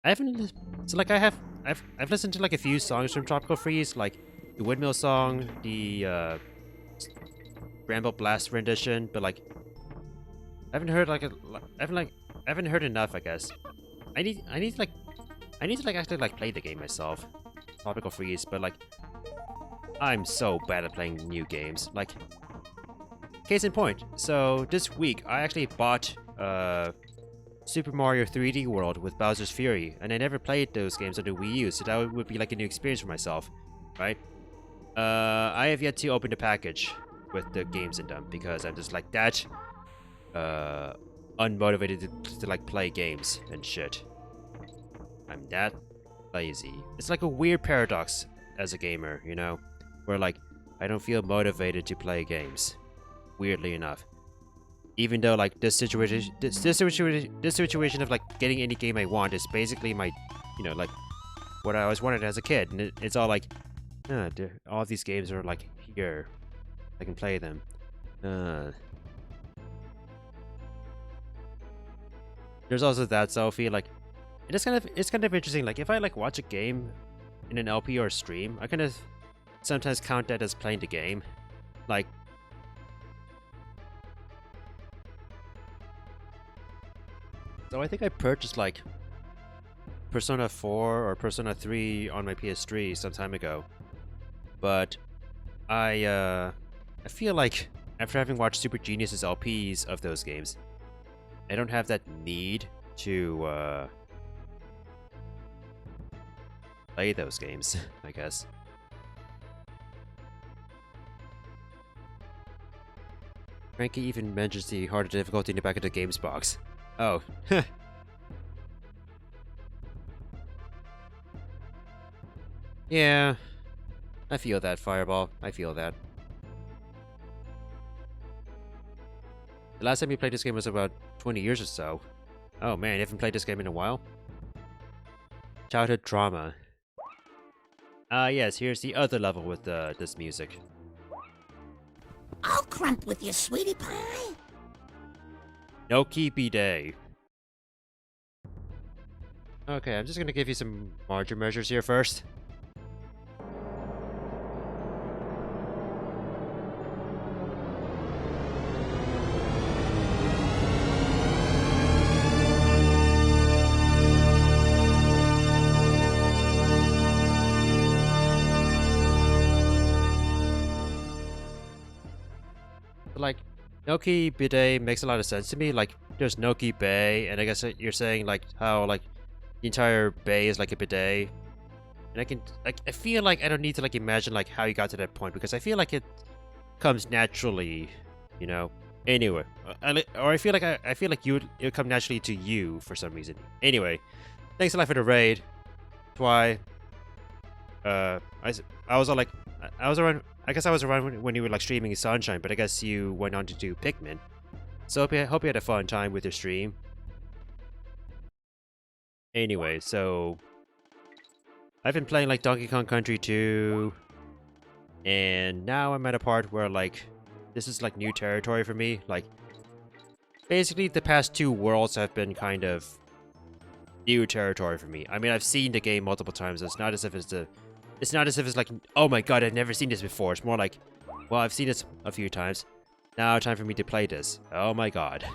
I haven't. So like I've listened to like a few songs from Tropical Freeze, like the Windmill song, the Bramble Blast rendition, but like I haven't heard I haven't heard enough. I guess I need to like actually like play the game myself, Tropical Freeze, but like I'm so bad at playing new games. Like case in point, so this week I actually bought Super Mario 3D World with Bowser's Fury, and I never played those games on the Wii U, so that would be like a new experience for myself, right? I have yet to open the package with the games in them because I'm just like that unmotivated to like play games and shit. I'm that lazy. It's like a weird paradox as a gamer, you know, where like I don't feel motivated to play games, weirdly enough. Even though like this situation of like getting any game I want is basically my, you know, like what I always wanted as a kid, and it's all like, all these games are like here, I can play them. There's also that, so I feel like it's kind of interesting. Like if I like watch a game in an LP or stream, I kind of sometimes count that as playing the game, like. So I think I purchased like Persona 4 or Persona 3 on my PS3 some time ago. But I feel like after having watched Super Genius's LPs of those games, I don't have that need to play those games, I guess. Frankie even mentions the harder difficulty in the back of the games box. Oh. Yeah. I feel that, Fireball. I feel that. The last time you played this game was about 20 years or so. Oh man, you haven't played this game in a while? Childhood trauma. Ah yes, here's the other level with this music. I'll crump with you, sweetie pie. Noki Bidet. Okay, I'm just gonna give you some margin measures here first. Like, Noki Bidet makes a lot of sense to me. Like, there's Noki Bay, and I guess you're saying like how like the entire bay is like a bidet. And I feel like I don't need to like imagine like how you got to that point because I feel like it comes naturally, you know. Anyway, or I feel like I feel like it would come naturally to you for some reason. Anyway, thanks a lot for the raid. That's why. I was all like, I was around. I guess I was around when you were like streaming Sunshine, but I guess you went on to do Pikmin. So hope you had a fun time with your stream. Anyway, so I've been playing like Donkey Kong Country 2, and now I'm at a part where like this is like new territory for me. Like basically the past 2 worlds have been kind of new territory for me. I mean, I've seen the game multiple times. It's not as if it's like, oh my god, I've never seen this before. It's more like, well, I've seen this a few times. Now time for me to play this. Oh my god.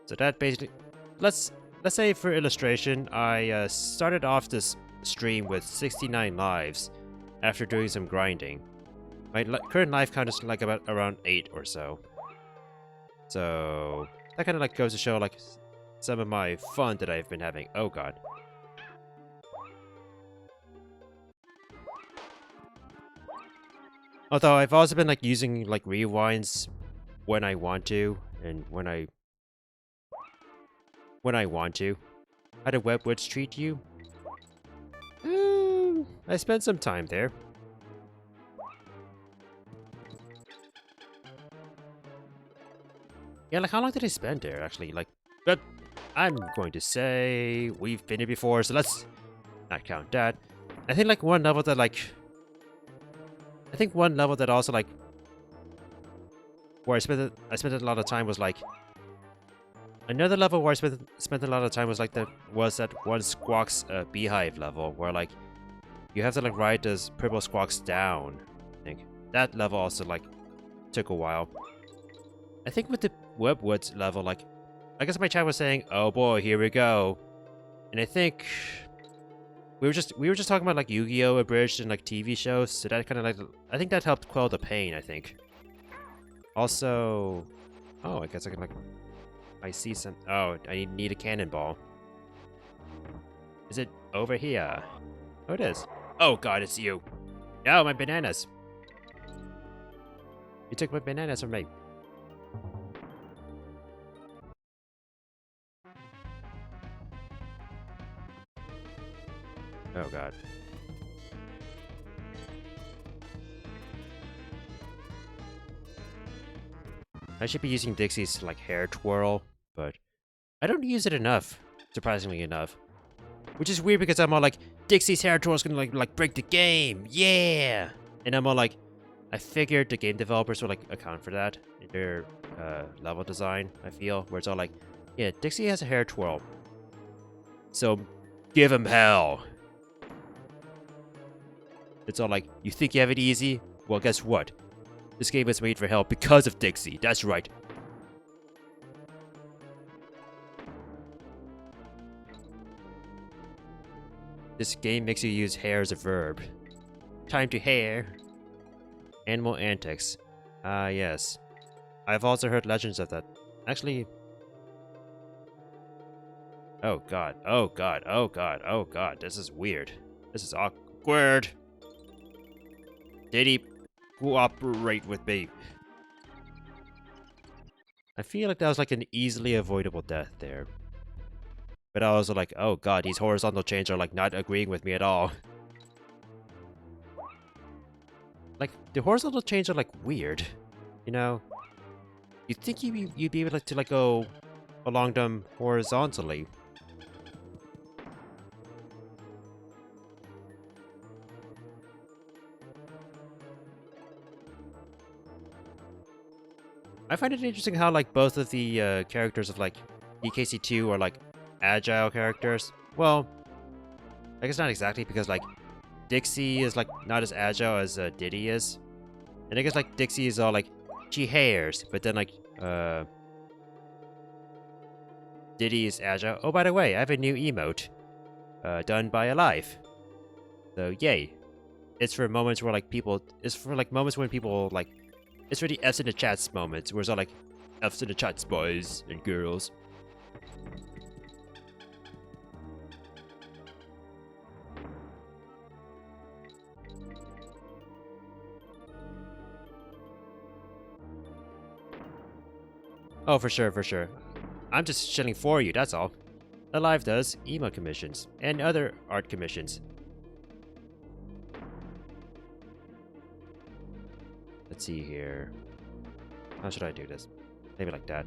So that basically, let's say for illustration, I started off this stream with 69 lives after doing some grinding. My current life count is like about around 8 or so. So that kind of like goes to show like some of my fun that I've been having. Oh god. Although I've also been like using like rewinds when I want to and when I want to. How did Webwoods treat you? I spent some time there. Yeah, like how long did I spend there actually? Like, but I'm going to say we've been here before, so let's not count that. I think like one level that like also like where I spent a lot of time was like another level where I spent a lot of time was like that one Squawk's beehive level where like you have to like ride those purple Squawks down. I think that level also like took a while. I think with the Webwoods level, like I guess my chat was saying, "Oh boy, here we go," and I think we were just talking about like Yu-Gi-Oh! Abridged and like TV shows, so that kind of like I think that helped quell the pain. I think. Also, oh, I guess I can like I see some. Oh, I need a cannonball. Is it over here? Oh, it is. Oh god, it's you. No, my bananas. You took my bananas from me. Oh god. I should be using Dixie's like hair twirl, but I don't use it enough, surprisingly enough. Which is weird because I'm all like, Dixie's hair twirl is gonna like break the game, yeah! And I'm all like, I figured the game developers would like account for that in their level design, I feel, where it's all like, yeah, Dixie has a hair twirl. So give him hell. It's all like, you think you have it easy? Well, guess what? This game was made for hell because of Dixie. That's right. This game makes you use hair as a verb. Time to hair. Animal antics. Ah, yes. I've also heard legends of that. Actually... Oh god, oh god, oh god, oh god. This is weird. This is awkward. Diddy, cooperate with me. I feel like that was like an easily avoidable death there. But I was like, oh god, these horizontal chains are like not agreeing with me at all. Like, the horizontal chains are like weird. You know? You'd think you'd be able to like go along them horizontally. I find it interesting how like both of the characters of like EKC2 are like agile characters. Well, I guess not exactly because like Dixie is like not as agile as Diddy is, and I guess like Dixie is all like she hairs, but then like Diddy is agile. Oh, by the way, I have a new emote done by Alive. So yay! It's for moments where like people. It's for like moments when people like. It's for the F's in the chats moments, where it's all like F's in the chats, boys and girls. Oh, for sure, for sure. I'm just chilling for you, that's all. Alive does emo commissions and other art commissions. Let's see here. How should I do this? Maybe like that.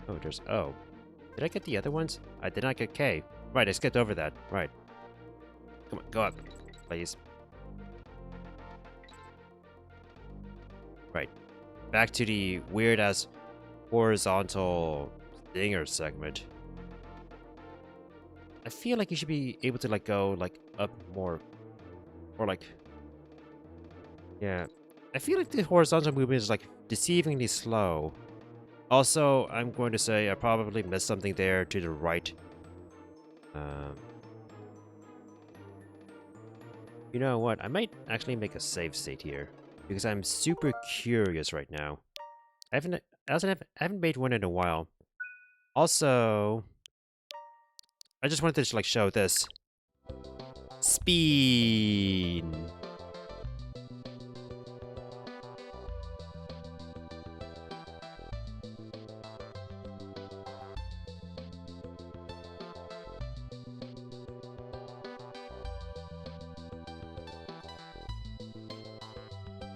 Oh, there's... Oh. Did I get the other ones? I did not get K. Right, I skipped over that. Right. Come on, go up. Please. Right. Back to the weird-ass horizontal stinger segment. I feel like you should be able to, like, go, like, up more. Or, like... Yeah. I feel like the horizontal movement is, like, deceivingly slow. Also, I'm going to say I probably missed something there to the right. You know what? I might actually make a save state here. Because I'm super curious right now. I haven't made one in a while. Also, I just wanted to, like, show this. Spin!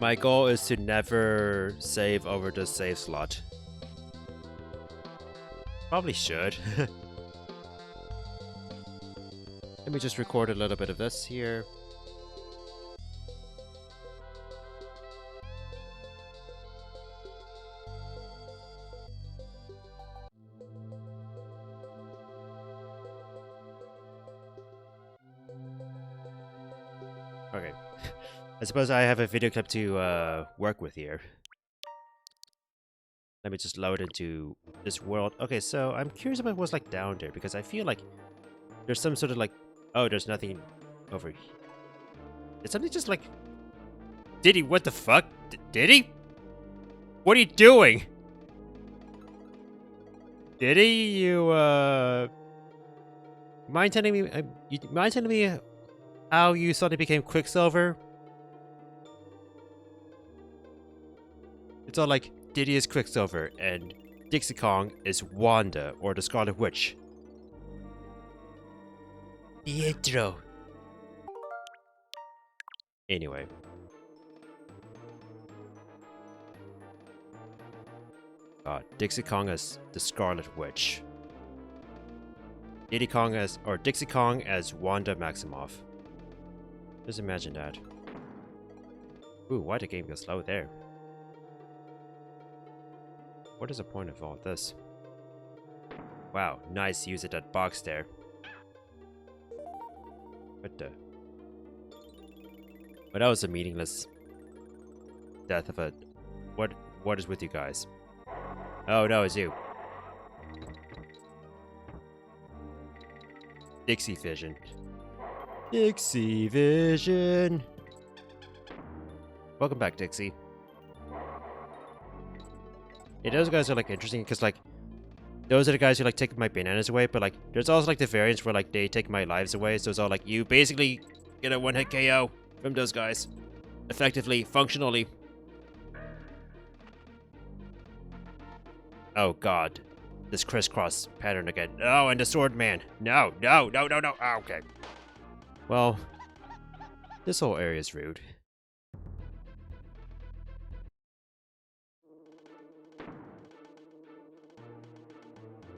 My goal is to never save over the save slot. Probably should. Let me just record a little bit of this here. Okay. I suppose I have a video clip to work with here. Let me just load into this world. Okay, so I'm curious about what's like down there because I feel like there's some sort of like... Oh, there's nothing over here. Is something just like... Diddy, what the fuck? Diddy? What are you doing? Diddy, you mind telling me... you mind telling me how you suddenly became Quicksilver? It's all like, Diddy is Quicksilver, and Dixie Kong is Wanda, or the Scarlet Witch. Pietro. Anyway. Dixie Kong as the Scarlet Witch. Diddy Kong as, or Dixie Kong as Wanda Maximoff. Just imagine that. Ooh, why'd the game go slow there? What is the point of all this? Wow, nice use of that box there. What the? But that was a meaningless death of a... What is with you guys? Oh no, it's you. Dixie Vision. Dixie Vision. Welcome back, Dixie. Yeah, those guys are like interesting because like those are the guys who like take my bananas away, but like there's also like the variants where like they take my lives away, so it's all like you basically get a one-hit KO from those guys. Effectively, functionally. Oh god. This crisscross pattern again. Oh, and the sword man. No. Oh, okay. Well, this whole area is rude.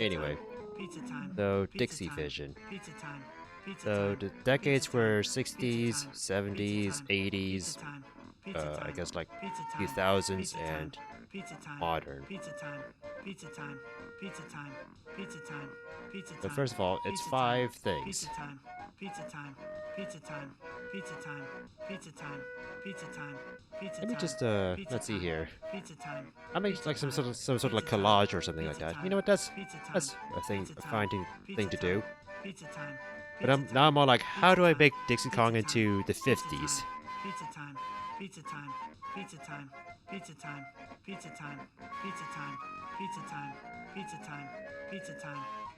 Anyway, Pizza time. so Pizza Dixie time. Vision. Pizza time. Pizza So time. the decades Pizza were time. 60s, Pizza time. 70s, Pizza 80s, time. Pizza time. I guess like Pizza time. 2000s, Pizza time. and Pizza time. modern. Pizza time. Pizza time. Pizza time. Pizza time. Pizza So time. first of all, it's Pizza 5 time. things. Pizza time. Pizza time. Pizza time. Pizza time. Pizza time. Pizza time. Pizza Let me time. just Pizza let's see time. here. Pizza time. I make Pizza like some time. sort of like Pizza time. collage or something like Pizza that. You time. know what? That's Pizza time. a thing, Pizza a time. fine Pizza thing to time. do. Pizza time. But now I'm all like, how do I make Dixie Kong into the 50s? Pizza time. Pizza time. Pizza time. Pizza time. Pizza time. Pizza time. Pizza time. Pizza time. Pizza time.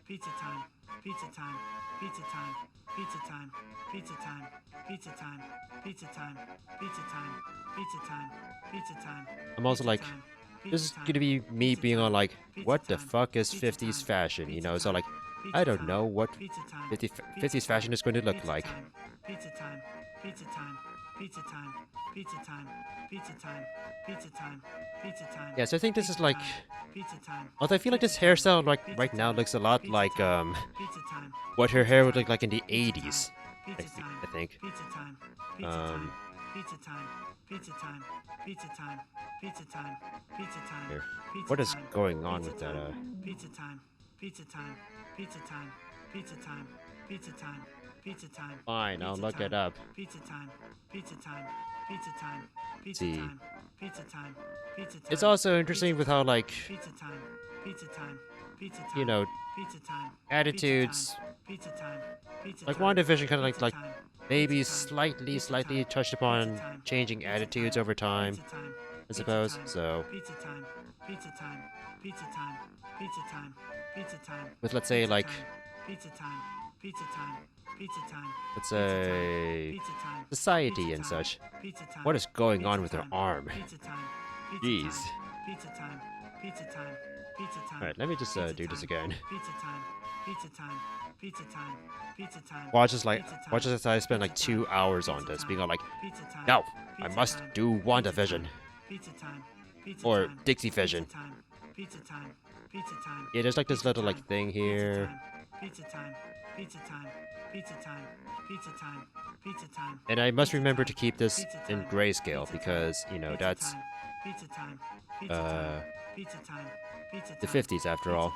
Pizza time. Pizza time. Pizza time. Pizza time. Pizza time. Pizza time. Pizza time. Pizza time. Pizza time. Pizza time. I'm also like, this is gonna be me being on like, what the fuck is 50s fashion? You know, so like, I don't know what 50s fashion is going to look like. Pizza time. Pizza time. Pizza time. Pizza time. Pizza time. Pizza time. Pizza time. Yeah, so I think this is like, Pizza time. although I feel like this hairstyle like right now looks a lot like what her hair would look like in the 80s. I think. Pizza time. Pizza time. Pizza time. Pizza time. Pizza time. Pizza time. Pizza time. Here. What is going on with that? Pizza time. Pizza time. Pizza time. Pizza time. Pizza time. Pizza time. Fine, I'll look it up. Pizza time. Pizza time. Pizza time. Pizza See. time. Pizza time. Pizza time. It's also interesting with how like, Pizza time. Pizza time. Pizza time. you know, Pizza time. attitudes. Pizza time. Pizza Like time. WandaVision kind of like Pizza time. maybe Pizza time. slightly touched upon changing attitudes over time, Pizza time. I suppose. So Pizza time. Pizza time. Pizza time. Pizza time. Pizza time. with let's say like, Pizza time. Pizza time. Pizza time. let's say Pizza time. society and such. Pizza time. What is going on with her arm? Pizza time. Jeez. Pizza time. Pizza time. Pizza time. Alright, let me just do this again. Pizza time. Pizza time. Pizza time. Pizza time. Watch as I spend like 2 hours on this, being all like, Pizza time. no, I must do WandaVision. Pizza time. Pizza Or time. Dixie Vision. Pizza time. Pizza time. Pizza time. Yeah, there's like this Pizza little like time. thing here. Pizza time. Pizza time. Pizza time. Pizza time. Pizza time. And I must Pizza remember time. to keep this Pizza in time. grayscale Pizza time. because, you know, Pizza that's time. Pizza time. Pizza time. Pizza time. Pizza the time. 50s after all.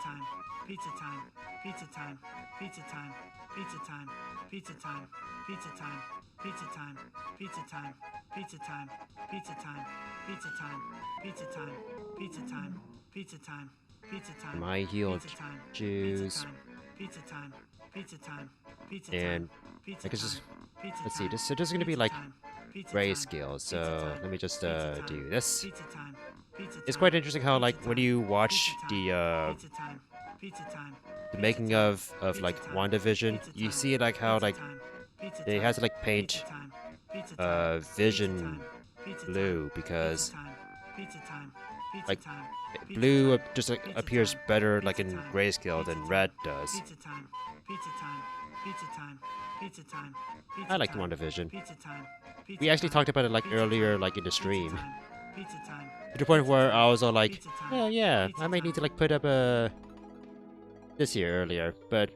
Pizza time. Pizza time. Pizza time. Pizza time. Pizza time. Pizza time. Pizza time. Pizza time. Pizza time. Pizza time. Pizza time. Pizza time. Pizza time. Pizza time. Pizza time. My heel Pizza time. juice. Pizza time. Pizza time. Pizza And time. Pizza I guess just, time. Pizza let's see, time. this is gonna be Pizza like time. Pizza time. grayscale, Pizza so time. let me just Pizza time. do this. Pizza time. Pizza It's time. quite interesting how like Pizza when time. you watch Pizza the time. Pizza time. Pizza time. the Pizza making time. of like Pizza time. WandaVision, Pizza you time. see like how Pizza like time. Pizza they time. had to like paint Pizza time. Pizza time. Vision Pizza time. Pizza blue time. because Pizza time. Pizza time. Pizza like time. Pizza blue time. just like, Pizza appears time. better Pizza like in time. grayscale Pizza than time. red does. Pizza time. Pizza time. Pizza time. Pizza time. Pizza I like time. WandaVision. Pizza time. Pizza We actually time. talked about it like Pizza earlier time. like in the Pizza stream. time. Pizza time. To the point Pizza where time. I was all like, Pizza time. oh yeah, Pizza I might need to time. like put up this here earlier, but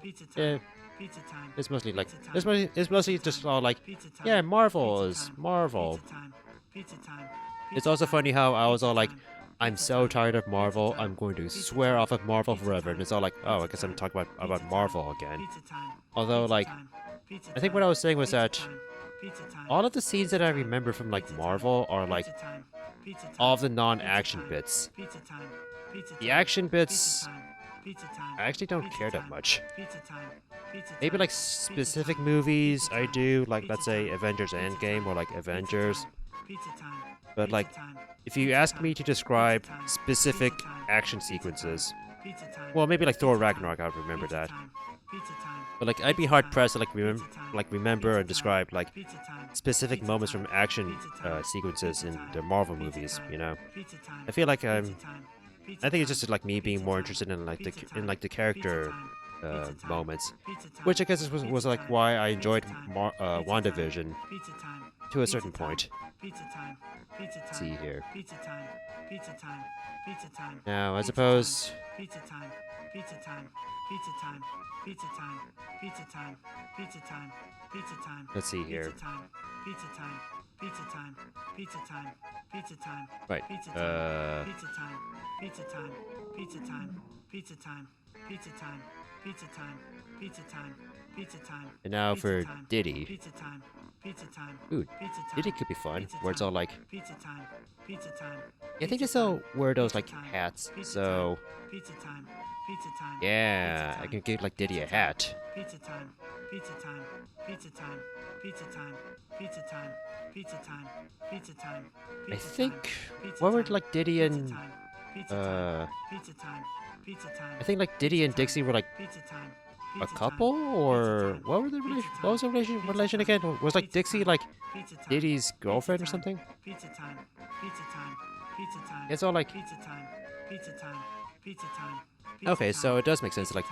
Pizza yeah, time. Pizza time. it's mostly like Pizza it's mostly just all like, Pizza time. yeah, Marvel Pizza is time. Marvel. Pizza time. Pizza time. It's also funny how I was all like, Pizza time. I'm Pizza so time. tired of Marvel, Pizza time. I'm going to Pizza swear time. off of Marvel Pizza forever, time. and it's all like, oh, I Pizza guess I'm time. talking Pizza about time. Marvel again. Pizza time. Although Pizza like, time. Pizza I think time. what I was saying was Pizza that time. Pizza time. all of the scenes that I Pizza time. remember from like Pizza time. Marvel are like Pizza time. Pizza time. all of the non-action Pizza time. bits. Pizza time. Pizza The time. action Pizza bits, time. Pizza time. I actually don't Pizza care that time. much. Pizza time. Pizza Maybe time. like Pizza specific time. movies Pizza I time. do, like Pizza let's say time. Avengers Pizza Endgame or time. like Pizza Avengers. time. Pizza time. But Pizza like, time. if you Pizza ask time. me to describe Pizza time. specific Pizza time. action Pizza time. sequences, Pizza time. well, maybe like Thor Pizza time. Ragnarok, I would remember Pizza that. time. Pizza time. But like, I'd be Pizza hard time. pressed to like Pizza time. remember Pizza and time. describe like Pizza time. specific Pizza moments time. from action Pizza time. sequences Pizza in time. the Marvel Pizza movies. time. You know, Pizza time. I feel like Pizza I'm. time. Pizza I think it's time. just like me being Pizza more time. interested in like Pizza in like the time. character Pizza time. Pizza time. moments, Pizza time. which I guess was Pizza like time. why I Pizza enjoyed time. Pizza WandaVision time. Pizza time. to a Pizza certain time. point. Pizza time. Pizza time. See here. Pizza time. Pizza time. Pizza time. Now, I Pizza suppose time. Pizza time. Pizza time. Pizza time. Pizza time. Pizza time. Pizza time. Pizza time. let's see here. Pizza time. Pizza time. Pizza time. Pizza time. Pizza time. Right. Pizza time. Uh, Pizza time. Pizza time. Pizza time. Pizza time. Pizza time. Pizza time. Pizza time. Pizza time. and now Pizza for time. Diddy. Pizza time. Pizza time. Ooh, Pizza time. Diddy could be fun. Pizza Where it's all time. like, Pizza time. Pizza time. yeah, I think they Pizza still time. wear those Pizza like time. hats. Pizza So time. Pizza time. Pizza time. yeah, Pizza I time. can give like Diddy a Pizza time. hat. Pizza time. Pizza time. Pizza time. Pizza time. Pizza time. Pizza time. Pizza time. I Pizza think time. Pizza what were time. like Diddy Pizza and time. Pizza time. uh, Pizza time. Pizza time. I think like Diddy and Dixie were like Pizza time. a Pizza couple, time. or Pizza time. what were the Pizza relation? time. What was the Pizza relation time. again? Was like Pizza Dixie time. like Pizza time. Diddy's girlfriend or Pizza time. something? Pizza time. Pizza time. Pizza time. It's all like Pizza time. Pizza time. Pizza time. okay, so it does make sense to like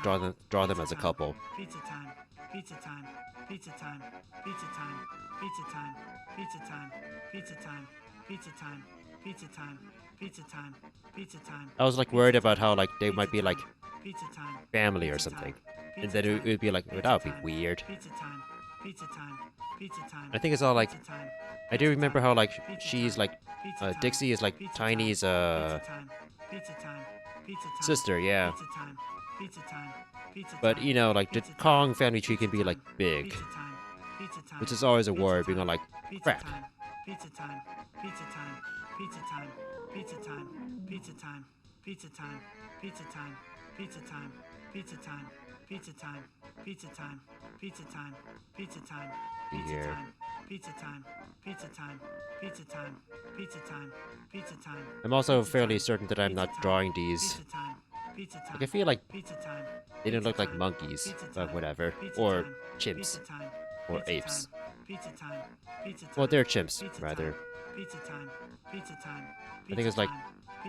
draw them as a couple. Pizza time. Pizza time. Pizza time. Pizza time. Pizza time. Pizza time. Pizza time. Pizza time. Pizza time. Pizza time. Pizza time. I was like worried about how like they might be like Pizza time. family or Pizza something, time. and Pizza then it time. would be like Pizza that would be time. weird. Pizza time. Pizza time. Pizza time. I think it's all like Pizza time. I do remember how like Pizza she's time. like Pizza time. Dixie is like Pizza Tiny's time. Pizza time. Pizza time. Pizza time. sister, yeah. Pizza time. Pizza time. Pizza But time. you know, like the Pizza time. Kong family tree can be Pizza like time. big, Pizza time. Pizza time. which is always a Pizza word, being time. all like Pizza crap. time. Pizza time. Pizza time. Pizza time. Pizza time. Pizza time. Pizza time. Pizza time. Pizza time. Pizza time. Pizza time. Pizza time. Pizza time. Pizza time. Pizza Here. time. Pizza time. Pizza time. Pizza time. Pizza time. Pizza time. I'm also Pizza fairly time. certain that I'm Pizza not time. drawing these. Pizza time. Pizza time. Like I feel like Pizza time. they don't Pizza look like time. monkeys, Pizza but time. whatever, Pizza or time. chimps, Pizza time. or Pizza apes. time. Pizza time. Pizza time. Well, they're chimps Pizza rather. time. Pizza time. Pizza time. I think it's like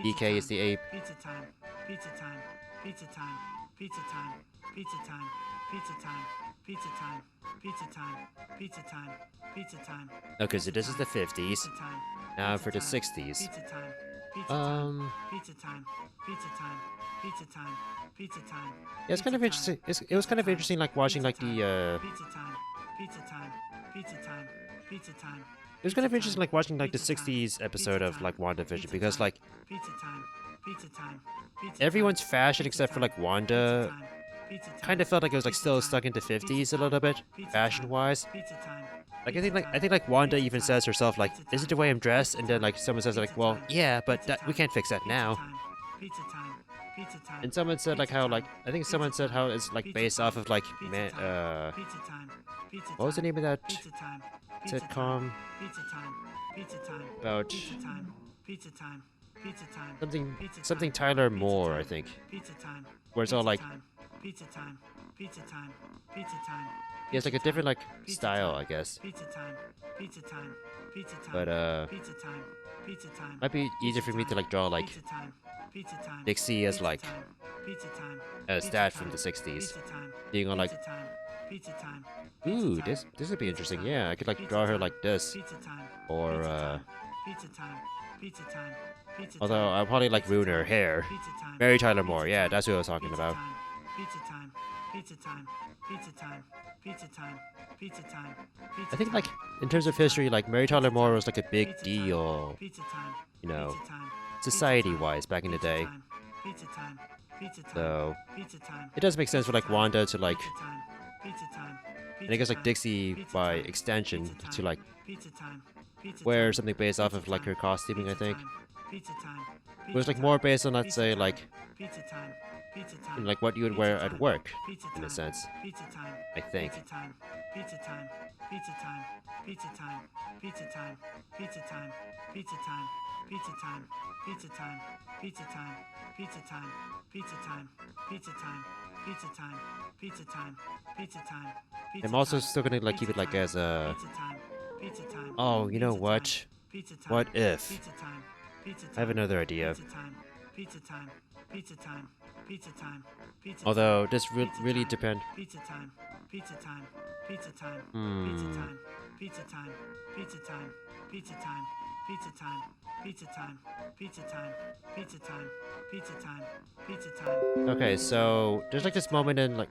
DK is the ape. Pizza time. Pizza time. Pizza time. Pizza time. Pizza time. Pizza time. Pizza time. Pizza time. Pizza time. Pizza time. Okay, so this is the 50s. Pizza time. Now Pizza for the time. 60s. Pizza time. Pizza time. Pizza time. Pizza time. Pizza time. Pizza time. Yeah, it's kind of interesting. It was kind of interesting, like watching like the. Pizza time. Pizza time. Pizza time. Pizza time. It was kind of interesting, like watching like the '60s episode of like WandaVision because like Pizza time. Pizza time. everyone's fashion except for like Wanda kind of felt like it was like still stuck into '50s a little bit fashion-wise. Like I think like Wanda even says herself like, "Is it the way I'm dressed?" And then like someone says like, "Well, yeah, but we can't fix that now." And someone said like how like I think someone said how it's like based off of like what was the name of that sitcom about something Tyler Moore, I think, where it's all like he has like a different like style, I guess. But might be easier for me to like draw like Dixie as like as that from the '60s, being on like, ooh, this would be interesting. Yeah, I could like draw her like this, or although I'll probably like ruin her hair. Mary Tyler Moore, yeah, that's who I was talking about. I think like in terms of history, like Mary Tyler Moore was like a big deal, you know, society-wise back in the day. So it does make sense for like Wanda to like, and I guess like Dixie by extension to like wear something based off of like her costuming. I think it was like more based on, let's say, like like what you would wear at work in a sense. I think. I'm also still gonna like keep it like as a. Oh, you know what? What if? I have another idea. Although this really depend. Okay, so there's like this moment in like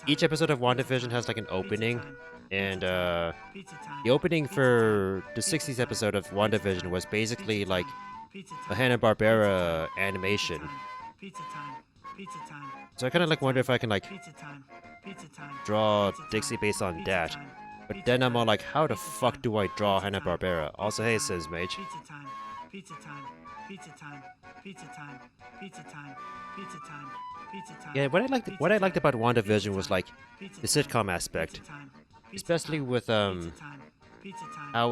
each episode of WandaVision has like an opening, and the opening for the '60s episode of WandaVision was basically like a Hanna-Barbera animation. So I kind of like wonder if I can like draw Dixie based on that. But then I'm all like, how the fuck do I draw Hanna-Barbera? Also, hey, says Mage. Yeah, what I liked about WandaVision was like the sitcom aspect, especially with how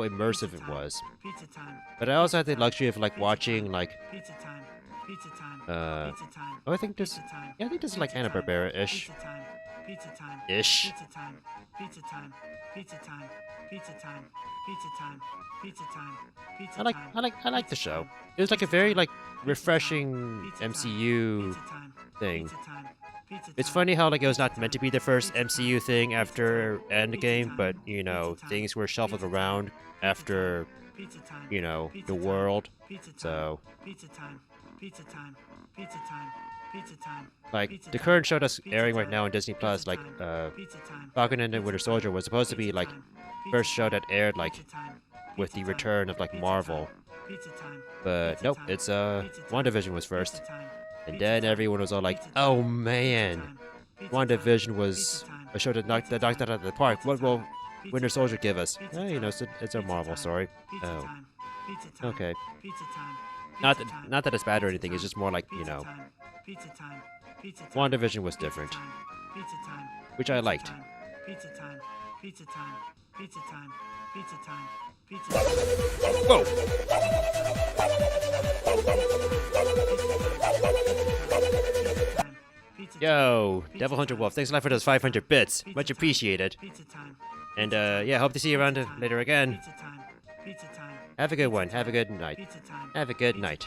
immersive it was. But I also had the luxury of like watching like oh, I think this is like Hanna-Barbera-ish. Ish. I like the show. It was like a very like refreshing MCU thing. It's funny how like it was not meant to be the first MCU thing after Endgame, but you know, things were shuffled around after, you know, the world. So like the current show that's airing right now on Disney Plus, like Falcon and the Winter Soldier, was supposed to be like first show that aired like with the return of like Marvel. But nope, it's WandaVision was first. And then everyone was all like, "Oh man, WandaVision was a show that knocked that out of the park. What will Winter Soldier give us?" You know, it's a Marvel story. Oh, okay. Not that it's bad or anything. It's just more like, you know, WandaVision was different, which I liked. Whoa! Yo, Devil Hunter Wolf, thanks a lot for those 500 bits. Much appreciated. And yeah, hope to see you around later again. Have a good one. Have a good night. Have a good night.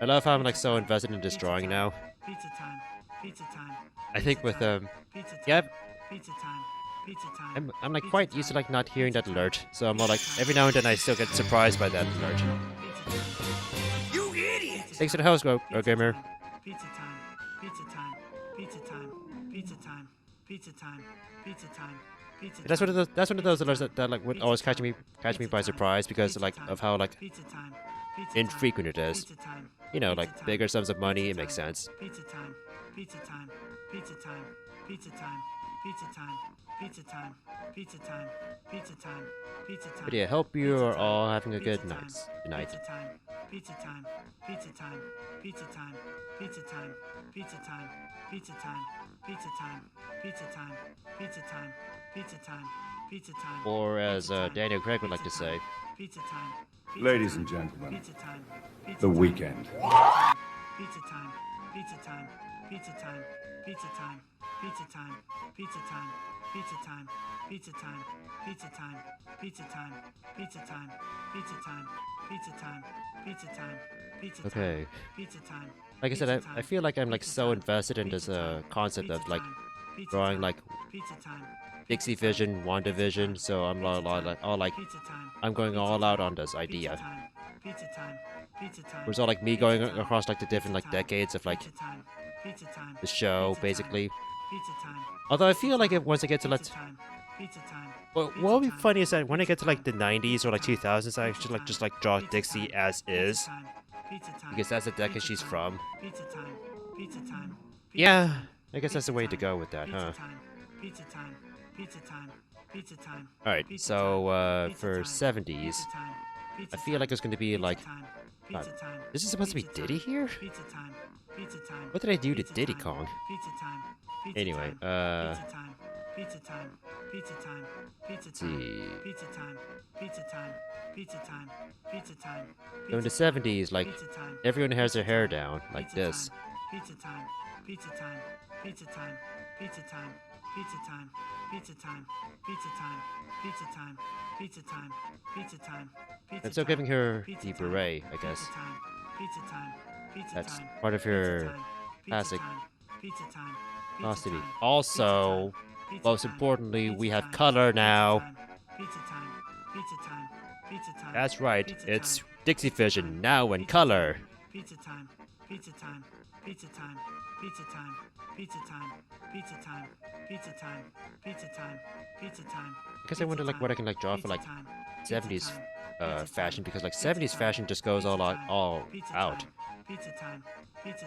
I love how I'm like so invested in this drawing now. I think with yeah, I'm like quite used to like not hearing that alert, so I'm more like every now and then I still get surprised by that alert. You idiot! Thanks for the host, Gamer. Pizza time. Pizza time. Pizza time. Pizza time. Pizza time. Pizza time. Pizza time. That's one of those alerts that like would always catch me by surprise because like of how like Pizza time. infrequent it is. Pizza time. You know, like bigger sums of money, it makes sense. Pizza time. Pizza time. Pizza time. Pizza time. Pizza time. Pizza time. Pizza time. Pizza time. Pizza time. But yeah, hope you are all having a good night. Pizza time. Pizza time. Pizza time. Pizza time. Pizza time. Pizza time. Pizza time. Pizza time. Pizza time. Pizza time. Pizza time. Pizza time. Or as Daniel Craig would like to say, Pizza time. Ladies and gentlemen, Pizza time. the weekend. Pizza time. Pizza time. Pizza time. Pizza time. Pizza time. Pizza time. Pizza time. Pizza time. Pizza time. Pizza time. Pizza time. Pizza time. Pizza time. Pizza time. Pizza time. okay. Pizza time. Like I said, I feel like I'm like so invested in this concept of like drawing like Pizza time. Dixie Vision, WandaVision, so I'm all like Pizza time. I'm going all out on this idea. Pizza time. Pizza time. Pizza time. It was all like me going across like the different like decades of like Pizza time. Pizza time. the show basically. Pizza time. Although I feel like once I get to like Pizza time. Pizza time. what will be funny is that when I get to like the 90s or like 2000s, I should like just like draw Dixie as is Pizza time. because that's the decade she's from. Pizza time. Pizza time. Yeah, I guess that's the way to go with that, huh? Pizza time. Pizza time. Pizza time. All right, so for 70s, I feel like it's going to be like, God, this is supposed to be Diddy here? Pizza time. Pizza time. What did I do to Diddy Kong? Pizza time. Anyway, Pizza time. Pizza time. Pizza time. Pizza let's time. see. Pizza time. Pizza time. Pizza time. Pizza time. So in the 70s, like Pizza time. everyone has their hair down like Pizza this. time. Pizza time. Pizza time. Pizza time. Pizza time. Pizza time. Pizza time. Pizza time. Pizza time. Pizza time. Pizza time. Pizza And so time. giving her Pizza the time. beret, I guess. Pizza time. Pizza time. Pizza That's time. part of Pizza her time. Pizza classic time. Pizza time. has to be. Pizza time. Also, Pizza most time. importantly, we Pizza have time. color now. Pizza time. Pizza time. Pizza time. That's right, Pizza it's time. Dixie Vision now in color. Pizza time. Pizza time. Pizza time. Pizza time. Pizza time. Pizza time. Pizza time. Pizza time. Pizza time. I guess I wonder like what I can like draw for like 70s fashion because like 70s fashion just goes all out. Pizza time. Pizza time. Pizza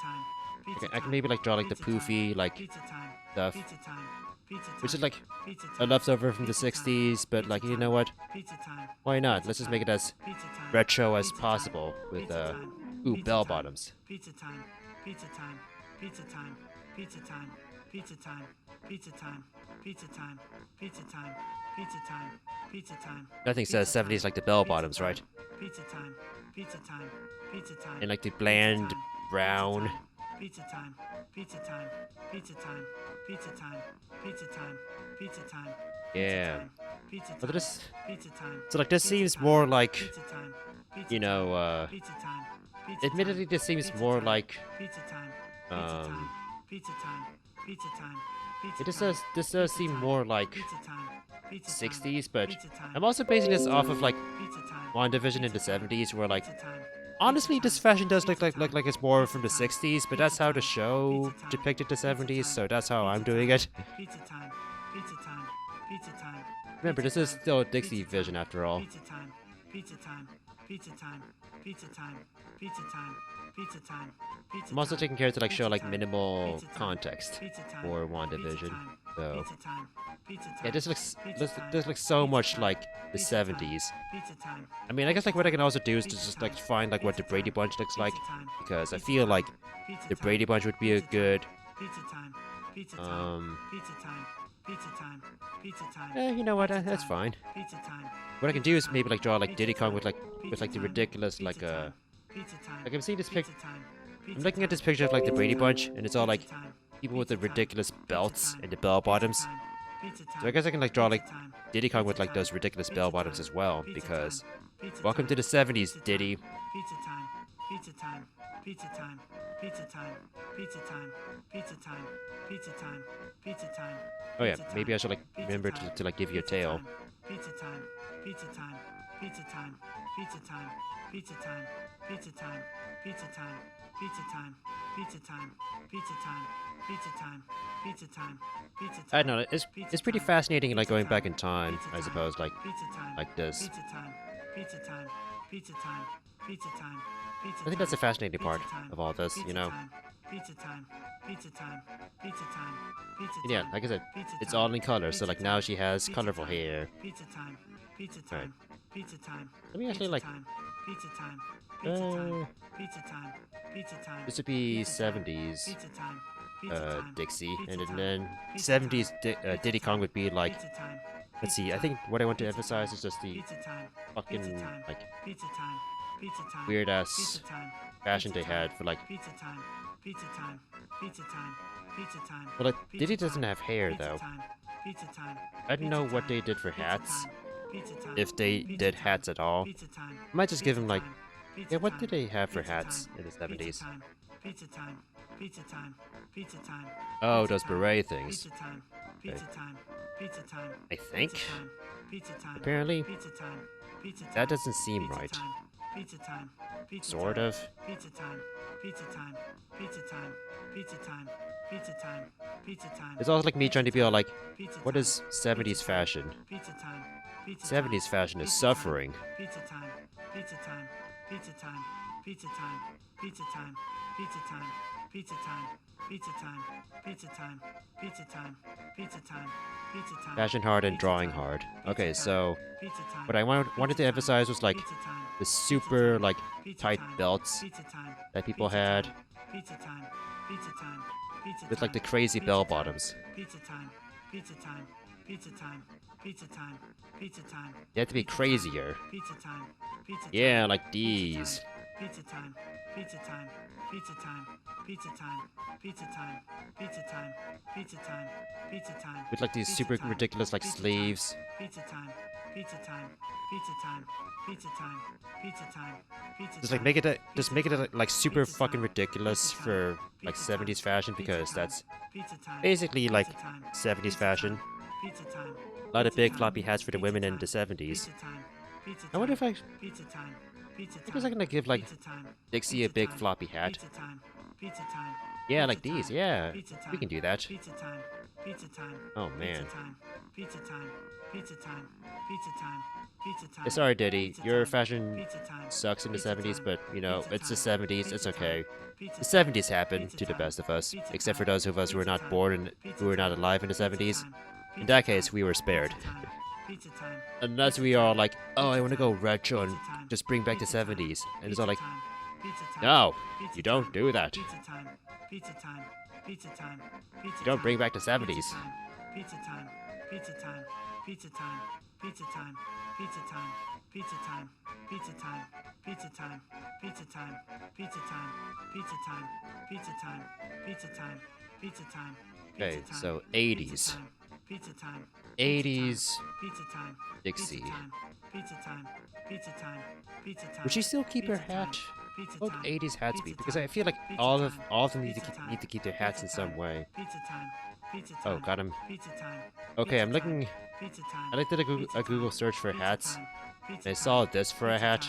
time. I can maybe like draw like the poofy like Pizza time. stuff, Pizza time. Pizza which is time. like Pizza a time. leftover from the 60s, but like you know what? Pizza time. Why not? Let's just make it as Pizza time. retro as Pizza time. possible with Pizza time. ooh Pizza bell time. bottoms. Pizza time. Pizza time. Pizza time. Pizza time. Pizza time. Pizza time. Pizza time. Pizza time. Pizza time. Pizza time. Nothing says 70s like the bell bottoms, right? Pizza time. Pizza time. Pizza time. And like the bland brown. Pizza time. Pizza time. Pizza time. Pizza time. Pizza time. Pizza time. Yeah. Pizza But time. this, Pizza time. so like this Pizza seems time. more like, Pizza time. Pizza you know, time. Pizza time. Pizza admittedly time. this seems Pizza more time. like, Pizza time. Pizza time. um, Pizza time. Pizza time. Pizza it just time. does, this does seem more like Pizza time. Pizza time. 60s, but Pizza time. I'm also basing this off of like Pizza time. WandaVision in the 70s where like, Pizza time. honestly this fashion does look like it's more from the 60s, but that's how the show depicted the 70s, so that's how I'm doing it. Pizza time. Pizza time. Pizza time. Remember, this is still Dixie Vision after all. Pizza time. Pizza time. Pizza time. Pizza time. Pizza time. Pizza time. Pizza I'm also time. taking care to like show like Pizza time. minimal Pizza time. context Pizza time. for Pizza WandaVision, time. so Pizza time. Pizza time. yeah, this looks Pizza time. this looks so Pizza much time. like the Pizza time. 70s. Pizza time. I mean, I guess like what I can also do is to Pizza just like time. find like what the Pizza Brady time. Bunch looks like, Pizza time. because I Pizza feel time. like Pizza the time. Brady Bunch would be a Pizza time. good, Pizza time. Pizza time. Pizza time. Pizza time. Pizza time. you know what, Pizza that's time. fine. Pizza time. What I can do is maybe like draw like Pizza Diddy Kong time. with like Pizza the time. ridiculous like Pizza time. Pizza time. like I'm seeing this pic. Pizza time. I'm Pizza looking at time. this picture of like the Brady Bunch, and it's all like Pizza time. people with the Pizza time. ridiculous Pizza belts time. and the bell bottoms. Pizza So I time. guess I can like draw like Pizza time. Diddy Kong with Pizza like time. those ridiculous Pizza bell bottoms time. as well, Pizza because time. Pizza welcome to time. the 70s, Pizza time. Diddy. Pizza time. Pizza time. pizza time, pizza time, pizza time, pizza time, pizza time, pizza time. Oh yeah, maybe I should like remember to like give you a tail. Pizza time, pizza time, pizza time, pizza time, pizza time, pizza time, pizza time, pizza time, pizza time, pizza time, pizza time, pizza time, pizza time. I don't know. It's pretty fascinating, like going back in time, I suppose, like this. Pizza time, pizza time, pizza time, pizza time, pizza I think that's the fascinating part of all this, you know. Pizza time, pizza time, pizza time, pizza time. And yeah, like I said, it's all in color. So like now she has colorful hair. Pizza time, pizza time, pizza time. Let me actually like. Pizza time, pizza time, pizza time, pizza time. This would be 70s Pizza time, Dixie, and then 70s Diddy Kong would be like. Let's see. I think what I want to emphasize is just the fucking like weird ass fashion they had for like. Pizza time, pizza time, pizza time, pizza time. Well, like Diddy doesn't have hair though. Pizza time. I don't know what they did for hats. If they did hats at all. I might just give him like. Yeah, what did they have for hats in the 70s? Pizza time, pizza time, pizza time. Oh, those beret things. Pizza time, pizza time, pizza time. I think. Pizza time. Apparently. Pizza time, pizza time. That doesn't seem right. Pizza time, pizza Sort of. Pizza time, pizza time, pizza time, pizza time, pizza time, pizza time. It's also like me trying to be all like, what is 70s fashion? Pizza time, pizza 70s fashion is suffering. Pizza time, pizza time, pizza time, pizza time, pizza time, pizza time, pizza time, pizza time, pizza time, pizza time, pizza time, pizza time. Fashion hard and drawing hard. Okay, so what I wanted to emphasize was like the super like tight belts that people had Pizza time, pizza time, pizza with like the crazy bell bottoms. Pizza time, pizza time, pizza time, pizza time, pizza time. They had to be crazier. Pizza time, pizza time. Yeah, like these. Pizza time, pizza time, pizza time, pizza time, pizza time, pizza time, pizza time, pizza time. With like these super ridiculous like sleeves. Pizza time, pizza time, pizza time, pizza time, pizza time, pizza Just like make it like super fucking ridiculous for like 70s fashion because that's basically like 70s fashion. A lot of big floppy hats for the women in the 70s. I wonder if I guess I'm gonna give like Dixie a big floppy hat. Yeah, like these. Yeah, we can do that. Oh man. Sorry, Diddy. Your fashion sucks in the 70s, but you know it's the 70s. It's okay. The 70s happened to the best of us, except for those of us who were not born and who were not alive in the 70s. In that case, we were spared. Unless we are like, oh, I want to go retro and just bring back the 70s. And it's all like, no, you don't do that. You don't bring back the 70s. Pizza time, pizza time, pizza time, pizza time, pizza time, pizza time, pizza time, pizza time, pizza time, pizza time, pizza time, pizza time, pizza time, pizza time. Okay, so 80s. Pizza time. 80s Pizza time. Dixie. Pizza time. Pizza time. Pizza time. Would she still keep her hat? What would 80s hats be? Because I feel like all of them need to keep their hats in some way. Pizza time. Oh, got him. Pizza time. Okay, I'm looking. I like did a Google search for hats. And I saw this for a hat.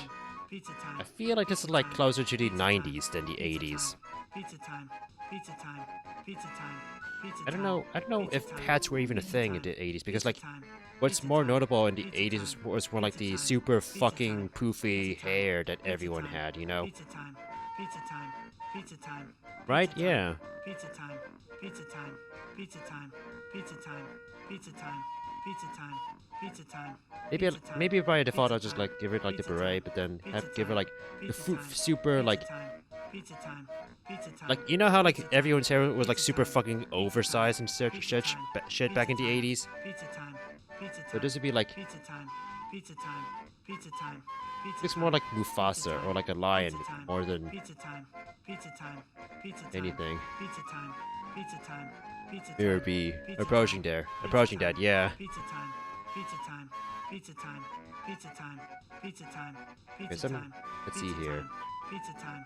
I feel like this is like closer to the 90s than the 80s. Pizza time. Pizza time. Pizza time. I don't know if hats were even a thing in the 80s because like what's more notable in the 80s was more like the super fucking poofy hair that everyone had, you know? Pizza time. Pizza time. Pizza time. Right? Yeah. Pizza time. Pizza time. Pizza time. Pizza time. Pizza time. Pizza time. Pizza time. Maybe by default I'll just like give it like the beret, but then give her like the super like Pizza time. Pizza time. like you know how like everyone's hair was like super fucking oversized and shit back in the 80s. Pizza time. Pizza time. So this would be like Pizza time. Pizza time. Pizza time. Pizza looks more like Mufasa or like a lion more than Pizza time. Pizza time. Pizza time. anything. Pizza time. Pizza time. Pizza We would be approaching that, yeah. Pizza time. Pizza time. Pizza time. Pizza time. Pizza time. Okay, Pizza so time. let's see here. Pizza time.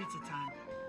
Pizza time.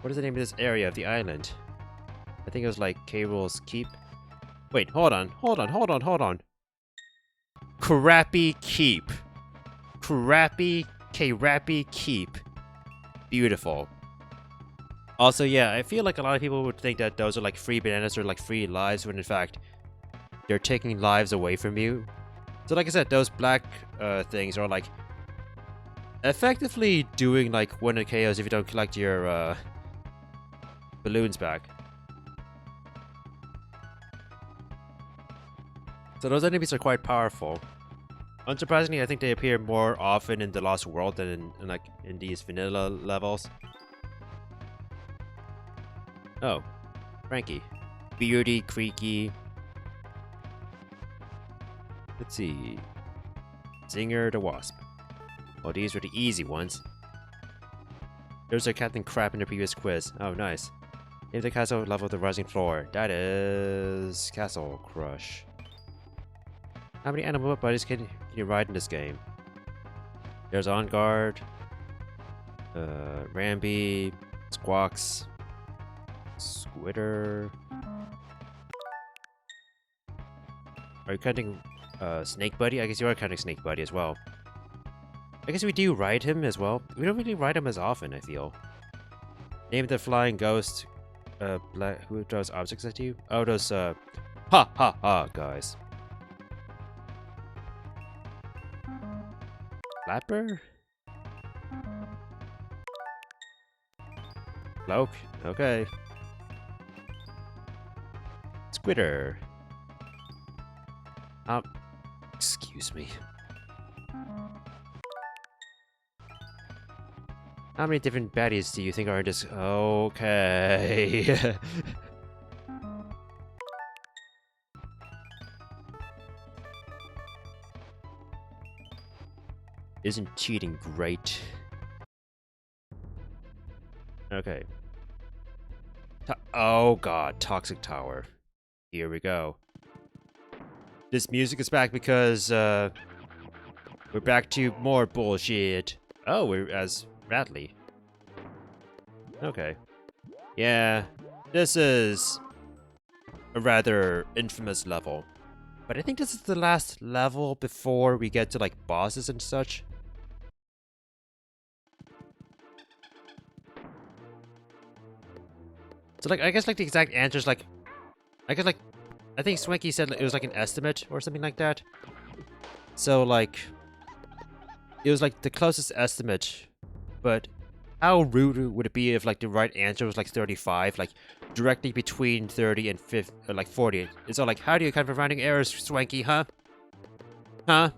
What is the name of this area of the island? I think it was like K-Rool's Keep. Wait, hold on. Crappy Keep. Crappy Keep. Beautiful. Also, yeah, I feel like a lot of people would think that those are like free bananas or like free lives, when in fact, they're taking lives away from you. So like I said, those black things are like effectively doing like 1 KOs if you don't collect your balloons back. So those enemies are quite powerful. Unsurprisingly, I think they appear more often in the Lost World than in these vanilla levels. Oh, Frankie. Beardy, creaky. Let's see. Zinger the Wasp. Oh, these were the easy ones. There's a Captain Crap in the previous quiz. Oh, nice. Name the castle level of the rising floor. That is Castle Crush. How many animal buddies can you ride in this game? There's On Guard, Ramby, Squawks, Squitter. Are you counting Snake Buddy? I guess you are counting Snake Buddy as well. I guess we do ride him as well. We don't really ride him as often, I feel. Name the flying ghost. Who throws objects at you? Oh, those ha ha ha guys. Flapper? Cloak? Okay. Squitter. Excuse me. How many different baddies do you think are in this? Okay. Isn't cheating great? Okay. Oh god, Toxic Tower. Here we go. This music is back because we're back to more bullshit. Oh, we're as Radley. Okay. Yeah, this is a rather infamous level. But I think this is the last level before we get to like bosses and such. So like I guess like the exact answer is like I think Swanky said it was like an estimate or something like that. So like it was like the closest estimate, but how rude would it be if like the right answer was like 35, like directly between 30 and 50, or like 40? It's all like, how do you account for rounding errors, Swanky, huh? Huh?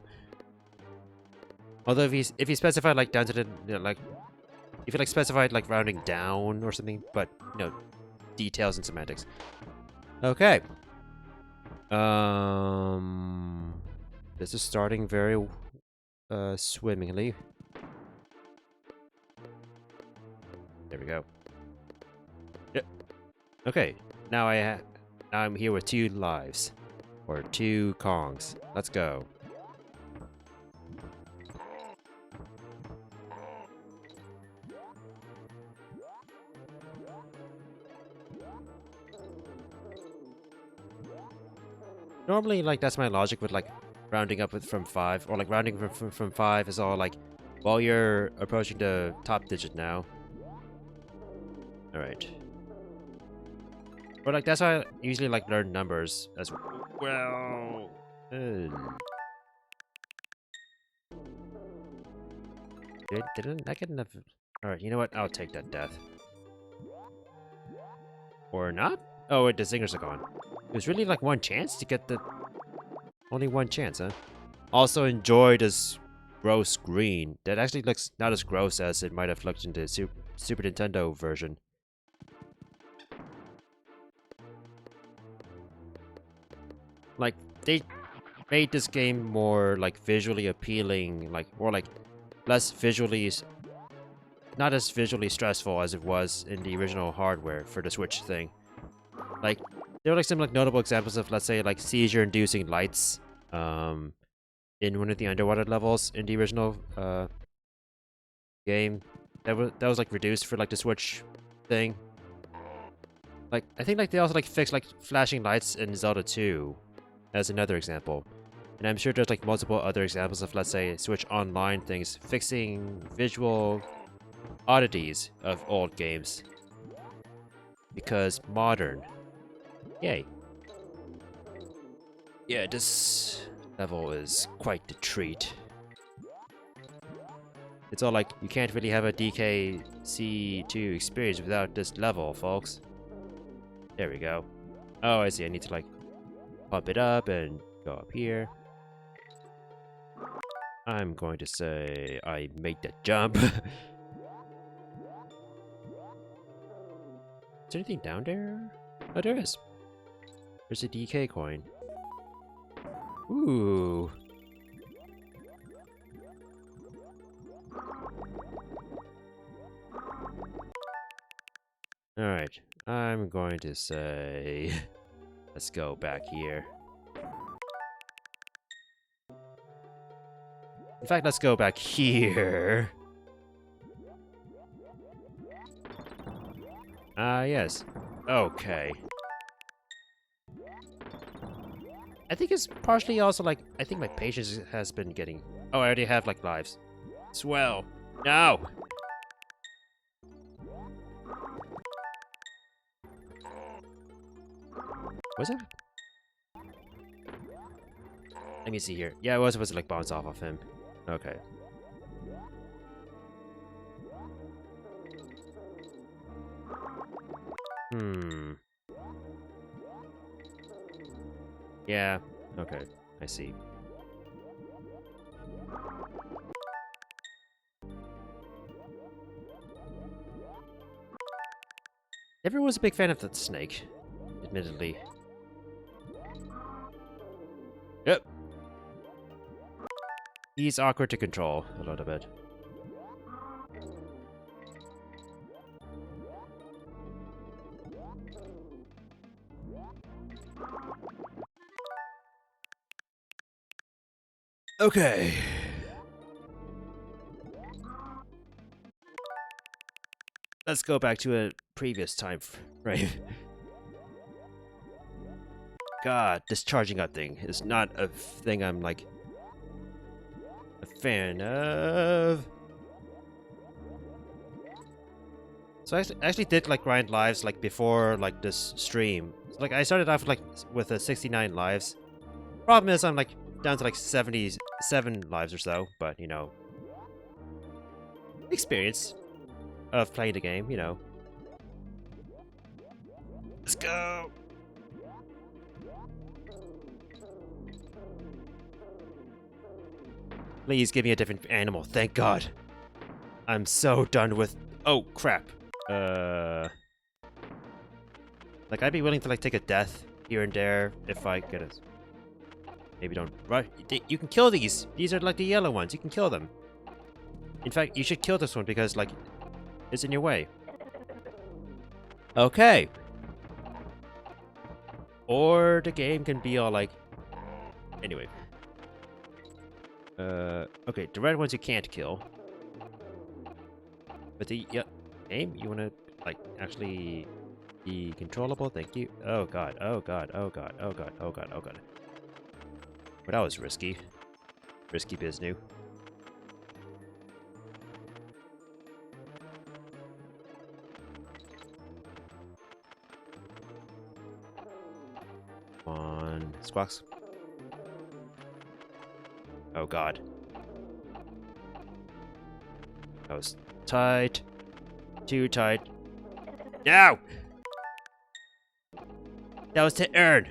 Although if he specified like down to the like, if he like specified like rounding down or something, but you know, details and semantics. Okay. This is starting very swimmingly. There we go. Yep. Okay. Now I'm here with 2 lives. Or 2 Kongs. Let's go. Normally, like, that's my logic with, like, rounding up from 5. Or, like, rounding from 5 is all, like, while you're approaching the top digit now. Alright. But, like, that's why I usually, like, learn numbers as well. Didn't I get enough? Alright, you know what? I'll take that death. Or not? Oh, wait, the zingers are gone. There's really, like, one chance to get the... Only one chance, huh? Also, enjoy this gross green. That actually looks not as gross as it might have looked in the Super Nintendo version. Like, they made this game more, like, visually appealing, like, more, like, less visually... Not as visually stressful as it was in the original hardware for the Switch thing. Like, there were, like, some, like, notable examples of, let's say, like, seizure-inducing lights, in one of the underwater levels in the original, game. That was, like, reduced for, like, the Switch thing. Like, I think like they also like fixed like flashing lights in Zelda 2 as another example. And I'm sure there's like multiple other examples of, let's say, Switch Online things fixing visual oddities of old games. Because modern. Yay. Yeah, this level is quite the treat. It's all like, you can't really have a DKC2 experience without this level, folks. There we go. Oh, I see. I need to like pump it up and go up here. I'm going to say I make that jump. Is there anything down there? Oh, there is. There's a DK coin. Ooh. Alright. I'm going to say... Let's go back here. In fact, let's go back here. Yes. Okay. I think it's partially also like, I think my patience has been getting... Oh, I already have like lives. Swell. No! Was it? Let me see here. Yeah, I was supposed to like bounce off of him. Okay. Yeah, okay. I see. Never was a big fan of that snake, admittedly. Yep. He's awkward to control a little bit. Okay. Let's go back to a previous time frame. God, discharging that thing is not a thing I'm like a fan of. So I actually did like grind lives like before like this stream. So, like I started off like with 69 lives. Problem is I'm like down to like 77 lives or so, but you know, experience of playing the game, you know. Let's go. Please give me a different animal. Thank God. I'm so done with... Oh, crap. Like, I'd be willing to, like, take a death here and there if I get it. Maybe don't... Right. You can kill these. These are, like, the yellow ones. You can kill them. In fact, you should kill this one because, like, it's in your way. Okay. Or the game can be all, like... Anyway. Okay, the red ones you can't kill. But the, game, you wanna, like, actually be controllable? Thank you. Oh god, oh god, oh god, oh god, oh god, oh god. But that was risky. Risky biznew. Come on, Squawks. Oh god. That was tight. Too tight. No! That was to earn.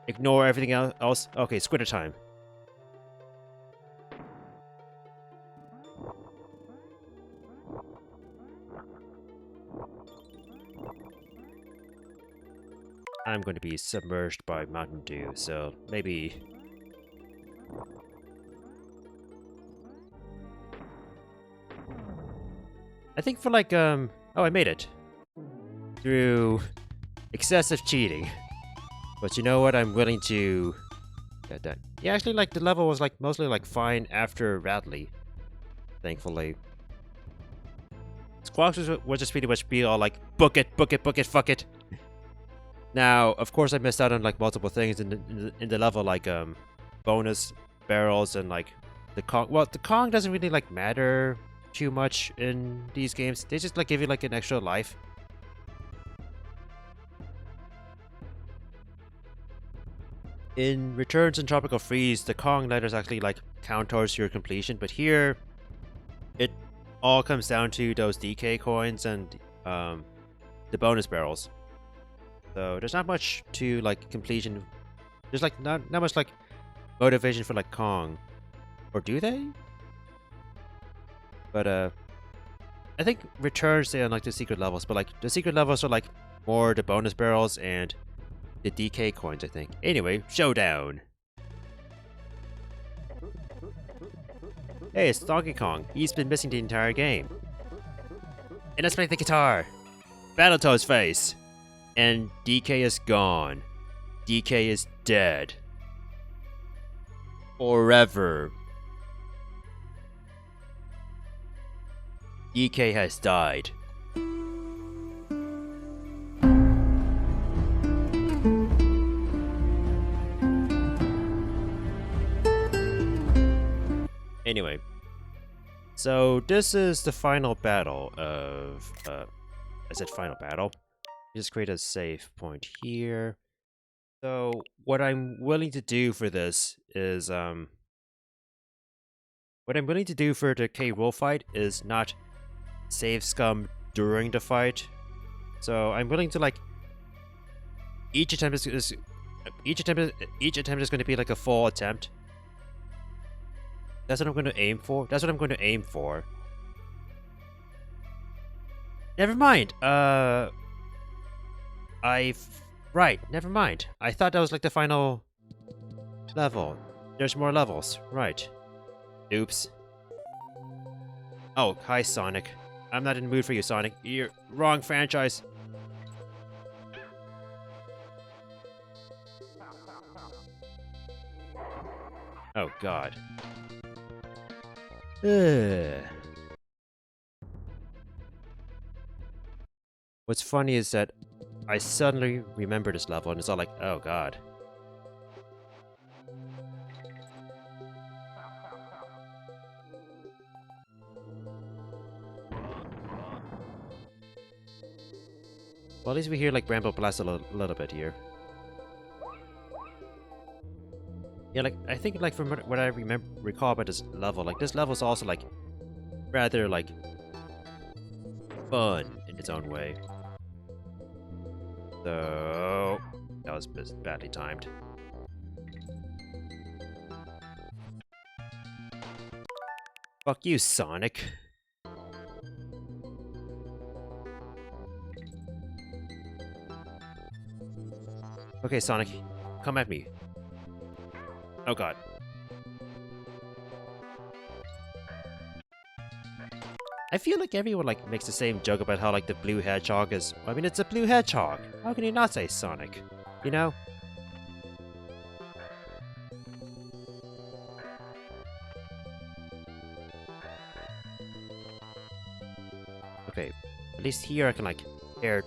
Ignore everything else. Okay, squitter time. I'm going to be submerged by Mountain Dew, so maybe... I think for like, oh, I made it. Through excessive cheating. But you know what? I'm willing to get that. Yeah, actually, like, the level was, like, mostly, like, fine after Radley. Thankfully. Squawks would just pretty much be all like, book it, book it, book it, fuck it. Now, of course, I missed out on like multiple things in the level, like bonus barrels and like the Kong. Well, the Kong doesn't really like matter too much in these games. They just like give you like an extra life. In Returns and Tropical Freeze, the Kong letters actually like count towards your completion, but here it all comes down to those DK coins and the bonus barrels. So there's not much to like completion. There's like not much like motivation for like Kong, or do they? But I think Returns stay on like the secret levels, but like the secret levels are like more the bonus barrels and the DK coins, I think. Anyway, showdown. Hey, it's Donkey Kong. He's been missing the entire game. And let's play the guitar. Battletoads face. And DK is gone. DK is dead. Forever. DK has died. Anyway, so this is the final battle of, I said final battle. Just create a save point here. So what I'm willing to do for this is, what I'm willing to do for the K. Rool fight is not save scum during the fight. So I'm willing to like, each attempt is going to be like a full attempt. That's what I'm going to aim for. That's what I'm going to aim for. Never mind. Right, never mind. I thought that was like the final level. There's more levels. Right. Oops. Oh, hi, Sonic. I'm not in the mood for you, Sonic. You're wrong franchise. Oh, God. What's funny is that I suddenly remember this level and it's all like, oh god. Well, at least we hear like Bramble Blast a little bit here. Yeah, like, I think, like, from what I recall about this level, like, this level is also, like, rather, like, fun in its own way. So, that was badly timed. Fuck you, Sonic. Okay, Sonic, come at me. Oh god. I feel like everyone like makes the same joke about how like the blue hedgehog is. I mean, it's a blue hedgehog. How can you not say Sonic? You know? Okay, at least here I can like air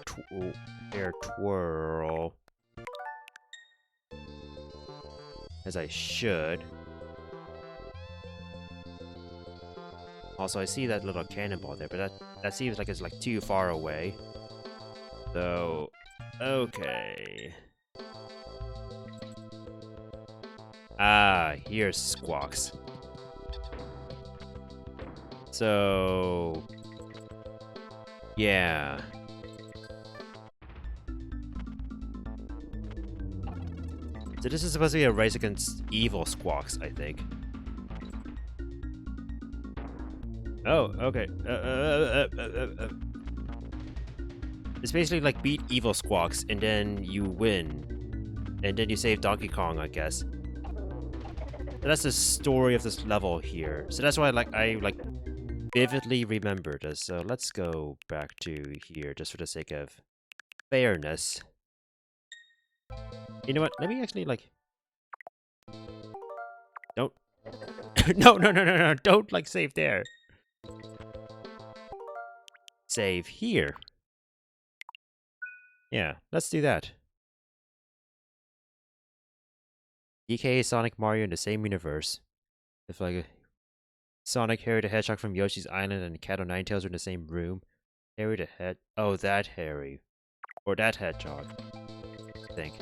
twirl. As I should. Also, I see that little cannonball there, but that seems like it's like too far away. So, okay. Ah, here's Squawks. So, yeah. So this is supposed to be a race against evil Squawks, I think. Oh, okay. It's basically like beat evil Squawks, and then you win. And then you save Donkey Kong, I guess. So that's the story of this level here. So that's why I vividly remember this. So let's go back to here, just for the sake of fairness. You know what? Let me actually, like... Don't... no, don't, like, save there. save here. Yeah, let's do that. DK, Sonic, Mario in the same universe. If like Sonic, Harry the Hedgehog from Yoshi's Island, and Cat o' Ninetales are in the same room. Harry the Head. Oh, that Harry. Or that Hedgehog. I think.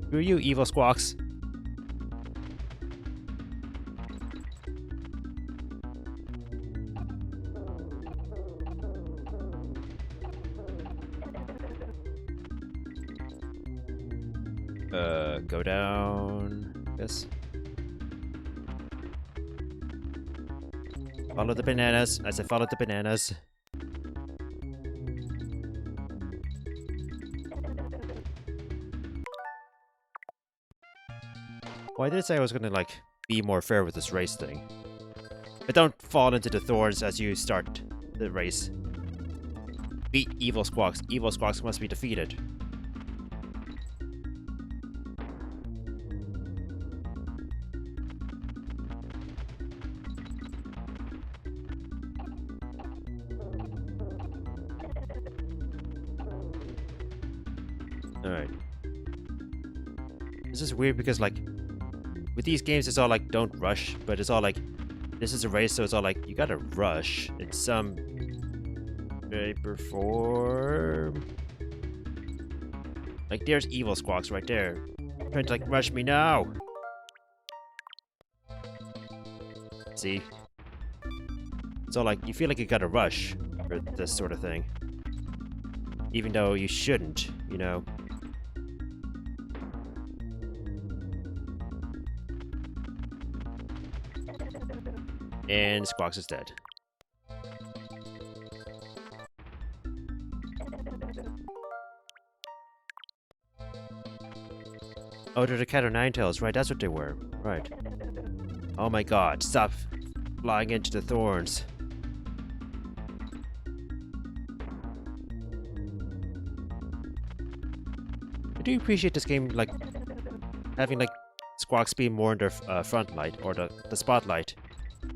Screw you, evil squawks. Go down. Yes. Follow the bananas. I said follow the bananas. Well, I did say I was gonna, like, be more fair with this race thing. But don't fall into the thorns as you start the race. Beat evil squawks. Evil squawks must be defeated. Alright. This is weird because, like, with these games, it's all like, don't rush, but it's all like, this is a race, so it's all like, you gotta rush in some shape or form. Like, there's evil squawks right there. Trying to, like, rush me now. See? It's all like, you feel like you gotta rush for this sort of thing. Even though you shouldn't, you know? And Squawks is dead. Oh, they're the Cat o' Ninetales, right? That's what they were. Right. Oh my god, stop flying into the thorns. I do appreciate this game, like, having, like, Squawks be more in their front light, or the spotlight.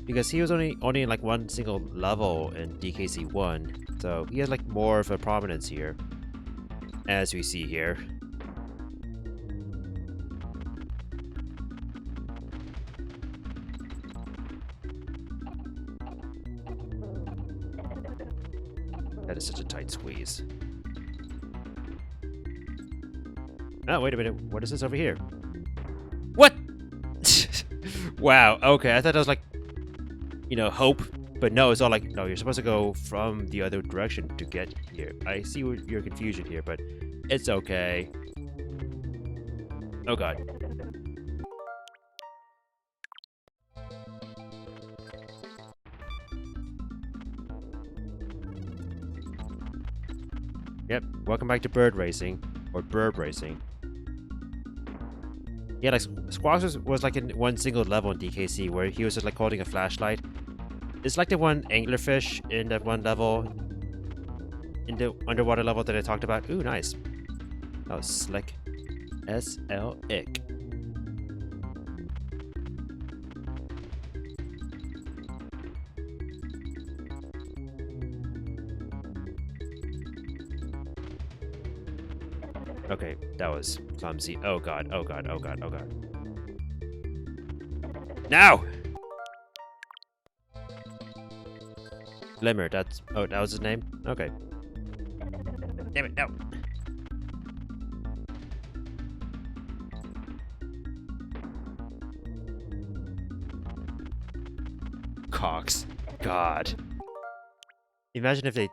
Because he was only in like one single level in DKC 1, so he has like more of a prominence here, as we see here. That is such a tight squeeze. Oh, wait a minute. What is this over here? What? Wow, okay. I thought that was like, you know, hope. But no, it's all like, no, you're supposed to go from the other direction to get here. I see your confusion here, but it's okay. Oh god. Yep, welcome back to bird racing, or burb racing. Yeah, like, Squawks was like in one single level in DKC, where he was just like holding a flashlight. It's like the one anglerfish in that one level, in the underwater level that I talked about. Ooh, nice. That was slick. SL-ick. Okay, that was clumsy. Oh god, oh god, oh god, oh god. Now! Glimmer, that's... Oh, that was his name? Okay. Damn it, no! Cox. God. Imagine if they...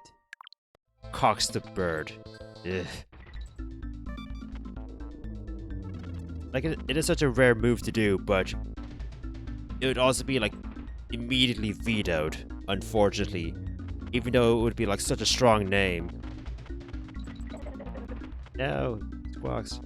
Cox the bird. Ugh. Like, it is such a rare move to do, but... It would also be, like, immediately vetoed, unfortunately. Even though it would be, like, such a strong name. No, Squawks.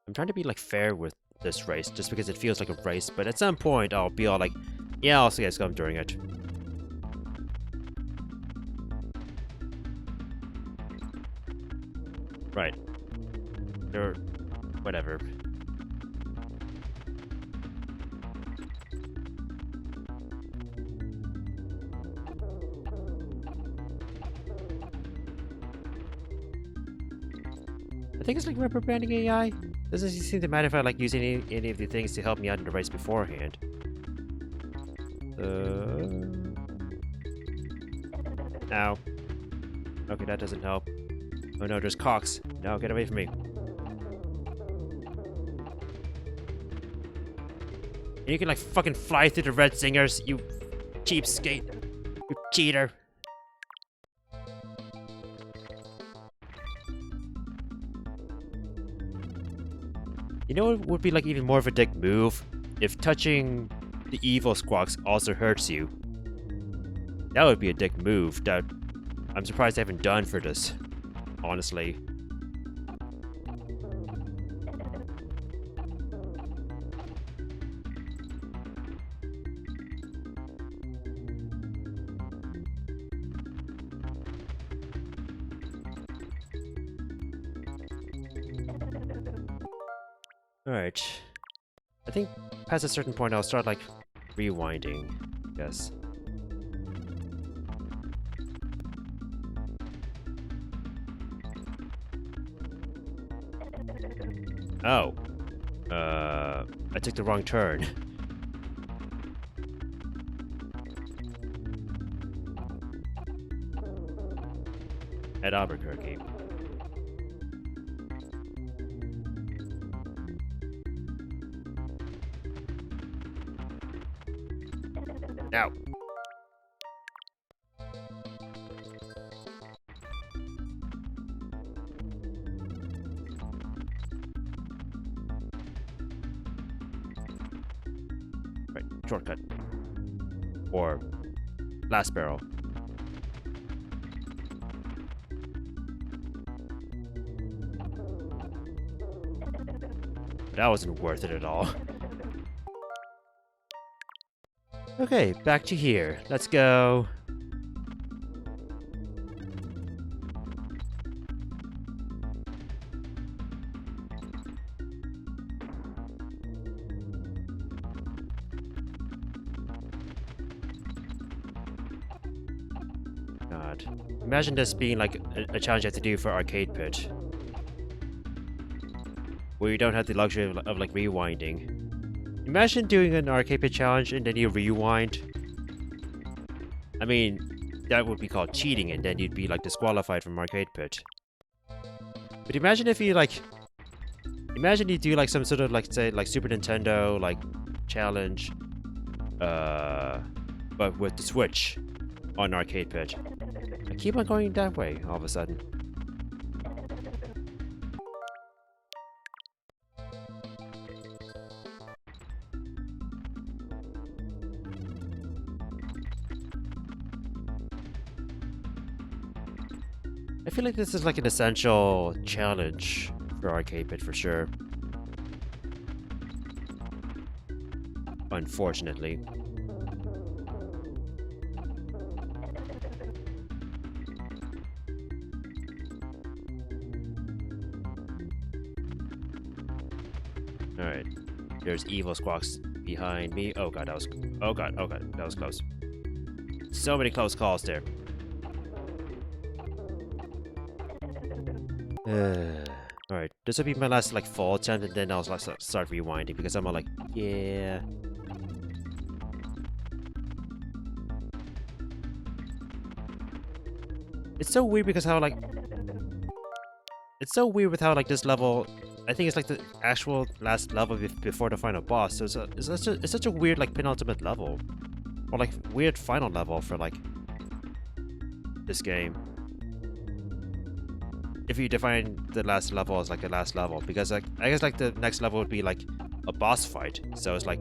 I'm trying to be, like, fair with this race, just because it feels like a race, but at some point I'll be all like, yeah, I'll see you guys come during it. Right. Or whatever. I think it's like rubber banding AI. Doesn't seem to matter if I like use any of the things to help me out in the race beforehand. Ow. Okay, that doesn't help. Oh no, there's Cox. No, get away from me. And you can like fucking fly through the red zingers, you cheapskate. You cheater. You know what would be like even more of a dick move? If touching the evil squawks also hurts you. That would be a dick move that I'm surprised I haven't done for this, honestly. Alright. I think past a certain point I'll start like rewinding, I guess. Oh. I took the wrong turn. At Albuquerque. Now. Right, shortcut. Or last barrel. That wasn't worth it at all. Okay, back to here. Let's go. God. Imagine this being like a challenge you have to do for Arcade Pit. Where you don't have the luxury of like rewinding. Imagine doing an Arcade Pit challenge and then you rewind. I mean, that would be called cheating and then you'd be like disqualified from Arcade Pit. But imagine if you like... Imagine you do like some sort of like, say, like Super Nintendo like challenge. But with the Switch on Arcade Pit. I keep on going that way all of a sudden. I feel like this is like an essential challenge for Arcade Pit for sure. Unfortunately. Alright. There's evil squawks behind me. Oh god, that was... Oh god, that was close. So many close calls there. Alright, this will be my last like fall attempt and then I'll like start rewinding because I'm all like, yeah. It's so weird because how like... It's so weird with how like this level... I think it's like the actual last level before the final boss, so it's such a weird like penultimate level. Or like weird final level for like... this game. If you define the last level as like the last level, because like I guess like the next level would be like a boss fight, so it's like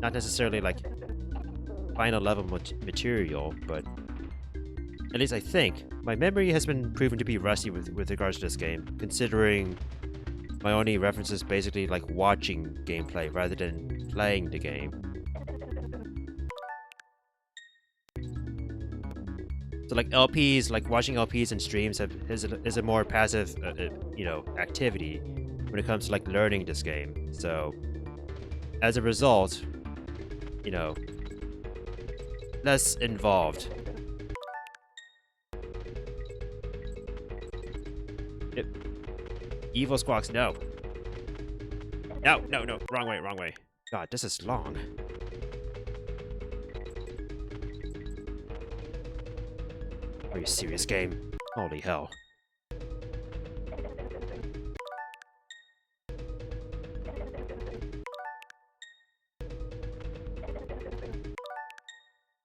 not necessarily like final level material, but at least I think my memory has been proven to be rusty with regards to this game, considering my only references basically like watching gameplay rather than playing the game. So like LPs, like watching LPs and streams is a more passive, you know, activity when it comes to like learning this game. So as a result, you know, less involved. Yep. Evil Squawks, no. No, no, no, wrong way, wrong way. God, this is long. Are you serious, game? Holy hell.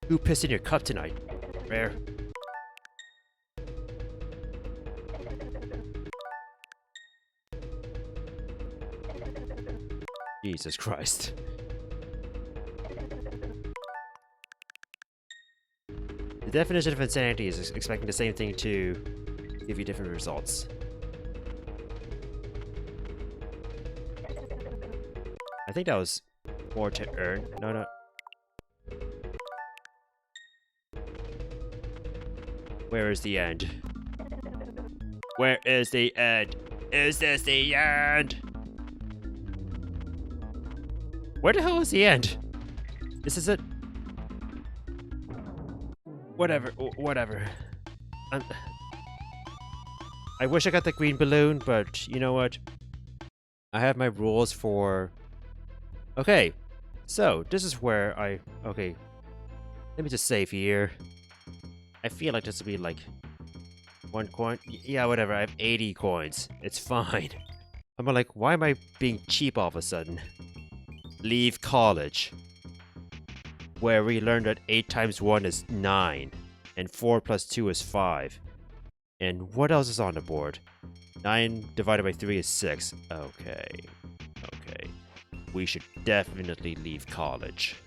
Who pissed in your cup tonight? Rare. Jesus Christ. The definition of insanity is expecting the same thing to give you different results. I think that was more to earn. No, no. Where is the end? Where is the end? Is this the end? Where the hell is the end? This is it. Whatever, whatever. I wish I got the green balloon, but you know what? I have my rules for... Okay, so this is where I... Okay, let me just save here. I feel like this will be like 1 coin. Yeah, whatever, I have 80 coins. It's fine. I'm like, why am I being cheap all of a sudden? Leave college. Where we learned that 8 times 1 is 9, and 4 plus 2 is 5. And what else is on the board? 9 divided by 3 is 6. Okay. Okay. We should definitely leave college.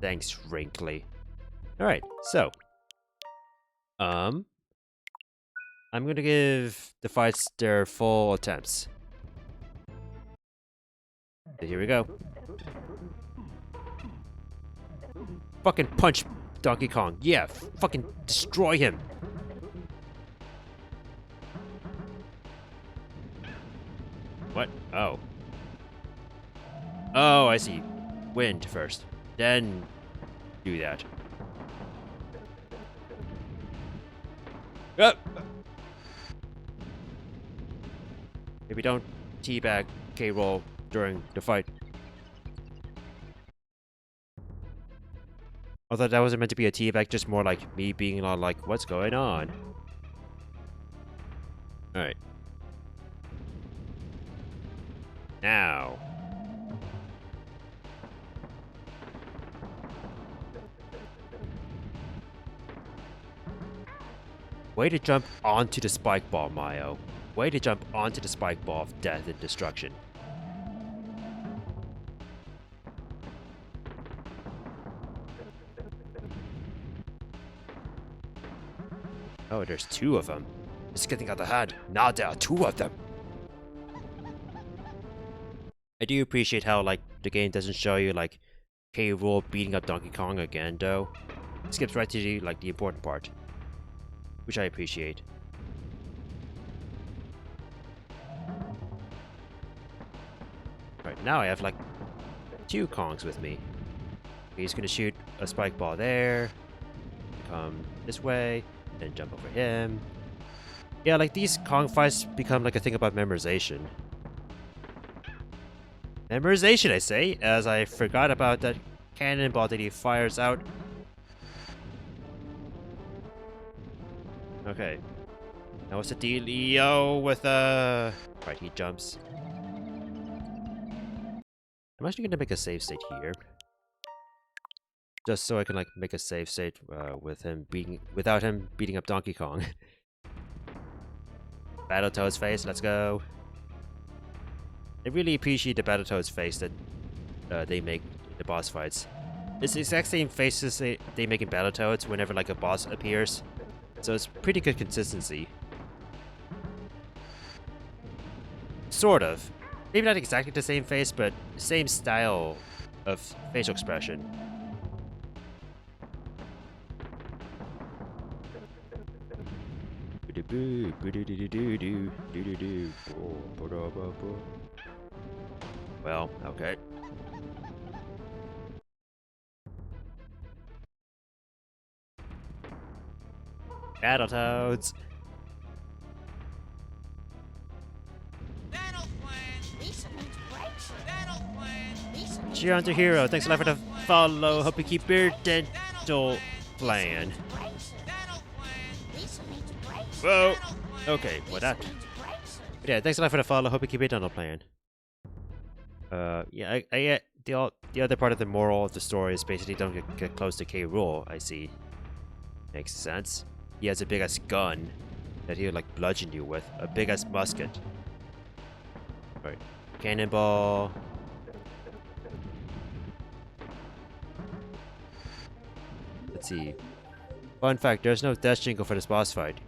Thanks, Wrinkly. Alright, so. I'm gonna give the fights their full attempts. So here we go. Fucking punch Donkey Kong. Yeah, fucking destroy him. What? Oh. Oh, I see. Wind first. Then do that. Maybe don't teabag K-roll during the fight. Although that wasn't meant to be a teabag, just more like me being all like, what's going on? Alright. Now. Way to jump onto the spike ball, Mayo. Way to jump onto the spike ball of death and destruction. Oh, there's 2 of them. It's getting out of hand. Now there are 2 of them. I do appreciate how, like, the game doesn't show you, like, K. Rool beating up Donkey Kong again, though. It skips right to, the, like, the important part. Which I appreciate. Right, now I have, like, 2 Kongs with me. He's gonna shoot a spike ball there. Come this way. Then jump over him. Yeah, like these Kong fights become like a thing about memorization. Memorization, I say, as I forgot about that cannonball that he fires out. Okay. Now what's the dealio with Right, he jumps. I'm actually gonna make a save state here. Just so I can like make a save state with him without him beating up Donkey Kong. Battletoad's face, let's go. I really appreciate the Battletoad's face that they make in the boss fights. It's the exact same faces they make in Battletoads whenever like a boss appears. So it's pretty good consistency. Sort of. Maybe not exactly the same face, but same style of facial expression. Well, okay. Battletoads. Lisa needs brakes. Lisa needs Cheer on to hero. Thanks a lot for the follow. Hope you keep your dental plan. brakes. Lisa needs brakes. Whoa. Okay, well that. Lisa needs brakes. Yeah, thanks a lot for the follow. Hope you keep your dental plan. Yeah, I get the other part of the moral of the story is basically don't get close to K. Rool. I see. Makes sense. He has a big ass gun that he'll like bludgeon you with. A big ass musket. Alright. Cannonball. Let's see. Fun fact, there's no death jingle for this boss fight.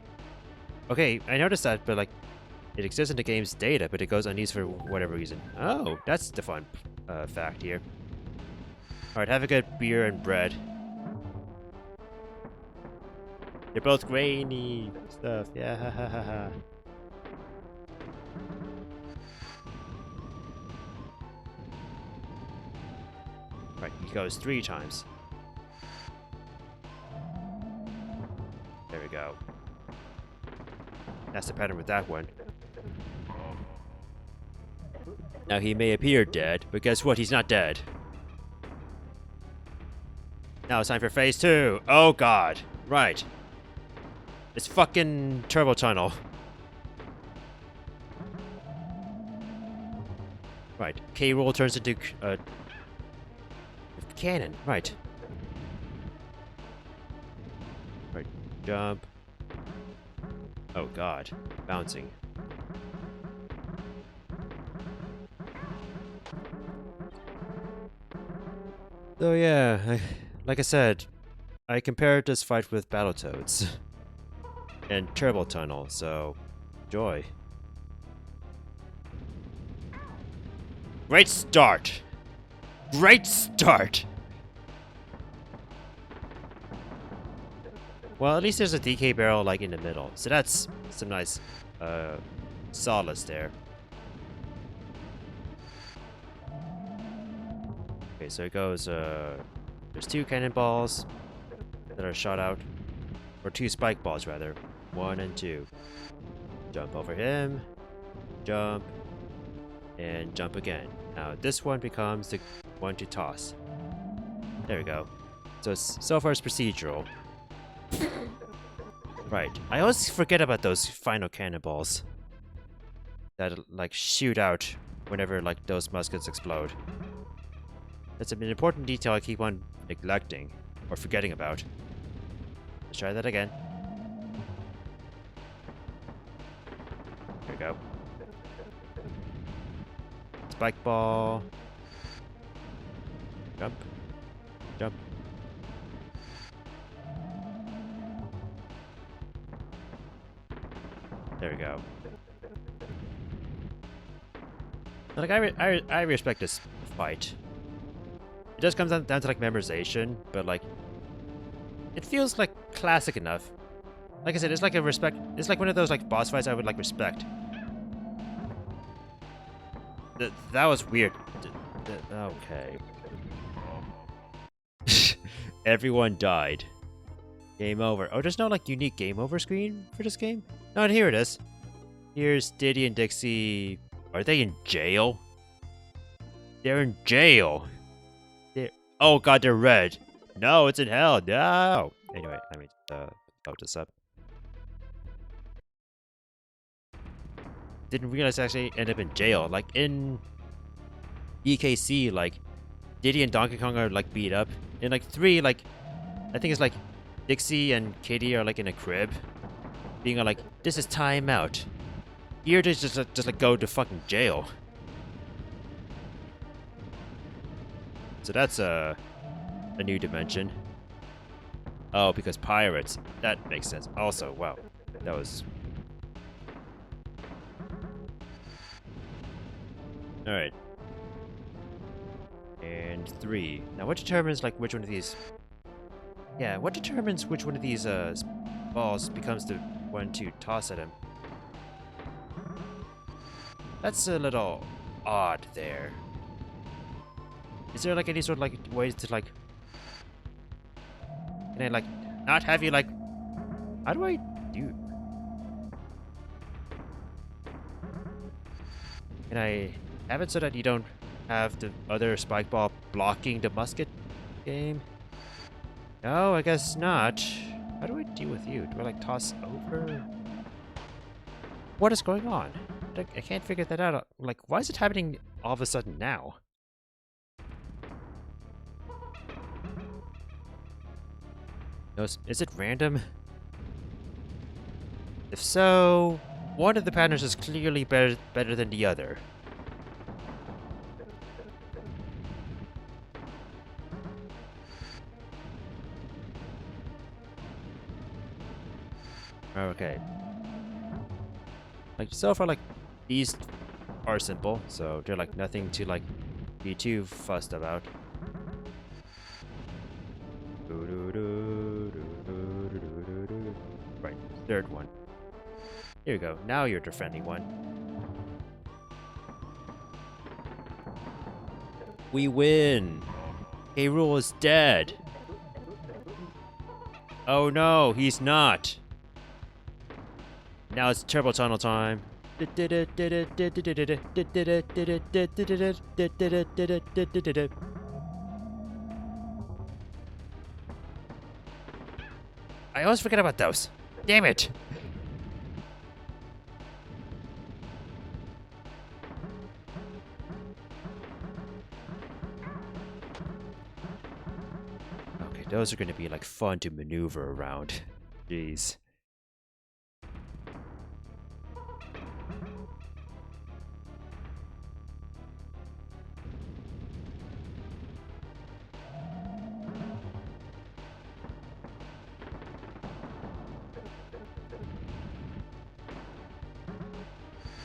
Okay, I noticed that, but like, it exists in the game's data, but it goes unused for whatever reason. Oh, that's the fun fact here. Alright, have a good beer and bread. They're both grainy stuff. Yeah, ha ha ha ha. Right, he goes 3 times. There we go. That's the pattern with that one. Now he may appear dead, but guess what? He's not dead. Now it's time for phase 2. Oh god. Right. It's fucking turbo tunnel. Right. K. Rool turns into cannon. Right. Right. Jump. Oh god. Bouncing. So yeah, like I said, I compared this fight with Battletoads and Turbo Tunnel, so enjoy. Great start! Great start! Well, at least there's a DK barrel like in the middle, so that's some nice solace there. Okay, so it goes, there's 2 cannonballs that are shot out. Or 2 spike balls, rather. 1 and 2. Jump over him. Jump. And jump again. Now, this one becomes the one to toss. There we go. So, so far it's procedural. Right. I always forget about those final cannonballs. That, like, shoot out whenever, like, those muskets explode. That's an important detail I keep on neglecting or forgetting about. Let's try that again. There we go. Spike ball. Jump. Jump. There we go. Like I respect this fight. It just comes down to like memorization, but like it feels like classic enough. Like I said, it's like a respect. It's like one of those like boss fights I would like respect. That was weird. Okay. Everyone died. Game over. Oh, there's no like unique game over screen for this game? No, here it is. Here's Diddy and Dixie. Are they in jail? They're in jail. Oh god, they're red. No, it's in hell. No. Anyway, let me load this up. Didn't realize I actually end up in jail. Like in EKC, like Diddy and Donkey Kong are like beat up. In like 3, like I think it's like Dixie and Kitty are like in a crib, being like, "This is time out." Here they just like go to fucking jail. So that's a new dimension. Oh, because pirates. That makes sense. Also, wow, that was. All right. And 3. Now, what determines like which one of these? Yeah, what determines which one of these balls becomes the one to toss at him. That's a little odd there. Is there like any sort of like ways to like... Can I like not have you like... How do I do... Can I have it so that you don't have the other spike ball blocking the musket game? No, I guess not. How do I deal with you? Do I like toss over? What is going on? I can't figure that out. Like, why is it happening all of a sudden now? No, is it random? If so, one of the patterns is clearly better than the other. Okay. Like, so far, like, these are simple, so they're, like, nothing to, like, be too fussed about. Right, third one. Here you go. Now you're defending one. We win! K. Rool is dead! Oh no, he's not! Now it's turbo tunnel time. I always forget about those. Damn it! Okay, those are gonna be like fun to maneuver around. Jeez.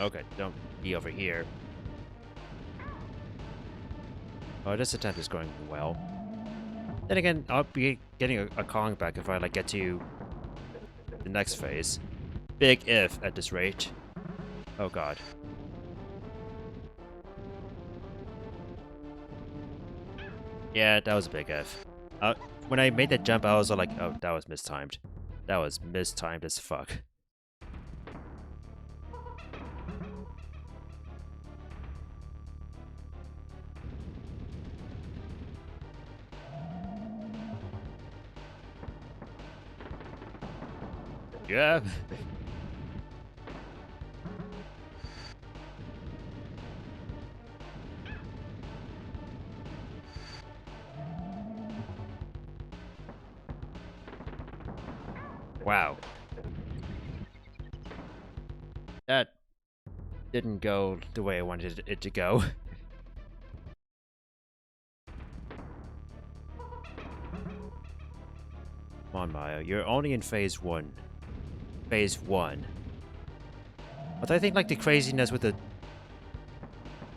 Okay, don't be over here. Oh, this attempt is going well. Then again, I'll be getting a Kong back if I like get to the next phase. Big if at this rate. Oh god. Yeah, that was a big if. When I made that jump, I was like, oh, that was mistimed. That was mistimed as fuck. Yeah. Wow. That didn't go the way I wanted it to go. Come on, Maya. You're only in phase 1. Phase 1. But I think like the craziness with the...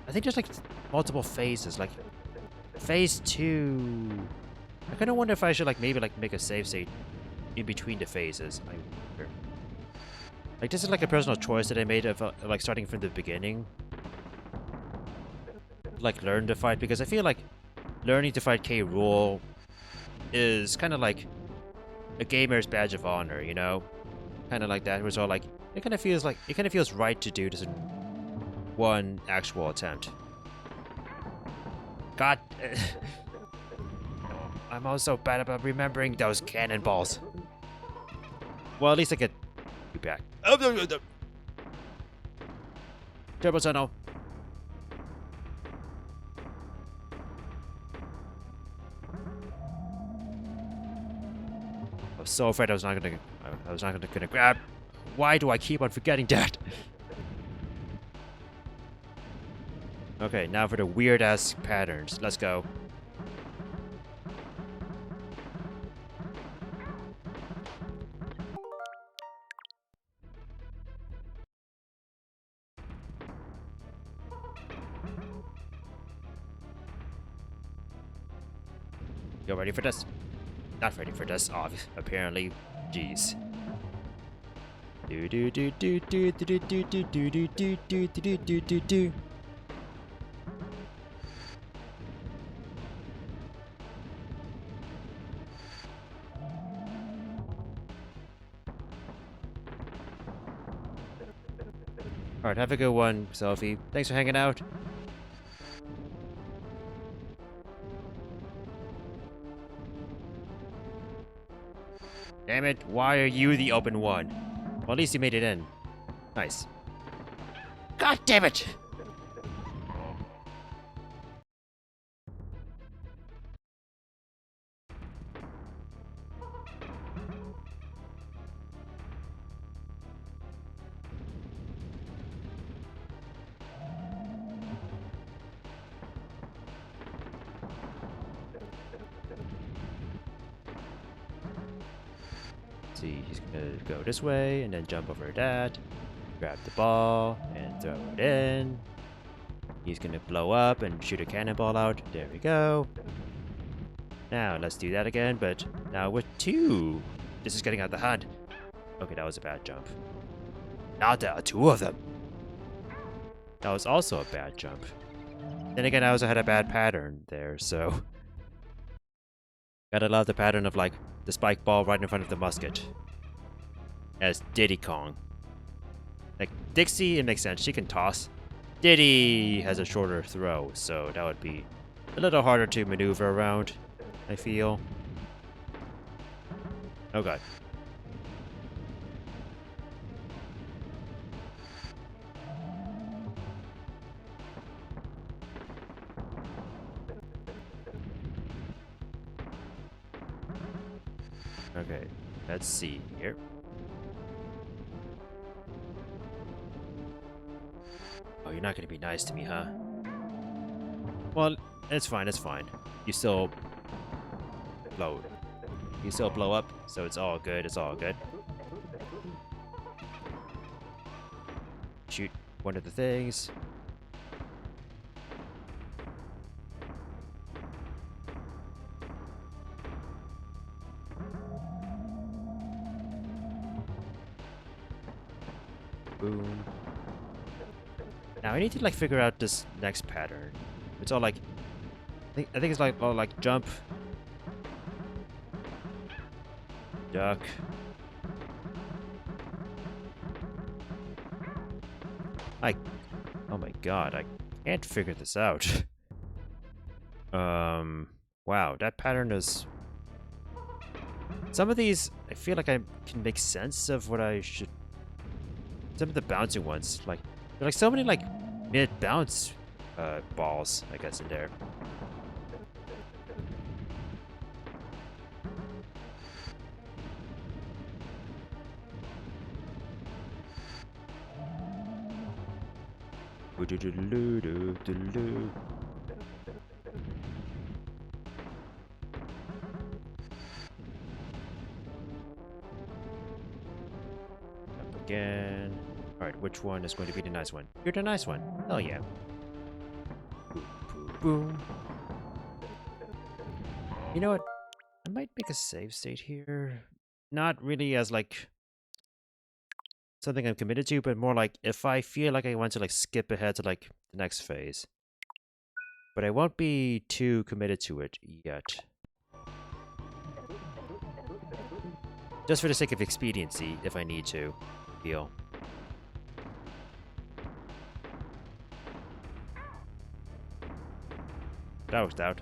I think there's like multiple phases. Like phase 2... I kind of wonder if I should like maybe like make a save state in between the phases. I wonder. Like this is like a personal choice that I made of like starting from the beginning. Like learn to fight, because I feel like learning to fight K. Rool is kind of like a gamer's badge of honor, you know? Kind of like that, where it's all like, it kind of feels right to do this in one actual attempt. God, I'm also bad about remembering those cannonballs. Well, at least I get you back. Turbo tunnel. I was so afraid I was not gonna grab. Why do I keep on forgetting that? Okay, now for the weird ass patterns. Let's go. You ready for this? Not ready for this, apparently. Jeez. Do do do do do do do do do do do do do do do do. Alright, have a good one, Sophie. Thanks for hanging out. Damn it, why are you the open one? Well, at least you made it in. Nice. God damn it! See, he's gonna go this way and then jump over that, grab the ball and throw it in. He's gonna blow up and shoot a cannonball out. There we go. Now let's do that again, but now with two. This is getting out of hand. Okay, that was a bad jump. Now there are two of them. That was also a bad jump. Then again, I also had a bad pattern there, so gotta love the pattern of like the spike ball right in front of the musket. As Diddy Kong. Like Dixie, it makes sense. She can toss. Diddy has a shorter throw, so that would be a little harder to maneuver around, I feel. Oh god. Okay, let's see here. Oh, you're not gonna be nice to me, huh? Well, it's fine, it's fine. You still blow. You still blow up, so it's all good, it's all good. Shoot one of the things. Boom. Now I need to like figure out this next pattern. It's all like I think it's like all like jump, duck, oh my god, I can't figure this out. Wow, that pattern is. Some of these I feel like I can make sense of what I should. Some of the bouncing ones, like there are like so many like mid bounce balls, I guess, in there. Up again. Alright, which one is going to be the nice one? You're the nice one. Hell yeah. Boom, boom, boom. You know what? I might make a save state here. Not really as like something I'm committed to, but more like if I feel like I want to like skip ahead to like the next phase. But I won't be too committed to it yet. Just for the sake of expediency, if I need to, I feel. That worked out.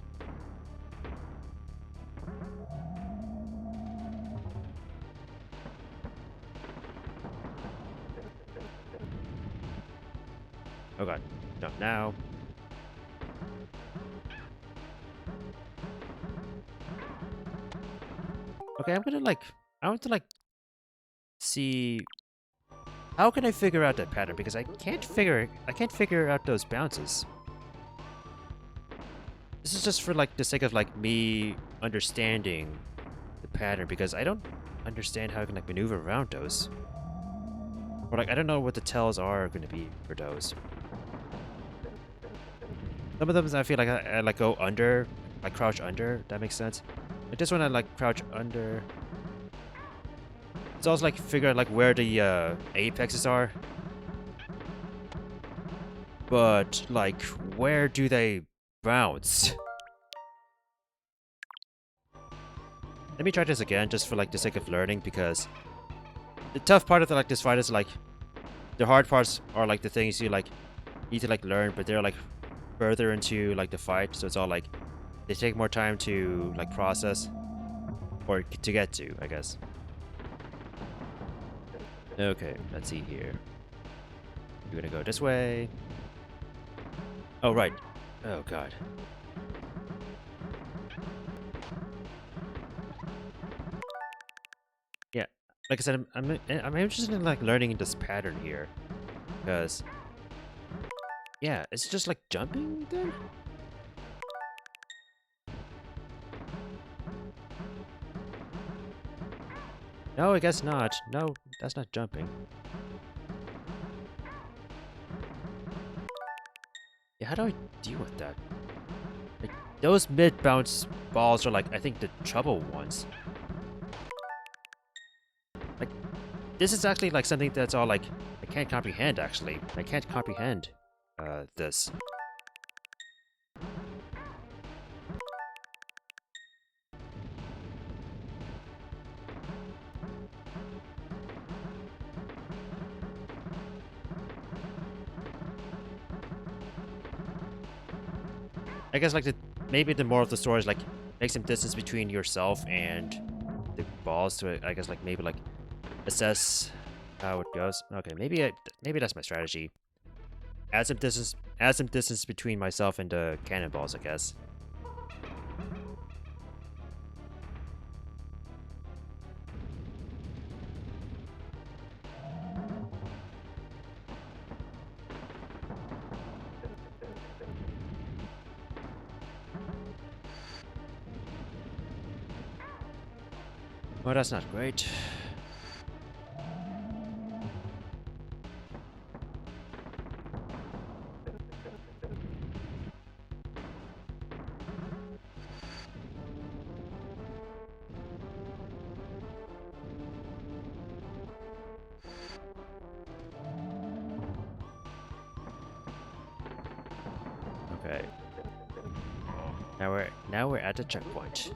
Oh god, jump now. Okay, I'm gonna like, I want to like see how can I figure out that pattern, because I can't figure out those bounces. This is just for like the sake of like me understanding the pattern, because I don't understand how I can like maneuver around those. Or like I don't know what the tells are going to be for those. Some of them I feel like I like go under, like crouch under. That makes sense. Like this one I like crouch under. It's also like figure out like where the apexes are. But like where do they bounce? Let me try this again just for like the sake of learning, because the tough part of like this fight is like the hard parts are like the things you like need to like learn, but they're like further into like the fight, so it's all like they take more time to like process or to get to, I guess. Okay, let's see here. You're gonna go this way. Oh, right. Oh, God. Yeah, like I said, I'm interested in like learning this pattern here, because yeah, it's just like jumping then. No, I guess not. No, that's not jumping. Yeah, how do I deal with that? Like, those mid-bounce balls are like, I think, the trouble ones. Like, this is actually like something that's all like, I can't comprehend actually. I can't comprehend this. I guess like maybe the moral of the story is like make some distance between yourself and the balls to, I guess, like maybe like assess how it goes. Okay, maybe that's my strategy. Add some distance between myself and the cannonballs, I guess. Well, that's not great. Okay. Now we're at the checkpoint.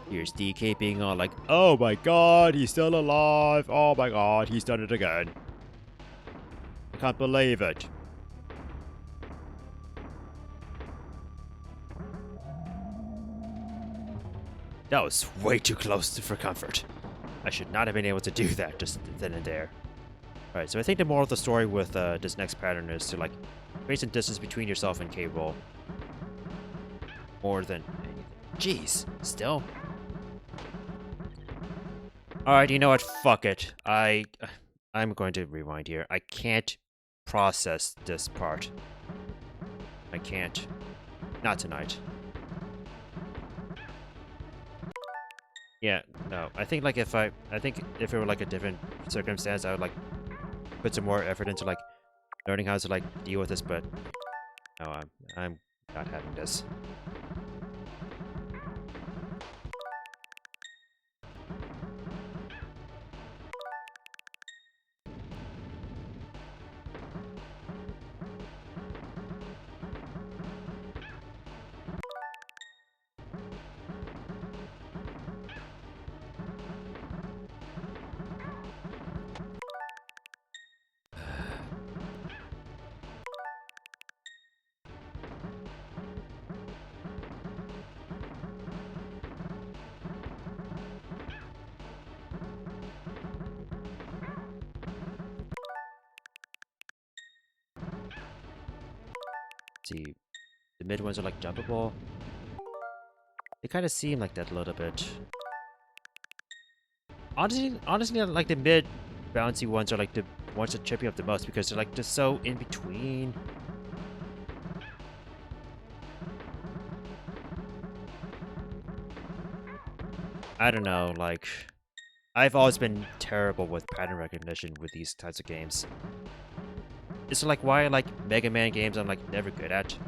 Here's DK being all like, "Oh my God, he's still alive! Oh my God, he's done it again! I can't believe it!" That was way too close for comfort. I should not have been able to do that just then and there. Alright, so I think the moral of the story with this next pattern is to like create some distance between yourself and K-Roll. More than anything. Jeez, still? Alright, you know what? Fuck it. I'm going to rewind here. I can't process this part. I can't. Not tonight. Yeah, no. I think like if it were like a different circumstance, I would like put some more effort into like learning how to like deal with this, but no, I'm not having this. See, the mid ones are like jumpable. They kind of seem like that a little bit. Honestly, like the mid bouncy ones are like the ones that trip me up the most because they're like just so in between. I don't know, like I've always been terrible with pattern recognition with these types of games. It's like why like Mega Man games I'm like never good at.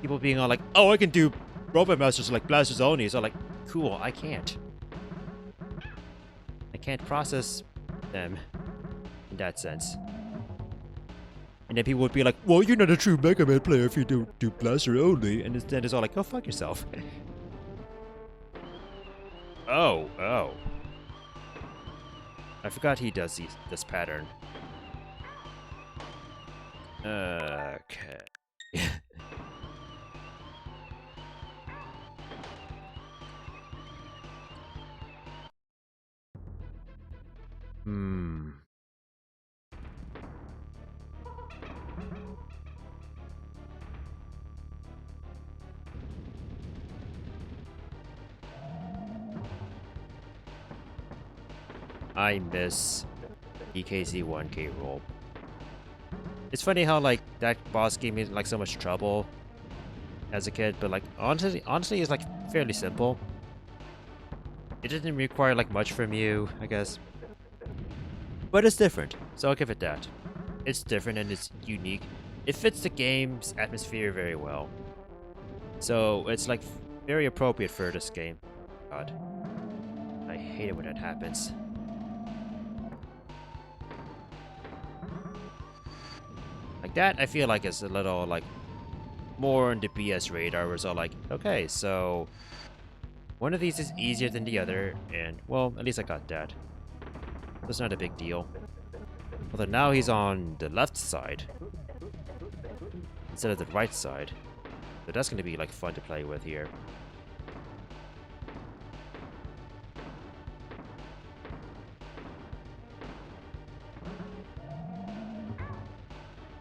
People being all like, "Oh, I can do Robot Masters are like blasters only. So I'm like, cool, I can't. I can't process them in that sense. And then people would be like, well, you're not a true Mega Man player if you do blaster only. And then it's all like, oh, fuck yourself. Oh. I forgot he does this pattern. Okay. I miss EKZ 1K roll. It's funny how like that boss gave me like so much trouble as a kid, but like honestly it's like fairly simple. It didn't require like much from you, I guess. But it's different, so I'll give it that. It's different and it's unique. It fits the game's atmosphere very well. So it's like very appropriate for this game. God. I hate it when that happens. Like that, I feel like is a little like more on the BS radar, where it's all like, okay, so one of these is easier than the other, and well, at least I got that. That's not a big deal. Although now he's on the left side instead of the right side, so that's gonna be like fun to play with here.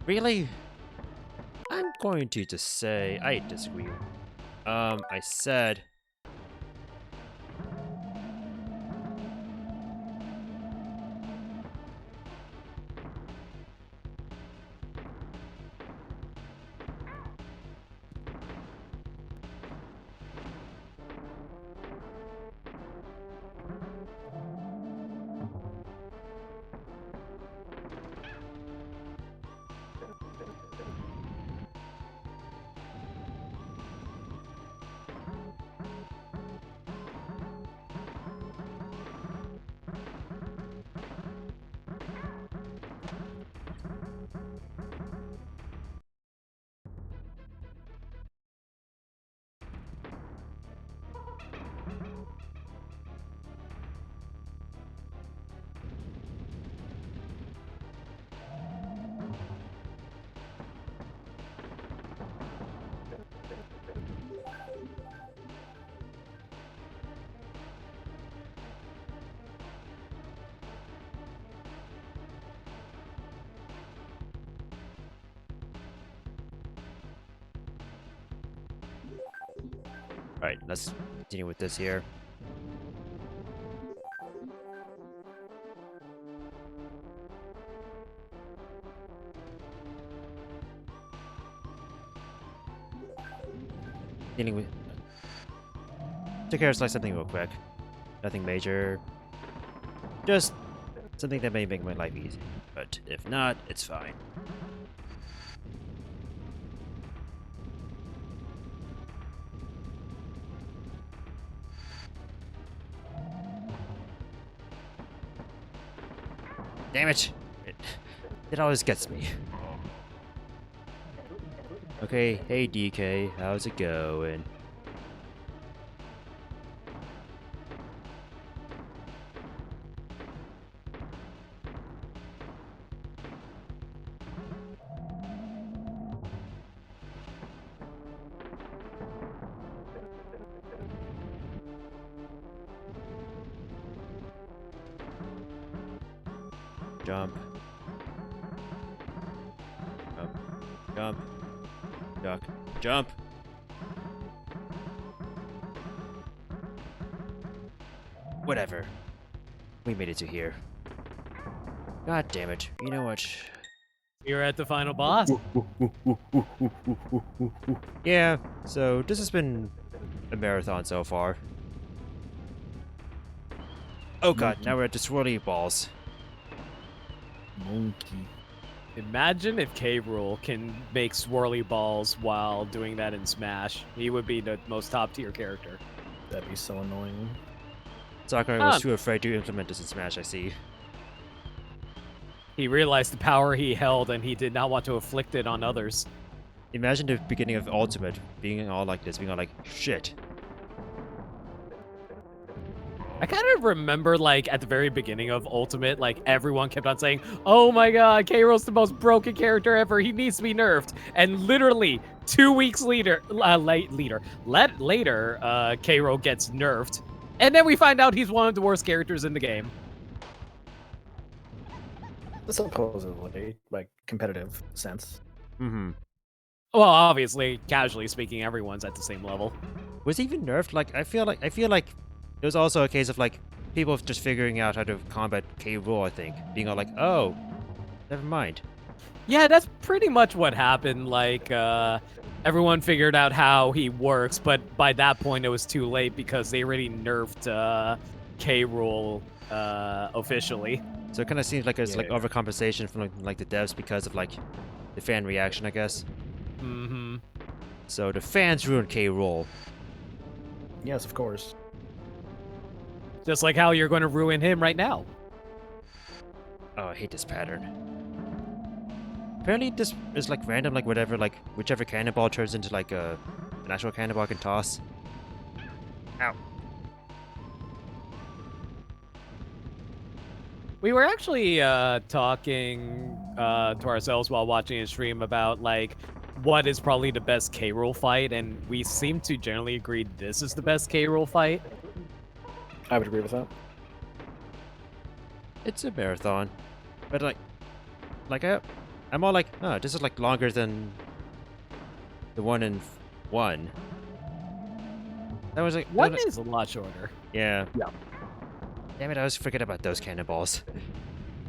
Really? I'm going to just say I disagree. I said right, let's continue with this here. Dealing with take care of like something real quick. Nothing major. Just something that may make my life easy. But if not, it's fine. Damn it! It always gets me. Okay, hey DK, how's it going? Jump. Jump. Jump. Duck. Jump! Whatever. We made it to here. God damn it. You know what? You're at the final boss. Yeah, so this has been a marathon so far. Oh god, now we're at the swirly balls. Monkey. Imagine if K. Rool can make swirly balls while doing that in Smash. He would be the most top tier character. That'd be so annoying. Sakurai was too afraid to implement this in Smash, I see. He realized the power he held and he did not want to inflict it on others. Imagine the beginning of Ultimate being all like this, being all like, shit. I kind of remember, like, at the very beginning of Ultimate, like, everyone kept on saying, oh my god, K-Rool's the most broken character ever, he needs to be nerfed. And literally, 2 weeks later, K-Rool gets nerfed. And then we find out he's one of the worst characters in the game. Supposedly, like, competitive sense. Mm-hmm. Well, obviously, casually speaking, everyone's at the same level. Was he even nerfed? Like, I feel like it was also a case of like people just figuring out how to combat K. Rool, I think. Being all like, oh, never mind. Yeah, that's pretty much what happened. Like, everyone figured out how he works, but by that point it was too late because they already nerfed K. Rool officially. So it kind of seems like it's like overcompensation from like the devs because of like the fan reaction, I guess. Mm-hmm. So the fans ruined K. Rool. Yes, of course. Just like how you're going to ruin him right now. Oh, I hate this pattern. Apparently this is like random, like whatever, like whichever cannonball turns into like an actual cannonball I can toss. Ow. We were actually talking to ourselves while watching a stream about like what is probably the best K. Rool fight, and we seem to generally agree this is the best K. Rool fight. I would agree with that. It's a marathon, but I'm all like, oh, this is like longer than the one in 1. That was like one is a lot shorter. Yeah. Yeah. Damn it! I was forgetting about those cannonballs.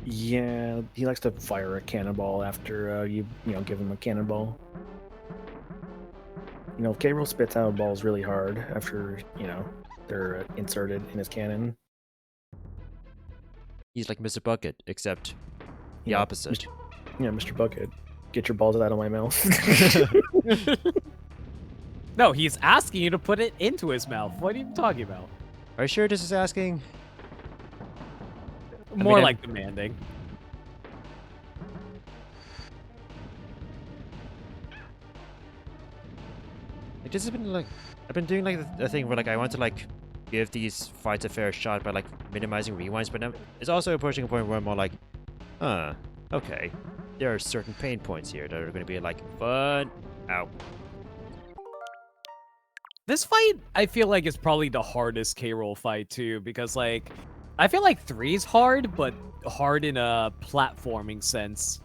Yeah, he likes to fire a cannonball after you give him a cannonball. K. Rool spits out balls really hard after they're inserted in his cannon. He's like Mr. Bucket, except the opposite. Mr. Bucket, get your balls out of my mouth. No, he's asking you to put it into his mouth. What are you talking about? Are you sure this is asking? More like demanding. Like this has been like I've been doing like the thing where like I want to like give these fights a fair shot by like minimizing rewinds, but now it's also approaching a point where I'm more like, okay, there are certain pain points here that are going to be like fun. Ow. This fight, I feel like, is probably the hardest K. Rool fight too, because like I feel like 3's hard, but hard in a platforming sense.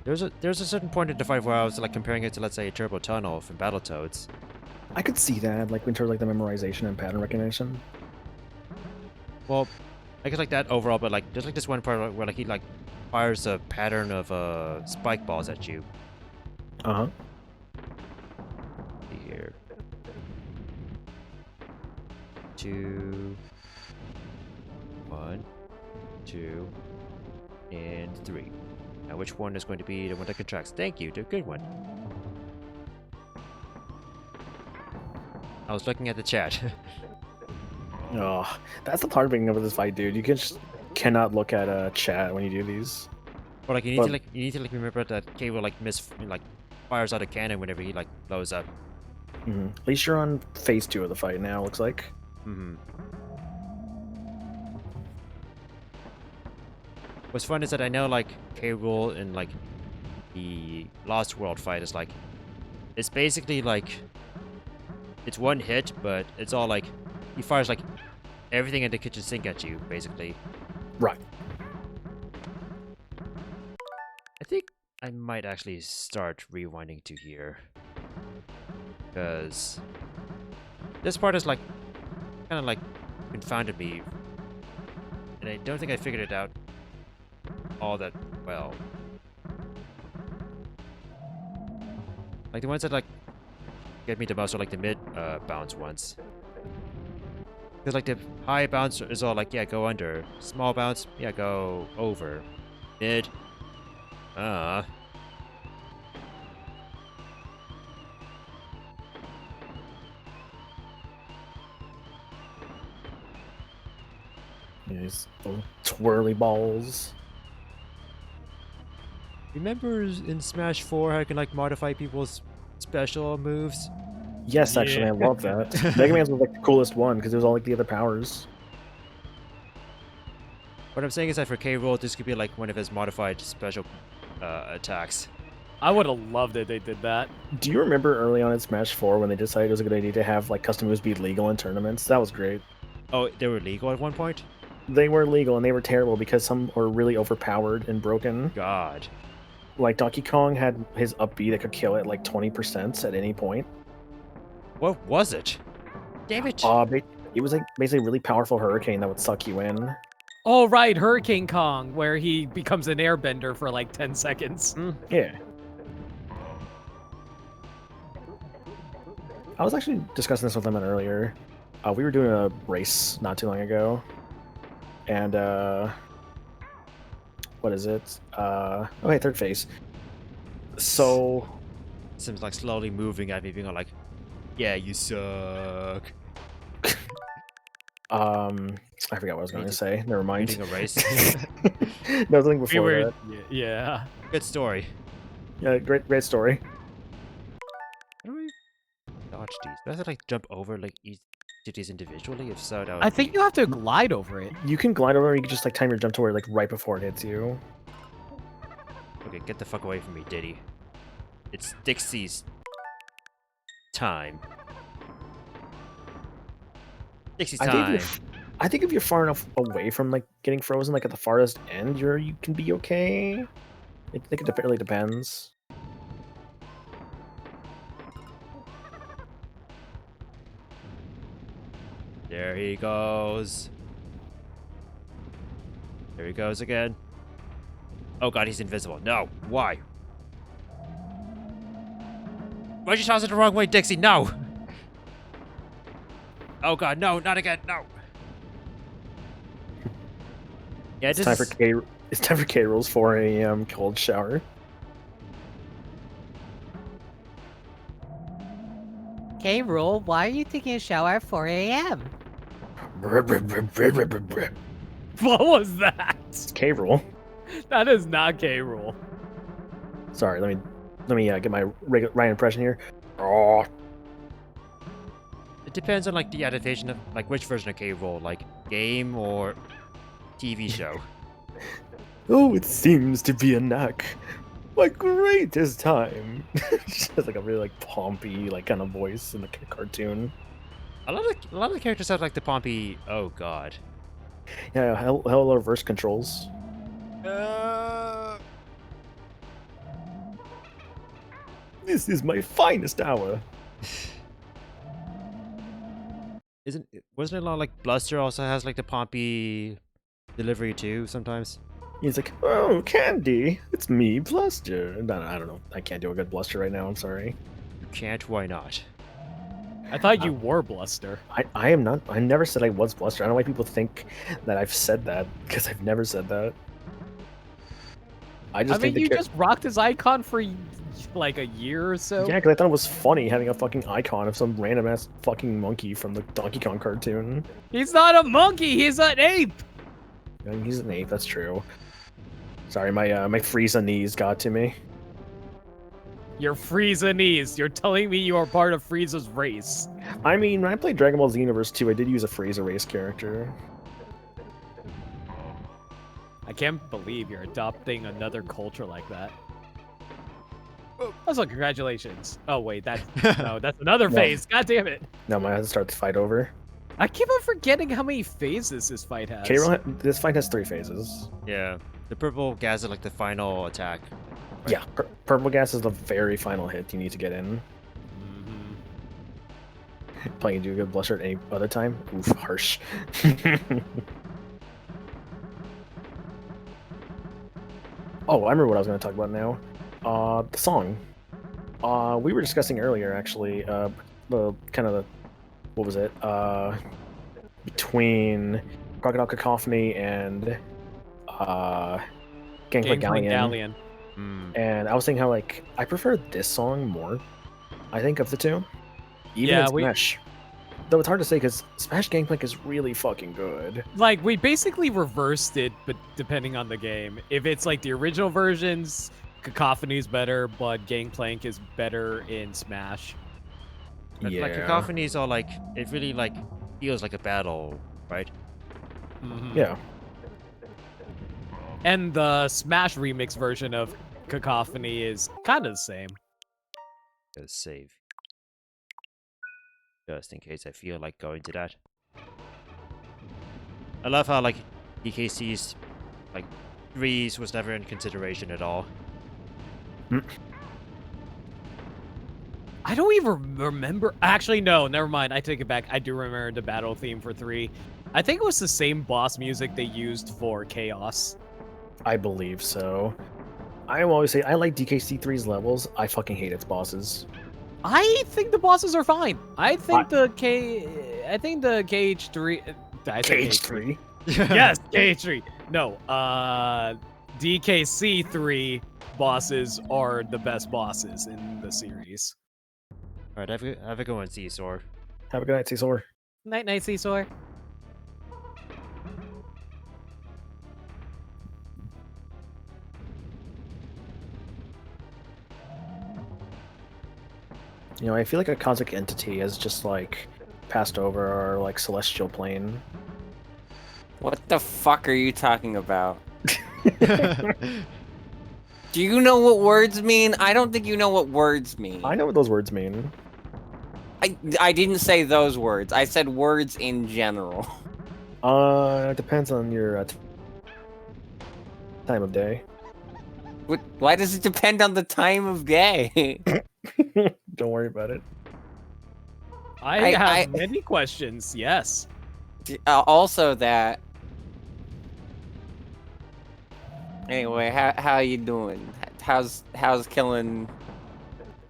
There's a certain point in the fight where I was like comparing it to, let's say, a Turbo Tunnel from Battletoads. I could see that, like in terms of like the memorization and pattern recognition. Well, I guess like that overall, but like there's like this one part where like he like fires a pattern of spike balls at you. Uh-huh. Here. 2, 1, 2, and 3. Now, which one is going to be the one that contracts? Thank you, the good one. I was looking at the chat. Oh, that's the hard thing about this fight, dude. You cannot look at chat when you do these. Or like you need to remember that K will like fires out a cannon whenever he like blows up. Mm-hmm. At least you're on phase 2 of the fight now. Looks like. Mm-hmm. What's fun is that I know like K. Rool in like the Lost World fight is like it's basically like it's one hit, but it's all like he fires like everything in the kitchen sink at you, basically. Right. I think I might actually start rewinding to here, because this part is like kind of like confounded me, and I don't think I figured it out all that well. Like the ones that like get me the most are like the mid bounce ones. Because like the high bounce is all like, yeah, go under. Small bounce, yeah, go over. Mid. These little twirly balls. Remember in Smash 4 how you can like modify people's special moves? Yes, actually, I love that. Mega Man's was like the coolest one because it was all like the other powers. What I'm saying is that for K. Rool, this could be like one of his modified special attacks. I would have loved it. They did that. Do you remember early on in Smash 4 when they decided it was a good idea to have like custom moves be legal in tournaments? That was great. Oh, they were legal at one point? They were legal and they were terrible because some were really overpowered and broken. God. Like Donkey Kong had his up B that could kill at like 20% at any point. What was it? Damn it. It was like basically a really powerful hurricane that would suck you in. Oh, right, Hurricane Kong, where he becomes an airbender for like 10 seconds. Yeah. I was actually discussing this with them earlier. We were doing a race not too long ago. And, what is it? Okay, third phase. So... Seems like slowly moving at me, being all like, yeah, you suck. I forgot what I was going to say. Never mind. Leading a race. No, something before that. Yeah. Good story. Yeah, great story. How do we dodge these? Do I have to like jump over like each cities individually? If so, that would I think be... you have to glide over it. You can glide over, or you can just like time your jump to where like right before it hits you. Okay, get the fuck away from me, Diddy. It's Dixie's time. Dixie's time. I think if you're far enough away from like getting frozen, like at the farthest end, you can be okay. I think it really depends. There he goes. There he goes again. Oh god, he's invisible. No. Why? Why'd you toss it the wrong way, Dixie? No! Oh god, no, not again, no! Yeah, It's time for K. Rool's 4 a.m. cold shower. K. Rool, why are you taking a shower at 4 a.m.? What was that? It's K. Rool. That is not K. Rool. Sorry, let me get my Ryan impression here. Oh. It depends on like the adaptation of like which version of K. Rool, like game or TV show. Oh, it seems to be a knack. My greatest time. She has like a really like pompy like kind of voice in the cartoon. A lot of the characters have like the pompy. Oh god. Yeah, hell of a lot of reverse controls. This is my finest hour. Wasn't it a lot like Bluster also has like the pompy delivery too sometimes? He's like, oh, Candy, it's me, Bluster. No, I don't know. I can't do a good Bluster right now. I'm sorry. You can't. Why not? I thought you were Bluster. I am not. I never said I was Bluster. I don't know why people think that I've said that because I've never said that. I mean, you just rocked his icon for like a year or so. Yeah, because I thought it was funny having a fucking icon of some random ass fucking monkey from the Donkey Kong cartoon. He's not a monkey. He's an ape. Yeah, he's an ape. That's true. Sorry, my Frieza knees got to me. Your Frieza knees. You're telling me you are part of Frieza's race. I mean, when I played Dragon Ball Z Universe 2, I did use a Frieza race character. I can't believe you're adopting another culture like that. Also, congratulations. Oh wait, that's another phase. God damn it! No, I have to start the fight over. I keep on forgetting how many phases this fight has. This fight has 3 phases. Yeah, the purple gas is like the final attack. Right? Yeah, purple gas is the very final hit you need to get in. Playing do a good Bluster at any other time? Oof, harsh. Oh, I remember what I was going to talk about now. The song. We were discussing earlier, actually, what was it? between Crocodile Cacophony and Gangplank Galleon. And I was thinking how like I prefer this song more. I think of the two, even in Smash. Though it's hard to say because Smash Gangplank is really fucking good. Like we basically reversed it, but depending on the game. If it's like the original versions, Cacophony is better, but Gangplank is better in Smash. But, like Cacophony's all like it really like feels like a battle, right? Yeah. And the Smash remix version of Cacophony is kind of the same. Gotta save. Just in case I feel like going to that. I love how like DKC's like 3s was never in consideration at all. I don't even remember. Actually, no, never mind. I take it back. I do remember the battle theme for 3. I think it was the same boss music they used for Chaos. I believe so. I always say I like DKC3's levels. I fucking hate its bosses. I think the bosses are fine. I think the KH3. KH3? Yes, KH3. No, DKC3 bosses are the best bosses in the series. Alright, have a go on, Seesaw. Have a good night, Seesaw. Night, Seesaw. You know, I feel like a cosmic entity has just like passed over our like celestial plane. What the fuck are you talking about? Do you know what words mean? I don't think you know what words mean. I know what those words mean. I didn't say those words. I said words in general. It depends on your time of day. Why does it depend on the time of day? Don't worry about it. I have many questions, yes. Also that... Anyway, how you doing? How's killing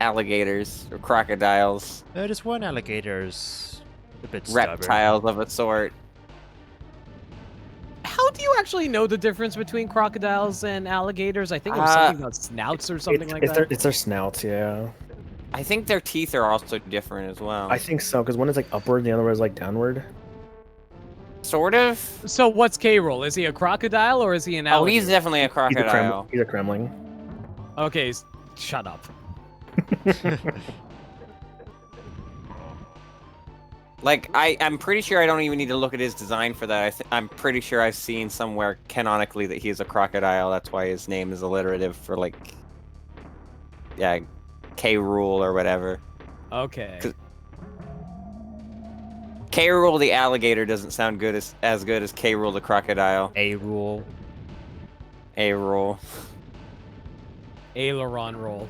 alligators or crocodiles? Just one alligator's a bit reptiles of a sort. How do you actually know the difference between crocodiles and alligators? I think it was something about snouts or something like that. It's their snouts, yeah. I think their teeth are also different as well. I think so, because one is like upward and the other one is like downward. Sort of. So what's K-Roll? Is he a crocodile or is he an alligator? Oh, he's definitely a crocodile. He's a Kremling. Okay, shut up. Like, I'm pretty sure I don't even need to look at his design for that. I'm pretty sure I've seen somewhere canonically that he's a crocodile. That's why his name is alliterative for, like, yeah, K-Rool or whatever. Okay. K-Rool the alligator doesn't sound good as good as K-Rool the crocodile. A-Rool. A-Rool. Aileron roll.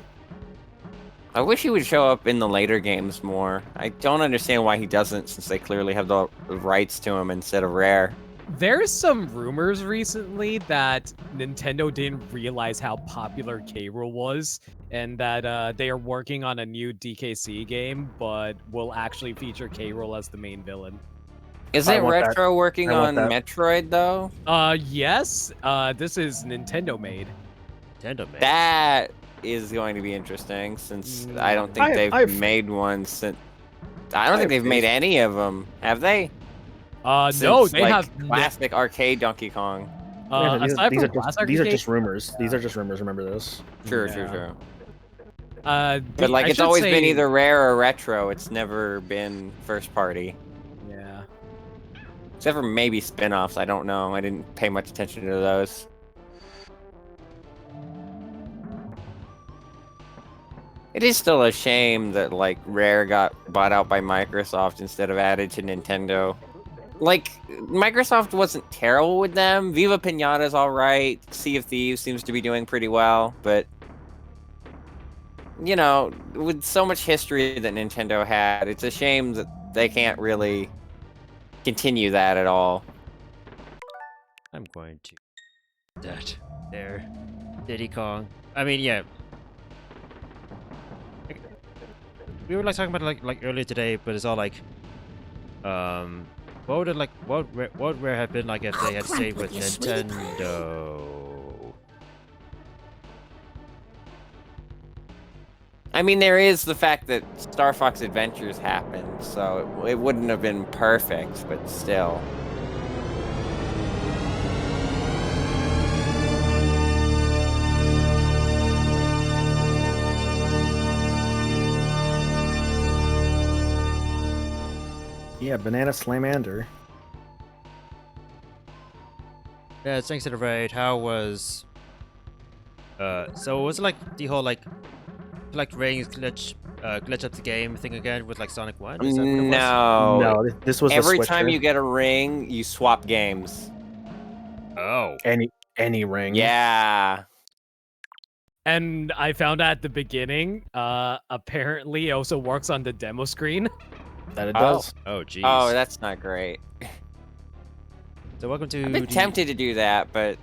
I wish he would show up in the later games more. I don't understand why he doesn't, since they clearly have the rights to him instead of Rare. There's some rumors recently that Nintendo didn't realize how popular K-Rool was, and that they are working on a new DKC game, but will actually feature K-Rool as the main villain. Isn't Retro working on Metroid, though? Yes. This is Nintendo made. Nintendo made. That is going to be interesting, since I don't think they've made one since... I don't think they've made any of them, have they? No, they have classic arcade Donkey Kong. These are just rumors. These are just rumors. Remember this. True. But like, it's always been either Rare or Retro. It's never been first party. Yeah. Except for maybe spin-offs. I don't know. I didn't pay much attention to those. It is still a shame that, like, Rare got bought out by Microsoft instead of added to Nintendo. Like, Microsoft wasn't terrible with them. Viva Pinata's alright. Sea of Thieves seems to be doing pretty well, but... You know, with so much history that Nintendo had, it's a shame that they can't really continue that at all. I'm going to... That. There. Diddy Kong. I mean, yeah. We were like talking about like earlier today, but it's all like What would it like? What would Rare have been like if they had crump stayed with with you, sweetie pie. Nintendo? I mean, there is the fact that Star Fox Adventures happened, so it wouldn't have been perfect, but still. Yeah, Banana Slamander. Yeah, thanks to the raid. How was? So was it like the whole like rings glitch up the game thing again with like Sonic 1? Is that what it was? No. No, this was Every the time switcher. you get a ring, you swap games. Oh. Any ring. Yeah. And I found out at the beginning, apparently it also works on the demo screen. That it does. Oh, jeez. Oh, that's not great. So welcome to. I've been tempted to do that, but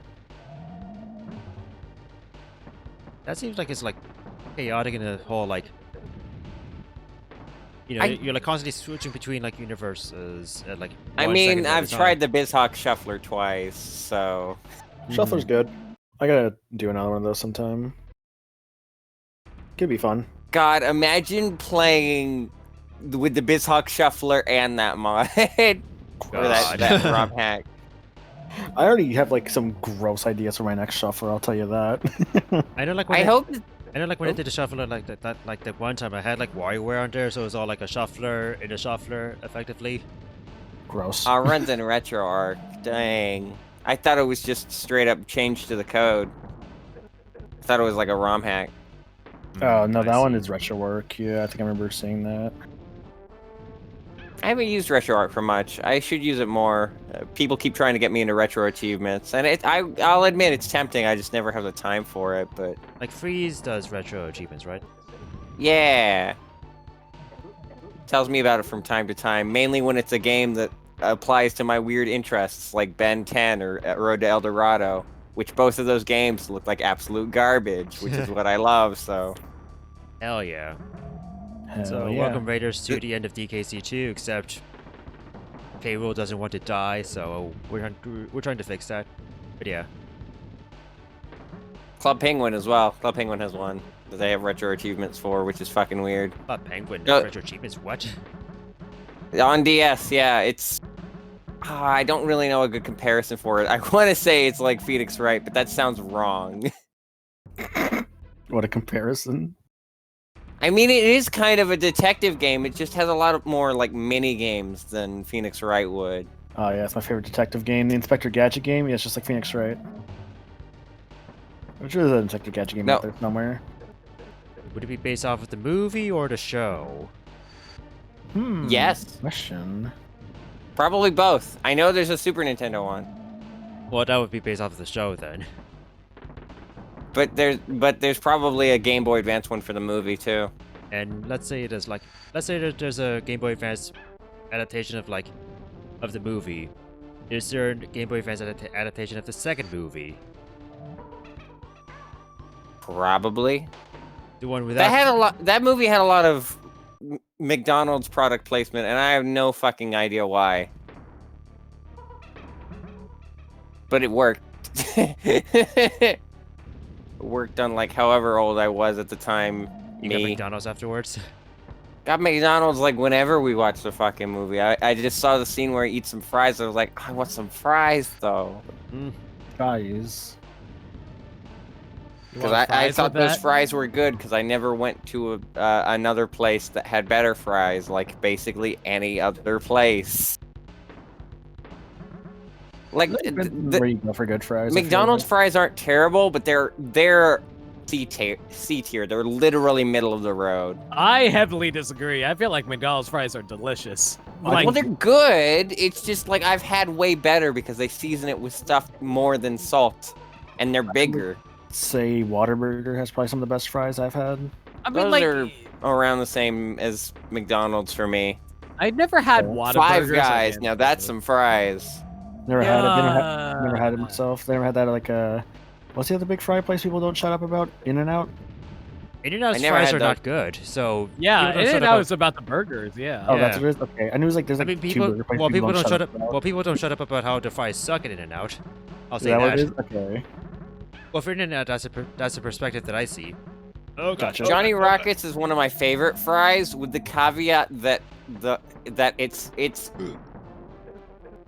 that seems like it's like chaotic in the whole like. You know, you're like constantly switching between like universes. Like. I mean, I've tried the BizHawk Shuffler twice, so. Shuffler's good. I gotta do another one of those sometime. Could be fun. God, imagine playing with the BizHawk Shuffler and that mod. Or that ROM hack. I already have like some gross ideas for my next shuffler. I'll tell you that. I know, like. I hope. I know, like when I did the shuffler, like that one time, I had like WarioWare on there, so it was all like a shuffler in a shuffler, effectively. Gross. Runs in RetroArch. Dang. I thought it was just straight up changed to the code. I thought it was like a ROM hack. Oh no, that one is RetroArch. Yeah, I think I remember seeing that. I haven't used RetroArch for much. I should use it more. People keep trying to get me into retro achievements, and I'll admit it's tempting. I just never have the time for it. But like Freeze does retro achievements, right? Yeah, tells me about it from time to time. Mainly when it's a game that applies to my weird interests, like Ben 10 or Road to El Dorado, which both of those games look like absolute garbage, which is what I love. So, hell yeah. Hell yeah. Welcome Raiders to the end of DKC2, except K-Rool doesn't want to die, so we're trying to fix that. But yeah. Club Penguin as well. Club Penguin has one that they have retro achievements for, which is fucking weird. Club Penguin retro achievements? What? On DS, yeah, it's. I don't really know a good comparison for it. I want to say it's like Phoenix Wright, but that sounds wrong. What a comparison. I mean, it is kind of a detective game. It just has a lot of more like mini games than Phoenix Wright would. Oh yeah, it's my favorite detective game. The Inspector Gadget game. Yeah, it's just like Phoenix Wright. I'm sure there's an Inspector Gadget game out there somewhere. Would it be based off of the movie or the show? Yes. Question. Probably both. I know there's a Super Nintendo one. Well, that would be based off of the show then. But there's probably a Game Boy Advance one for the movie too. And let's say there's a Game Boy Advance adaptation of the movie. Is there a Game Boy Advance adaptation of the second movie? Probably. The one without That movie had a lot of McDonald's product placement, and I have no fucking idea why. But it worked. It worked on like however old I was at the time. You got McDonald's afterwards? Got McDonald's like whenever we watched the fucking movie. I just saw the scene where he eats some fries. I was like, I want some fries though. Fries. Because I thought those fries were good because I never went to another place that had better fries, like basically any other place. Like where you go for good fries. McDonald's fries aren't terrible, but they're C tier. They're literally middle of the road. I heavily disagree. I feel like McDonald's fries are delicious. Well, they're good. It's just like I've had way better because they season it with stuff more than salt, and they're bigger. Say Whataburger has probably some of the best fries I've had. I mean, Those are around the same as McDonald's for me. I've never had Whataburgers. Five Guys. Now that's some fries. Never had it. Never had it myself. Never had that at like what's the other big fry place people don't shut up about? In-N-Out? In-N-Out's never fries had are those. not good, so Yeah, people don't shut In-N-Out up. is about the burgers. Yeah. Oh, that's Yeah. what it is. Okay, I knew it was like there's I like mean, two people. burger places Well, people don't shut up. about. Well, people don't shut up about how the fries suck in In-N-Out. I'll Is say that what that. it is? Okay. Well, for In-N-Out, that's the perspective that I see. Oh, Gotcha. Johnny Rockets is one of my favorite fries, with the caveat that it's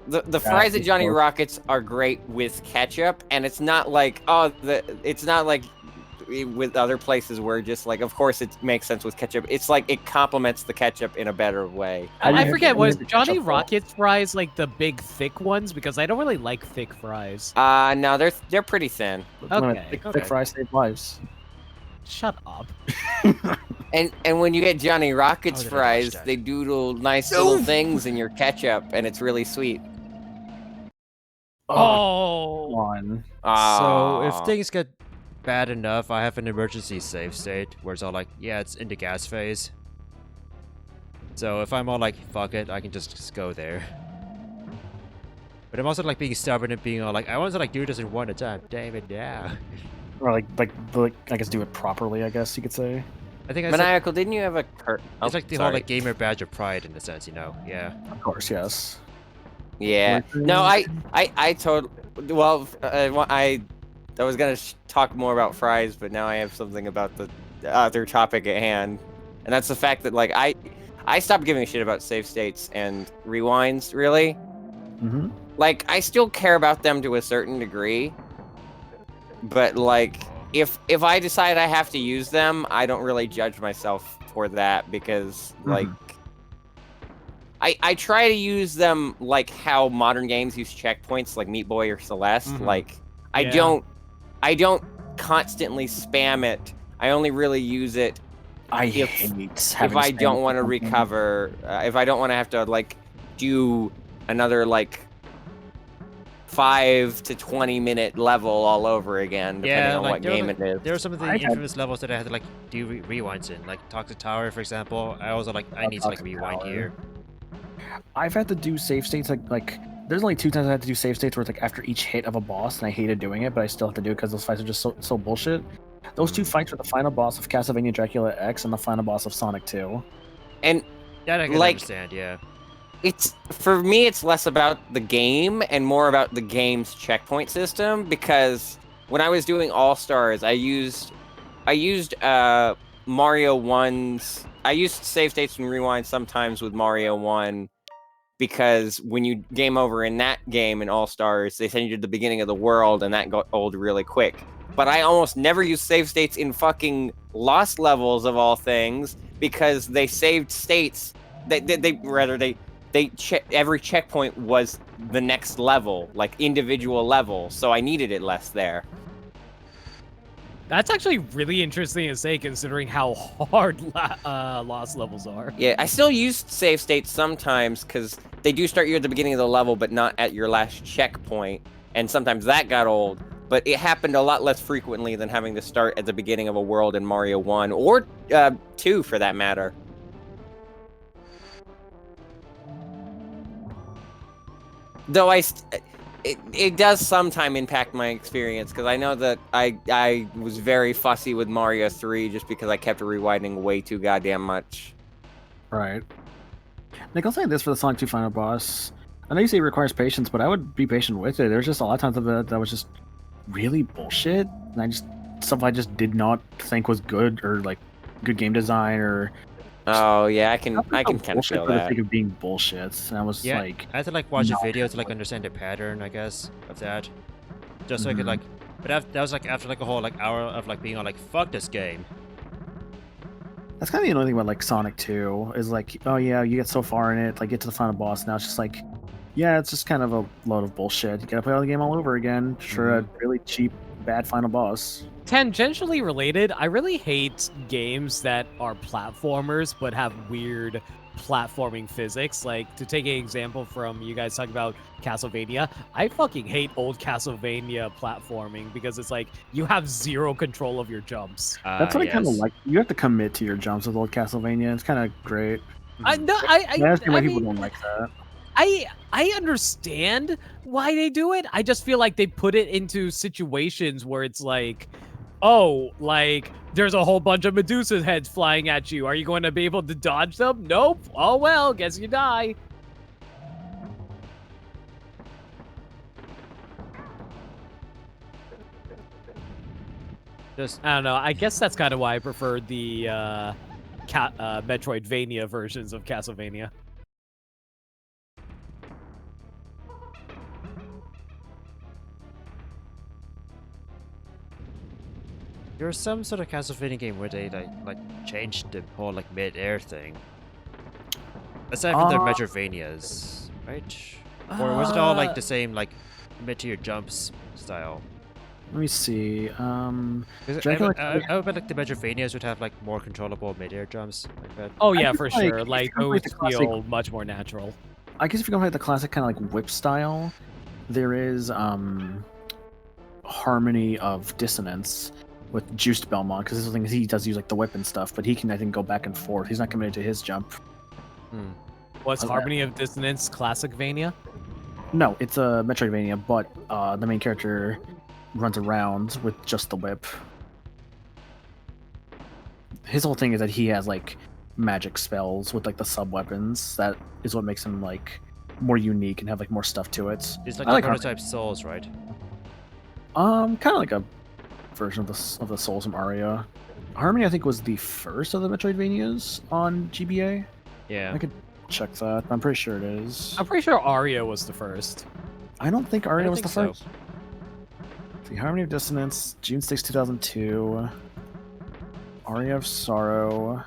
the fries at Johnny Rockets are great with ketchup, and it's not like it's not like with other places where just like, of course it makes sense with ketchup. It's like it complements the ketchup in a better way. I forget, was Johnny Rockets fries like the big thick ones? Because I don't really like thick fries. No, they're pretty thin. Okay. Thick fries save lives. Shut up. And when you get Johnny Rockets did I watch fries, that? they doodle nice little things in your ketchup, and it's really sweet. Oh. One. So if things get bad enough, I have an emergency save state where it's all like, yeah, it's in the gas phase. So if I'm all like, fuck it, I can just go there. But I'm also like being stubborn and being all like, I want to like do this in one at a time. Damn it, yeah. Or like I guess do it properly. I guess you could say. I think I Maniacal, didn't you have a it's like the whole like gamer badge of pride in a sense, you know? Yeah. Of course, yes. Yeah. No, I totally. Well, I was gonna talk more about fries, but now I have something about the other topic at hand, and that's the fact that like I stopped giving a shit about save states and rewinds. Really. Mm-hmm. Like I still care about them to a certain degree, but like if I decide I have to use them, I don't really judge myself for that because like. I try to use them like how modern games use checkpoints, like Meat Boy or Celeste. Like, I don't constantly spam it. I only really use it if I don't want to recover. If I don't want to have to like do another like 5 to 20 minute level all over again, depending on what game it is. There are some of the infamous levels that I had to like do rewinds in, like Toxic Tower, for example. I also like I need to like rewind here. I've had to do save states like there's only 2 times I had to do save states where it's like after each hit of a boss, and I hated doing it, but I still have to do it because those fights are just so bullshit. Those 2 fights were the final boss of Castlevania Dracula X and the final boss of Sonic 2. And that I can understand, yeah. It's for me, it's less about the game and more about the game's checkpoint system, because when I was doing All Stars, I used Mario 1's. I used save states and rewind sometimes with Mario 1, because when you game over in that game in All Stars, they send you to the beginning of the world, and that got old really quick. But I almost never use save states in fucking Lost levels of all things, because they saved states. Every checkpoint was the next level, like individual level, so I needed it less there. That's actually really interesting to say, considering how hard Lost levels are. Yeah, I still use save states sometimes, because they do start you at the beginning of the level, but not at your last checkpoint, and sometimes that got old. But it happened a lot less frequently than having to start at the beginning of a world in Mario 1, or 2 for that matter. Though it does sometimes impact my experience, because I know that I was very fussy with Mario 3 just because I kept rewinding way too goddamn much. Right. Nick, I'll say this for the Sonic 2 final boss. I know you say it requires patience, but I would be patient with it. There's just a lot of times of it that was just really bullshit, and stuff I just did not think was good, or like good game design, or. Oh yeah, I can kind of feel for the that. sake of being bullshit, and I was like, I had to like watch a video to like understand the pattern, I guess, of that, just so I could like. But that was like after like a whole like hour of like being on like fuck this game. That's kind of the annoying thing about like Sonic 2 is like, oh yeah, you get so far in it, like get to the final boss, now it's just like, yeah, it's just kind of a load of bullshit. You gotta play all the game all over again for a really cheap, bad final boss. Tangentially related, I really hate games that are platformers but have weird platforming physics. Like, to take an example from you guys talking about Castlevania, I fucking hate old Castlevania platforming because it's like you have zero control of your jumps. That's what I kind of like. You have to commit to your jumps with old Castlevania. It's kind of great. I why people mean, don't like that. I understand why they do it. I just feel like they put it into situations where it's like, oh, like there's a whole bunch of Medusa's heads flying at you. Are you going to be able to dodge them? Nope. Oh well, guess you die. Just I don't know. I guess that's kind of why I prefer the Metroidvania versions of Castlevania. there's some sort of Castlevania game where they like changed the whole like mid-air thing. Aside from their Metroidvanias, right? Or was it all like the same like mid-tier jumps style? Let me see. 'Cause Dracula- I bet like the Metroidvanias would have like more controllable mid-air jumps like that. Oh yeah, guess, for like, sure. if Like you those complete the classic- feel much more natural. I guess if you're going to the classic kind of like whip style, there is harmony of dissonance with Juiced Belmont, because this is the thing he does use like the whip and stuff, but he can I think go back and forth. He's not committed to his jump. Was Okay. Harmony of Dissonance Classic Vania? No, it's a Metroidvania, but the main character runs around with just the whip. His whole thing is that he has like magic spells with like the sub weapons. That is what makes him like more unique and have like more stuff to it. It's like I the like prototype Souls, right? kind of like a version of the Souls from Aria. Harmony, I think, was the first of the Metroidvanias on GBA. Yeah. I could check that. I'm pretty sure it is. I'm pretty sure Aria was the first. I don't think Aria don't was think the so. first. The Harmony of Dissonance, June 6, 2002. Aria of Sorrow,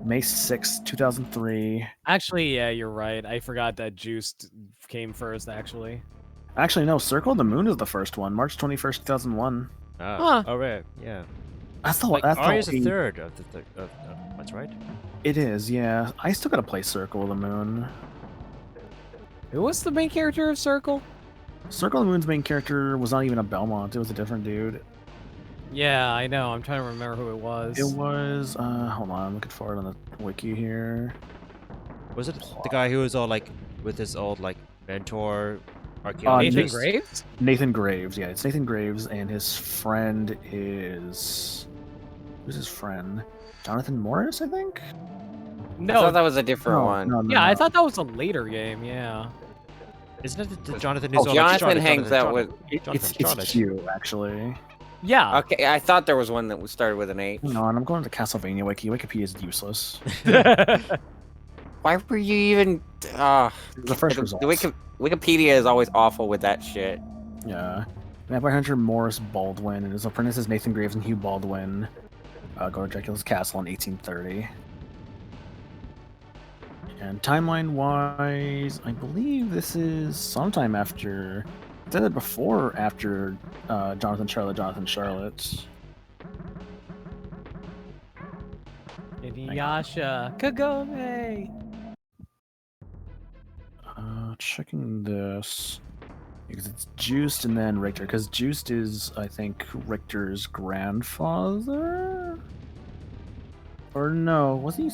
May 6, 2003. Actually, yeah, you're right. I forgot that Juiced came first, actually. Actually, no, Circle of the Moon is the first one, March 21st, 2001. Huh. Oh, right. Yeah. That's the Like, that's Aria's the the third of the that's right. It is, yeah. I still gotta play Circle of the Moon. Who was the main character of Circle? Circle of the Moon's main character was not even a Belmont, it was a different dude. Yeah, I know. I'm trying to remember who it was. It was, hold on, I'm looking for it on the wiki here. Was it the guy who was all like with his old like mentor archaeologist? Nathan Graves? Nathan Graves, yeah, it's Nathan Graves, and his friend is... Who's his friend? Jonathan Morris, I think? I No. thought that was a different one. Yeah, I thought that was a later game, yeah. Isn't it the Jonathan who's all Jonathan like Charlotte, hangs out with. It's Hugh, actually. Yeah. Okay, I thought there was one that started with an H. Hang on, I'm going to Castlevania Wiki. Wikipedia is useless. Why were you even? The first the result. Wikipedia is always awful with that shit. Yeah. Vampire Hunter Morris Baldwin, and his apprentice is Nathan Graves and Hugh Baldwin. Go to Dracula's Castle in 1830. And timeline-wise, I believe this is sometime after... It's either before or after Jonathan Charlotte. Inuyasha Kagome. Checking this. Because it's Juiced and then Richter. Because Juiced is, I think, Richter's grandfather? Or no, was he...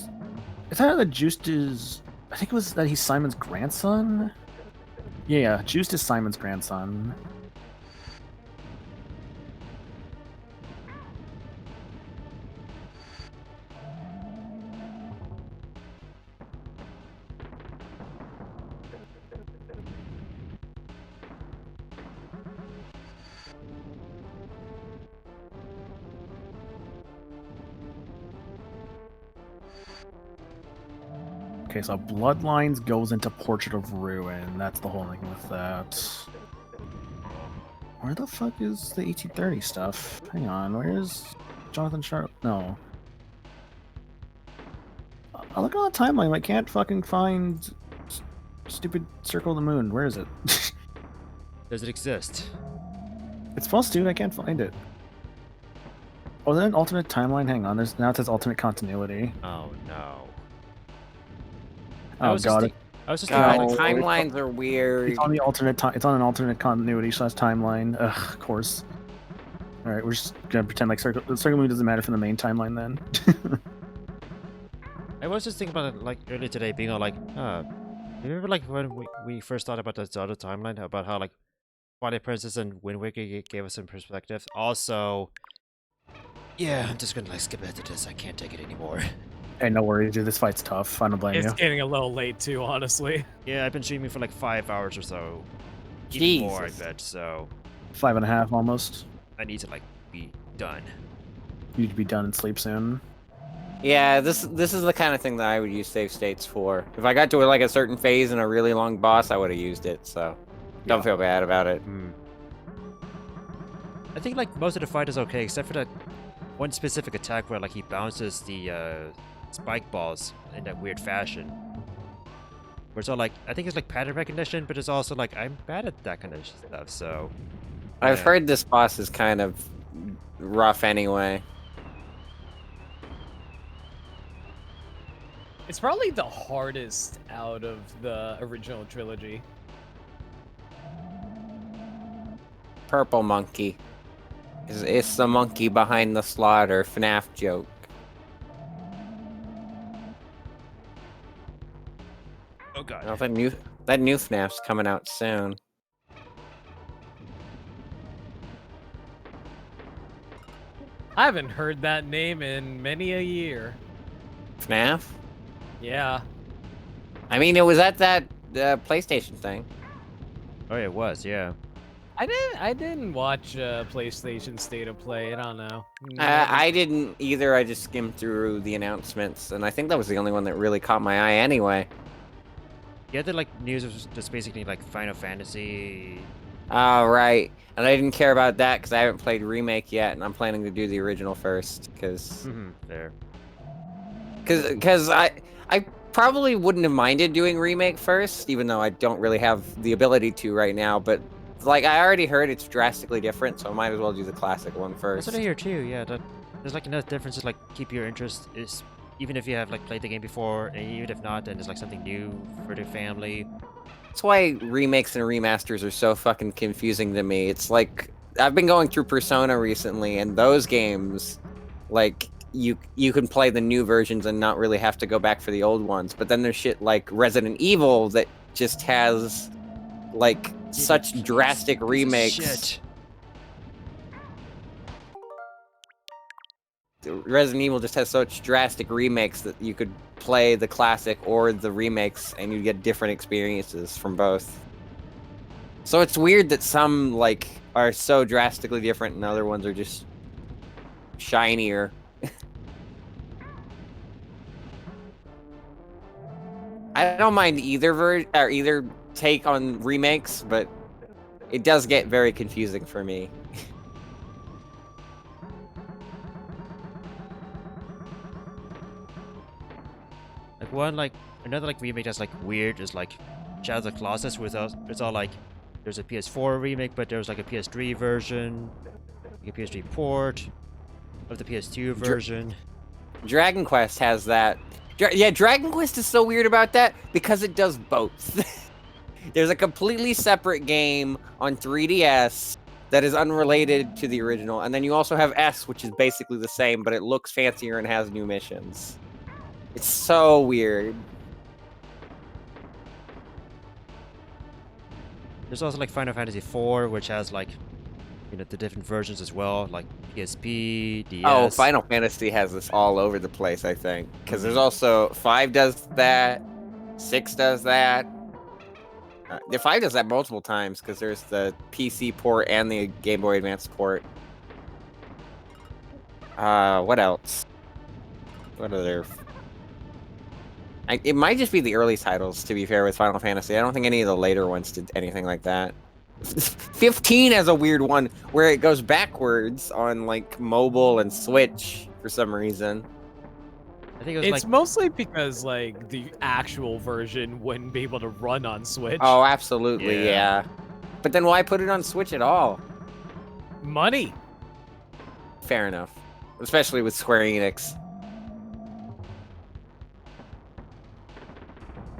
Is that that Juiced is... I think it was that he's Simon's grandson? Yeah, Juiced is Simon's grandson. Okay, so Bloodlines goes into Portrait of Ruin. That's the whole thing with that. Where the fuck is the 1830 stuff? Hang on, where's Jonathan Charlotte? No. I look on the timeline, I can't fucking find stupid Circle of the Moon. Where is it? Does it exist? It's supposed to, I can't find it. Oh, is that an alternate timeline? Hang on, now it says alternate continuity. Oh no. Oh god. I was just God, thinking, like, timelines are weird. It's on the alternate it's on an alternate continuity / timeline. Ugh, of course. Alright, we're just gonna pretend like Circle Moon doesn't matter from the main timeline then. I was just thinking about it like earlier today, being all like, remember like when we first thought about the Zelda timeline, about how like Twilight Princess and Wind Waker gave us some perspective. Also, Yeah, I'm just gonna like skip ahead to this. I can't take it anymore. Hey, no worries, dude. This fight's tough. I don't blame It's you. getting a little late too, honestly. Yeah, I've been streaming for like 5 hours or so. Even more, I Jesus. bet. So 5.5 almost. I need to like be done. You need to be done and sleep soon. Yeah, this is the kind of thing that I would use save states for. If I got to like a certain phase in a really long boss, I would have used it. So don't feel bad about it. I think like most of the fight is okay, except for that one specific attack where like he bounces the spike balls in that weird fashion. Where it's all like, I think it's like pattern recognition, but it's also like I'm bad at that kind of stuff. So I've heard this boss is kind of rough anyway. It's probably the hardest out of the original trilogy. Purple monkey. It's the monkey behind the slaughter FNAF joke. Oh god. Well, that new FNAF's coming out soon. I haven't heard that name in many a year. FNAF? Yeah. I mean, it was at that PlayStation thing. Oh, yeah, it was, yeah. I didn't watch PlayStation State of Play. I don't know. I didn't either. I just skimmed through the announcements, and I think that was the only one that really caught my eye anyway. Yeah, the like news was just basically like Final Fantasy. Oh, right. And I didn't care about that because I haven't played Remake yet, and I'm planning to do the original first, because... There. Because I probably wouldn't have minded doing Remake first, even though I don't really have the ability to right now, but like I already heard it's drastically different, so I might as well do the classic one first. That's what I hear too, yeah. There's like enough differences, like keep your interest, is even if you have like played the game before, and even if not, then there's like something new for the family. That's why remakes and remasters are so fucking confusing to me. It's like, I've been going through Persona recently, and those games, like, you can play the new versions and not really have to go back for the old ones. But then there's shit like Resident Evil that just has, like, such drastic remakes. Shit. Resident Evil just has such drastic remakes that you could play the classic or the remakes and you get different experiences from both. So it's weird that some like are so drastically different and other ones are just shinier. I don't mind either take on remakes, but it does get very confusing for me. Like another like remake that's like weird is like Shadow of the Colossus, where it's all like there's a PS4 remake, but there's like a PS3 version, like a PS3 port of the PS2 version. Dragon Quest has that. Yeah, Dragon Quest is so weird about that because it does both. There's a completely separate game on 3DS that is unrelated to the original, and then you also have S, which is basically the same, but it looks fancier and has new missions. It's so weird. There's also like Final Fantasy IV, which has like, you know, the different versions as well, like PSP, DS. Oh, Final Fantasy has this all over the place, I think. Because there's also 5 does that, 6 does that. The 5 does that multiple times because there's the PC port and the Game Boy Advance port. What else? What are there? It might just be the early titles, to be fair, with Final Fantasy. I don't think any of the later ones did anything like that. 15 has a weird one where it goes backwards on like mobile and Switch for some reason. I think it was It's like mostly because like the actual version wouldn't be able to run on Switch. Oh, absolutely, yeah. But then why put it on Switch at all? Money. Fair enough. Especially with Square Enix.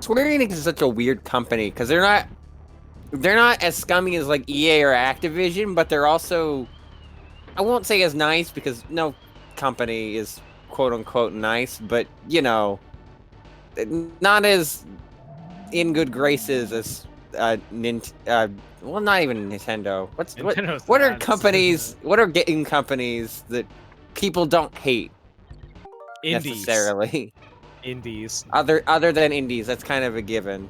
Square Enix is such a weird company because they're not as scummy as like EA or Activision, but they're also, I won't say as nice because no company is quote unquote nice, but you know, not as in good graces as well, not even Nintendo. What are companies? What are game companies that people don't hate Indies. necessarily. Indies. Other than indies, that's kind of a given.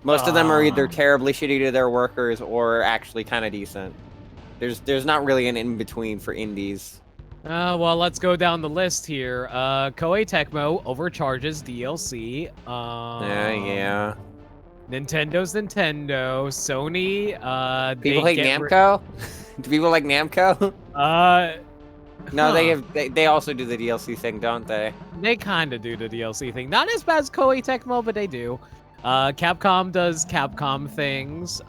Most of them are either terribly shitty to their workers or actually kind of decent. There's not really an in between for indies. Well, let's go down the list here. Koei Tecmo overcharges DLC. Yeah. Nintendo's Nintendo. Sony. People hate Namco. Do people like Namco? No, they also do the DLC thing, don't they? They kind of do the DLC thing. Not as bad as Koei Tecmo, but they do. Capcom does Capcom things.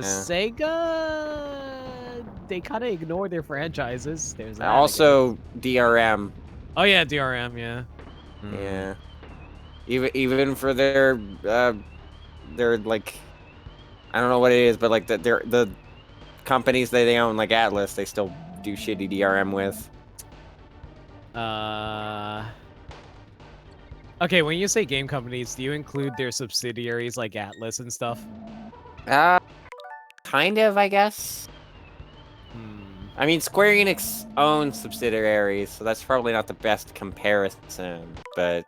Sega, they kind of ignore their franchises. There's that also DRM. Oh yeah, DRM, yeah. Yeah. Even for their like, I don't know what it is, but like the companies that they own, like Atlas, they still do shitty DRM with. Okay, when you say game companies, do you include their subsidiaries like Atlas and stuff? Kind of, I guess. I mean, Square Enix owns subsidiaries, so that's probably not the best comparison, but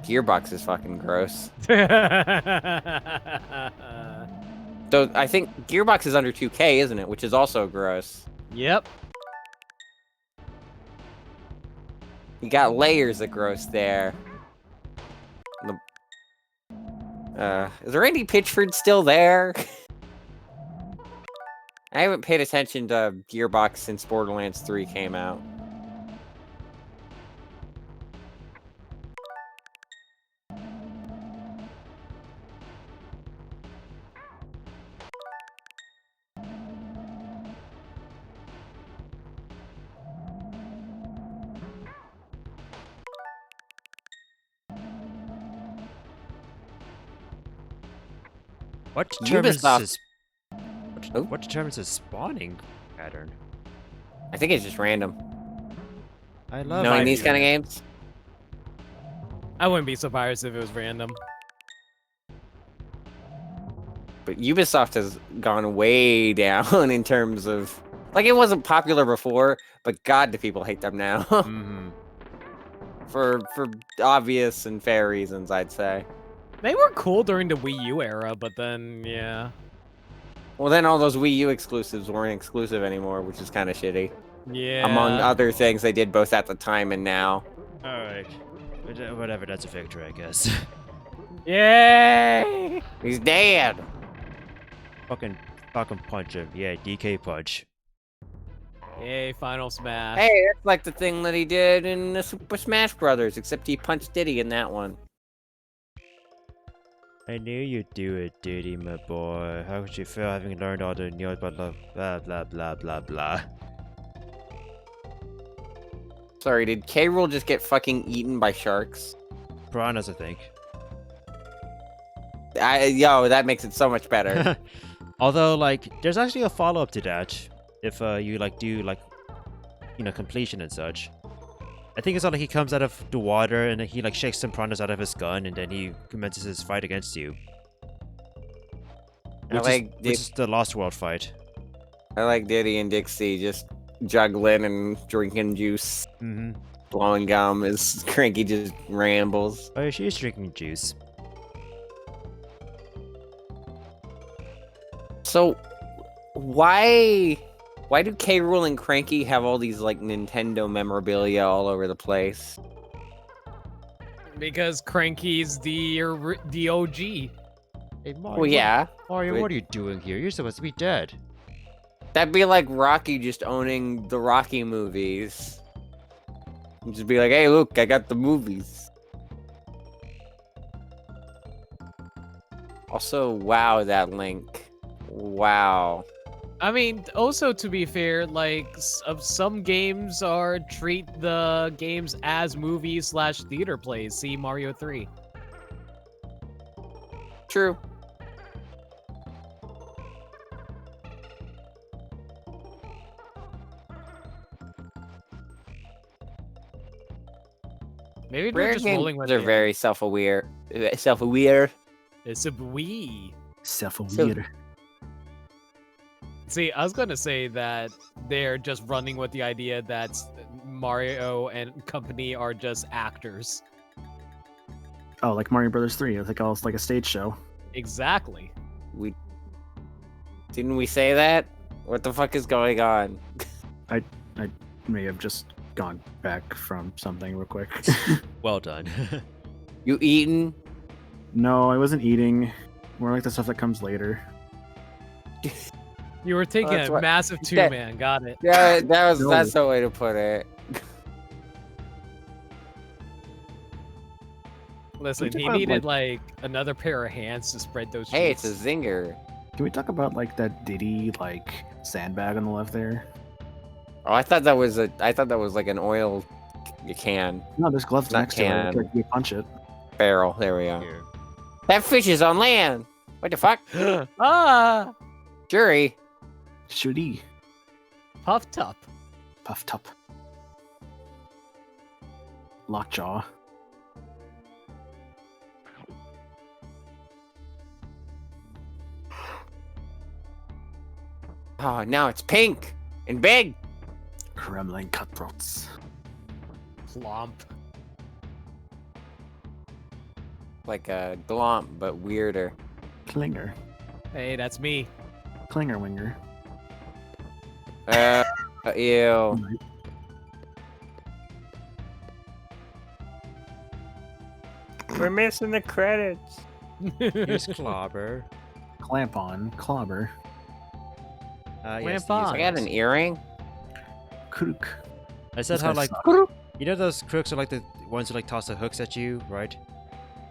Gearbox is fucking gross. Though I think Gearbox is under 2K, isn't it? Which is also gross. Yep. You got layers of gross there. Is Randy Pitchford still there? I haven't paid attention to Gearbox since Borderlands 3 came out. What determines Ubisoft- his... What determines his spawning pattern? I think it's just random. I love knowing these kind of games. I wouldn't be surprised if it was random. But Ubisoft has gone way down in terms of... Like, it wasn't popular before, but god do people hate them now. For obvious and fair reasons, I'd say. They were cool during the Wii U era, but then, yeah. Well, then all those Wii U exclusives weren't exclusive anymore, which is kind of shitty. Yeah. Among other things they did both at the time and now. Alright. Whatever, that's a victory, I guess. Yay! He's dead! Fucking punch him. Yeah, DK punch. Yay, Final Smash. Hey, that's like the thing that he did in the Super Smash Brothers, except he punched Diddy in that one. I knew you'd do it, Diddy, my boy. How could you feel having learned all the news about love, blah blah blah blah blah. Sorry, did K. Rool just get fucking eaten by sharks? Piranhas, I think. Yo, that makes it so much better. Although, like, there's actually a follow-up to that. If you like do like, you know, completion and such. I think it's not like he comes out of the water and he like shakes some piranhas out of his gun and then he commences his fight against you. Which is the Lost World fight. I like Diddy and Dixie just juggling and drinking juice. Blowing gum as Cranky just rambles. Oh, she's drinking juice. So, why do K. Rool and Cranky have all these like Nintendo memorabilia all over the place? Because Cranky's the OG. Hey, Mario, well, yeah. Mario, what are you doing here? You're supposed to be dead. That'd be like Rocky just owning the Rocky movies. Just be like, hey, look, I got the movies. Also, wow, that Link. Wow. I mean, also to be fair, like some games treat the games as movies / theater plays. See Mario 3. True. Maybe Rare they're just rolling games with are it. very self-aware. It's a Wii. Self-aware. See, I was gonna say that they're just running with the idea that Mario and company are just actors. Oh, like Mario Brothers 3. It's like almost like a stage show. Exactly. Didn't we say that? What the fuck is going on? I may have just gone back from something real quick. Well done. You eating? No, I wasn't eating. More like the stuff that comes later. You were taking that's a what- massive that- two-man. Got it. Yeah, that's No. the way to put it. Listen, talk he about, needed like another pair of hands to spread those. Hey, it's cheeks. a zinger. Can we talk about like that Diddy like sandbag on the left there? Oh, I thought that was like an oil can No, there's gloves Not next to it. can. Like you punch it. barrel. There we go. Here. That fish is on land. What the fuck? Ah, Jury. Shooty. puffed up. Puffed up. Lockjaw. Oh, now it's pink and big. Kremlin cutthroats. Plump. Like a glomp, but weirder. Klinger. Hey, that's me. Klinger winger. Ew. We're missing the credits. Here's Clobber. Clamp on. Clobber. Yes, Clamp the on. I got an earring. Krook. I said This how guy like sucks. you know those crooks are like the ones who like toss the hooks at you, right?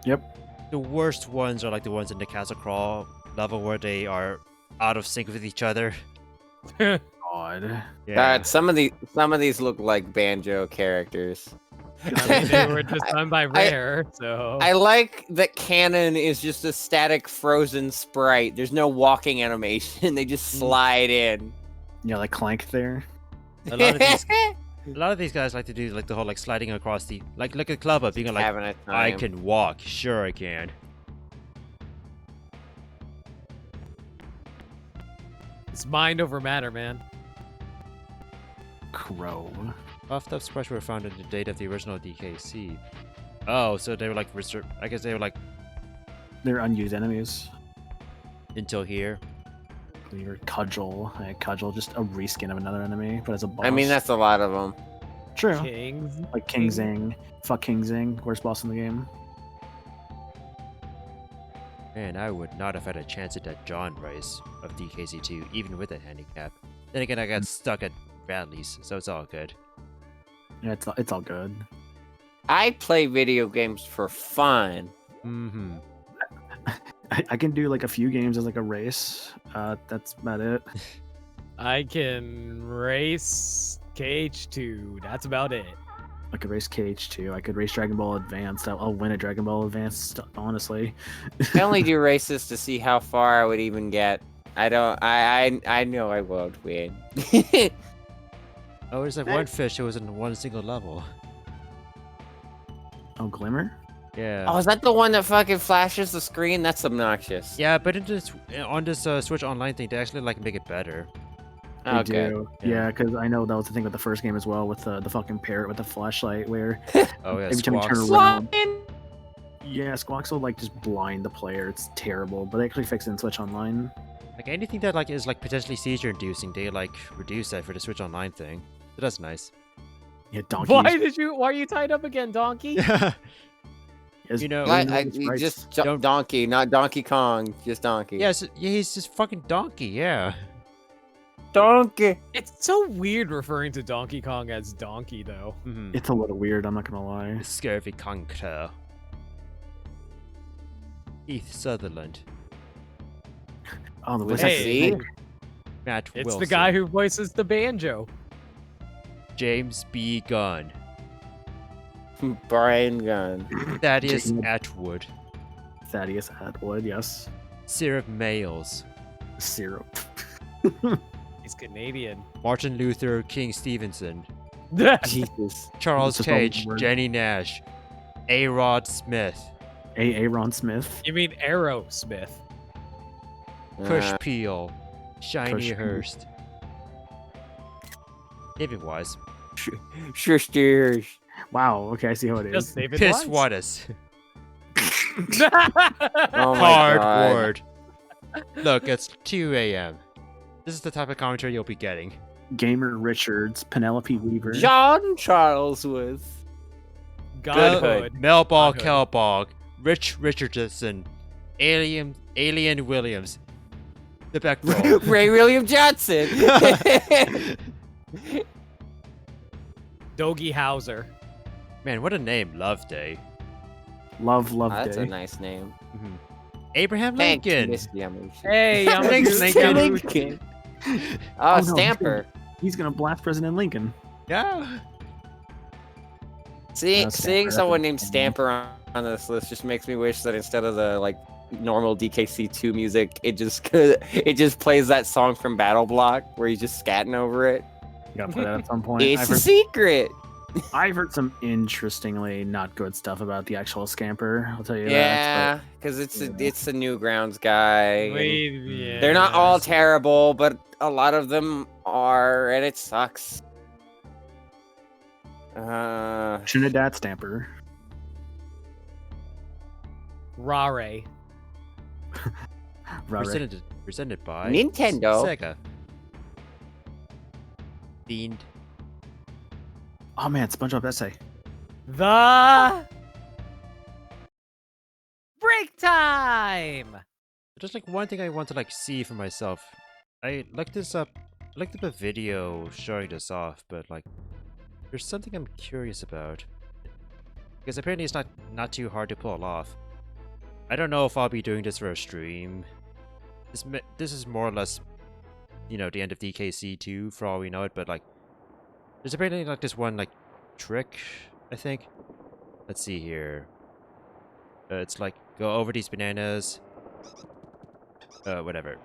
Yep. The worst ones are like the ones in the Castle Crawl level where they are out of sync with each other. God. Yeah. Some of these look like Banjo characters. I mean, they were just done by Rare, so. I like that Canon is just a static frozen sprite. There's no walking animation. They just slide in. Yeah, like Clank there. A lot of these guys like to do like the whole like sliding across the like look at Clubber being like Having a I time. can walk, sure I can. It's mind over matter, man. Crow. Buffed up sprites were found in the date of the original DKC. Oh, so they were like I guess they were like They're unused enemies. until here. Cleaver. Cudgel. Cudgel, just a reskin of another enemy, but as a boss. I mean, that's a lot of them. true. Kings. Like King Zing. Fuck King Zing. Worst boss in the game. Man, I would not have had a chance at that John race of DKC2, even with a handicap. Then again, I got stuck at Bradley's, so it's all good. Yeah, it's all good. I play video games for fun. Mm-hmm. I can do like a few games as like a race. That's about it. I can race KH2. That's about it. I could race KH2. I could race Dragon Ball Advanced. I'll win a Dragon Ball Advanced, honestly. I only do races to see how far I would even get. I don't. I know I won't win. Oh, there's like one fish who was in one single level. Oh, Glimmer? Yeah. Oh, is that the one that fucking flashes the screen? That's obnoxious. Yeah, but on this Switch Online thing, they actually like make it better. They Oh, do. good. Yeah, because I know that was the thing with the first game as well, with the fucking parrot with the flashlight, where Oh yeah, every time you turn Squawks. around, yeah, Squawks will like just blind the player. It's terrible, but they actually fixed it in Switch Online. Like anything that like is like potentially seizure inducing, they like reduce that for the Switch Online thing. So that's nice. Yeah, donkey. Why are you tied up again, Donkey? You know, Just Donkey, not Donkey Kong. Just Donkey. yes, yeah, he's just fucking donkey. Yeah. Donkey. It's so weird referring to Donkey Kong as Donkey, though. Mm-hmm. It's a little weird. I'm not gonna lie. Scurvy conqueror. Keith Sutherland. Oh, the Was voice it actor- Z? Matt It's Wilson. the guy who voices the banjo. James B. Gunn. Brian Gunn. Thaddeus James- Atwood. Thaddeus Atwood, yes. Syrup Males. Syrup. He's Canadian. Martin Luther King Stevenson. Jesus. Charles That's just all Cage. one word. Jenny Nash. A. Rod Smith. Aaron Smith. You mean Aerosmith? Kush Uh, Peel. Shiny Hurst. David Wise. Sure. Wow. Okay, I see how it is. Just David Piss Wise? Oh my Hard god. word. Look, it's 2 a.m. This is the type of commentary you'll be getting. Gamer Richards, Penelope Weaver. John Charlesworth. Godhood. Melball Godhood. Kelbog. Rich Richardson. Alien Williams. The back row. Ray William Johnson. Doggy Hauser. Man, what a name. Love Day. Love That's Day. a nice name. Abraham Thank you, Lincoln. Miss Yamaguchi. Hey, Thanks, Yamaguchi. Lincoln. Oh, no, Stamper. He's gonna blast President Lincoln. Yeah. Seeing Stamper, someone that's named Stamper on this list just makes me wish that instead of the like normal DKC2 music, it just plays that song from Battle Block where he's just scatting over it. You gotta play that at some point. It's a secret. I've heard some interestingly not good stuff about the actual Scamper. I'll tell you Yeah, that. because it's the Newgrounds guy. and Yeah. They're not all terrible, but a lot of them are, and it sucks. Trinidad Stamper. Rare. Presented by Nintendo. Sega. Fiend. Oh man, SpongeBob essay. The break time. Just like one thing I want to like see for myself. I looked this up. I looked up a video showing this off, but like, there's something I'm curious about. Because apparently it's not too hard to pull off. I don't know if I'll be doing this for a stream. This is more or less, you know, the end of DKC2 for all we know it. But like, there's apparently like this one like trick, I think. Let's see here. It's like go over these bananas. Whatever.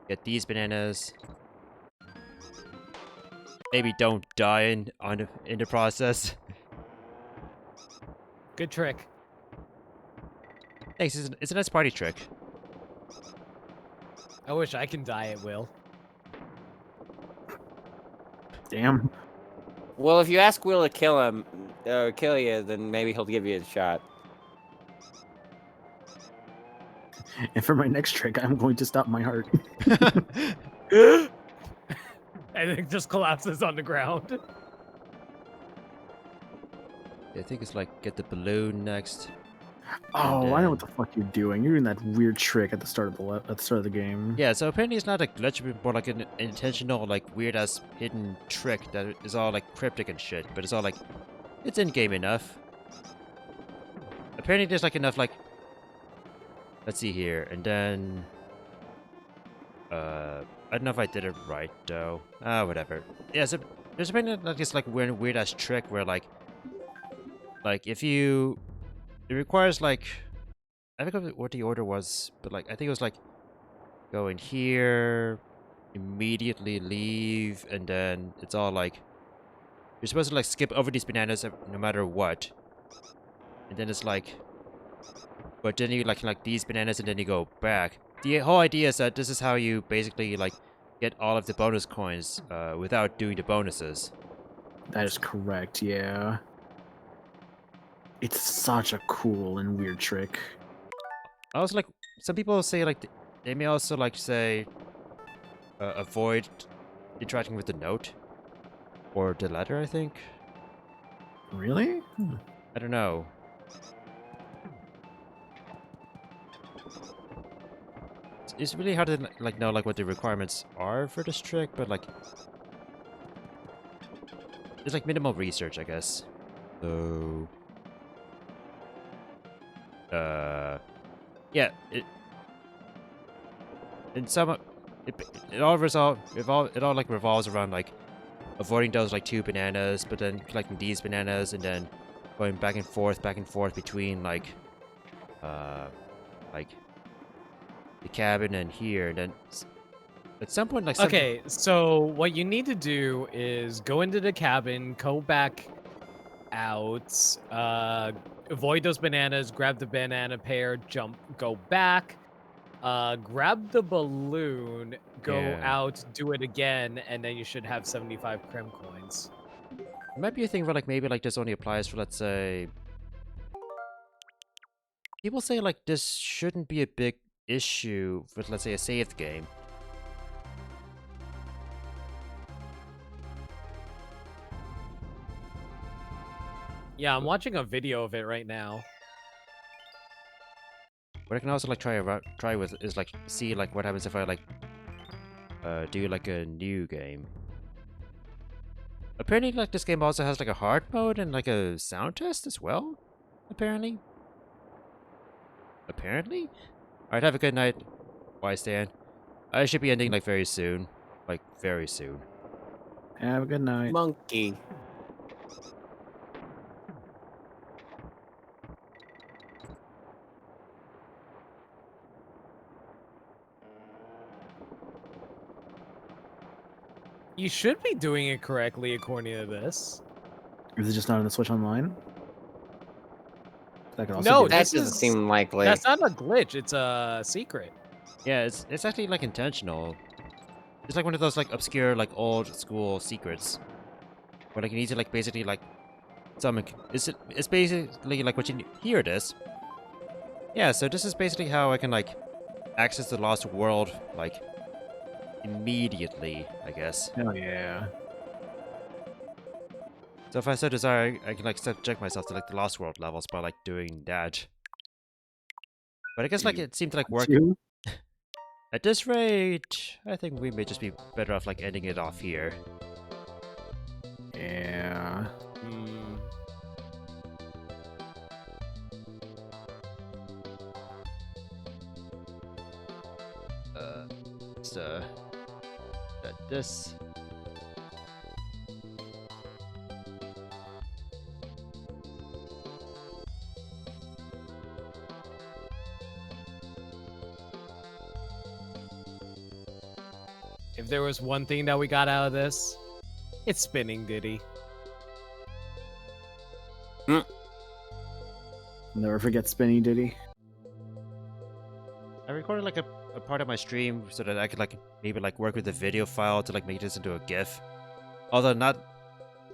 Get these bananas. Maybe don't die in the process. Good trick. Thanks. It's a nice party trick. I wish I can die at will. Damn. Well, if you ask Will to kill him, kill you, then maybe he'll give you a shot. And for my next trick, I'm going to stop my heart. And it just collapses on the ground. I think it's like get the balloon next. Oh, I know what the fuck you're doing. You're doing that weird trick at the start of the game. Yeah, so apparently it's not a glitch, but more like an intentional, like weird ass hidden trick that is all like cryptic and shit. But it's all like, it's in game enough. Apparently there's like enough like. Let's see here, and then. I don't know if I did it right though. Whatever. Yeah, so there's apparently like this like weird ass trick where like if you. It requires like, I forgot what the order was, but like I think it was like, go in here, immediately leave, and then it's all like, you're supposed to like skip over these bananas no matter what, and then it's like, but then you like these bananas and then you go back. The whole idea is that this is how you basically like get all of the bonus coins without doing the bonuses. That is correct, yeah. It's such a cool and weird trick. I was like, some people say like they may also like say avoid interacting with the note or the letter. I think. Really? I don't know. It's really hard to like know like what the requirements are for this trick, but like there's like minimal research, I guess. So. Yeah, it all like revolves around like avoiding those like 2 bananas, but then collecting these bananas and then going back and forth between like the cabin and here, and then at some point like Okay, so what you need to do is go into the cabin, go back out, avoid those bananas, grab the banana pear, go back, grab the balloon, go Yeah. out, do it again, and then you should have 75 creme coins. It might be a thing where like maybe like this only applies for, let's say, people say like this shouldn't be a big issue with, let's say, a saved game. Yeah, I'm watching a video of it right now. What I can also like try with is like see like what happens if I like do like a new game. Apparently like this game also has like a hard mode and like a sound test as well. Apparently. Alright, have a good night. Bye, Stan. I should be ending like very soon. Like very soon. Have a good night. Monkey. You should be doing it correctly according to this. Is it just not on the Switch Online? That could also No, be- That this doesn't is seem likely. that's not a glitch. It's a secret. Yeah, it's actually like intentional. It's like one of those like obscure like old school secrets. Where like you need to like basically like summon it's basically like what you here it is. Yeah, so this is basically how I can like access the lost world like immediately, I guess. Hell yeah. So if I so desire, I can like subject myself to like the lost world levels by like doing that. But I guess like it seemed to like work. You? At this rate, I think we may just be better off like ending it off here. Yeah. So this. If there was one thing that we got out of this, it's spinning Diddy. Never forget Spinny Diddy. I recorded like a part of my stream so that I could like maybe like work with the video file to like make this into a GIF. Although not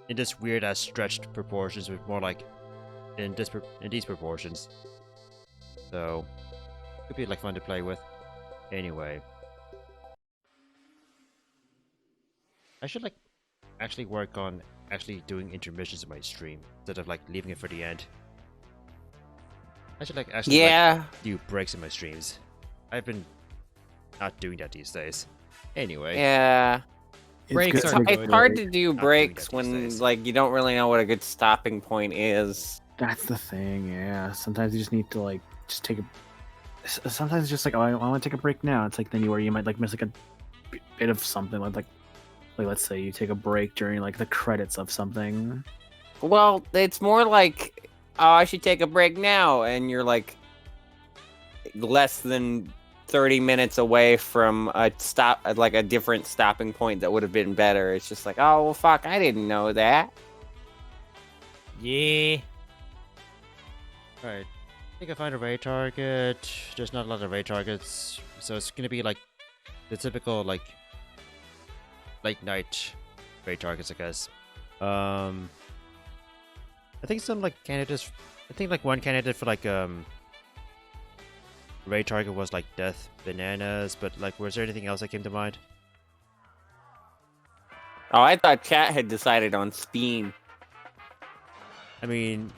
in this weird ass stretched proportions, but more like in these proportions. So could be like fun to play with. Anyway. I should like actually work on actually doing intermissions in my stream instead of like leaving it for the end. I should like actually do breaks in my streams. I've been not doing that these days. Anyway. Yeah. Breaks It's, are it's good. hard to do Not breaks doing that these when days. like you don't really know what a good stopping point is. That's the thing, yeah. Sometimes you just need to like just take a. Sometimes it's just like, oh, I want to take a break now. It's like then you might like miss like a bit of something like let's say you take a break during like the credits of something. Well, it's more like, oh, I should take a break now, and you're like less than 30 minutes away from a different stopping point that would have been better. It's just like, oh well, fuck, I didn't know that. Yeah. Alright. I think I find a raid target. There's not a lot of raid targets. So it's gonna be like the typical like late night raid targets, I guess. I think some like candidates I think like one candidate for like raid target was like Death Bananas, but like was there anything else that came to mind? Oh, I thought chat had decided on Steam. I mean,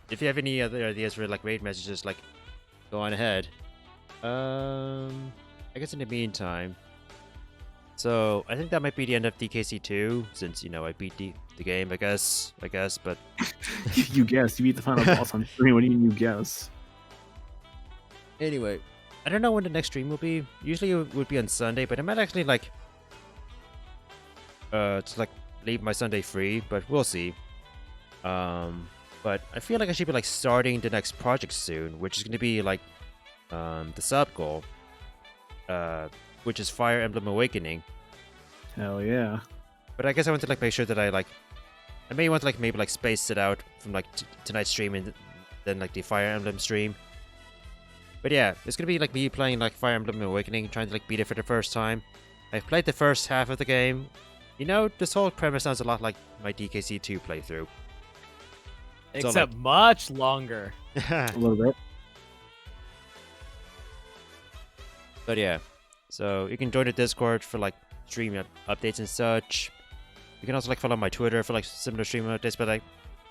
if you have any other ideas for like raid messages, like go on ahead. I guess in the meantime. So I think that might be the end of DKC2, since you know I beat the game, I guess, but You guess. You beat the final boss on stream. What do you guess? anyway, I don't know when the next stream will be. Usually it would be on Sunday, but I might actually like to like leave my Sunday free, but we'll see. But I feel like I should be like starting the next project soon, which is going to be like the sub goal, which is Fire Emblem Awakening. Hell yeah. But I guess I want to like make sure that I may want to like maybe like space it out from like tonight's stream and then like the Fire Emblem stream. But yeah, it's gonna be like me playing like Fire Emblem Awakening, trying to like beat it for the first time. I've played the first half of the game. You know, this whole premise sounds a lot like my DKC2 playthrough. Except much longer. A little bit. But yeah, so you can join the Discord for like stream updates and such. You can also like follow my Twitter for like similar stream updates, but like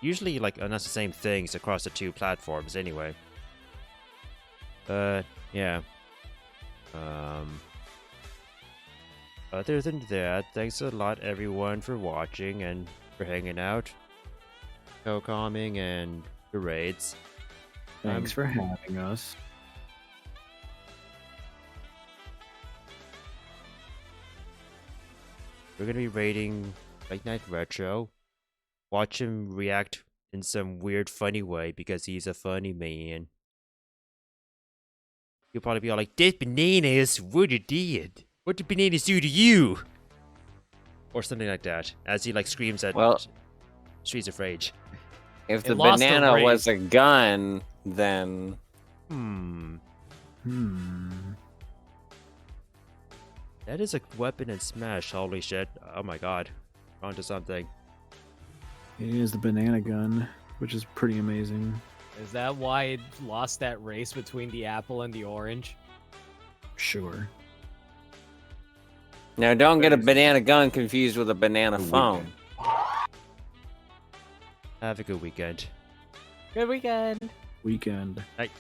usually like announce the same things across the two platforms anyway. But yeah. Other than that, thanks a lot everyone for watching and for hanging out, co-calming, and the raids. Thanks for having us. We're gonna be raiding Late Night Retro. Watch him react in some weird, funny way because he's a funny man. You'll probably be all like, "This banana is what it did. What did bananas do to you?" Or something like that, as he like screams at Streets of Rage. If the banana was a gun, then... That is a weapon in Smash, holy shit. Oh my god. Onto something. It is the banana gun, which is pretty amazing. Is that why it lost that race between the apple and the orange? Sure. Now, don't get a banana gun confused with a banana phone. Have a good weekend. Good weekend. Weekend. Night.